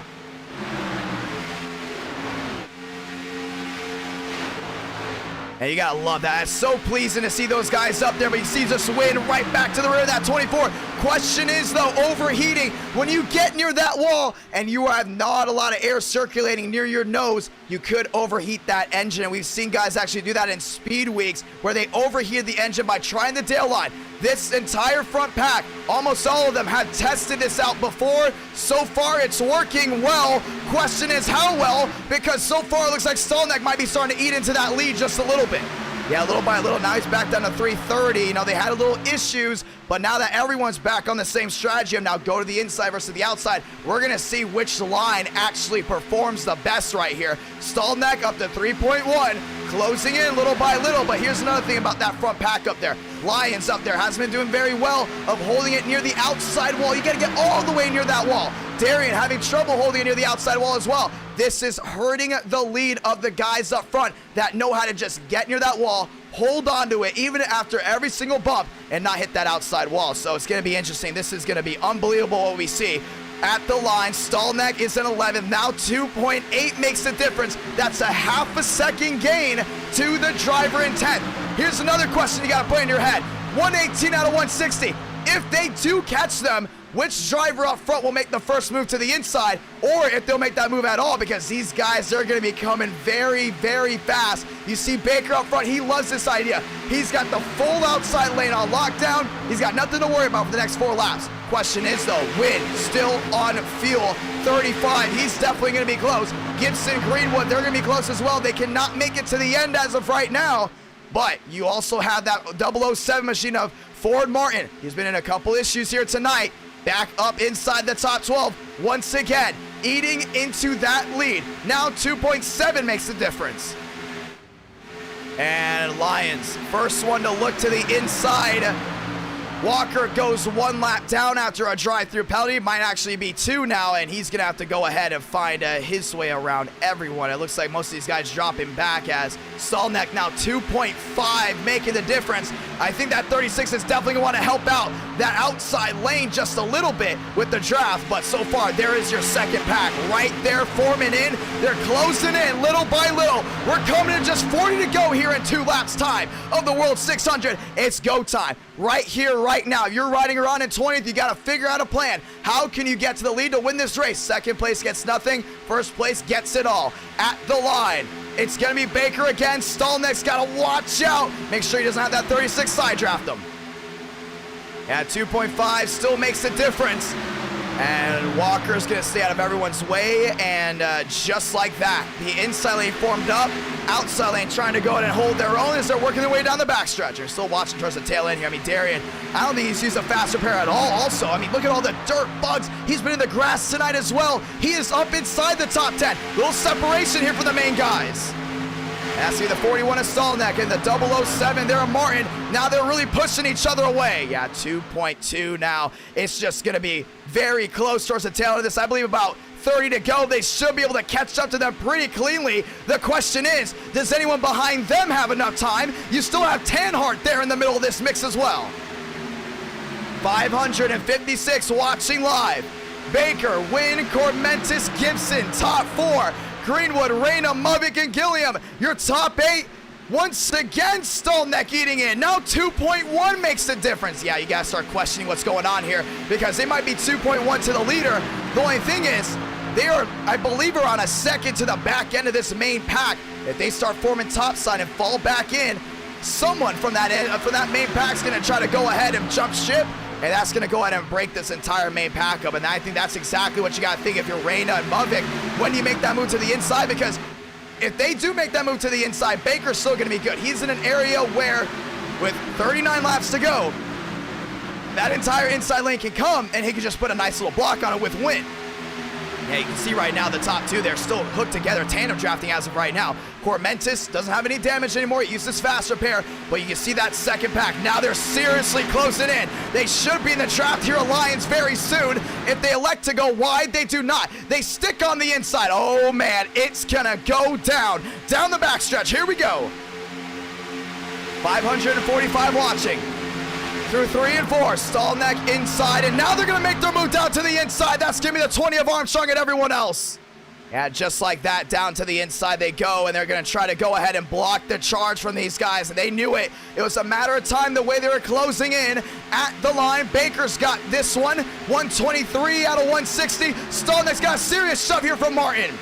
And you gotta love that. It's so pleasing to see those guys up there, but he sees us win right back to the rear of that 24. Question is, though, overheating. When you get near that wall and you have not a lot of air circulating near your nose, you could overheat that engine. And we've seen guys actually do that in speed weeks where they overheated the engine by trying the tail line. This entire front pack, almost all of them have tested this out before. So far, it's working well. Question is how well, because so far it looks like Stallneck might be starting to eat into that lead just a little bit. Yeah, little by little, now he's back down to 330. You know, they had a little issues, but now that everyone's back on the same strategy of now go to the inside versus the outside, we're gonna see which line actually performs the best right here. Stallneck up to 3.1, closing in little by little, but here's another thing about that front pack up there. Lions up there has been doing very well of holding it near the outside wall. You gotta get all the way near that wall. Darian having trouble holding it near the outside wall as well. This is hurting the lead of the guys up front that know how to just get near that wall, hold on to it even after every single bump, and not hit that outside wall. So it's going to be interesting. This is going to be unbelievable what we see. At the line, Stallneck is in 11th. Now 2.8 makes the difference. That's a half a second gain to the driver in 10th. Here's another question you got to put in your head. 118 out of 160. If they do catch them, which driver up front will make the first move to the inside, or if they'll make that move at all, because these guys, they're going to be coming very, very fast. You see Baker up front. He loves this idea. He's got the full outside lane on lockdown. He's got nothing to worry about for the next 4 laps. Question is, though, Win still on fuel. 35. He's definitely going to be close. Gibson, Greenwood, they're going to be close as well. They cannot make it to the end as of right now. But you also have that 007 machine of Ford Martin. He's been in a couple issues here tonight. Back up inside the top 12 once again, eating into that lead. Now 2.7 makes the difference. And Lions, first one to look to the inside. Walker goes 1 lap down after a drive-through penalty. Might actually be 2 now, and he's going to have to go ahead and find his way around everyone. It looks like most of these guys dropping back as Stallneck now 2.5 making the difference. I think that 36 is definitely going to want to help out that outside lane just a little bit with the draft, but so far there is your second pack right there forming in. They're closing in little by little. We're coming in just 40 to go here in 2 laps time of the World 600. It's go time right here, right now. If you're riding around in 20th, you got to figure out a plan. How can you get to the lead to win this race? Second place gets nothing. First place gets it all. At the line, it's going to be Baker again. Stallneck's got to watch out. Make sure he doesn't have that 36 side draft him. At 2.5 still makes a difference. And Walker's going to stay out of everyone's way. And just like that, the inside lane formed up. Outside lane trying to go ahead and hold their own as they're working their way down the backstretch. They're still watching towards the tail end here. I mean, Darian, I don't think he's used a faster pair at all. Also, I mean, look at all the dirt bugs. He's been in the grass tonight as well. He is up inside the top 10. Little separation here for the main guys. That's the 41 of Stallneck and the 007 there of Martin. Now they're really pushing each other away. Yeah, 2.2 now. It's just going to be very close towards the tail end of this. I believe about 30 to go. They should be able to catch up to them pretty cleanly. The question is, does anyone behind them have enough time? You still have Tanhart there in the middle of this mix as well. 556 watching live. Baker, Wynn, Cormentis, Gibson, top 4. Greenwood, Reyna, Mubik, and Gilliam. Your top 8. Once again, Stallneck eating in. Now 2.1 makes the difference. Yeah, you gotta start questioning what's going on here because they might be 2.1 to the leader. The only thing is, they are, I believe, are on a second to the back end of this main pack. If they start forming topside and fall back in, someone from that end, from that main pack is gonna try to go ahead and jump ship. And that's going to go ahead and break this entire main pack up. And I think that's exactly what you got to think if you're Reyna and Mubik when you make that move to the inside. Because if they do make that move to the inside, Baker's still going to be good. He's in an area where, with 39 laps to go, that entire inside lane can come, and he can just put a nice little block on it with Win. Yeah, you can see right now the top two, they're still hooked together, tandem drafting as of right now. Cormentis doesn't have any damage anymore. He uses fast repair, but you can see that second pack. Now they're seriously closing in. They should be in the draft here Alliance very soon. If they elect to go wide, they do not. They stick on the inside. Oh man, it's gonna go down the backstretch. Here we go. 545 watching. Through 3 and 4, Stallneck inside, and now they're gonna make their move down to the inside. That's gonna be the 20 of Armstrong and everyone else. Yeah, just like that, down to the inside they go, and they're gonna try to go ahead and block the charge from these guys, and they knew it. It was a matter of time the way they were closing in at the line. Baker's got this one, 123 out of 160. Stallneck's got a serious shove here from Martin.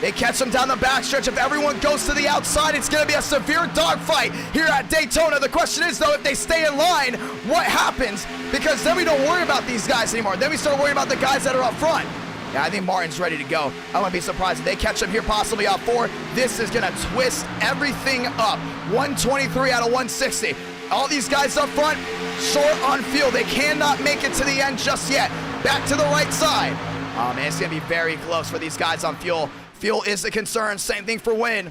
They catch him down the backstretch. If everyone goes to the outside, it's going to be a severe dogfight here at Daytona. The question is, though, if they stay in line, what happens? Because then we don't worry about these guys anymore. Then we start worrying about the guys that are up front. Yeah, I think Martin's ready to go. I wouldn't be surprised if they catch him here, possibly out 4. This is going to twist everything up. 123 out of 160. All these guys up front, short on fuel. They cannot make it to the end just yet. Back to the right side. Oh, man, it's going to be very close for these guys on fuel. Fuel is a concern. Same thing for Win.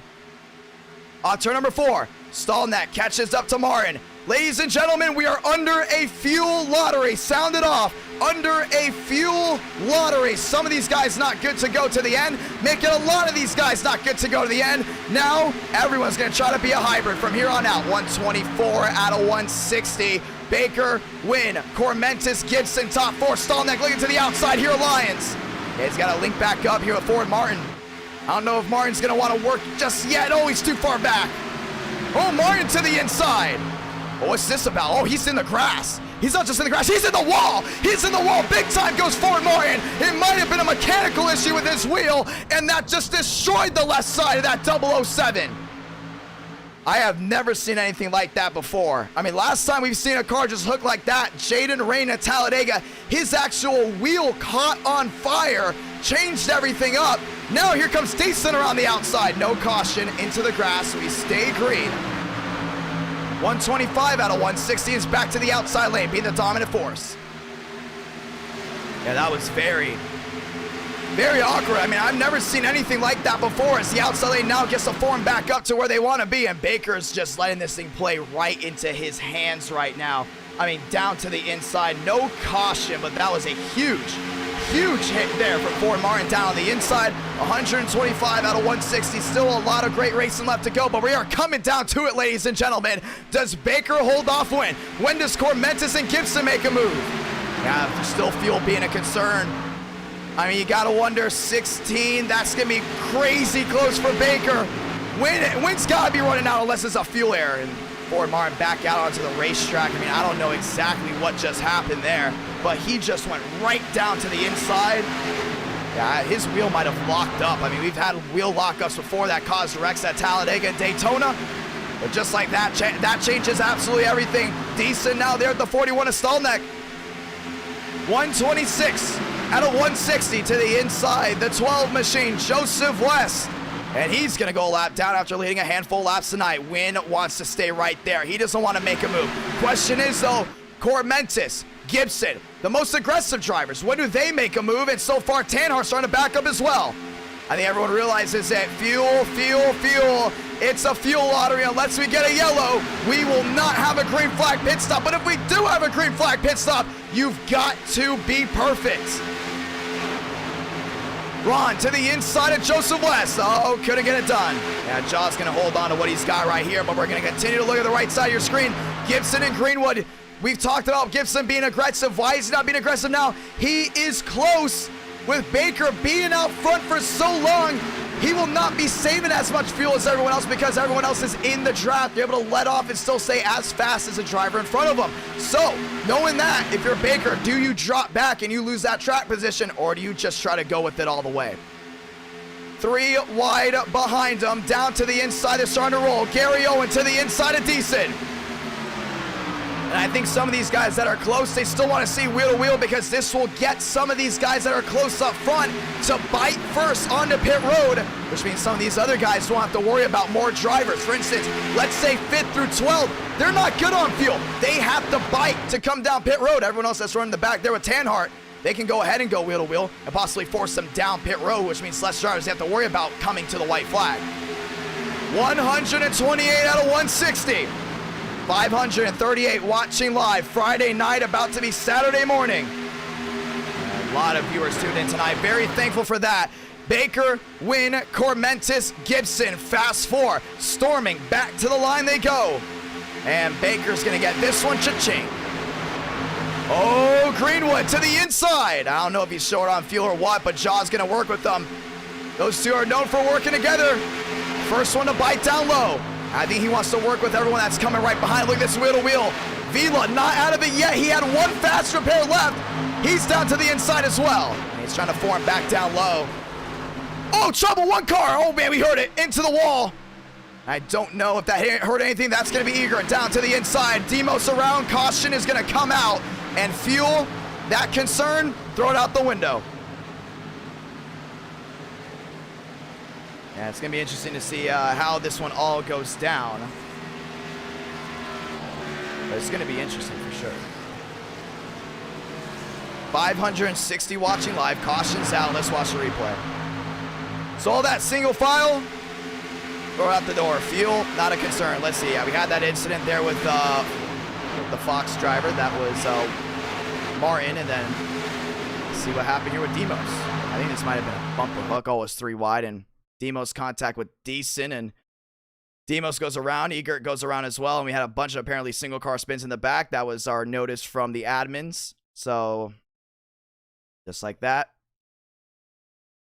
On turn number 4, Stallneck catches up to Martin. Ladies and gentlemen, we are under a fuel lottery. Sound it off. Under a fuel lottery. Some of these guys not good to go to the end, making a lot of these guys not good to go to the end. Now, everyone's going to try to be a hybrid from here on out. 124 out of 160. Baker, Win, Cormentis, Gibson, top 4. Stallneck looking to the outside here, Lions. Yeah, he's got to link back up here with Ford Martin. I don't know if Martin's going to want to work just yet. Oh, he's too far back. Oh, Martin to the inside. Oh, what's this about? Oh, he's in the grass. He's not just in the grass. He's in the wall. He's in the wall. Big time goes Ford Martin. It might have been a mechanical issue with his wheel, and that just destroyed the left side of that 007. I have never seen anything like that before. I mean, last time we've seen a car just hook like that, Jaden Rain at Talladega, his actual wheel caught on fire, changed everything up. Now here comes Deason around the outside. No caution, into the grass. We stay green. 125 out of 160 is back to the outside lane, being the dominant force. Yeah, that was very awkward. I mean, I've never seen anything like that before as the outside lane now gets to form back up to where they want to be, and Baker's just letting this thing play right into his hands right now. I mean, down to the inside, no caution, but that was a huge hit there for Ford Martin down on the inside. 125 out of 160, still a lot of great racing left to go, but we are coming down to it, ladies and gentlemen. Does Baker hold off Win? When does Cormentis and Gibson make a move? Yeah, still fuel being a concern. I mean, you gotta wonder, 16, that's gonna be crazy close for Baker. Win's gotta be running out unless it's a fuel error. And Ford Martin back out onto the racetrack. I mean, I don't know exactly what just happened there, but he just went right down to the inside. Yeah, his wheel might have locked up. I mean, we've had wheel lockups before that caused wrecks at Talladega and Daytona. But just like that, that changes absolutely everything. Decent now there at the 41 of Stallneck. 126 out of 160 to the inside. The 12 machine, Joseph West. And he's going to go a lap down after leading a handful of laps tonight. Win wants to stay right there. He doesn't want to make a move. Question is, though, Cormentis, Gibson, the most aggressive drivers, when do they make a move? And so far, Tanhar's starting to back up as well. I think everyone realizes that fuel. It's a fuel lottery. Unless we get a yellow, we will not have a green flag pit stop. But if we do have a green flag pit stop, you've got to be perfect. Ron to the inside of Joseph West. Oh, couldn't get it done. Yeah, Jaw's going to hold on to what he's got right here, but we're going to continue to look at the right side of your screen. Gibson and Greenwood. We've talked about Gibson being aggressive. Why is he not being aggressive now? He is close. With Baker being out front for so long, he will not be saving as much fuel as everyone else because everyone else is in the draft. You're able to let off and still stay as fast as the driver in front of them. So, knowing that, if you're Baker, do you drop back and you lose that track position, or do you just try to go with it all the way? 3 wide behind him, down to the inside. They're starting to roll. Gary Owen to the inside of Deason. And I think some of these guys that are close, they still want to see wheel to wheel because this will get some of these guys that are close up front to bite first onto pit road, which means some of these other guys don't have to worry about more drivers. For instance, let's say 5th through 12th, they're not good on fuel. They have to bite to come down pit road. Everyone else that's running the back there with Tanhart, they can go ahead and go wheel to wheel and possibly force them down pit road, which means less drivers have to worry about coming to the white flag. 128 out of 160. 538 watching live Friday night, about to be Saturday morning. A lot of viewers tuned in tonight. Very thankful for that. Baker, Wynn, Cormentis, Gibson, fast four. Storming back to the line they go. And Baker's going to get this one, cha-ching. Oh, Greenwood to the inside. I don't know if he's short on fuel or what, but Jaw's going to work with them. Those two are known for working together. First one to bite down low. I think he wants to work with everyone that's coming right behind. Look at this wheel to wheel. Vila not out of it yet. He had one fast repair left. He's down to the inside as well. And he's trying to form back down low. Oh, trouble, one car. Oh, man, we heard it. Into the wall. I don't know if that hurt anything. That's going to be Eager down to the inside. Demos around. Caution is going to come out. And fuel, that concern, throw it out the window. Yeah, it's going to be interesting to see how this one all goes down. But it's going to be interesting for sure. 560 watching live. Caution's out. Let's watch the replay. So all that single file, throw it out the door. Fuel, not a concern. Let's see. Yeah, we had that incident there with the Fox driver. That was Martin. And then see what happened here with Demos. I think this might have been a bumper hook. Oh, it was 3 wide. And Demos contact with Deason, and Demos goes around. Egert goes around as well, and we had a bunch of apparently single car spins in the back. That was our notice from the admins. So just like that,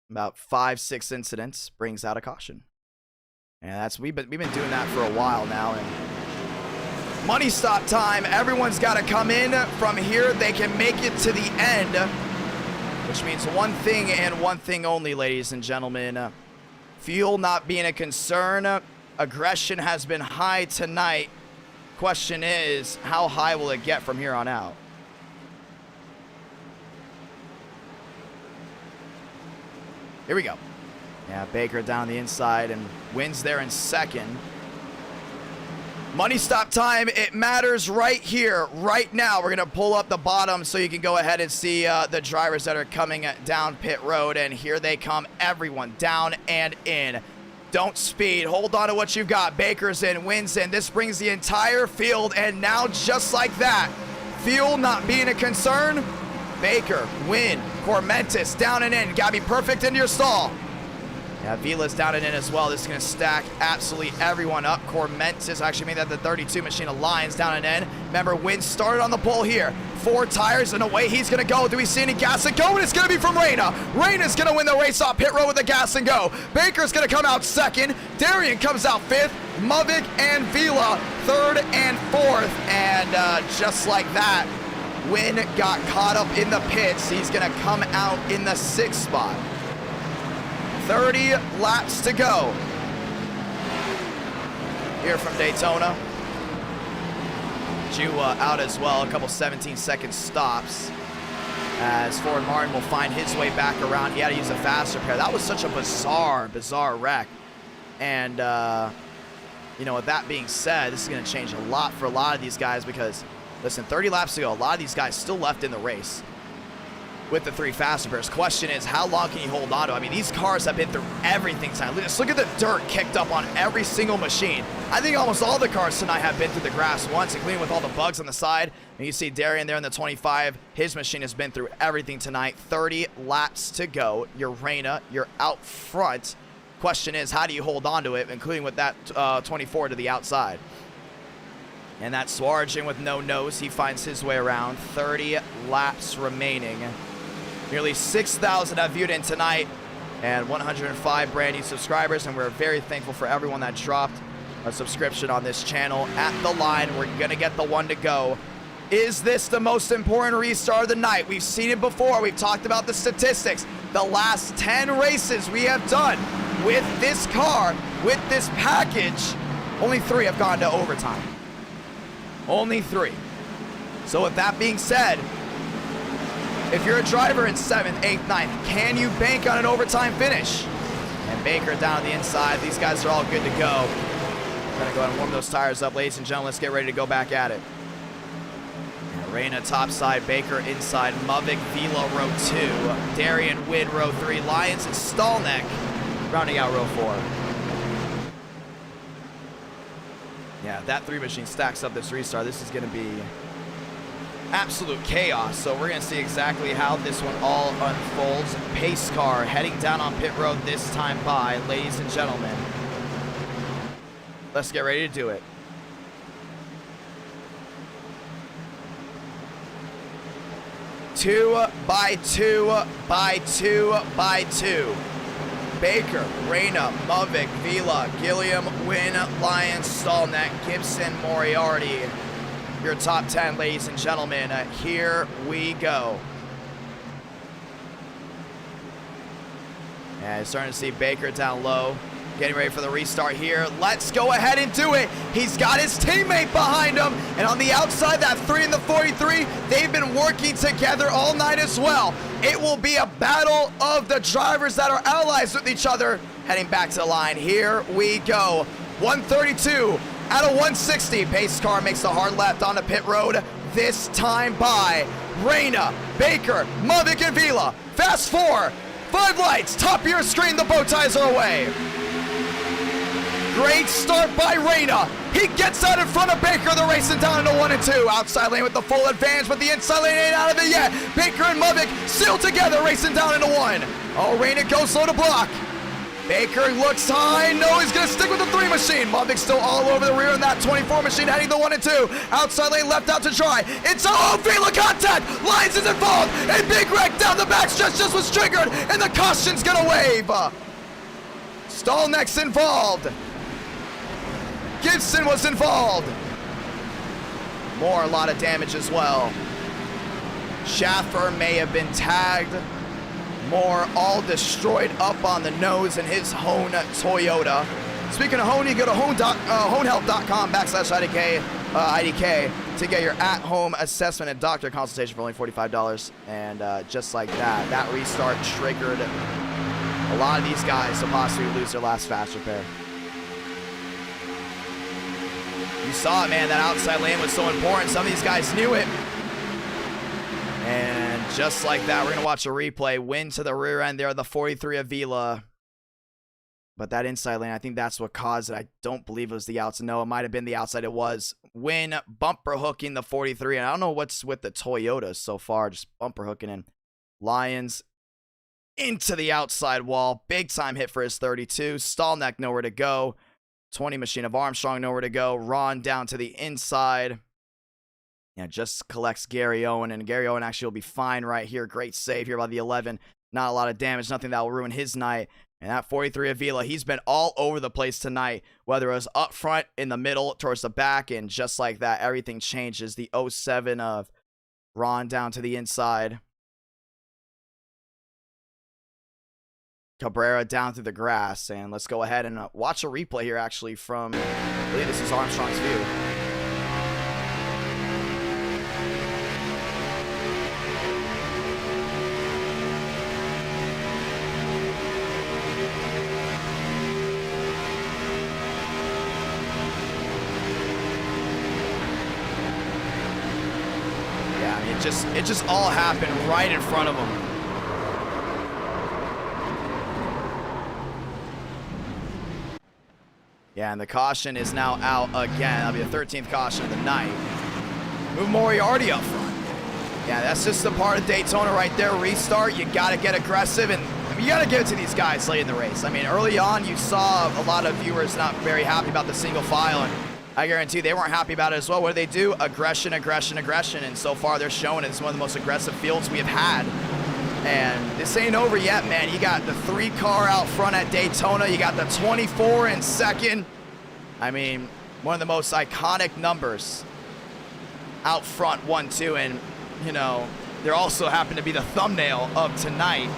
about 5-6 incidents brings out a caution, and that's we've been doing that for a while now. And money stop time. Everyone's got to come in from here. They can make it to the end, which means one thing and one thing only, ladies and gentlemen. Fuel not being a concern. Aggression has been high tonight. Question is, how high will it get from here on out? Here we go. Yeah, Baker down the inside and wins there in second. Money stop time. It matters right here, right now. We're going to pull up the bottom so you can go ahead and see the drivers that are coming down pit road. And here they come, everyone down and in. Don't speed. Hold on to what you've got. Baker's in, wins in. This brings the entire field. And now just like that, fuel not being a concern. Baker, Win, Cormentis down and in. Got to be perfect into your stall. Yeah, Vila's down and in as well. This is going to stack absolutely everyone up. Cormentis actually made that the 32 machine of Lions down and in. Remember, Win started on the pole here. 4 tires and away he's going to go. Do we see any gas and go? And it's going to be from Reyna. Reyna's going to win the race off pit road with the gas and go. Baker's going to come out second. Darian comes out 5th. Muvik and Vila 3rd and 4th. And just like that, Win got caught up in the pits. He's going to come out in the 6th spot. 30 laps to go here from Daytona. Jua out as well, a couple 17-second stops as Ford Martin will find his way back around. He had to use a fast repair. That was such a bizarre wreck. And, you know, with that being said, this is going to change a lot for a lot of these guys because, listen, 30 laps to go. A lot of these guys still left in the race with the 3 fast repairs. Question is, how long can you hold on to? I mean, these cars have been through everything tonight. Just look at the dirt kicked up on every single machine. I think almost all the cars tonight have been through the grass once, including with all the bugs on the side. And you see Darian there in the 25. His machine has been through everything tonight. 30 laps to go. You're Reyna. You're out front. Question is, how do you hold on to it, including with that 24 to the outside? And that Swarajin with no nose. He finds his way around. 30 laps remaining. Nearly 6,000 have viewed in tonight and 105 brand new subscribers, and we're very thankful for everyone that dropped a subscription on this channel. At the line, we're going to get the one to go. Is this the most important restart of the night? We've seen it before. We've talked about the statistics. The last 10 races we have done with this car, with this package, only 3 have gone to overtime. Only 3. So with that being said, if you're a driver in 7th, 8th, 9th, can you bank on an overtime finish? And Baker down on the inside. These guys are all good to go. We're going to go ahead and warm those tires up, ladies and gentlemen. Let's get ready to go back at it. Reina topside, Baker inside, Muvik, Vila row 2, Darian, Wid row 3, Lyons and Stallneck rounding out row 4. Yeah, that 3 machine stacks up this restart. This is going to be absolute chaos. So we're going to see exactly how this one all unfolds. Pace car heading down on pit road this time by, ladies and gentlemen. Let's get ready to do it. Two by two by two by two. Baker, Reina, Muvik, Vila, Gilliam, Wynn, Lyons, Stallneck, Gibson, Moriarty. Your top 10, ladies and gentlemen. Here we go. And starting to see Baker down low. Getting ready for the restart here. Let's go ahead and do it. He's got his teammate behind him. And on the outside, that 3 and the 43, they've been working together all night as well. It will be a battle of the drivers that are allies with each other. Heading back to the line. Here we go. 132 out of 160. Pace car makes the hard left onto pit road. This time by Reina, Baker, Muvik, and Vila. Fast 4. 5 lights. Top of your screen. The bow ties are away. Great start by Reina. He gets out in front of Baker. They're racing down into 1 and 2. Outside lane with the full advantage, but the inside lane ain't out of it yet. Baker and Muvik still together, racing down into 1. Oh, Reina goes slow to block. Baker looks high. No, he's going to stick with the 3 machine. Muvik still all over the rear in that 24 machine, heading the 1 and 2. Outside lane left out to try. It's oh, Vila contact. Lyons is involved. A big wreck down the back stretch just was triggered, and the caution's going to wave. Stallneck's involved. Gibson was involved. A lot of damage as well. Schaffer may have been tagged. Moore all destroyed up on the nose in his Hone Toyota. Speaking of Hone, you go to honehelp.com/IDK to get your at-home assessment and doctor consultation for only $45. And just like that, that restart triggered a lot of these guys to possibly lose their last fast repair. You saw it, man. That outside lane was so important. Some of these guys knew it. And just like that, we're going to watch a replay. Win to the rear end there, the 43 of Vila. But that inside lane, I think that's what caused it. I don't believe it was the outside. No, it might have been the outside. It was. Win bumper hooking the 43. And I don't know what's with the Toyotas so far. Just bumper hooking in. Lyons into the outside wall. Big time hit for his 32. Stallneck nowhere to go. 20 machine of Armstrong nowhere to go. Ron down to the inside. Yeah, just collects Gary Owen, and Gary Owen actually will be fine right here. Great save here by the 11. Not a lot of damage, nothing that will ruin his night. And that 43 of Vila, he's been all over the place tonight, whether it was up front, in the middle, towards the back, and just like that, everything changes. The 07 of Ron down to the inside. Cabrera down through the grass, and let's go ahead and watch a replay here actually from, I believe this is Armstrong's view. Yeah, I mean, it just all happened right in front of him. Yeah, and the caution is now out again. That'll be the 13th caution of the night. Move Moriarty up front. Yeah, that's just the part of Daytona right there. Restart, you got to get aggressive, and I mean, you got to give it to these guys late in the race. I mean, early on, you saw a lot of viewers not very happy about the single file, and I guarantee they weren't happy about it as well. What do they do? Aggression, aggression, aggression, and so far they're showing it's one of the most aggressive fields we have had. And this ain't over yet, man. You got the 3 car out front at Daytona. You got the 24 in second. I mean, one of the most iconic numbers out front, 1-2. And, you know, there also happened to be the thumbnail of tonight.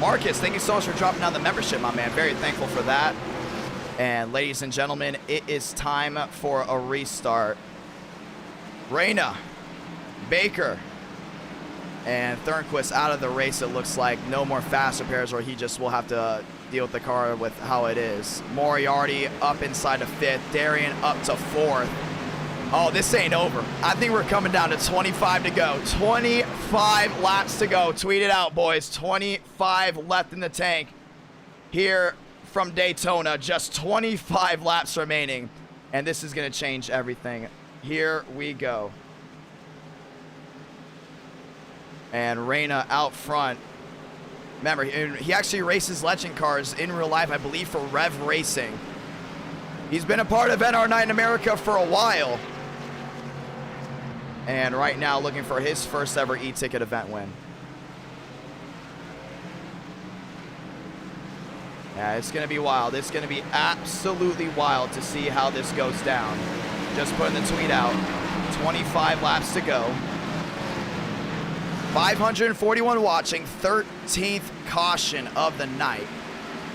Marcus, thank you so much for dropping down the membership, my man. Very thankful for that. And ladies and gentlemen, it is time for a restart. Reina, Baker, and Thornquist out of the race. It looks like no more fast repairs, or he just will have to deal with the car with how it is. Moriarty up inside of 5th. Darian up to 4th. Oh, this ain't over. I think we're coming down to 25 to go. 25 laps to go. Tweet it out, boys. 25 left in the tank here from Daytona. Just 25 laps remaining. And this is going to change everything. Here we go. And Reyna out front. Remember, he actually races legend cars in real life, I believe, for Rev Racing. He's been a part of NR Night in America for a while. And right now looking for his first ever eTicket event win. Yeah, it's going to be wild. It's going to be absolutely wild to see how this goes down. Just putting the tweet out. 25 laps to go. 541 watching. 13th caution of the night.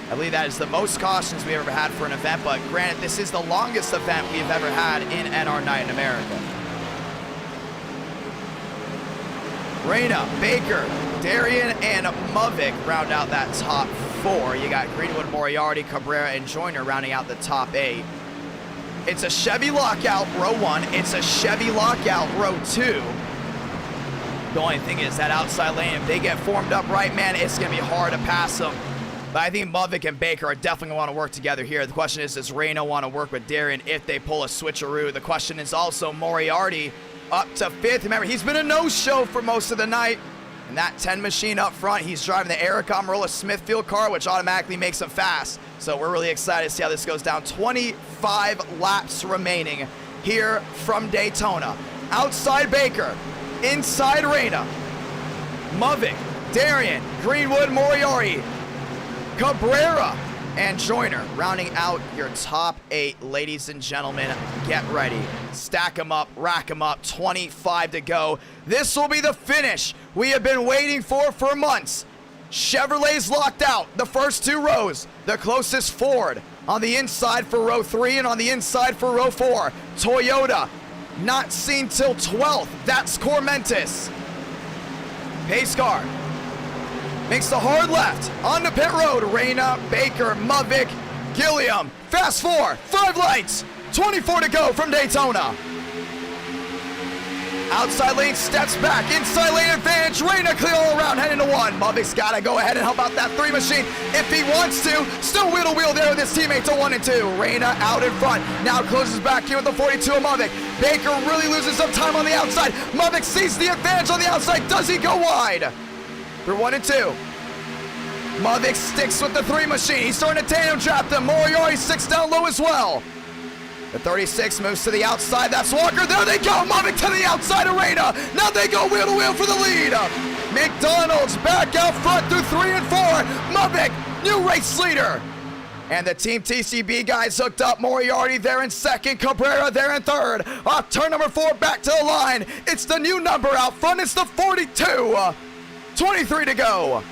I believe that is the most cautions we've ever had for an event, but granted, this is the longest event we've ever had in NR Night in America. Reyna, Baker, Darian, and Muvik round out that top 4. You got Greenwood, Moriarty, Cabrera, and Joyner rounding out the top 8. It's a Chevy lockout, row 1. It's a Chevy lockout, row 2. The only thing is that outside lane, if they get formed up right, man, it's going to be hard to pass them. But I think Muvik and Baker are definitely going to want to work together here. The question is, does Reyna want to work with Darian if they pull a switcheroo? The question is also Moriarty up to 5th. Remember, he's been a no-show for most of the night. And that 10 machine up front, he's driving the Eric Amarola Smithfield car, which automatically makes him fast. So we're really excited to see how this goes down. 25 laps remaining here from Daytona. Outside Baker, inside Reyna, Muvik, Darian, Greenwood, Moriarty, Cabrera, and Joyner rounding out your top 8. Ladies and gentlemen, get ready. Stack them up, rack them up. 25 to go. This will be the finish we have been waiting for months. Chevrolet's locked out the first 2 rows. The closest Ford on the inside for row 3 and on the inside for row 4. Toyota not seen till 12th. That's Cormentis. Pace car makes the hard left on the pit road. Reyna, Baker, Muvik, Gilliam. Fast 4, 5 lights, 24 to go from Daytona. Outside lane steps back, inside lane advantage. Reyna clear all around, heading to 1. Muvik's got to go ahead and help out that 3 machine if he wants to. Still wheel to wheel there with his teammate to 1 and 2. Reyna out in front, now closes back in with the 42 of Muvik. Baker really loses some time on the outside. Muvik sees the advantage on the outside. Does he go wide? They're 1 and 2. Muvik sticks with the 3 machine. He's starting to tandem trap them. Moriarty sticks down low as well. The 36 moves to the outside. That's Walker. There they go. Muvik to the outside of Reyna. Now they go wheel to wheel for the lead. McDonald's back out front through 3 and 4. Muvik, new race leader. And the Team TCB guys hooked up. Moriarty there in 2nd. Cabrera there in 3rd. Off turn number 4 back to the line. It's the new number out front. It's the 42. 23 to go.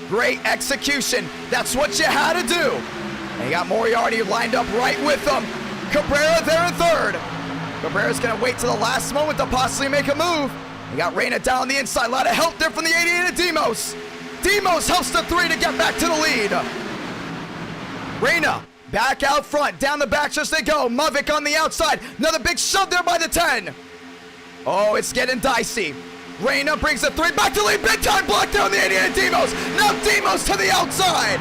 Great execution. That's what you had to do. And you got Moriarty lined up right with them. Cabrera there in 3rd. Cabrera's going to wait to the last moment to possibly make a move. You got Reyna down on the inside. A lot of help there from the 88 of Demos. Demos helps the 3 to get back to the lead. Reyna back out front. Down the back as they go. Muvik on the outside. Another big shove there by the 10. Oh, it's getting dicey. Reyna brings the 3 back to lead. Big time block there on the 88 of Demos. Now Demos to the outside.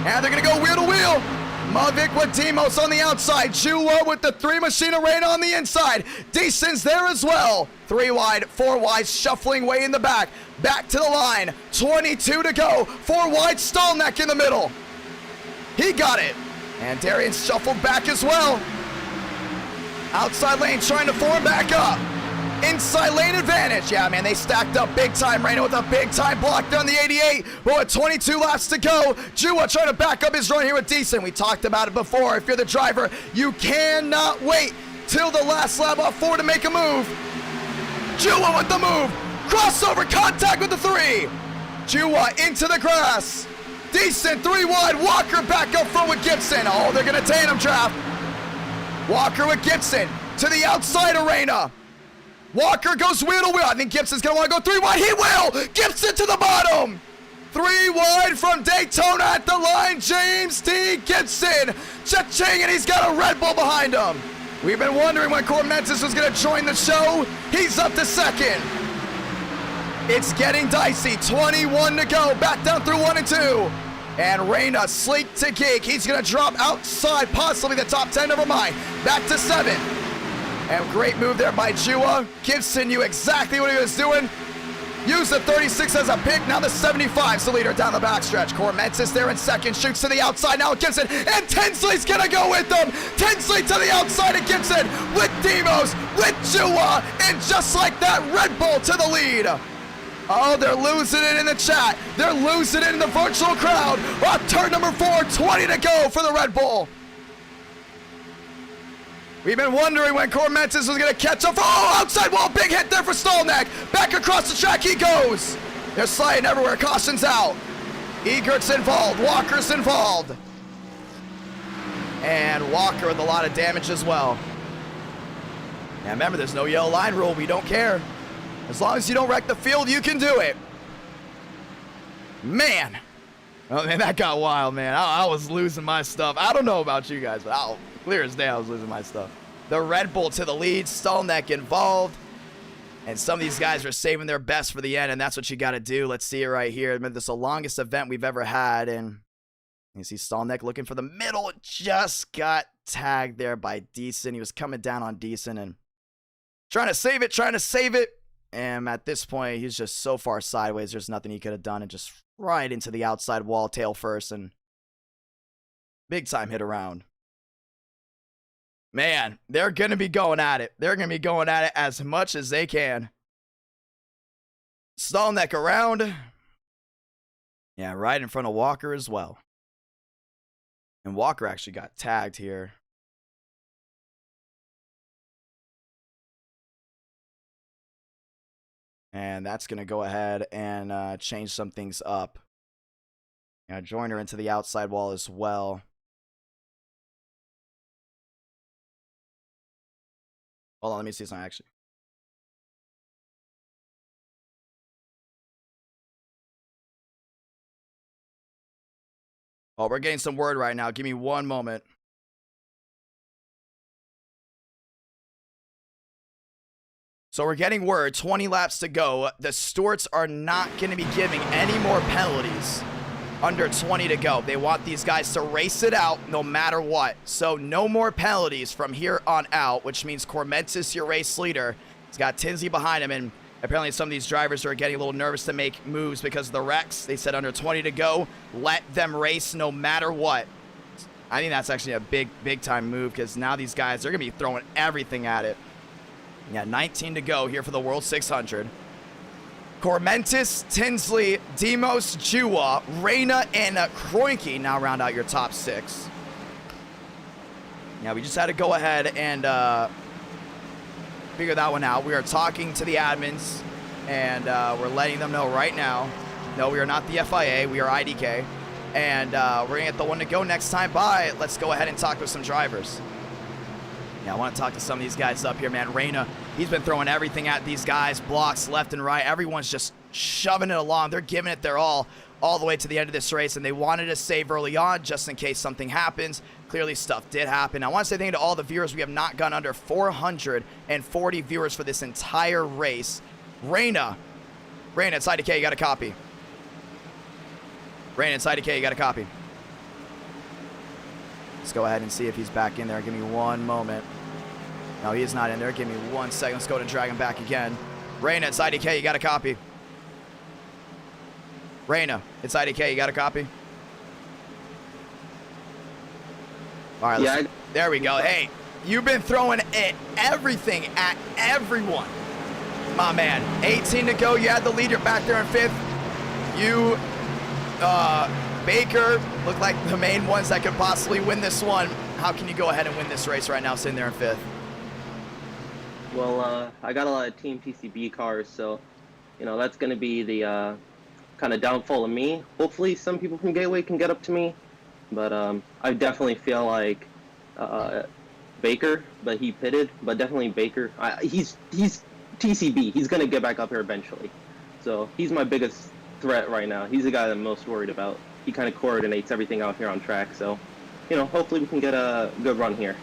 And they're going to go wheel to wheel. Muvik with Demos on the outside. Jua with the 3 machine of Reyna on the inside. Deason's there as well. 3 wide, 4 wide, shuffling way in the back. Back to the line. 22 to go. 4 wide, Stallneck in the middle. He got it. And Darian shuffled back as well. Outside lane trying to form back up. Inside lane advantage. Yeah, man, they stacked up big time. Reyna with a big time block there on the 88. But with 22 laps to go, Jua trying to back up his run here with Decent. We talked about it before. If you're the driver, you cannot wait till the last lap off 4 to make a move. Jua with the move. Crossover contact with the 3. Jua into the grass. Decent 3 wide. Walker back up front with Gibson. Oh, they're going to tandem draft. Walker with Gibson to the outside of Reyna. Walker goes wheel to wheel. I think Gibson's going to want to go 3 wide. He will. Gibson to the bottom. 3 wide from Daytona at the line. James T. Gibson. Cha-ching, and he's got a Red Bull behind him. We've been wondering when Cormentis was going to join the show. He's up to second. It's getting dicey. 21 to go. Back down through 1 and 2. And Reyna, sleek to gig. He's going to drop outside, possibly the top 10, never mind. Back to 7. And great move there by Jua. Gibson knew exactly what he was doing. Used the 36 as a pick. Now the 75's the leader down the backstretch. Cormentis there in second. Shoots to the outside. Now Gibson. And Tinsley's going to go with them. Tinsley to the outside of Gibson. With Demos. With Jua. And just like that, Red Bull to the lead. Oh, they're losing it in the chat. They're losing it in the virtual crowd. Off turn number 4. 20 to go for the Red Bull. We've been wondering when Cormentis was going to catch up. Oh, outside wall, big hit there for Stolnek. Back across the track he goes. They're sliding everywhere, caution's out. Egert's involved, Walker's involved. And Walker with a lot of damage as well. Now remember, there's no yellow line rule, we don't care. As long as you don't wreck the field, you can do it. Man. Oh man, that got wild, man. I was losing my stuff. I don't know about you guys, but clear as day, I was losing my stuff. The Red Bull to the lead, Stolnek involved. And some of these guys are saving their best for the end, and that's what you got to do. Let's see it right here. I mean, this is the longest event we've ever had, and you see Stolnek looking for the middle. Just got tagged there by Decent. He was coming down on Decent and trying to save it. And at this point, he's just so far sideways, there's nothing he could have done, and just right into the outside wall, tail first, and big time hit around. Man, they're going to be going at it. They're going to be going at it as much as they can. Stolnek around. Yeah, right in front of Walker as well. And Walker actually got tagged here. And that's going to go ahead and change some things up. Yeah, Joyner into the outside wall as well. Hold on, let me see something actually. Oh, we're getting some word right now. Give me one moment. So we're getting word, 20 laps to go. The Stewarts are not going to be giving any more penalties under 20 to go. They want these guys to race it out no matter what. So no more penalties from here on out, which means Cormentis, your race leader, he's got Tinsley behind him, and apparently some of these drivers are getting a little nervous to make moves because of the wrecks. They said under 20 to go, let them race no matter what. I think that's actually a big time move because now these guys, they're going to be throwing everything at it. Yeah, 19 to go here for the World 600. Cormentis, Tinsley, Demos, Jua, Reyna, and Kroenke now round out your top 6. Yeah, we just had to go ahead and figure that one out. We are talking to the admins, and we're letting them know right now. No, we are not the FIA. We are IDK. And we're going to get the one to go next time by. Let's go ahead and talk with some drivers. Yeah, I want to talk to some of these guys up here, man. Reyna, he's been throwing everything at these guys, blocks left and right. Everyone's just shoving it along. They're giving it their all the way to the end of this race, and they wanted to save early on just in case something happens. Clearly, stuff did happen. I want to say thank you to all the viewers. We have not gone under 440 viewers for this entire race. Reyna, it's IDK, you got a copy. Reyna, it's IDK, you got a copy. Let's go ahead and see if he's back in there. Give me one moment. No, he is not in there. Give me 1 second. Let's go to drag him back again. Reyna, it's IDK. You got a copy. Reyna, it's IDK. You got a copy? All right, yeah, there we go. Hey, you've been throwing everything at everyone. My man, 18 to go. You had the lead. You're back there in 5th. You, Baker look like the main ones that could possibly win this one. How can you go ahead and win this race right now sitting there in 5th? Well, I got a lot of Team TCB cars, so, you know, that's going to be the kind of downfall of me. Hopefully some people from Gateway can get up to me, but I definitely feel like Baker, but he pitted, but definitely Baker. He's TCB. He's going to get back up here eventually. So he's my biggest threat right now. He's the guy that I'm most worried about. He kind of coordinates everything out here on track, so, you know, hopefully we can get a good run here.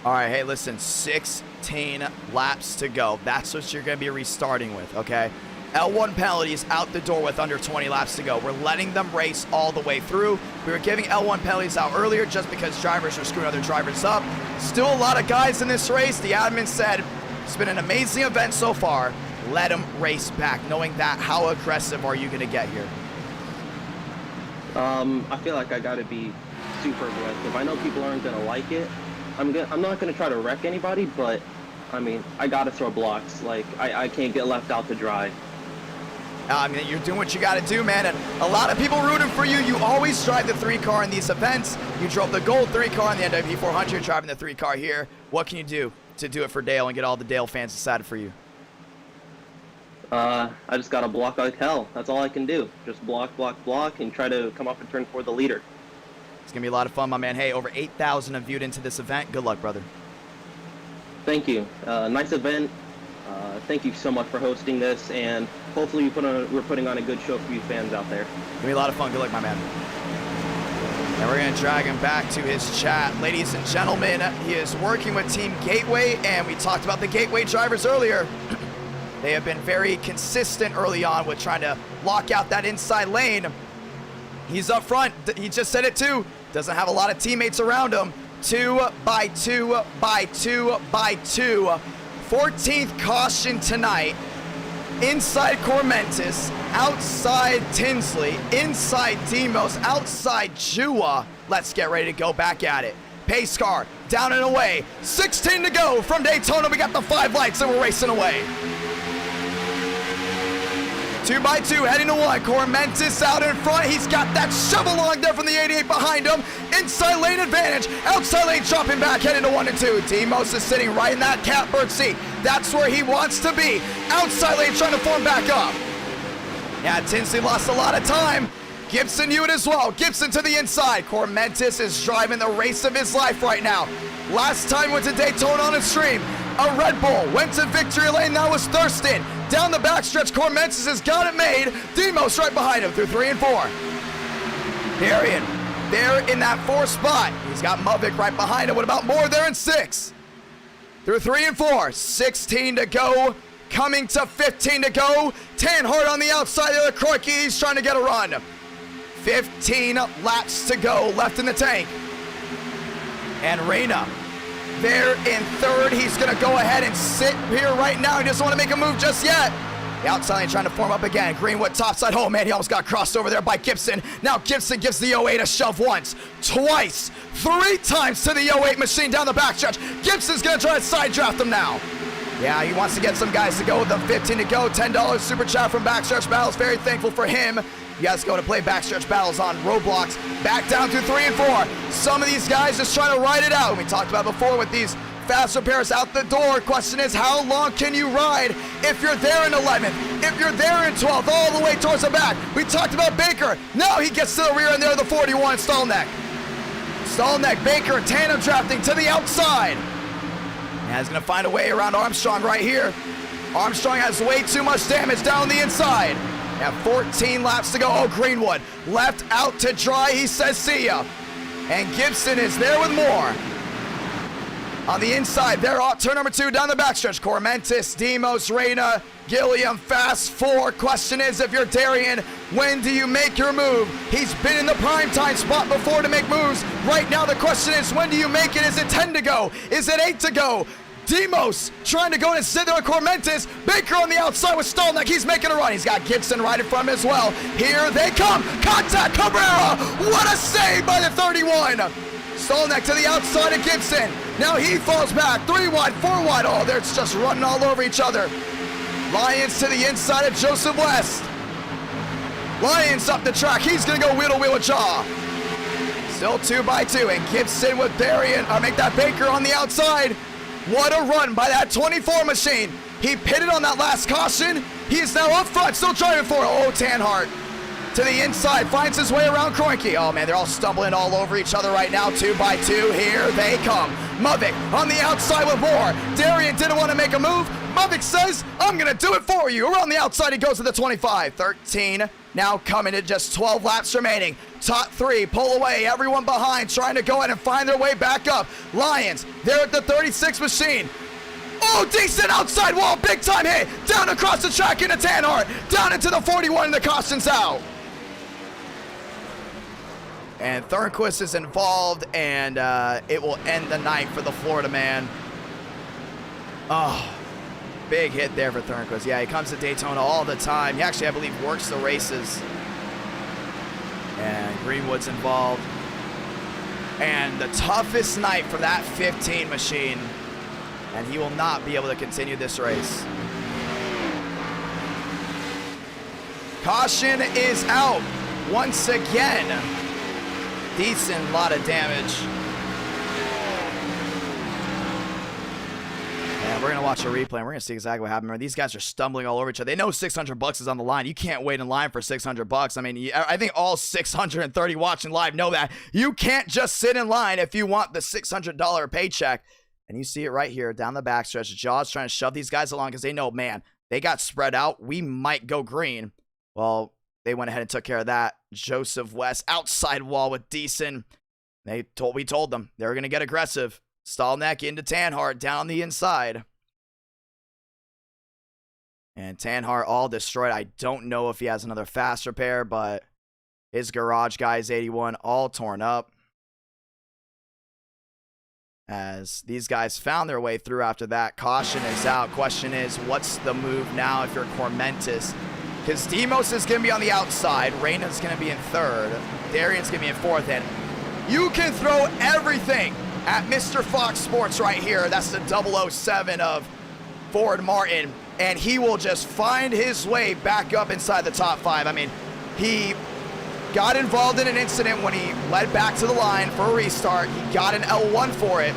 All right, hey, listen, 16 laps to go. That's what you're going to be restarting with, okay? L1 penalties out the door with under 20 laps to go. We're letting them race all the way through. We were giving L1 penalties out earlier just because drivers are screwing other drivers up. Still a lot of guys in this race. The admin said it's been an amazing event so far. Let them race back. Knowing that, how aggressive are you going to get here? I feel like I got to be super aggressive. I know people aren't going to like it. I'm not going to try to wreck anybody, but, I mean, I got to throw blocks. Like, I can't get left out to dry. I mean, you're doing what you got to do, man, and a lot of people rooting for you. You always drive the 3 car in these events. You drove the gold 3 car in the NWP 400, driving the 3 car here. What can you do to do it for Dale and get all the Dale fans excited for you? I just got to block like hell. That's all I can do. Just block, block, block, and try to come up and turn for the leader. It's going to be a lot of fun, my man. Hey, over 8,000 have viewed into this event. Good luck, brother. Thank you. Nice event. Thank you so much for hosting this, and hopefully we're putting on a good show for you fans out there. It's going to be a lot of fun. Good luck, my man. And we're going to drag him back to his chat. Ladies and gentlemen, he is working with Team Gateway, and we talked about the Gateway drivers earlier. They have been very consistent early on with trying to lock out that inside lane. He's up front. He just said it too. Doesn't have a lot of teammates around him. 2 by 2 by 2 by 2. 14th caution tonight. Inside Cormentis, outside Tinsley, inside Demos, outside Jua. Let's get ready to go back at it. Pace car, down and away. 16 to go from Daytona. We got the 5 lights and we're racing away. 2 by 2, heading to 1. Cormentis out in front. He's got that shovel log there from the 88 behind him. Inside lane advantage. Outside lane dropping back, heading to 1 and 2. Demos is sitting right in that catbird seat. That's where he wants to be. Outside lane trying to form back up. Yeah, Tinsley lost a lot of time. Gibson knew it as well. Gibson to the inside. Cormentis is driving the race of his life right now. Last time went to Daytona on a stream. A Red Bull went to victory lane. That was Thurston. Down the backstretch, Cormentis has got it made. Demos right behind him through 3 and 4. Darian there in that 4 spot. He's got Muvik right behind him. What about Moore there in 6? Through 3 and 4. 16 to go. Coming to 15 to go. Tanhart on the outside there. Kroike, he's trying to get a run. 15 laps to go left in the tank. And Reyna there in 3rd. He's going to go ahead and sit here right now. He doesn't want to make a move just yet. The outside lane trying to form up again. Greenwood topside. Oh, man, he almost got crossed over there by Gibson. Now Gibson gives the 08 a shove once, twice, 3 times to the 08 machine down the backstretch. Gibson's going to try to side draft him now. Yeah, he wants to get some guys to go with them. 15 to go. $10 super chat from Backstretch Battles. Very thankful for him. You guys go to play Backstretch Battles on Roblox. Back down to 3 and 4. Some of these guys just trying to ride it out. We talked about before with these fast repairs out the door. Question is, how long can you ride if you're there in 11th, if you're there in 12th, all the way towards the back? We talked about Baker. Now he gets to the rear end there, the 41, Stallneck. Stallneck, Baker, tandem drafting to the outside. And he's going to find a way around Armstrong right here. Armstrong has way too much damage down the inside. Have 14 laps to go. Oh, Greenwood left out to dry. He says, see ya. And Gibson is there with more. On the inside, there, turn number 2 down the backstretch. Cormentis, Demos, Reyna, Gilliam, fast 4. Question is, if you're Darian, when do you make your move? He's been in the primetime spot before to make moves. Right now, the question is, when do you make it? Is it 10 to go? Is it 8 to go? Demos trying to go and sit there with Cormentis. Baker on the outside with Stallneck. He's making a run. He's got Gibson right in front of him as well. Here they come. Contact Cabrera. What a save by the 31. Stallneck to the outside of Gibson. Now he falls back. 3 wide, 4 wide. Oh, they're just running all over each other. Lyons to the inside of Joseph West. Lyons up the track. He's going to go wheel to wheel with Jaw. Still 2 by 2. And Gibson with Darian. Make that Baker on the outside. What a run by that 24 machine. He pitted on that last caution. He is now up front, still driving for it. Oh, Tanhart. to the inside, finds his way around Kroenke. Oh man, they're all stumbling all over each other right now, 2 by 2. Here they come. Muvik on the outside with more. Darian didn't want to make a move. Muvik says, I'm going to do it for you. Around the outside, he goes to the 25. 13 now coming to just 12 laps remaining. Top 3 pull away. Everyone behind trying to go in and find their way back up. Lions, they're at the 36 machine. Oh, decent outside wall. Big time hit. Down across the track into Tanhart. Down into the 41 and the caution's out. And Thornquist is involved, and it will end the night for the Florida man. Oh, big hit there for Thornquist. Yeah, he comes to Daytona all the time. He actually, I believe, works the races. And Greenwood's involved. And the toughest night for that 15 machine. And he will not be able to continue this race. Caution is out once again. Decent lot of damage. And we're gonna watch a replay and we're gonna see exactly what happened. These guys are stumbling all over each other. They know $600 is on the line. You can't wait in line for $600. I mean, I think all 630 watching live know that. You can't just sit in line if you want the $600 paycheck. And you see it right here down the backstretch. Jaws trying to shove these guys along because they know, man, they got spread out. We might go green. Well, they went ahead and took care of that. Joseph West outside wall with Deason. We told them they were going to get aggressive. Stallneck into Tanhart down the inside. And Tanhart all destroyed. I don't know if he has another fast repair, but his garage guys 81 all torn up. As these guys found their way through after that. Caution is out. Question is, what's the move now if you're Cormentis? Because Demos is going to be on the outside. Reyna's going to be in 3rd. Darian's going to be in 4th. And you can throw everything at Mr. Fox Sports right here. That's the 007 of Ford Martin. And he will just find his way back up inside the top 5. I mean, he got involved in an incident when he led back to the line for a restart. He got an L1 for it.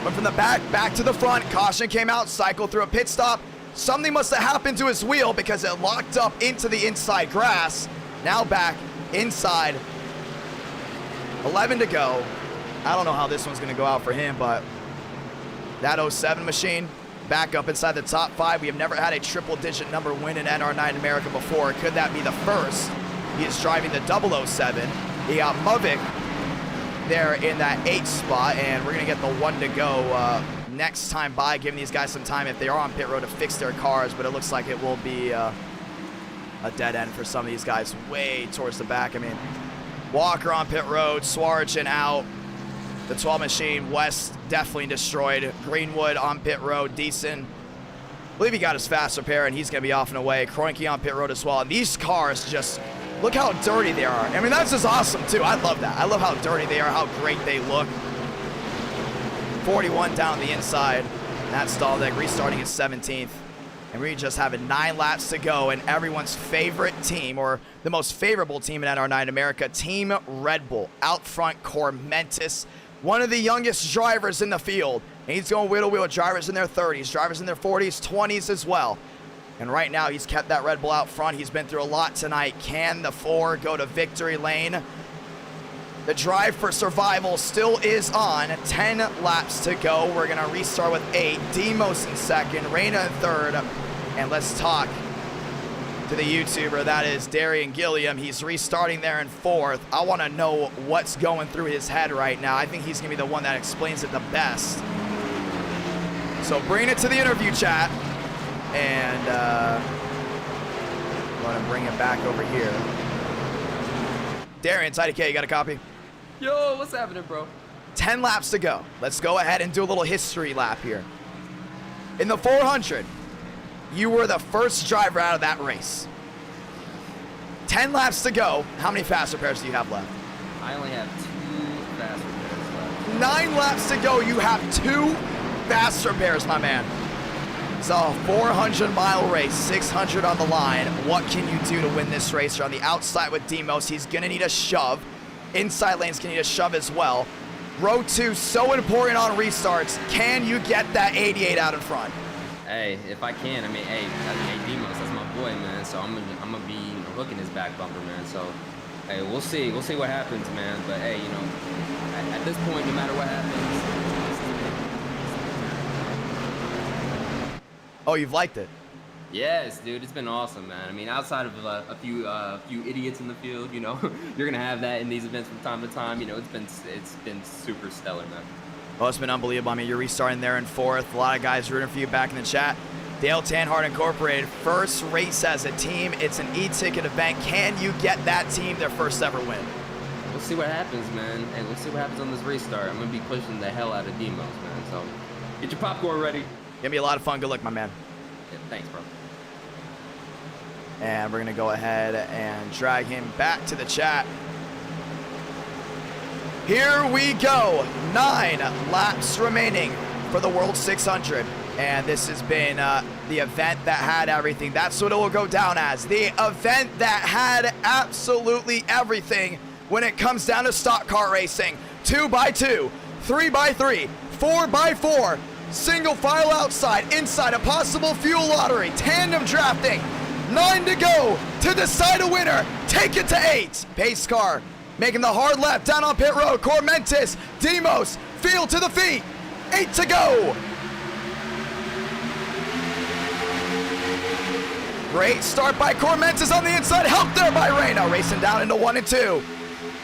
Went from the back to the front. Caution came out, cycled through a pit stop. Something must have happened to his wheel because it locked up into the inside grass. Now back inside. 11 to go. I don't know how this one's going to go out for him, but that 07 machine back up inside the top 5. We have never had a triple-digit number win in NR9 America before. Could that be the first? He is driving the 007. He got Muvik there in that 8th spot, and we're going to get the 1 to go next time by, giving these guys some time if they are on pit road to fix their cars, but it looks like it will be a dead end for some of these guys way towards the back. I mean, Walker on pit road, Swarchin out. The 12 machine, West definitely destroyed. Greenwood on pit road, decent. I believe he got his fast repair, and he's going to be off and away. Kroenke on pit road as well. And these cars just, look how dirty they are. I mean, that's just awesome, too. I love that. I love how dirty they are, how great they look. 41 down the inside. Matt Stalldeck restarting his 17th. And we just have 9 laps to go, and everyone's favorite team, or the most favorable team in NR9 America, Team Red Bull. Out front, Cormentis, one of the youngest drivers in the field. And he's going wheel-to-wheel with drivers in their 30s, drivers in their 40s, 20s as well. And right now, he's kept that Red Bull out front. He's been through a lot tonight. Can the 4 go to victory lane? The drive for survival still is on. 10 laps to go. We're going to restart with 8. Demos in 2nd, Reyna in 3rd. And let's talk to the YouTuber. That is Darian Gilliam. He's restarting there in 4th. I want to know what's going through his head right now. I think he's going to be the one that explains it the best. So bring it to the interview chat. And I'm going to bring it back over here. Darian, it's IDK, you got a copy? Yo, what's happening, bro? 10 laps to go. Let's go ahead and do a little history lap here. In the 400, you were the first driver out of that race. 10 laps to go. How many fast repairs do you have left? I only have 2 fast repairs left. 9 laps to go. You have 2 fast repairs, my man. It's a 400-mile race, 600 on the line. What can you do to win this race? You're on the outside with Demos. He's going to need a shove. Inside lane's going to need a shove as well. Row 2, so important on restarts. Can you get that 88 out in front? Hey, if I can, I mean, hey, Demos, that's my boy, man. So I'm gonna be hooking his back bumper, man. So hey, we'll see what happens, man. But hey, at this point, no matter what happens. Oh, you've liked it? Yes, dude, it's been awesome, man. I mean, outside of a few idiots in the field, you're gonna have that in these events from time to time. It's been super stellar, man. Well, it's been unbelievable. I mean, you're restarting there in 4th. A lot of guys rooting for you back in the chat. Dale Tanhart Incorporated, first race as a team. It's an e-ticket event. Can you get that team their first ever win? We'll see what happens, man. And we'll see what happens on this restart. I'm gonna be pushing the hell out of Demos, man. So get your popcorn ready. Gonna be a lot of fun. Good luck, my man. Yeah, thanks, bro. And we're going to go ahead and drag him back to the chat. Here we go. 9 laps remaining for the World 600. And this has been the event that had everything. That's what it will go down as. The event that had absolutely everything when it comes down to stock car racing. 2x2, 3x3, 4x4, single file outside, inside, a possible fuel lottery, tandem drafting. 9 to go to decide a winner. Take it to 8. Pace car making the hard left down on pit road. Cormentis, Demos, field to the feet. 8 to go. Great start by Cormentis on the inside. Help there by Reyna. Racing down into 1 and 2.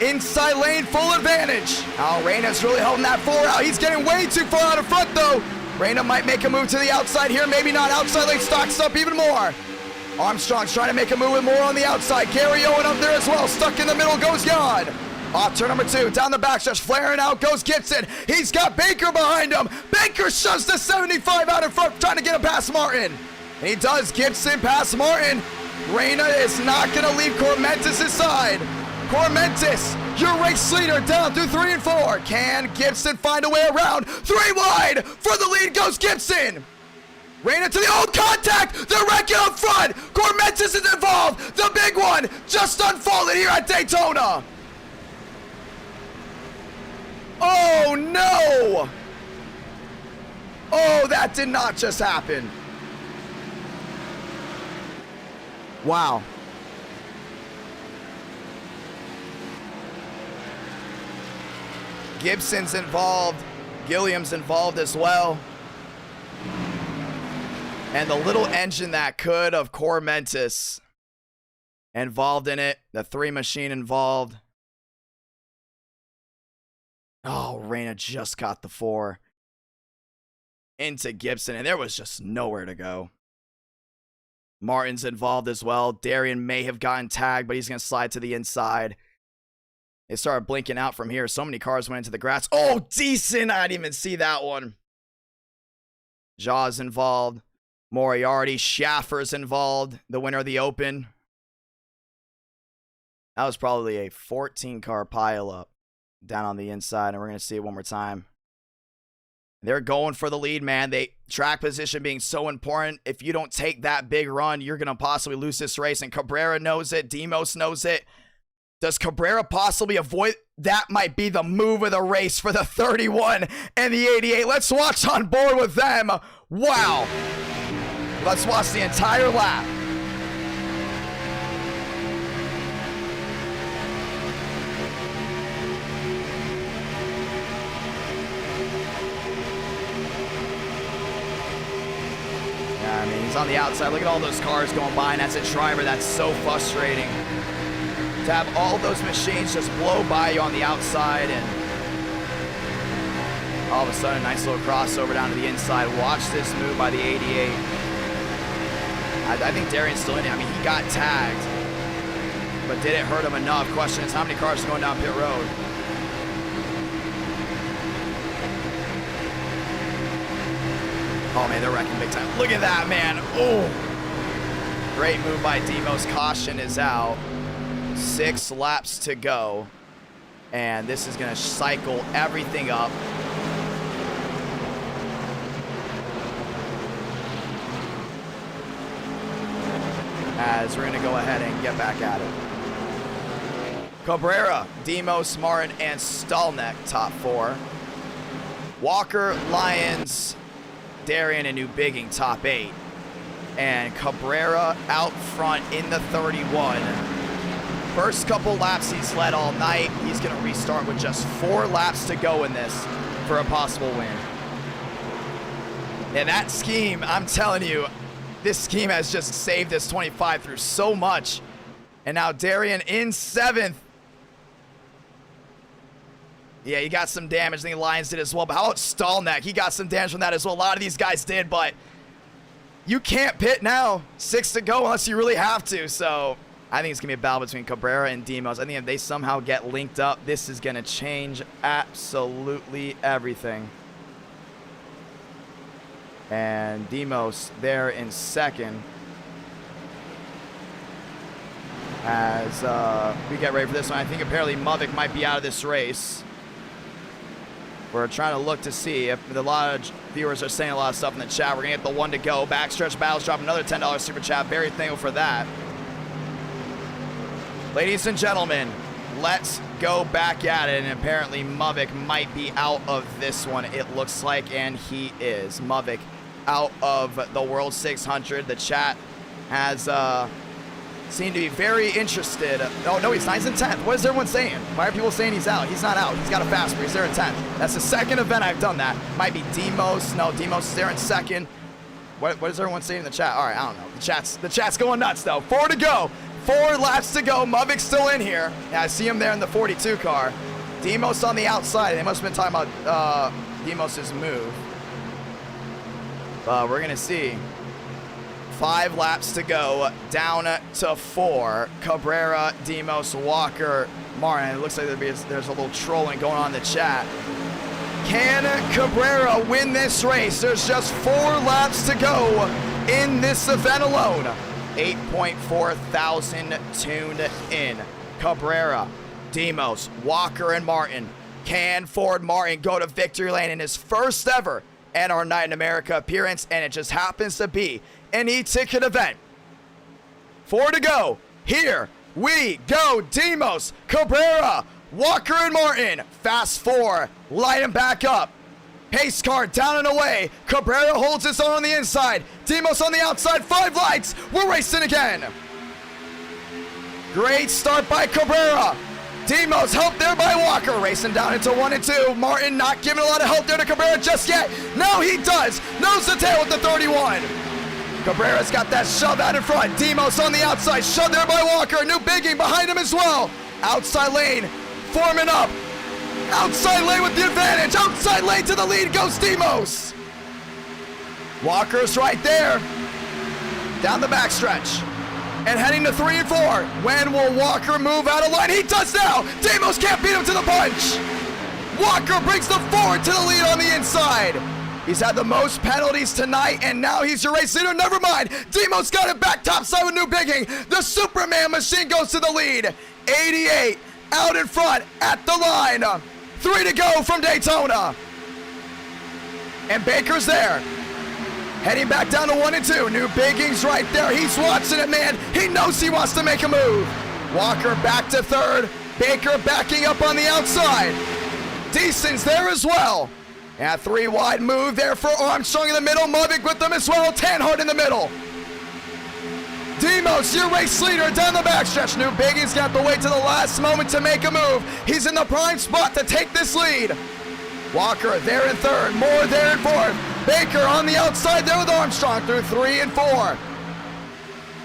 Inside lane, full advantage. Oh, Reyna's really holding that 4 out. He's getting way too far out in front, though. Reyna might make a move to the outside here. Maybe not. Outside lane stocks up even more. Armstrong's trying to make a move with more on the outside. Gary Owen up there as well. Stuck in the middle goes Jan. Off turn number 2. Down the backstretch. Flaring out goes Gibson. He's got Baker behind him. Baker shoves the 75 out in front, trying to get him past Martin. And he does. Gibson past Martin. Reyna is not going to leave Cormentis' side. Cormentis, your race leader, down through 3 and 4. Can Gibson find a way around? 3 wide. For the lead goes Gibson. Reyna to the old contact. They're wrecking up front. Cormentis is involved. The big one just unfolded here at Daytona. Oh, no. Oh, that did not just happen. Wow. Gibson's involved. Gilliam's involved as well. And the little engine that could of Cormentis involved in it. The 3 machine involved. Oh, Reyna just got the 4 into Gibson, and there was just nowhere to go. Martin's involved as well. Darian may have gotten tagged, but he's going to slide to the inside. They started blinking out from here. So many cars went into the grass. Oh, decent. I didn't even see that one. Jaw's involved. Moriarty. Schaffer's involved. The winner of the Open. That was probably a 14-car pileup down on the inside, and we're going to see it one more time. They're going for the lead, man. Track position being so important. If you don't take that big run, you're going to possibly lose this race, and Cabrera knows it. Demos knows it. Does Cabrera possibly avoid? That might be the move of the race for the 31 and the 88. Let's watch on board with them. Wow. Let's watch the entire lap. Yeah, I mean, he's on the outside. Look at all those cars going by, and as a driver, that's so frustrating. To have all those machines just blow by you on the outside, and all of a sudden, a nice little crossover down to the inside. Watch this move by the 88. I think Darian's still in it. I mean, he got tagged, but did it hurt him enough? Question is, how many cars are going down pit road? Oh, man, they're wrecking big time. Look at that, man. Oh, great move by Demos. Caution is out. 6 laps to go, and this is going to cycle everything up. As we're going to go ahead and get back at it. Cabrera, Demos, Martin, and Stallneck top 4. Walker, Lyons, Darian, and Newbigging top 8. And Cabrera out front in the 31. First couple laps he's led all night. He's going to restart with just 4 laps to go in this for a possible win. And that scheme, I'm telling you, this scheme has just saved this 25 through so much. And now Darian in 7th. Yeah, he got some damage. I think Lions did as well. But how about Stallneck? He got some damage from that as well. A lot of these guys did, but you can't pit now. 6 to go unless you really have to. So I think it's going to be a battle between Cabrera and Demos. I think if they somehow get linked up, this is going to change absolutely everything. And Demos there in 2nd. As we get ready for this one. I think apparently Muvik might be out of this race. We're trying to look to see if a lot of viewers are saying a lot of stuff in the chat. We're going to get the 1 to go. Backstretch Battles drop another $10 super chat. Very thankful for that. Ladies and gentlemen, let's go back at it. And apparently Muvik might be out of this one, it looks like. And he is. Muvik out of the World 600. The chat has seem to be very interested. Oh, no, he's not. He's in 10th. What is everyone saying? Why are people saying he's out? He's not out. He's got a fast, but he's there in 10th. That's the 2nd event I've done that. Might be Demos. No, Demos is there in 2nd. What is everyone saying in the chat? All right, I don't know. The chat's going nuts, though. 4 to go. 4 laps to go. Muvik's still in here. Yeah, I see him there in the 42 car. Demos on the outside. They must have been talking about Demos' move. We're going to see. 5 laps to go, down to 4. Cabrera, Demos, Walker, Martin. It looks like there's a little trolling going on in the chat. Can Cabrera win this race? There's just 4 laps to go in this event alone. 8.4 thousand tuned in. Cabrera, Demos, Walker, and Martin. Can Ford Martin go to victory lane in his first ever NR Night in America appearance? And it just happens to be an e-ticket event. 4 to go. Here we go. Demos, Cabrera, Walker, and Martin. Fast 4. Light him back up. Pace car down and away. Cabrera holds his own on the inside. Demos on the outside. 5 lights. We're racing again. Great start by Cabrera. Demos helped there by Walker. Racing down into 1 and 2. Martin not giving a lot of help there to Cabrera just yet. Now he does. Nose to tail with the 31. Cabrera's got that shove out in front. Demos on the outside. Shoved there by Walker. New bigging behind him as well. Outside lane. Forming up. Outside lane with the advantage. Outside lane to the lead goes Demos. Walker's right there. Down the backstretch. And heading to 3 and 4. When will Walker move out of line? He does now. Demos can't beat him to the punch. Walker brings the Ford to the lead on the inside. He's had the most penalties tonight, and now he's your race leader. Never mind. Demos got it back topside with new bigging. The Superman machine goes to the lead. 88 out in front at the line. 3 to go from Daytona. And Baker's there. Heading back down to 1 and 2. New biggings right there. He's watching it, man. He knows he wants to make a move. Walker back to 3rd. Baker backing up on the outside. Deason's there as well. And 3 wide move there for Armstrong in the middle. Muvik with them as well. Tanhart in the middle. Demos, your race leader down the backstretch. New biggings got to wait to the last moment to make a move. He's in the prime spot to take this lead. Walker there in 3rd. Moore there in 4th. Baker on the outside there with Armstrong through 3 and 4.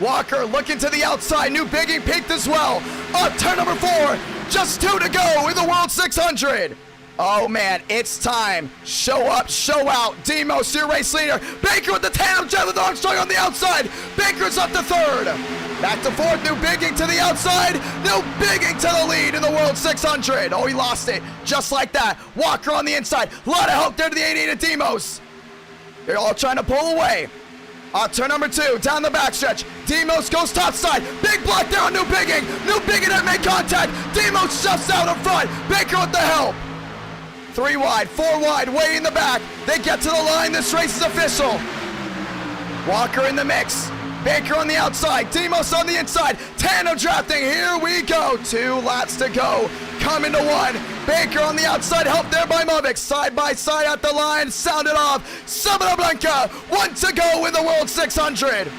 Walker looking to the outside. New bigging peaked as well. Up turn number 4. Just 2 to go in the World 600. Oh man, it's time. Show up, show out. Demos, your race leader. Baker with the tandem jet with Armstrong on the outside. Baker's up to 3rd. Back to 4th, new bigging to the outside. New bigging to the lead in the World 600. Oh, he lost it. Just like that. Walker on the inside. A lot of help there to the 88 of Demos. They're all trying to pull away. Turn number 2, down the backstretch. Demos goes topside. Big block there on new bigging. New bigging that made contact. Demos shoves out in front. Baker with the help. 3 wide, 4 wide, way in the back. They get to the line. This race is official. Walker in the mix. Baker on the outside, Demos on the inside, tandem drafting, here we go. 2 laps to go, coming to 1. Baker on the outside, helped there by Mavic, side by side at the line, sounded off. Sabana Blanca, 1 to go in the World 600.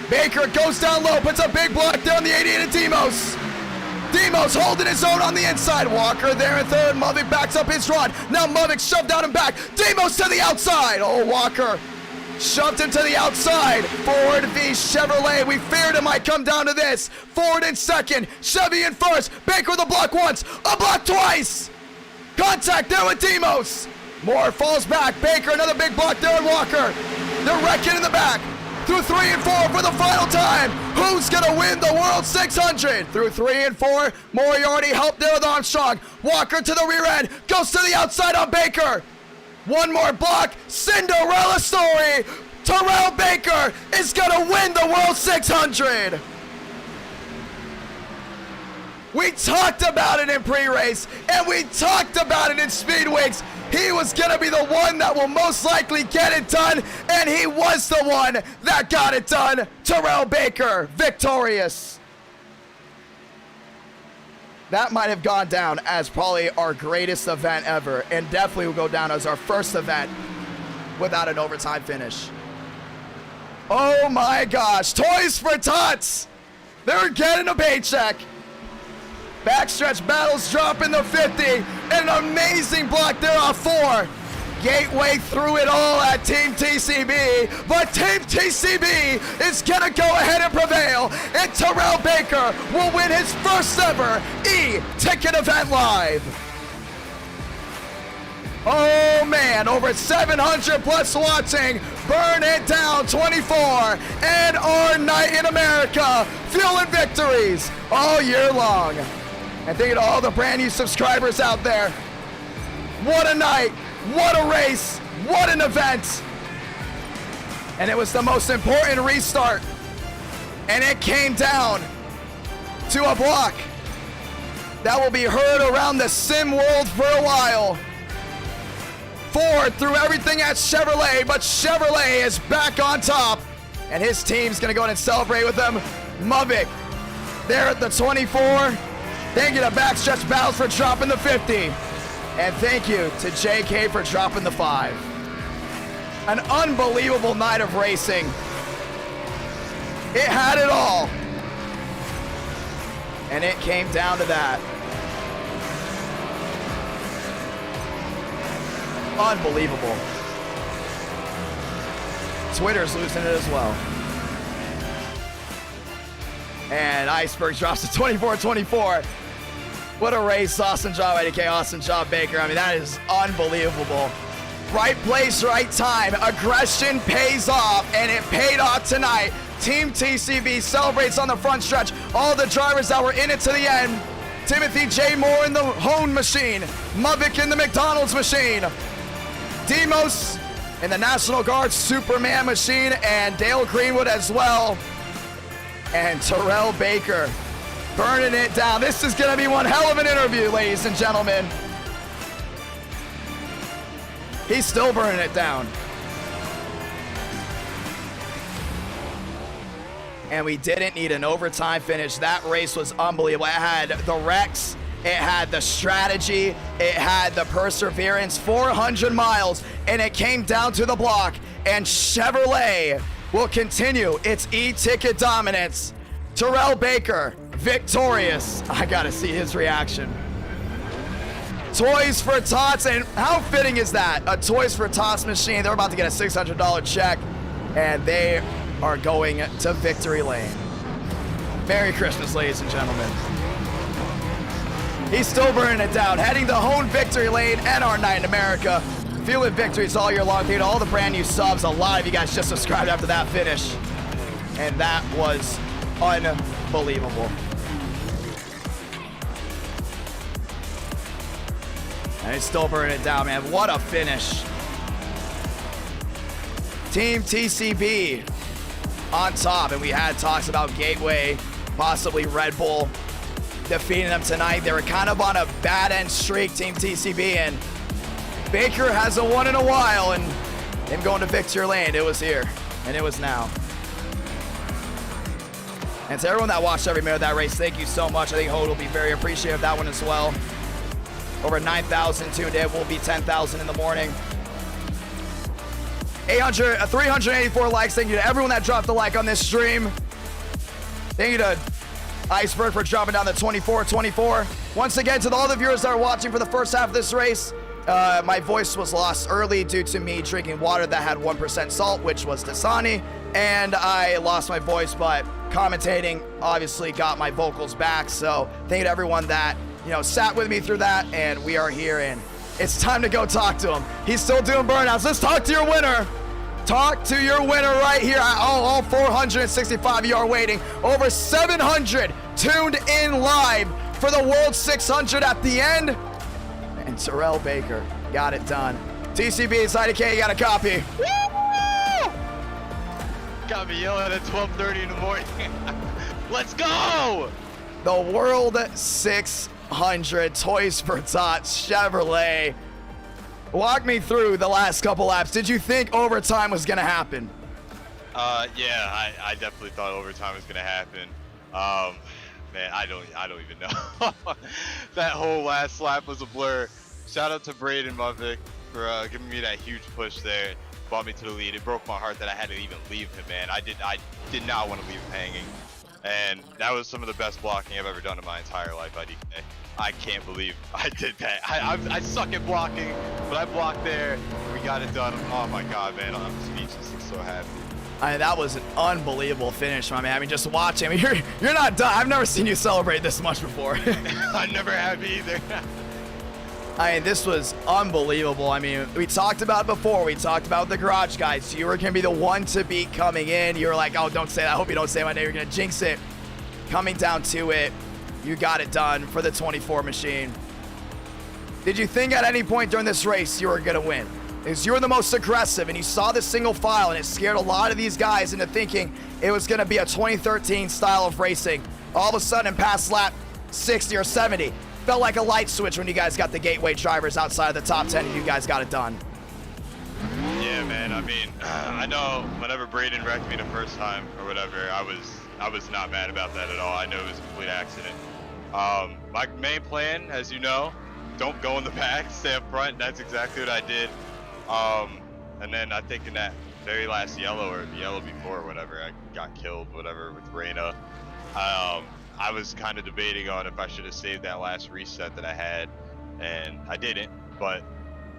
Baker goes down low, puts a big block there on the 88 of Demos. Demos holding his own on the inside. Walker there in third. Mavic backs up his rod. Now Mavic shoved out and back. Demos to the outside. Oh, Walker shoved him to the outside. Ford v Chevrolet. We feared it might come down to this. Ford in second. Chevy in first. Baker with a block once. A block twice. Contact there with Demos. Moore falls back. Baker another big block there and Walker. They're wrecking in the back. Through 3 and 4 for the final time. Who's gonna win the World 600? Through 3 and 4, Moriarty helped there with Armstrong. Walker to the rear end, goes to the outside on Baker. One more block, Cinderella story. Terrell Baker is gonna win the World 600. We talked about it in pre-race, and we talked about it in Speed Weeks. He was gonna be the one that will most likely get it done, and he was the one that got it done. Terrell Baker, victorious. That might have gone down as probably our greatest event ever, and definitely will go down as our first event without an overtime finish. Oh my gosh, Toys for Tots. They're getting a paycheck. Backstretch battles dropping the 50. An amazing block there off 4. Gateway threw it all at Team TCB, but Team TCB is gonna go ahead and prevail, and Terrell Baker will win his first ever eTicket event live. Oh man, over 700 plus watching. Burn It Down 24 and our night in America, fueling victories all year long. And thank you to all the brand new subscribers out there. What a night, what a race, what an event. And it was the most important restart. And it came down to a block that will be heard around the sim world for a while. Ford threw everything at Chevrolet, but Chevrolet is back on top. And his team's gonna go in and celebrate with them. Mavic, there at the 24. Thank you to Backstretch Battles for dropping the 50. And thank you to JK for dropping the 5. An unbelievable night of racing. It had it all. And it came down to that. Unbelievable. Twitter's losing it as well. And Iceberg drops to 24-24. What a race. Awesome job, IDK. Awesome job, Baker. I mean, that is unbelievable. Right place, right time. Aggression pays off, and it paid off tonight. Team TCB celebrates on the front stretch. All the drivers that were in it to the end. Timothy J. Moore in the Hone machine. Mavic in the McDonald's machine. Demos in the National Guard Superman machine, and Dale Greenwood as well. And Terrell Baker burning it down. This is going to be one hell of an interview, ladies and gentlemen. He's still burning it down. And we didn't need an overtime finish. That race was unbelievable. It had the wrecks, it had the strategy, it had the perseverance. 400 miles, and it came down to the block. And Chevrolet will continue its e-ticket dominance. Terrell Baker, victorious. I gotta see his reaction. Toys for Tots, and how fitting is that? A Toys for Tots machine. They're about to get a $600 check, and they are going to victory lane. Merry Christmas, ladies and gentlemen. He's still burning it down, heading to Hone victory lane and our night in America. Fueling victories all year long. Thank you to all the brand new subs. A lot of you guys just subscribed after that finish, and that was unbelievable. And he's still burning it down, man. What a finish. Team TCB on top, and we had talks about Gateway, possibly Red Bull defeating them tonight. They were kind of on a bad end streak, Team TCB, and Baker hasn't won in a while, and him going to victory lane, it was here, and it was now. And to everyone that watched every minute of that race, thank you so much. I think Hode will be very appreciative of that one as well. Over 9,000 tuned in. Will be 10,000 in the morning. 384 likes. Thank you to everyone that dropped a like on this stream. Thank you to Iceberg for dropping down to 24. Once again, to all the viewers that are watching for the first half of this race, my voice was lost early due to me drinking water that had 1% salt, which was Dasani, and I lost my voice, but commentating obviously got my vocals back. So thank you to everyone that, you know, sat with me through that, and we are here, and it's time to go talk to him. He's still doing burnouts. Let's talk to your winner. Talk to your winner right here. All 465 of you are waiting. Over 700 tuned in live for the World 600 at the end. And Terrell Baker got it done. TCB, it's IDK, you got a copy. Woo! Got me yelling at 12:30 in the morning. Let's go! The World 600 Toys for Tots Chevrolet. Walk me through the last couple laps. Did you think overtime was gonna happen? Yeah, I definitely thought overtime was gonna happen. Man, I don't even know. That whole last lap was a blur. Shout out to Braden Mudvik for giving me that huge push there. Brought me to the lead. It broke my heart that I had to even leave him, man. I did not want to leave him hanging. And that was some of the best blocking I've ever done in my entire life, IDK. I can't believe I did that. I suck at blocking, but I blocked there. We got it done. Oh my God, man, I'm speechless. I'm so happy. I mean, that was an unbelievable finish, my man. I mean, just watching. I mean, you're not done. I've never seen you celebrate this much before. I never have either. I mean, this was unbelievable. I mean, we talked about it before. We talked about the garage guys. You were going to be the one to beat coming in. You were like, oh, don't say that. I hope you don't say my name. You're going to jinx it. Coming down to it, you got it done for the 24 machine. Did you think at any point during this race you were going to win? Because you were the most aggressive, and you saw the single file, and it scared a lot of these guys into thinking it was going to be a 2013 style of racing. All of a sudden, past lap 60 or 70, felt like a light switch when you guys got the gateway drivers outside of the top 10, and you guys got it done. Yeah, man. I mean, I know whenever Braden wrecked me the first time or whatever, I was not mad about that at all. I know it was a complete accident. My main plan, as you know, don't go in the back, stay up front. That's exactly what I did. And then I think in that very last yellow or the yellow before or whatever, I got killed, whatever, with Reyna. I was kind of debating on if I should have saved that last reset that I had, and I didn't, but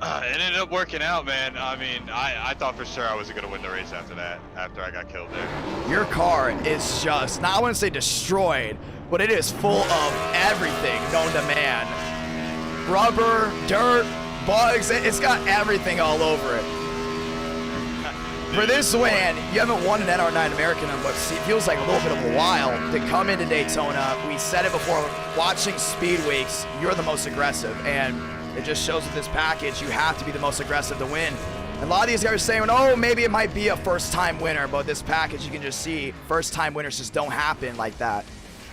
it ended up working out, man. I mean, I thought for sure I wasn't going to win the race after that, after I got killed there. Your car is just, now I wouldn't say destroyed, but it is full of everything known to man. Rubber, dirt, bugs, it's got everything all over it. For this win, you haven't won an NR9 American in what feels like a little bit of a while. To come into Daytona, we said it before, watching Speed Weeks, you're the most aggressive, and it just shows with this package, you have to be the most aggressive to win. And a lot of these guys are saying, oh, maybe it might be a first-time winner, but this package, you can just see first-time winners just don't happen like that.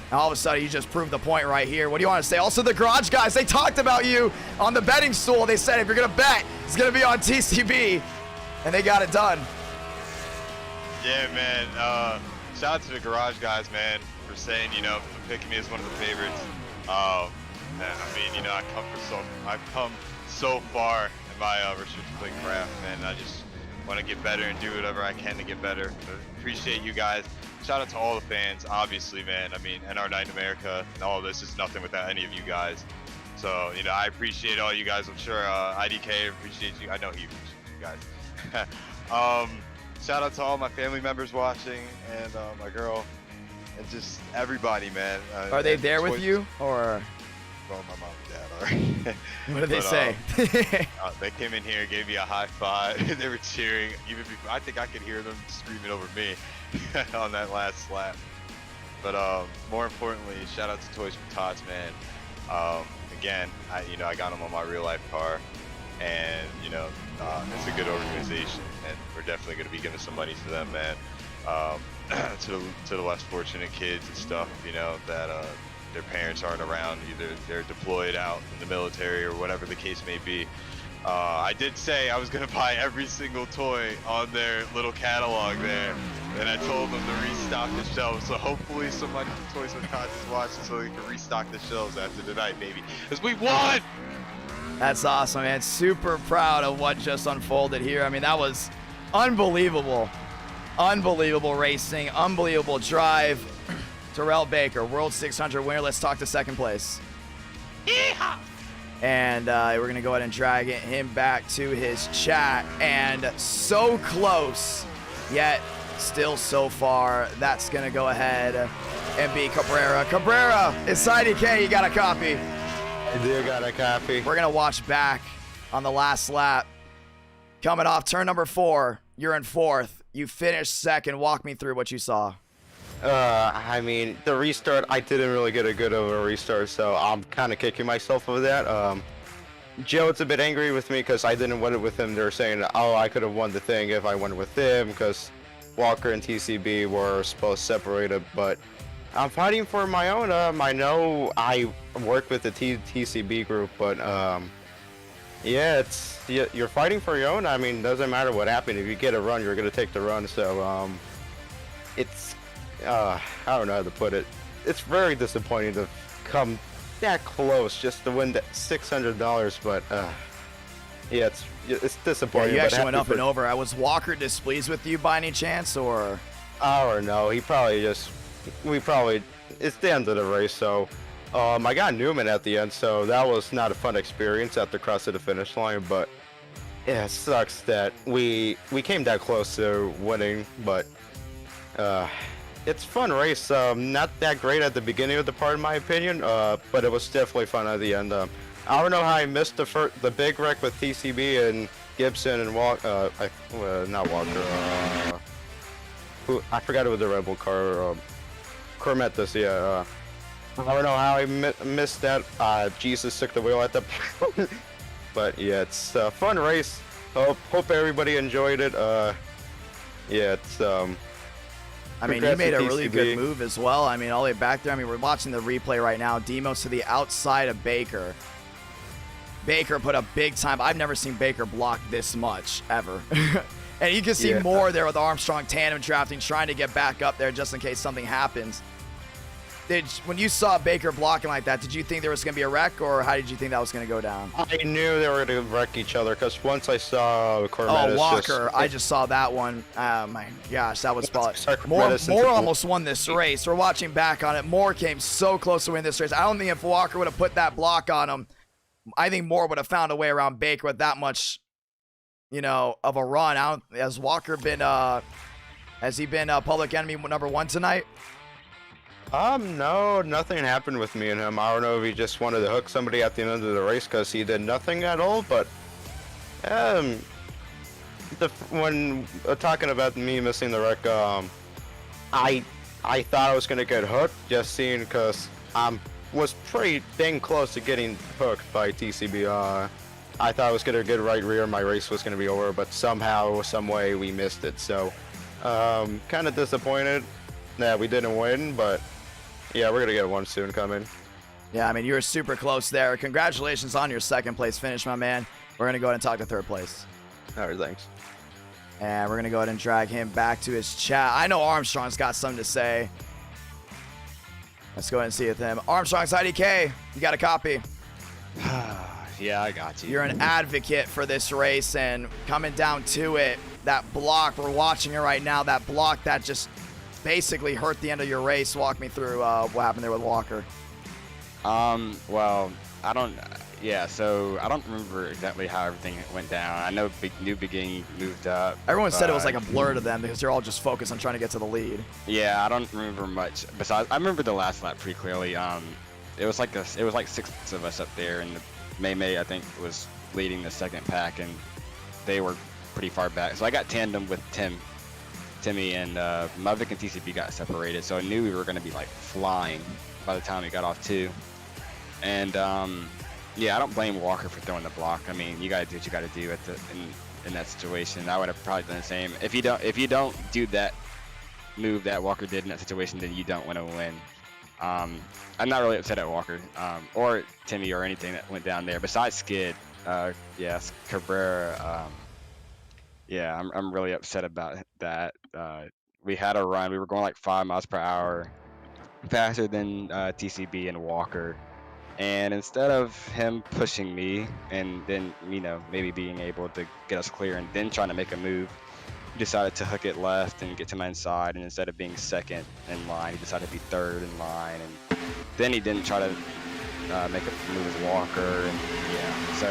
And all of a sudden, you just proved the point right here. What do you want to say? Also, the garage guys, they talked about you on the betting stool. They said if you're going to bet, it's going to be on TCB, and they got it done. Yeah, man. Shout out to the garage guys, man, for saying, you know, for picking me as one of the favorites. I mean, you know, I've come so far in my restricted play craft, man. I just want to get better and do whatever I can to get better. But appreciate you guys. Shout out to all the fans, obviously, man. I mean, NR9 America and all of this is nothing without any of you guys. So, you know, I appreciate all you guys. I'm sure IDK appreciates you. I know he appreciates you guys. Shout out to all my family members watching and my girl and just everybody, man. Are they there with you, or? Well, my mom and dad are. What did they say? They came in here, gave me a high five. They were cheering even before. I think I could hear them screaming over me on that last lap. But more importantly, shout out to Toys for Tots, man. Again, I got them on my real life car, and it's a good organization, and we're definitely going to be giving some money to them, man. To the less fortunate kids and stuff, that their parents aren't around, either they're deployed out in the military or whatever the case may be. I did say I was going to buy every single toy on their little catalog there, and I told them to restock the shelves. So hopefully somebody from Toys with Tots is watching so they can restock the shelves after tonight, baby. Because we won! That's awesome, man. Super proud of what just unfolded here. I mean, that was unbelievable. Unbelievable racing, unbelievable drive. Terrell Baker, World 600 winner. Let's talk to second place. Yeehaw! And we're going to go ahead and drag him back to his chat. And so close, yet still so far. That's going to go ahead and be Cabrera. Cabrera, it's IDK. You got a copy. I do got a copy. We're going to watch back on the last lap. Coming off turn number 4, you're in 4th. You finished 2nd. Walk me through what you saw. I mean, the restart, I didn't really get a good of a restart, so I'm kind of kicking myself over that. Joe's a bit angry with me because I didn't win it with him. They're saying, oh, I could have won the thing if I went with him because Walker and TCB were supposed separated, but I'm fighting for my own. I know I work with the TCB group, but yeah, you're fighting for your own. I mean, doesn't matter what happened. If you get a run, you're gonna take the run. So it's I don't know how to put it. It's very disappointing to come that close just to win that $600, but yeah, it's disappointing. Yeah, you but actually went happy up and over. Was Walker displeased with you by any chance, or? Oh no, it's the end of the race, so I got Newman at the end, so that was not a fun experience at the cross of the finish line, but yeah, it sucks that we came that close to winning, but it's a fun race. Not that great at the beginning of the part in my opinion, but it was definitely fun at the end. I don't know how I missed the big wreck with TCB and Gibson and not Walker, who I forgot it was the Rebel car, Cormetis, yeah. I don't know how I missed that. Jesus took the wheel at the point. But yeah, it's a fun race. Hope everybody enjoyed it. Yeah, it's I mean, he made a really good move as well. I mean, all the way back there. I mean, we're watching the replay right now. Demos to the outside of Baker. Baker put a big time. I've never seen Baker block this much ever. And you can see more there with Armstrong tandem drafting, trying to get back up there just in case something happens. When you saw Baker blocking like that, did you think there was going to be a wreck, or how did you think that was going to go down? I knew they were going to wreck each other because once I saw Cormetis. Oh, Walker. I just saw that one. Oh, my gosh. That was Moore almost won this race. We're watching back on it. Moore came so close to winning this race. I don't think if Walker would have put that block on him, I think Moore would have found a way around Baker with that much, of a run. Has Walker been, has he been public enemy number 1 tonight? No, nothing happened with me and him. I don't know if he just wanted to hook somebody at the end of the race because he did nothing at all, but when talking about me missing the wreck, I thought I was gonna get hooked just seeing because was pretty dang close to getting hooked by TCB. I thought I was gonna get right rear, my race was gonna be over, but somehow, some way we missed it. So kind of disappointed that we didn't win, but yeah, we're gonna get one soon coming. Yeah, I mean, you were super close there. Congratulations on your 2nd place finish, my man. We're gonna go ahead and talk to 3rd place. All right, thanks. And we're gonna go ahead and drag him back to his chat. I know Armstrong's got something to say. Let's go ahead and see with him. Armstrong's IDK, you got a copy. Yeah, I got you. You're an advocate for this race, and coming down to it, that block, we're watching it right now, that block that just basically hurt the end of your race. Walk me through what happened there with Walker. Well, so I don't remember exactly how everything went down. I know New Beginning moved up. Everyone said it was like a blur to them because they're all just focused on trying to get to the lead. Yeah, I don't remember much. Besides, I remember the last lap pretty clearly. It was like 6 of us up there, and May I think was leading the 2nd pack, and they were pretty far back. So I got tandem with Timmy, and Mavic and TCB got separated, so I knew we were going to be like flying by the time we got off too. And yeah, I don't blame Walker for throwing the block. I mean, you got to do what you got to do in that situation. I would have probably done the same. If you don't do that move that Walker did in that situation, then you don't want to win. I'm not really upset at Walker or Timmy or anything that went down there besides Skid. Yes, Cabrera. Yeah, I'm really upset about that. we had a run. We were going like 5 miles per hour, faster than TCB and Walker. And instead of him pushing me and then, you know, maybe being able to get us clear and then trying to make a move, he decided to hook it left and get to my inside. And instead of being second in line, he decided to be third in line. And then he didn't try to make a move with Walker. And yeah, so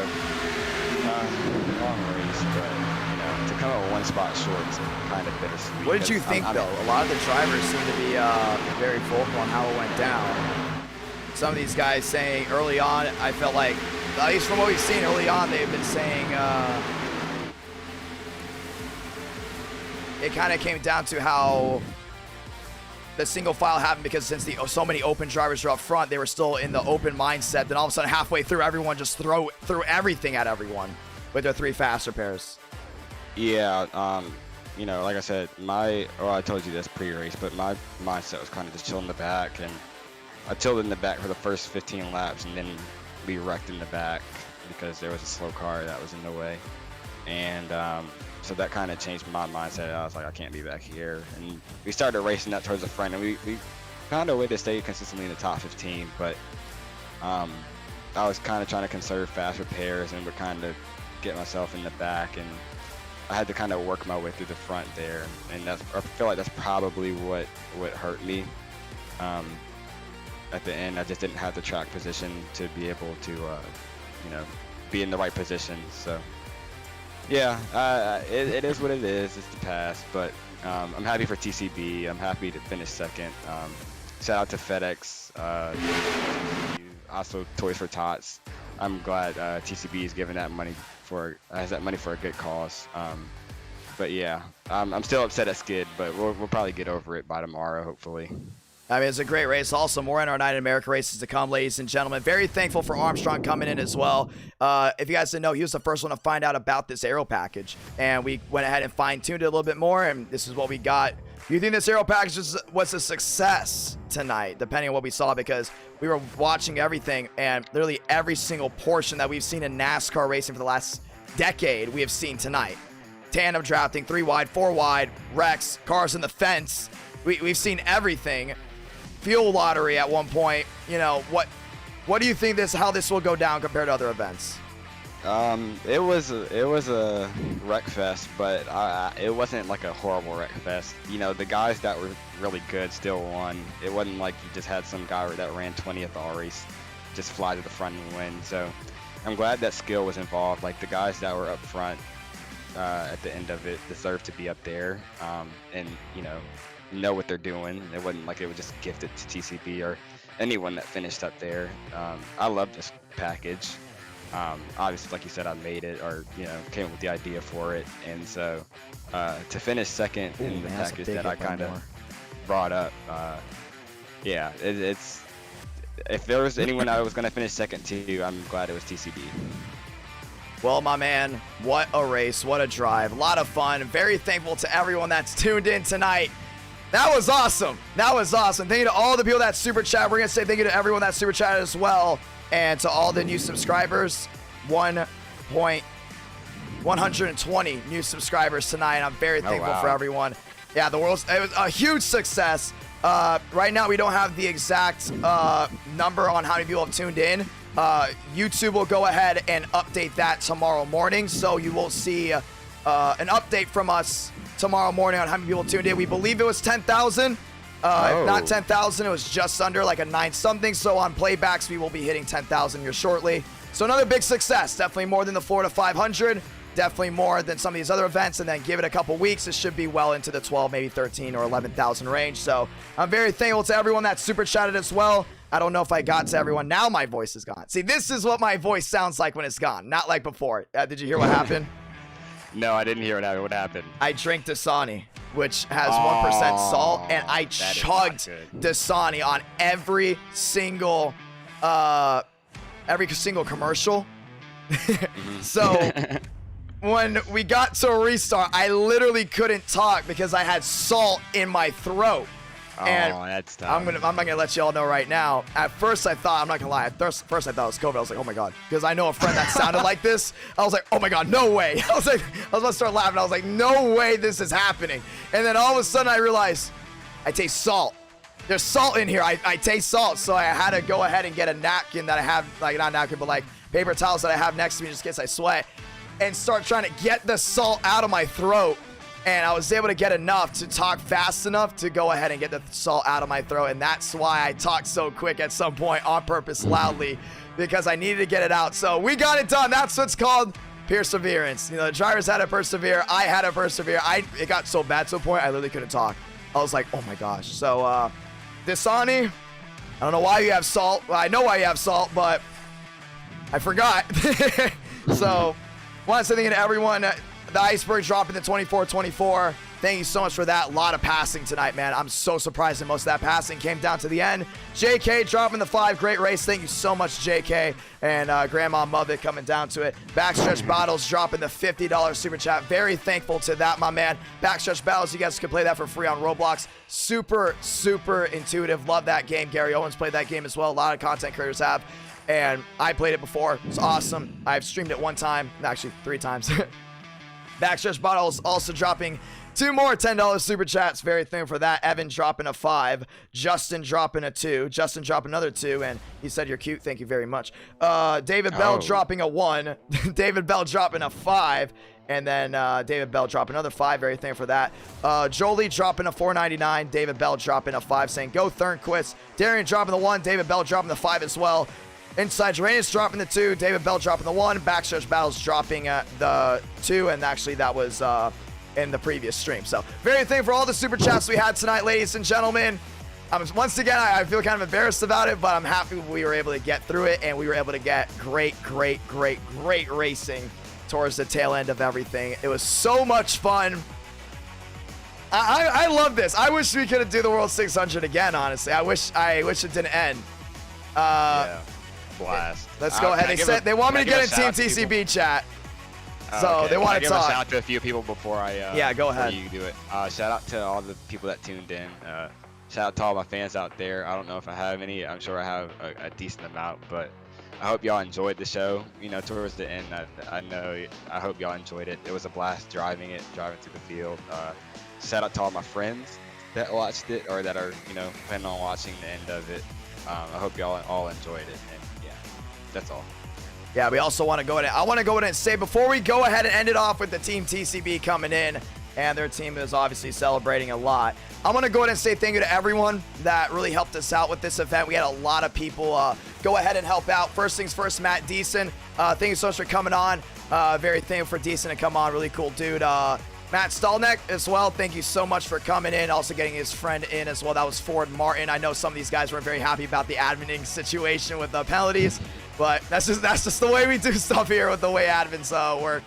long race, but you know, to come up 1 spot short is kind of bittersweet. What did you think, though? A lot of the drivers seem to be very vocal on how it went down. Some of these guys saying early on, I felt like, at least from what we've seen early on, they've been saying it kind of came down to how the single file happened, because since so many open drivers were up front, they were still in the open mindset. Then all of a sudden, halfway through, everyone just threw everything at everyone with their 3 faster pairs. Yeah, you know, like I said, I told you this pre-race, but my mindset was kind of just chill in the back, and I tilted in the back for the first 15 laps, and then we wrecked in the back because there was a slow car that was in the way. And so that kind of changed my mindset. I was like, I can't be back here. And we started racing that towards the front, and we found a way to stay consistently in the top 15. But I was kind of trying to conserve faster pairs and would kind of get myself in the back. And I had to kind of work my way through the front there. And I feel like that's probably what hurt me. At the end, I just didn't have the track position to be able to, you know, be in the right position. So, yeah, it is what it is. It's the past, but I'm happy for TCB. I'm happy to finish second. Shout out to FedEx, also Toys for Tots. I'm glad TCB is giving that money has that money for a good cause. But yeah, I'm still upset at Skid, but we'll probably get over it by tomorrow, hopefully. I mean, it's a great race. Also, more in our Night in America races to come, ladies and gentlemen. Very thankful for Armstrong coming in as well. If you guys didn't know, he was the first one to find out about this aero package. And we went ahead and fine-tuned it a little bit more, and this is what we got. Do you think this aero package was a success tonight, depending on what we saw? Because we were watching everything, and literally every single portion that we've seen in NASCAR racing for the last decade, we have seen tonight. Tandem drafting, 3 wide, 4 wide, wrecks, cars in the fence. We've seen everything. Fuel lottery at one point. You know, what do you think how this will go down compared to other events? It was a wreck fest, but it wasn't like a horrible wreck fest. You know, the guys that were really good still won. It wasn't like you just had some guy that ran 20th all race just fly to the front and win. So I'm glad that skill was involved. Like the guys that were up front at the end of it deserve to be up there, and you know what they're doing. It wasn't like it was just gifted to TCB or anyone that finished up there. I love this package. Obviously, like you said, I made it, or came up with the idea for it, and so to finish second in the package that I kind of brought up, yeah, it's if there was anyone I was going to finish second to, I'm glad it was TCB. Well, my man, what a race, what a drive, a lot of fun. Very thankful to everyone that's tuned in tonight. That was awesome. That was awesome. Thank you to all the people that super chat. We're going to say thank you to everyone that super chatted as well. And to all the new subscribers, 120 new subscribers tonight. I'm very thankful for everyone. Yeah, it was a huge success. Right now, we don't have the exact number on how many people have tuned in. YouTube will go ahead and update that tomorrow morning. So you will see an update from us tomorrow morning on how many people tuned in. We believe it was 10,000. If not 10,000, it was just under like a 9-something. So on playbacks, we will be hitting 10,000 here shortly. So another big success. Definitely more than the Florida 500. Definitely more than some of these other events. And then give it a couple weeks, it should be well into the 12, maybe 13 or 11,000 range. So I'm very thankful to everyone that super chatted as well. I don't know if I got to everyone. Now my voice is gone. See, this is what my voice sounds like when it's gone. Not like before. Did you hear what happened? No, I didn't hear what happened. I drank Dasani, which has 1% salt, and I chugged Dasani on every single commercial. So when we got to a restart, I literally couldn't talk because I had salt in my throat. And that's tough. I'm not gonna let you all know right now. At first I thought, I'm not gonna lie, at first I thought it was COVID. I was like, oh my God. Because I know a friend that sounded like this. I was like, oh my God, no way. I was about to start laughing. I was like, no way this is happening. And then all of a sudden I realized I taste salt. There's salt in here. I taste salt. So I had to go ahead and get a napkin that I have, like not napkin, but like paper towels that I have next to me just in case I sweat, and start trying to get the salt out of my throat. And I was able to get enough to talk fast enough to go ahead and get the salt out of my throat. And that's why I talked so quick at some point on purpose loudly, because I needed to get it out. So we got it done. That's what's called perseverance. You know, the drivers had to persevere. I had to persevere. It got so bad to a point I literally couldn't talk. I was like, oh my gosh. So, Dasani, I don't know why you have salt. Well, I know why you have salt, but I forgot. So, want to say thank you to everyone. The Iceberg dropping the 24-24. Thank you so much for that. A lot of passing tonight, man. I'm so surprised that most of that passing came down to the end. JK dropping the 5. Great race. Thank you so much, JK. And Grandma Mother coming down to it. Backstretch Battles dropping the $50 super chat. Very thankful to that, my man. Backstretch Battles, you guys can play that for free on Roblox. Super, super intuitive. Love that game. Gary Owens played that game as well. A lot of content creators have. And I played it before. It's awesome. I've streamed it 1 time. Actually, 3 times. Backstretch Bottles also dropping 2 more $10 super chats. Very thankful for that. Evan dropping a 5. Justin dropping a 2. Justin dropping another 2. And he said you're cute. Thank you very much. David Bell dropping a 1. David Bell dropping a 5. And then David Bell dropping another 5. Very thankful for that. Jolie dropping a $4.99. David Bell dropping a 5 saying go Thurnquist. Darian dropping the 1. David Bell dropping the 5 as well. Inside Uranus dropping the 2, David Bell dropping the 1, Backstretch Battles dropping the 2, and actually that was in the previous stream. So very thankful for all the super chats we had tonight, ladies and gentlemen. Once again, I feel kind of embarrassed about it, but I'm happy we were able to get through it, and we were able to get great racing towards the tail end of everything. It was so much fun. I love this. I wish we could do the World 600 again, honestly. I wish it didn't end. Yeah. Blast. Let's go ahead. They want me to get in Team TCB chat. So they want to talk. Shout out to a few people before I go ahead. You do it. Shout out to all the people that tuned in. Shout out to all my fans out there. I don't know if I have any. I'm sure I have a decent amount, but I hope y'all enjoyed the show. You know, towards the end, I hope y'all enjoyed it. It was a blast driving through the field. Shout out to all my friends that watched it or that are, you know, planning on watching the end of it. I hope y'all all enjoyed it. And yeah, that's all. Yeah, we also want to go ahead. I want to go ahead and say before we go ahead and end it off with the Team TCB coming in, and their team is obviously celebrating a lot. I want to go ahead and say thank you to everyone that really helped us out with this event. We had a lot of people go ahead and help out. First things first, Matt Deason. Thank you so much for coming on. Very thankful for Deason to come on. Really cool dude. Matt Stallneck as well. Thank you so much for coming in. Also getting his friend in as well. That was Ford Martin. I know some of these guys weren't very happy about the adminning situation with the penalties, but that's just the way we do stuff here with the way admins work.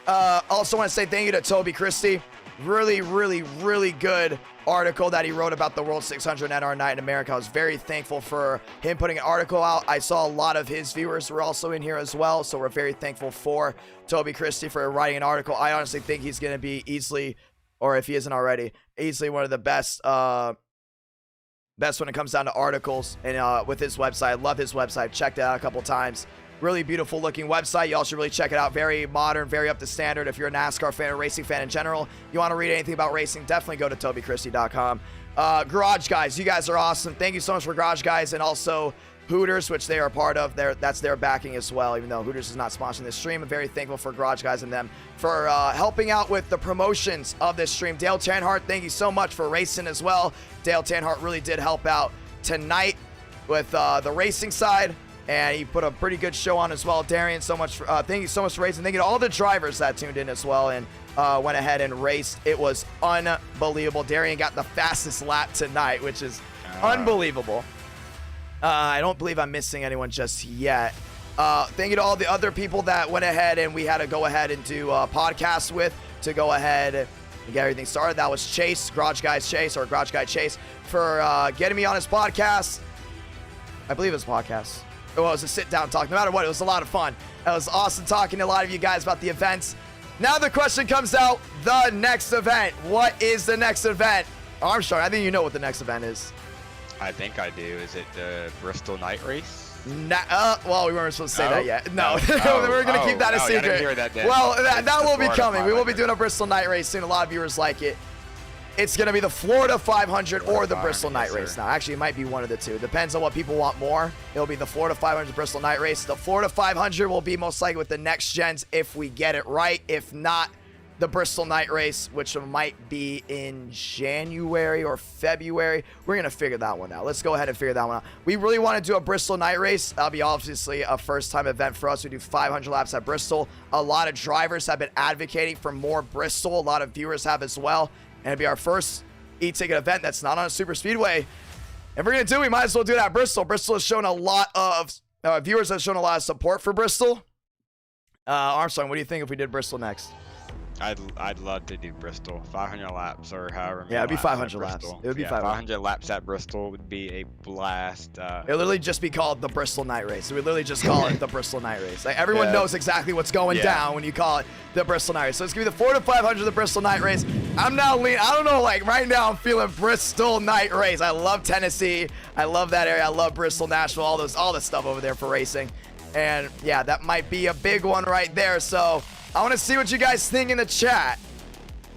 Also want to say thank you to Toby Christie. Really good article that he wrote about the World 600 NR Night in America. I was very thankful for him putting an article out. I saw a lot of his viewers were also in here as well, so we're very thankful for Toby Christie for writing an article. I honestly think he's going to be easily, or if he isn't already, easily one of the best when it comes down to articles and with his website. I love his website. Checked it out a couple times. Really beautiful looking website. You all should really check it out. Very modern, very up to standard. If you're a NASCAR fan or racing fan in general, you want to read anything about racing, definitely go to TobyChristie.com. Garage Guys, you guys are awesome. Thank you so much for Garage Guys, and also Hooters, which they are a part of. That's their backing as well, even though Hooters is not sponsoring this stream. I'm very thankful for Garage Guys and them for helping out with the promotions of this stream. Dale Tanhart, thank you so much for racing as well. Dale Tanhart really did help out tonight with the racing side. And he put a pretty good show on as well. Darian, thank you so much for racing. Thank you to all the drivers that tuned in as well and went ahead and raced. It was unbelievable. Darian got the fastest lap tonight, which is unbelievable. I don't believe I'm missing anyone just yet. Thank you to all the other people that went ahead and we had to go ahead and do podcasts with to go ahead and get everything started. That was Chase, Garage Guy Chase, for getting me on his podcast. I believe it's podcast. Well, it was a sit-down talk. No matter what, it was a lot of fun. It was awesome talking to a lot of you guys about the events. Now the question comes out, the next event. What is the next event? Armstrong, I think you know what the next event is. I think I do. Is it the Bristol night race? Well, we weren't supposed to say that yet. No, Oh, we're going to keep that a I secret. didn't hear that then. Well, that It's will the be Florida coming. We will be 500. doing a Bristol night race soon. A lot of viewers like it. It's going to be the Florida 500 or the Bristol night race. Now, actually, it might be one of the two. Depends on what people want more. It'll be the Florida 500 Bristol night race. The Florida 500 will be most likely with the next gens if we get it right. If not, the Bristol night race, which might be in January or February. We're going to figure that one out. Let's go ahead and figure that one out. We really want to do a Bristol night race. That'll be obviously a first-time event for us. We do 500 laps at Bristol. A lot of drivers have been advocating for more Bristol. A lot of viewers have as well. And it'll be our first eTicket event that's not on a super speedway. If we're going to do it, we might as well do it at Bristol. Bristol has shown a lot of, viewers have shown a lot of support for Bristol. Armstrong, what do you think if we did Bristol next? I'd love to do Bristol, 500 laps or however many. Yeah, it'd be laps 500 at laps. Bristol. It would be Yeah, 500 laps at Bristol would be a blast. It'll literally just be called the Bristol Night Race. We literally just call it the Bristol Night Race. Like everyone knows exactly what's going down when you call it the Bristol Night Race. So it's gonna be the Florida 500, the Bristol Night Race. I'm now leaning. I don't know. Like right now, I'm feeling Bristol Night Race. I love Tennessee. I love that area. I love Bristol, Nashville, all the stuff over there for racing. And yeah, that might be a big one right there. So I want to see what you guys think in the chat.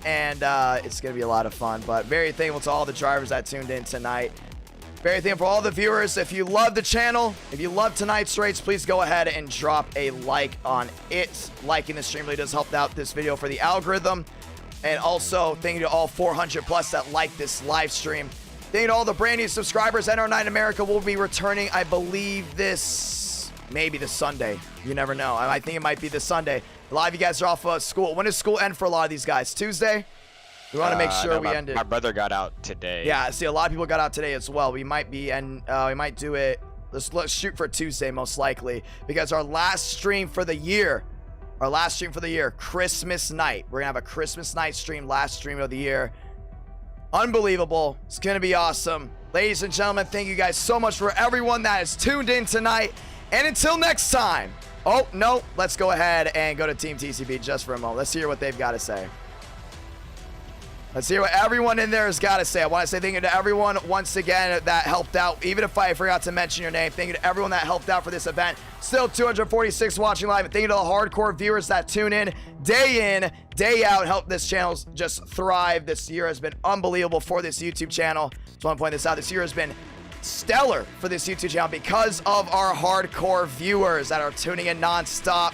And it's going to be a lot of fun. But very thankful to all the drivers that tuned in tonight. Very thankful for all the viewers. If you love the channel, if you love tonight's race, please go ahead and drop a like on it. Liking the stream really does help out this video for the algorithm. And also, thank you to all 400 plus that like this live stream. Thank you to all the brand new subscribers. NR9 America will be returning, I believe, maybe this Sunday. You never know. I think it might be this Sunday. A lot of you guys are off of school. When does school end for a lot of these guys? Tuesday? We want to make sure we end it. My brother got out today. Yeah, see, a lot of people got out today as well. We might be, and we might do it. Let's shoot for Tuesday, most likely, because our last stream for the year, Christmas night. We're going to have a Christmas night stream, last stream of the year. Unbelievable. It's going to be awesome. Ladies and gentlemen, thank you guys so much for everyone that has tuned in tonight. And until next time. Oh, no. Let's go ahead and go to Team TCB just for a moment. Let's hear what they've got to say. Let's hear what everyone in there has got to say. I want to say thank you to everyone once again that helped out. Even if I forgot to mention your name, thank you to everyone that helped out for this event. Still 246 watching live. And thank you to the hardcore viewers that tune in, day out, help this channel just thrive. This year has been unbelievable for this YouTube channel. Just want to point this out. This year has been stellar for this YouTube channel because of our hardcore viewers that are tuning in non-stop.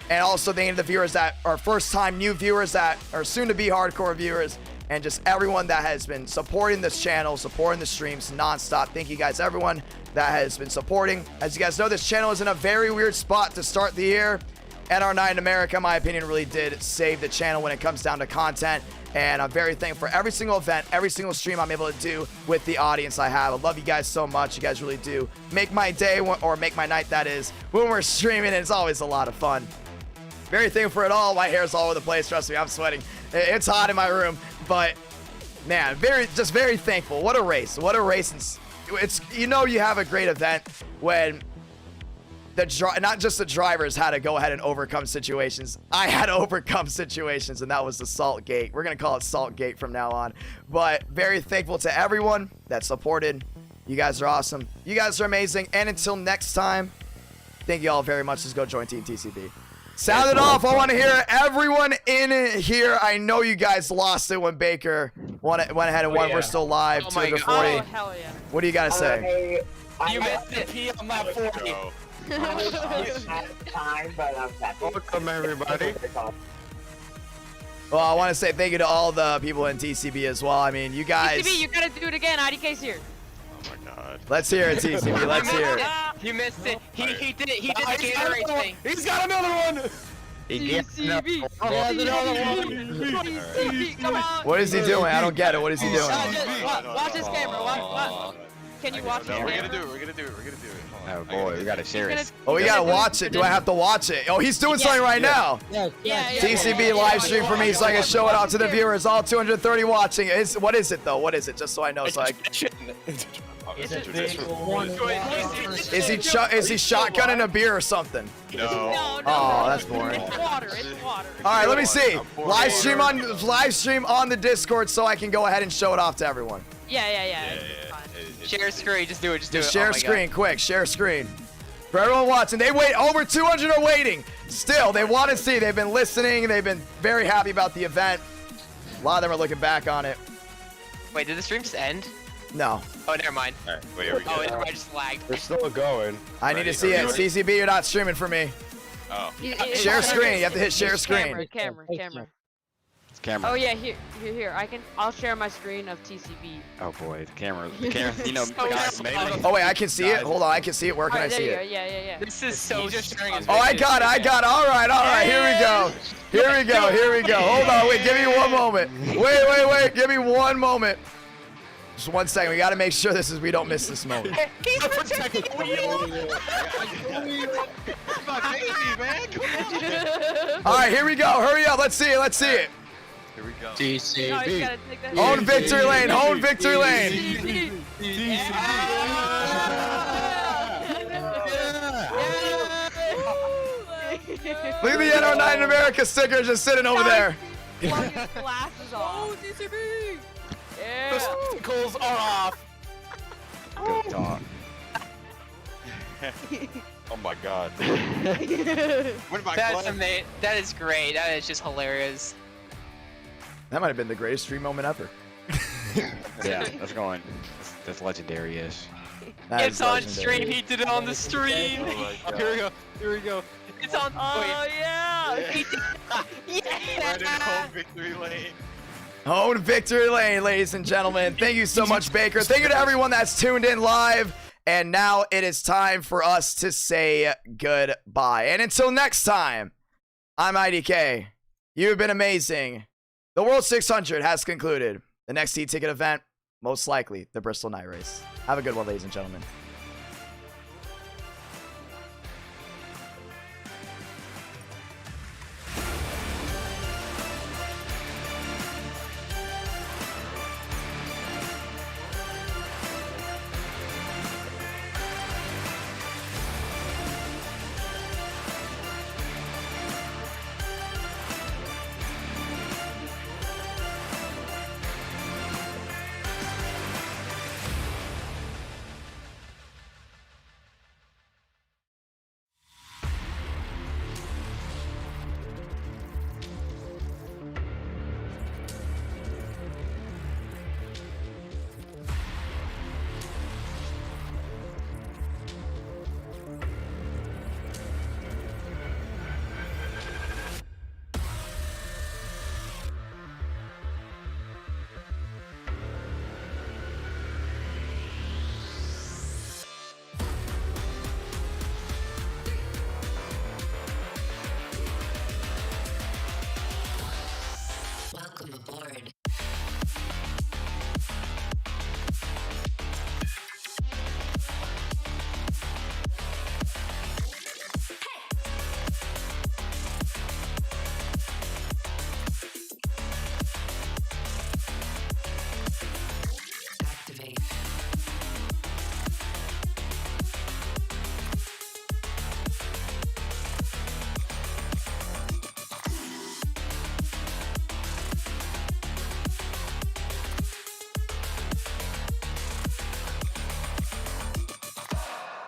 And also thank you to the viewers that are first-time new viewers that are soon-to-be hardcore viewers, and just everyone that has been supporting this channel, supporting the streams non-stop. Thank you guys, everyone that has been supporting. As you guys know, this channel is in a very weird spot to start the year. NR9 America, in my opinion, really did save the channel when it comes down to content. And I'm very thankful for every single event, every single stream I'm able to do with the audience I have. I love you guys so much. You guys really do make my day, or make my night, that is, when we're streaming. And it's always a lot of fun. Very thankful for it all. My hair's all over the place. Trust me, I'm sweating. It's hot in my room. But, man, very thankful. What a race. What a race. It's, you know, you have a great event when not just the drivers had to go ahead and overcome situations. I had to overcome situations, and that was the Salt Gate. We're going to call it Salt Gate from now on. But very thankful to everyone that supported. You guys are awesome. You guys are amazing. And until next time, thank you all very much. Let's go join Team TCB. Sound it off. I want to hear everyone in here. I know you guys lost it when Baker went ahead and won. We're still live. 240. Oh, hell yeah. What do you got to say? You missed it. P on lap 40. Welcome, everybody. Well, I want to say thank you to all the people in TCB as well. I mean, you guys. TCB, you gotta do it again. IDK's here. Oh my god. Let's hear it, TCB. Let's hear it. You missed it. He did it. He did the Gatorade thing. He's got another one. TCB. TCB, come on. What is he doing? I don't get it. What is he doing? Watch this camera. Watch. Can you watch No, it? we're gonna do it. We're gonna do it. Oh boy, we gotta share it. Oh, we gotta watch it. Do I have to watch it? Oh, he's doing something right now. Yeah. TCB live stream for me so I can show it out to the viewers. All 230 watching. What is it though? What is it? Just so I know. So I. Is it big? Is he shotgunning a beer or something? No. Oh, that's boring. It's water. It's water. All right, let me see. Live stream on the Discord so I can go ahead and show it off to everyone. Yeah. Share screen. Just do it. Just do it. Share screen, quick. Share screen. For everyone watching, they wait. Over 200 are waiting. Still, they want to see. They've been listening. They've been very happy about the event. A lot of them are looking back on it. Wait, did the stream just end? No. Oh, never mind. All right, wait, here we go. Oh, never mind. Just lagged. We're still going. I need to see it. CCB, you're not streaming for me. Oh. Share screen. You have to hit share screen. Camera. It's camera. Oh yeah, here. I'll share my screen of TCB. Oh boy, the camera. You know, Oh, guys, maybe. Oh wait, I can see it. Hold on, I can see it. Where can I Alright, see there it? you go. Yeah. This is so strange. Oh, I got it. All right. Here we go. Hold on. Wait, give me one moment. Wait. Give me one moment. Just 1 second. We got to make sure we don't miss this moment. He's protecting the wheel. My baby, man. Come on. All right, here we go. Hurry up. Let's see it. Here we go. TCB. Own victory lane. Look at the NR9 in America sticker just sitting over there. Glasses off. TCB. Yeah. The sprinkles are off. Good talk. Oh my God. That's amazing. That is great. That is just hilarious. That might have been the greatest stream moment ever. Yeah, that's going. That's legendary-ish. That It's is on legendary. stream. He did it on the stream. Oh my God. Here we go. It's on. Oh yeah. He did. Right in home victory lane. Own victory lane, ladies and gentlemen. Thank you so much, Baker. Thank you to everyone that's tuned in live. And now it is time for us to say goodbye. And until next time, I'm IDK. You have been amazing. The World 600 has concluded. The next eTicket event, most likely the Bristol Night Race. Have a good one, ladies and gentlemen.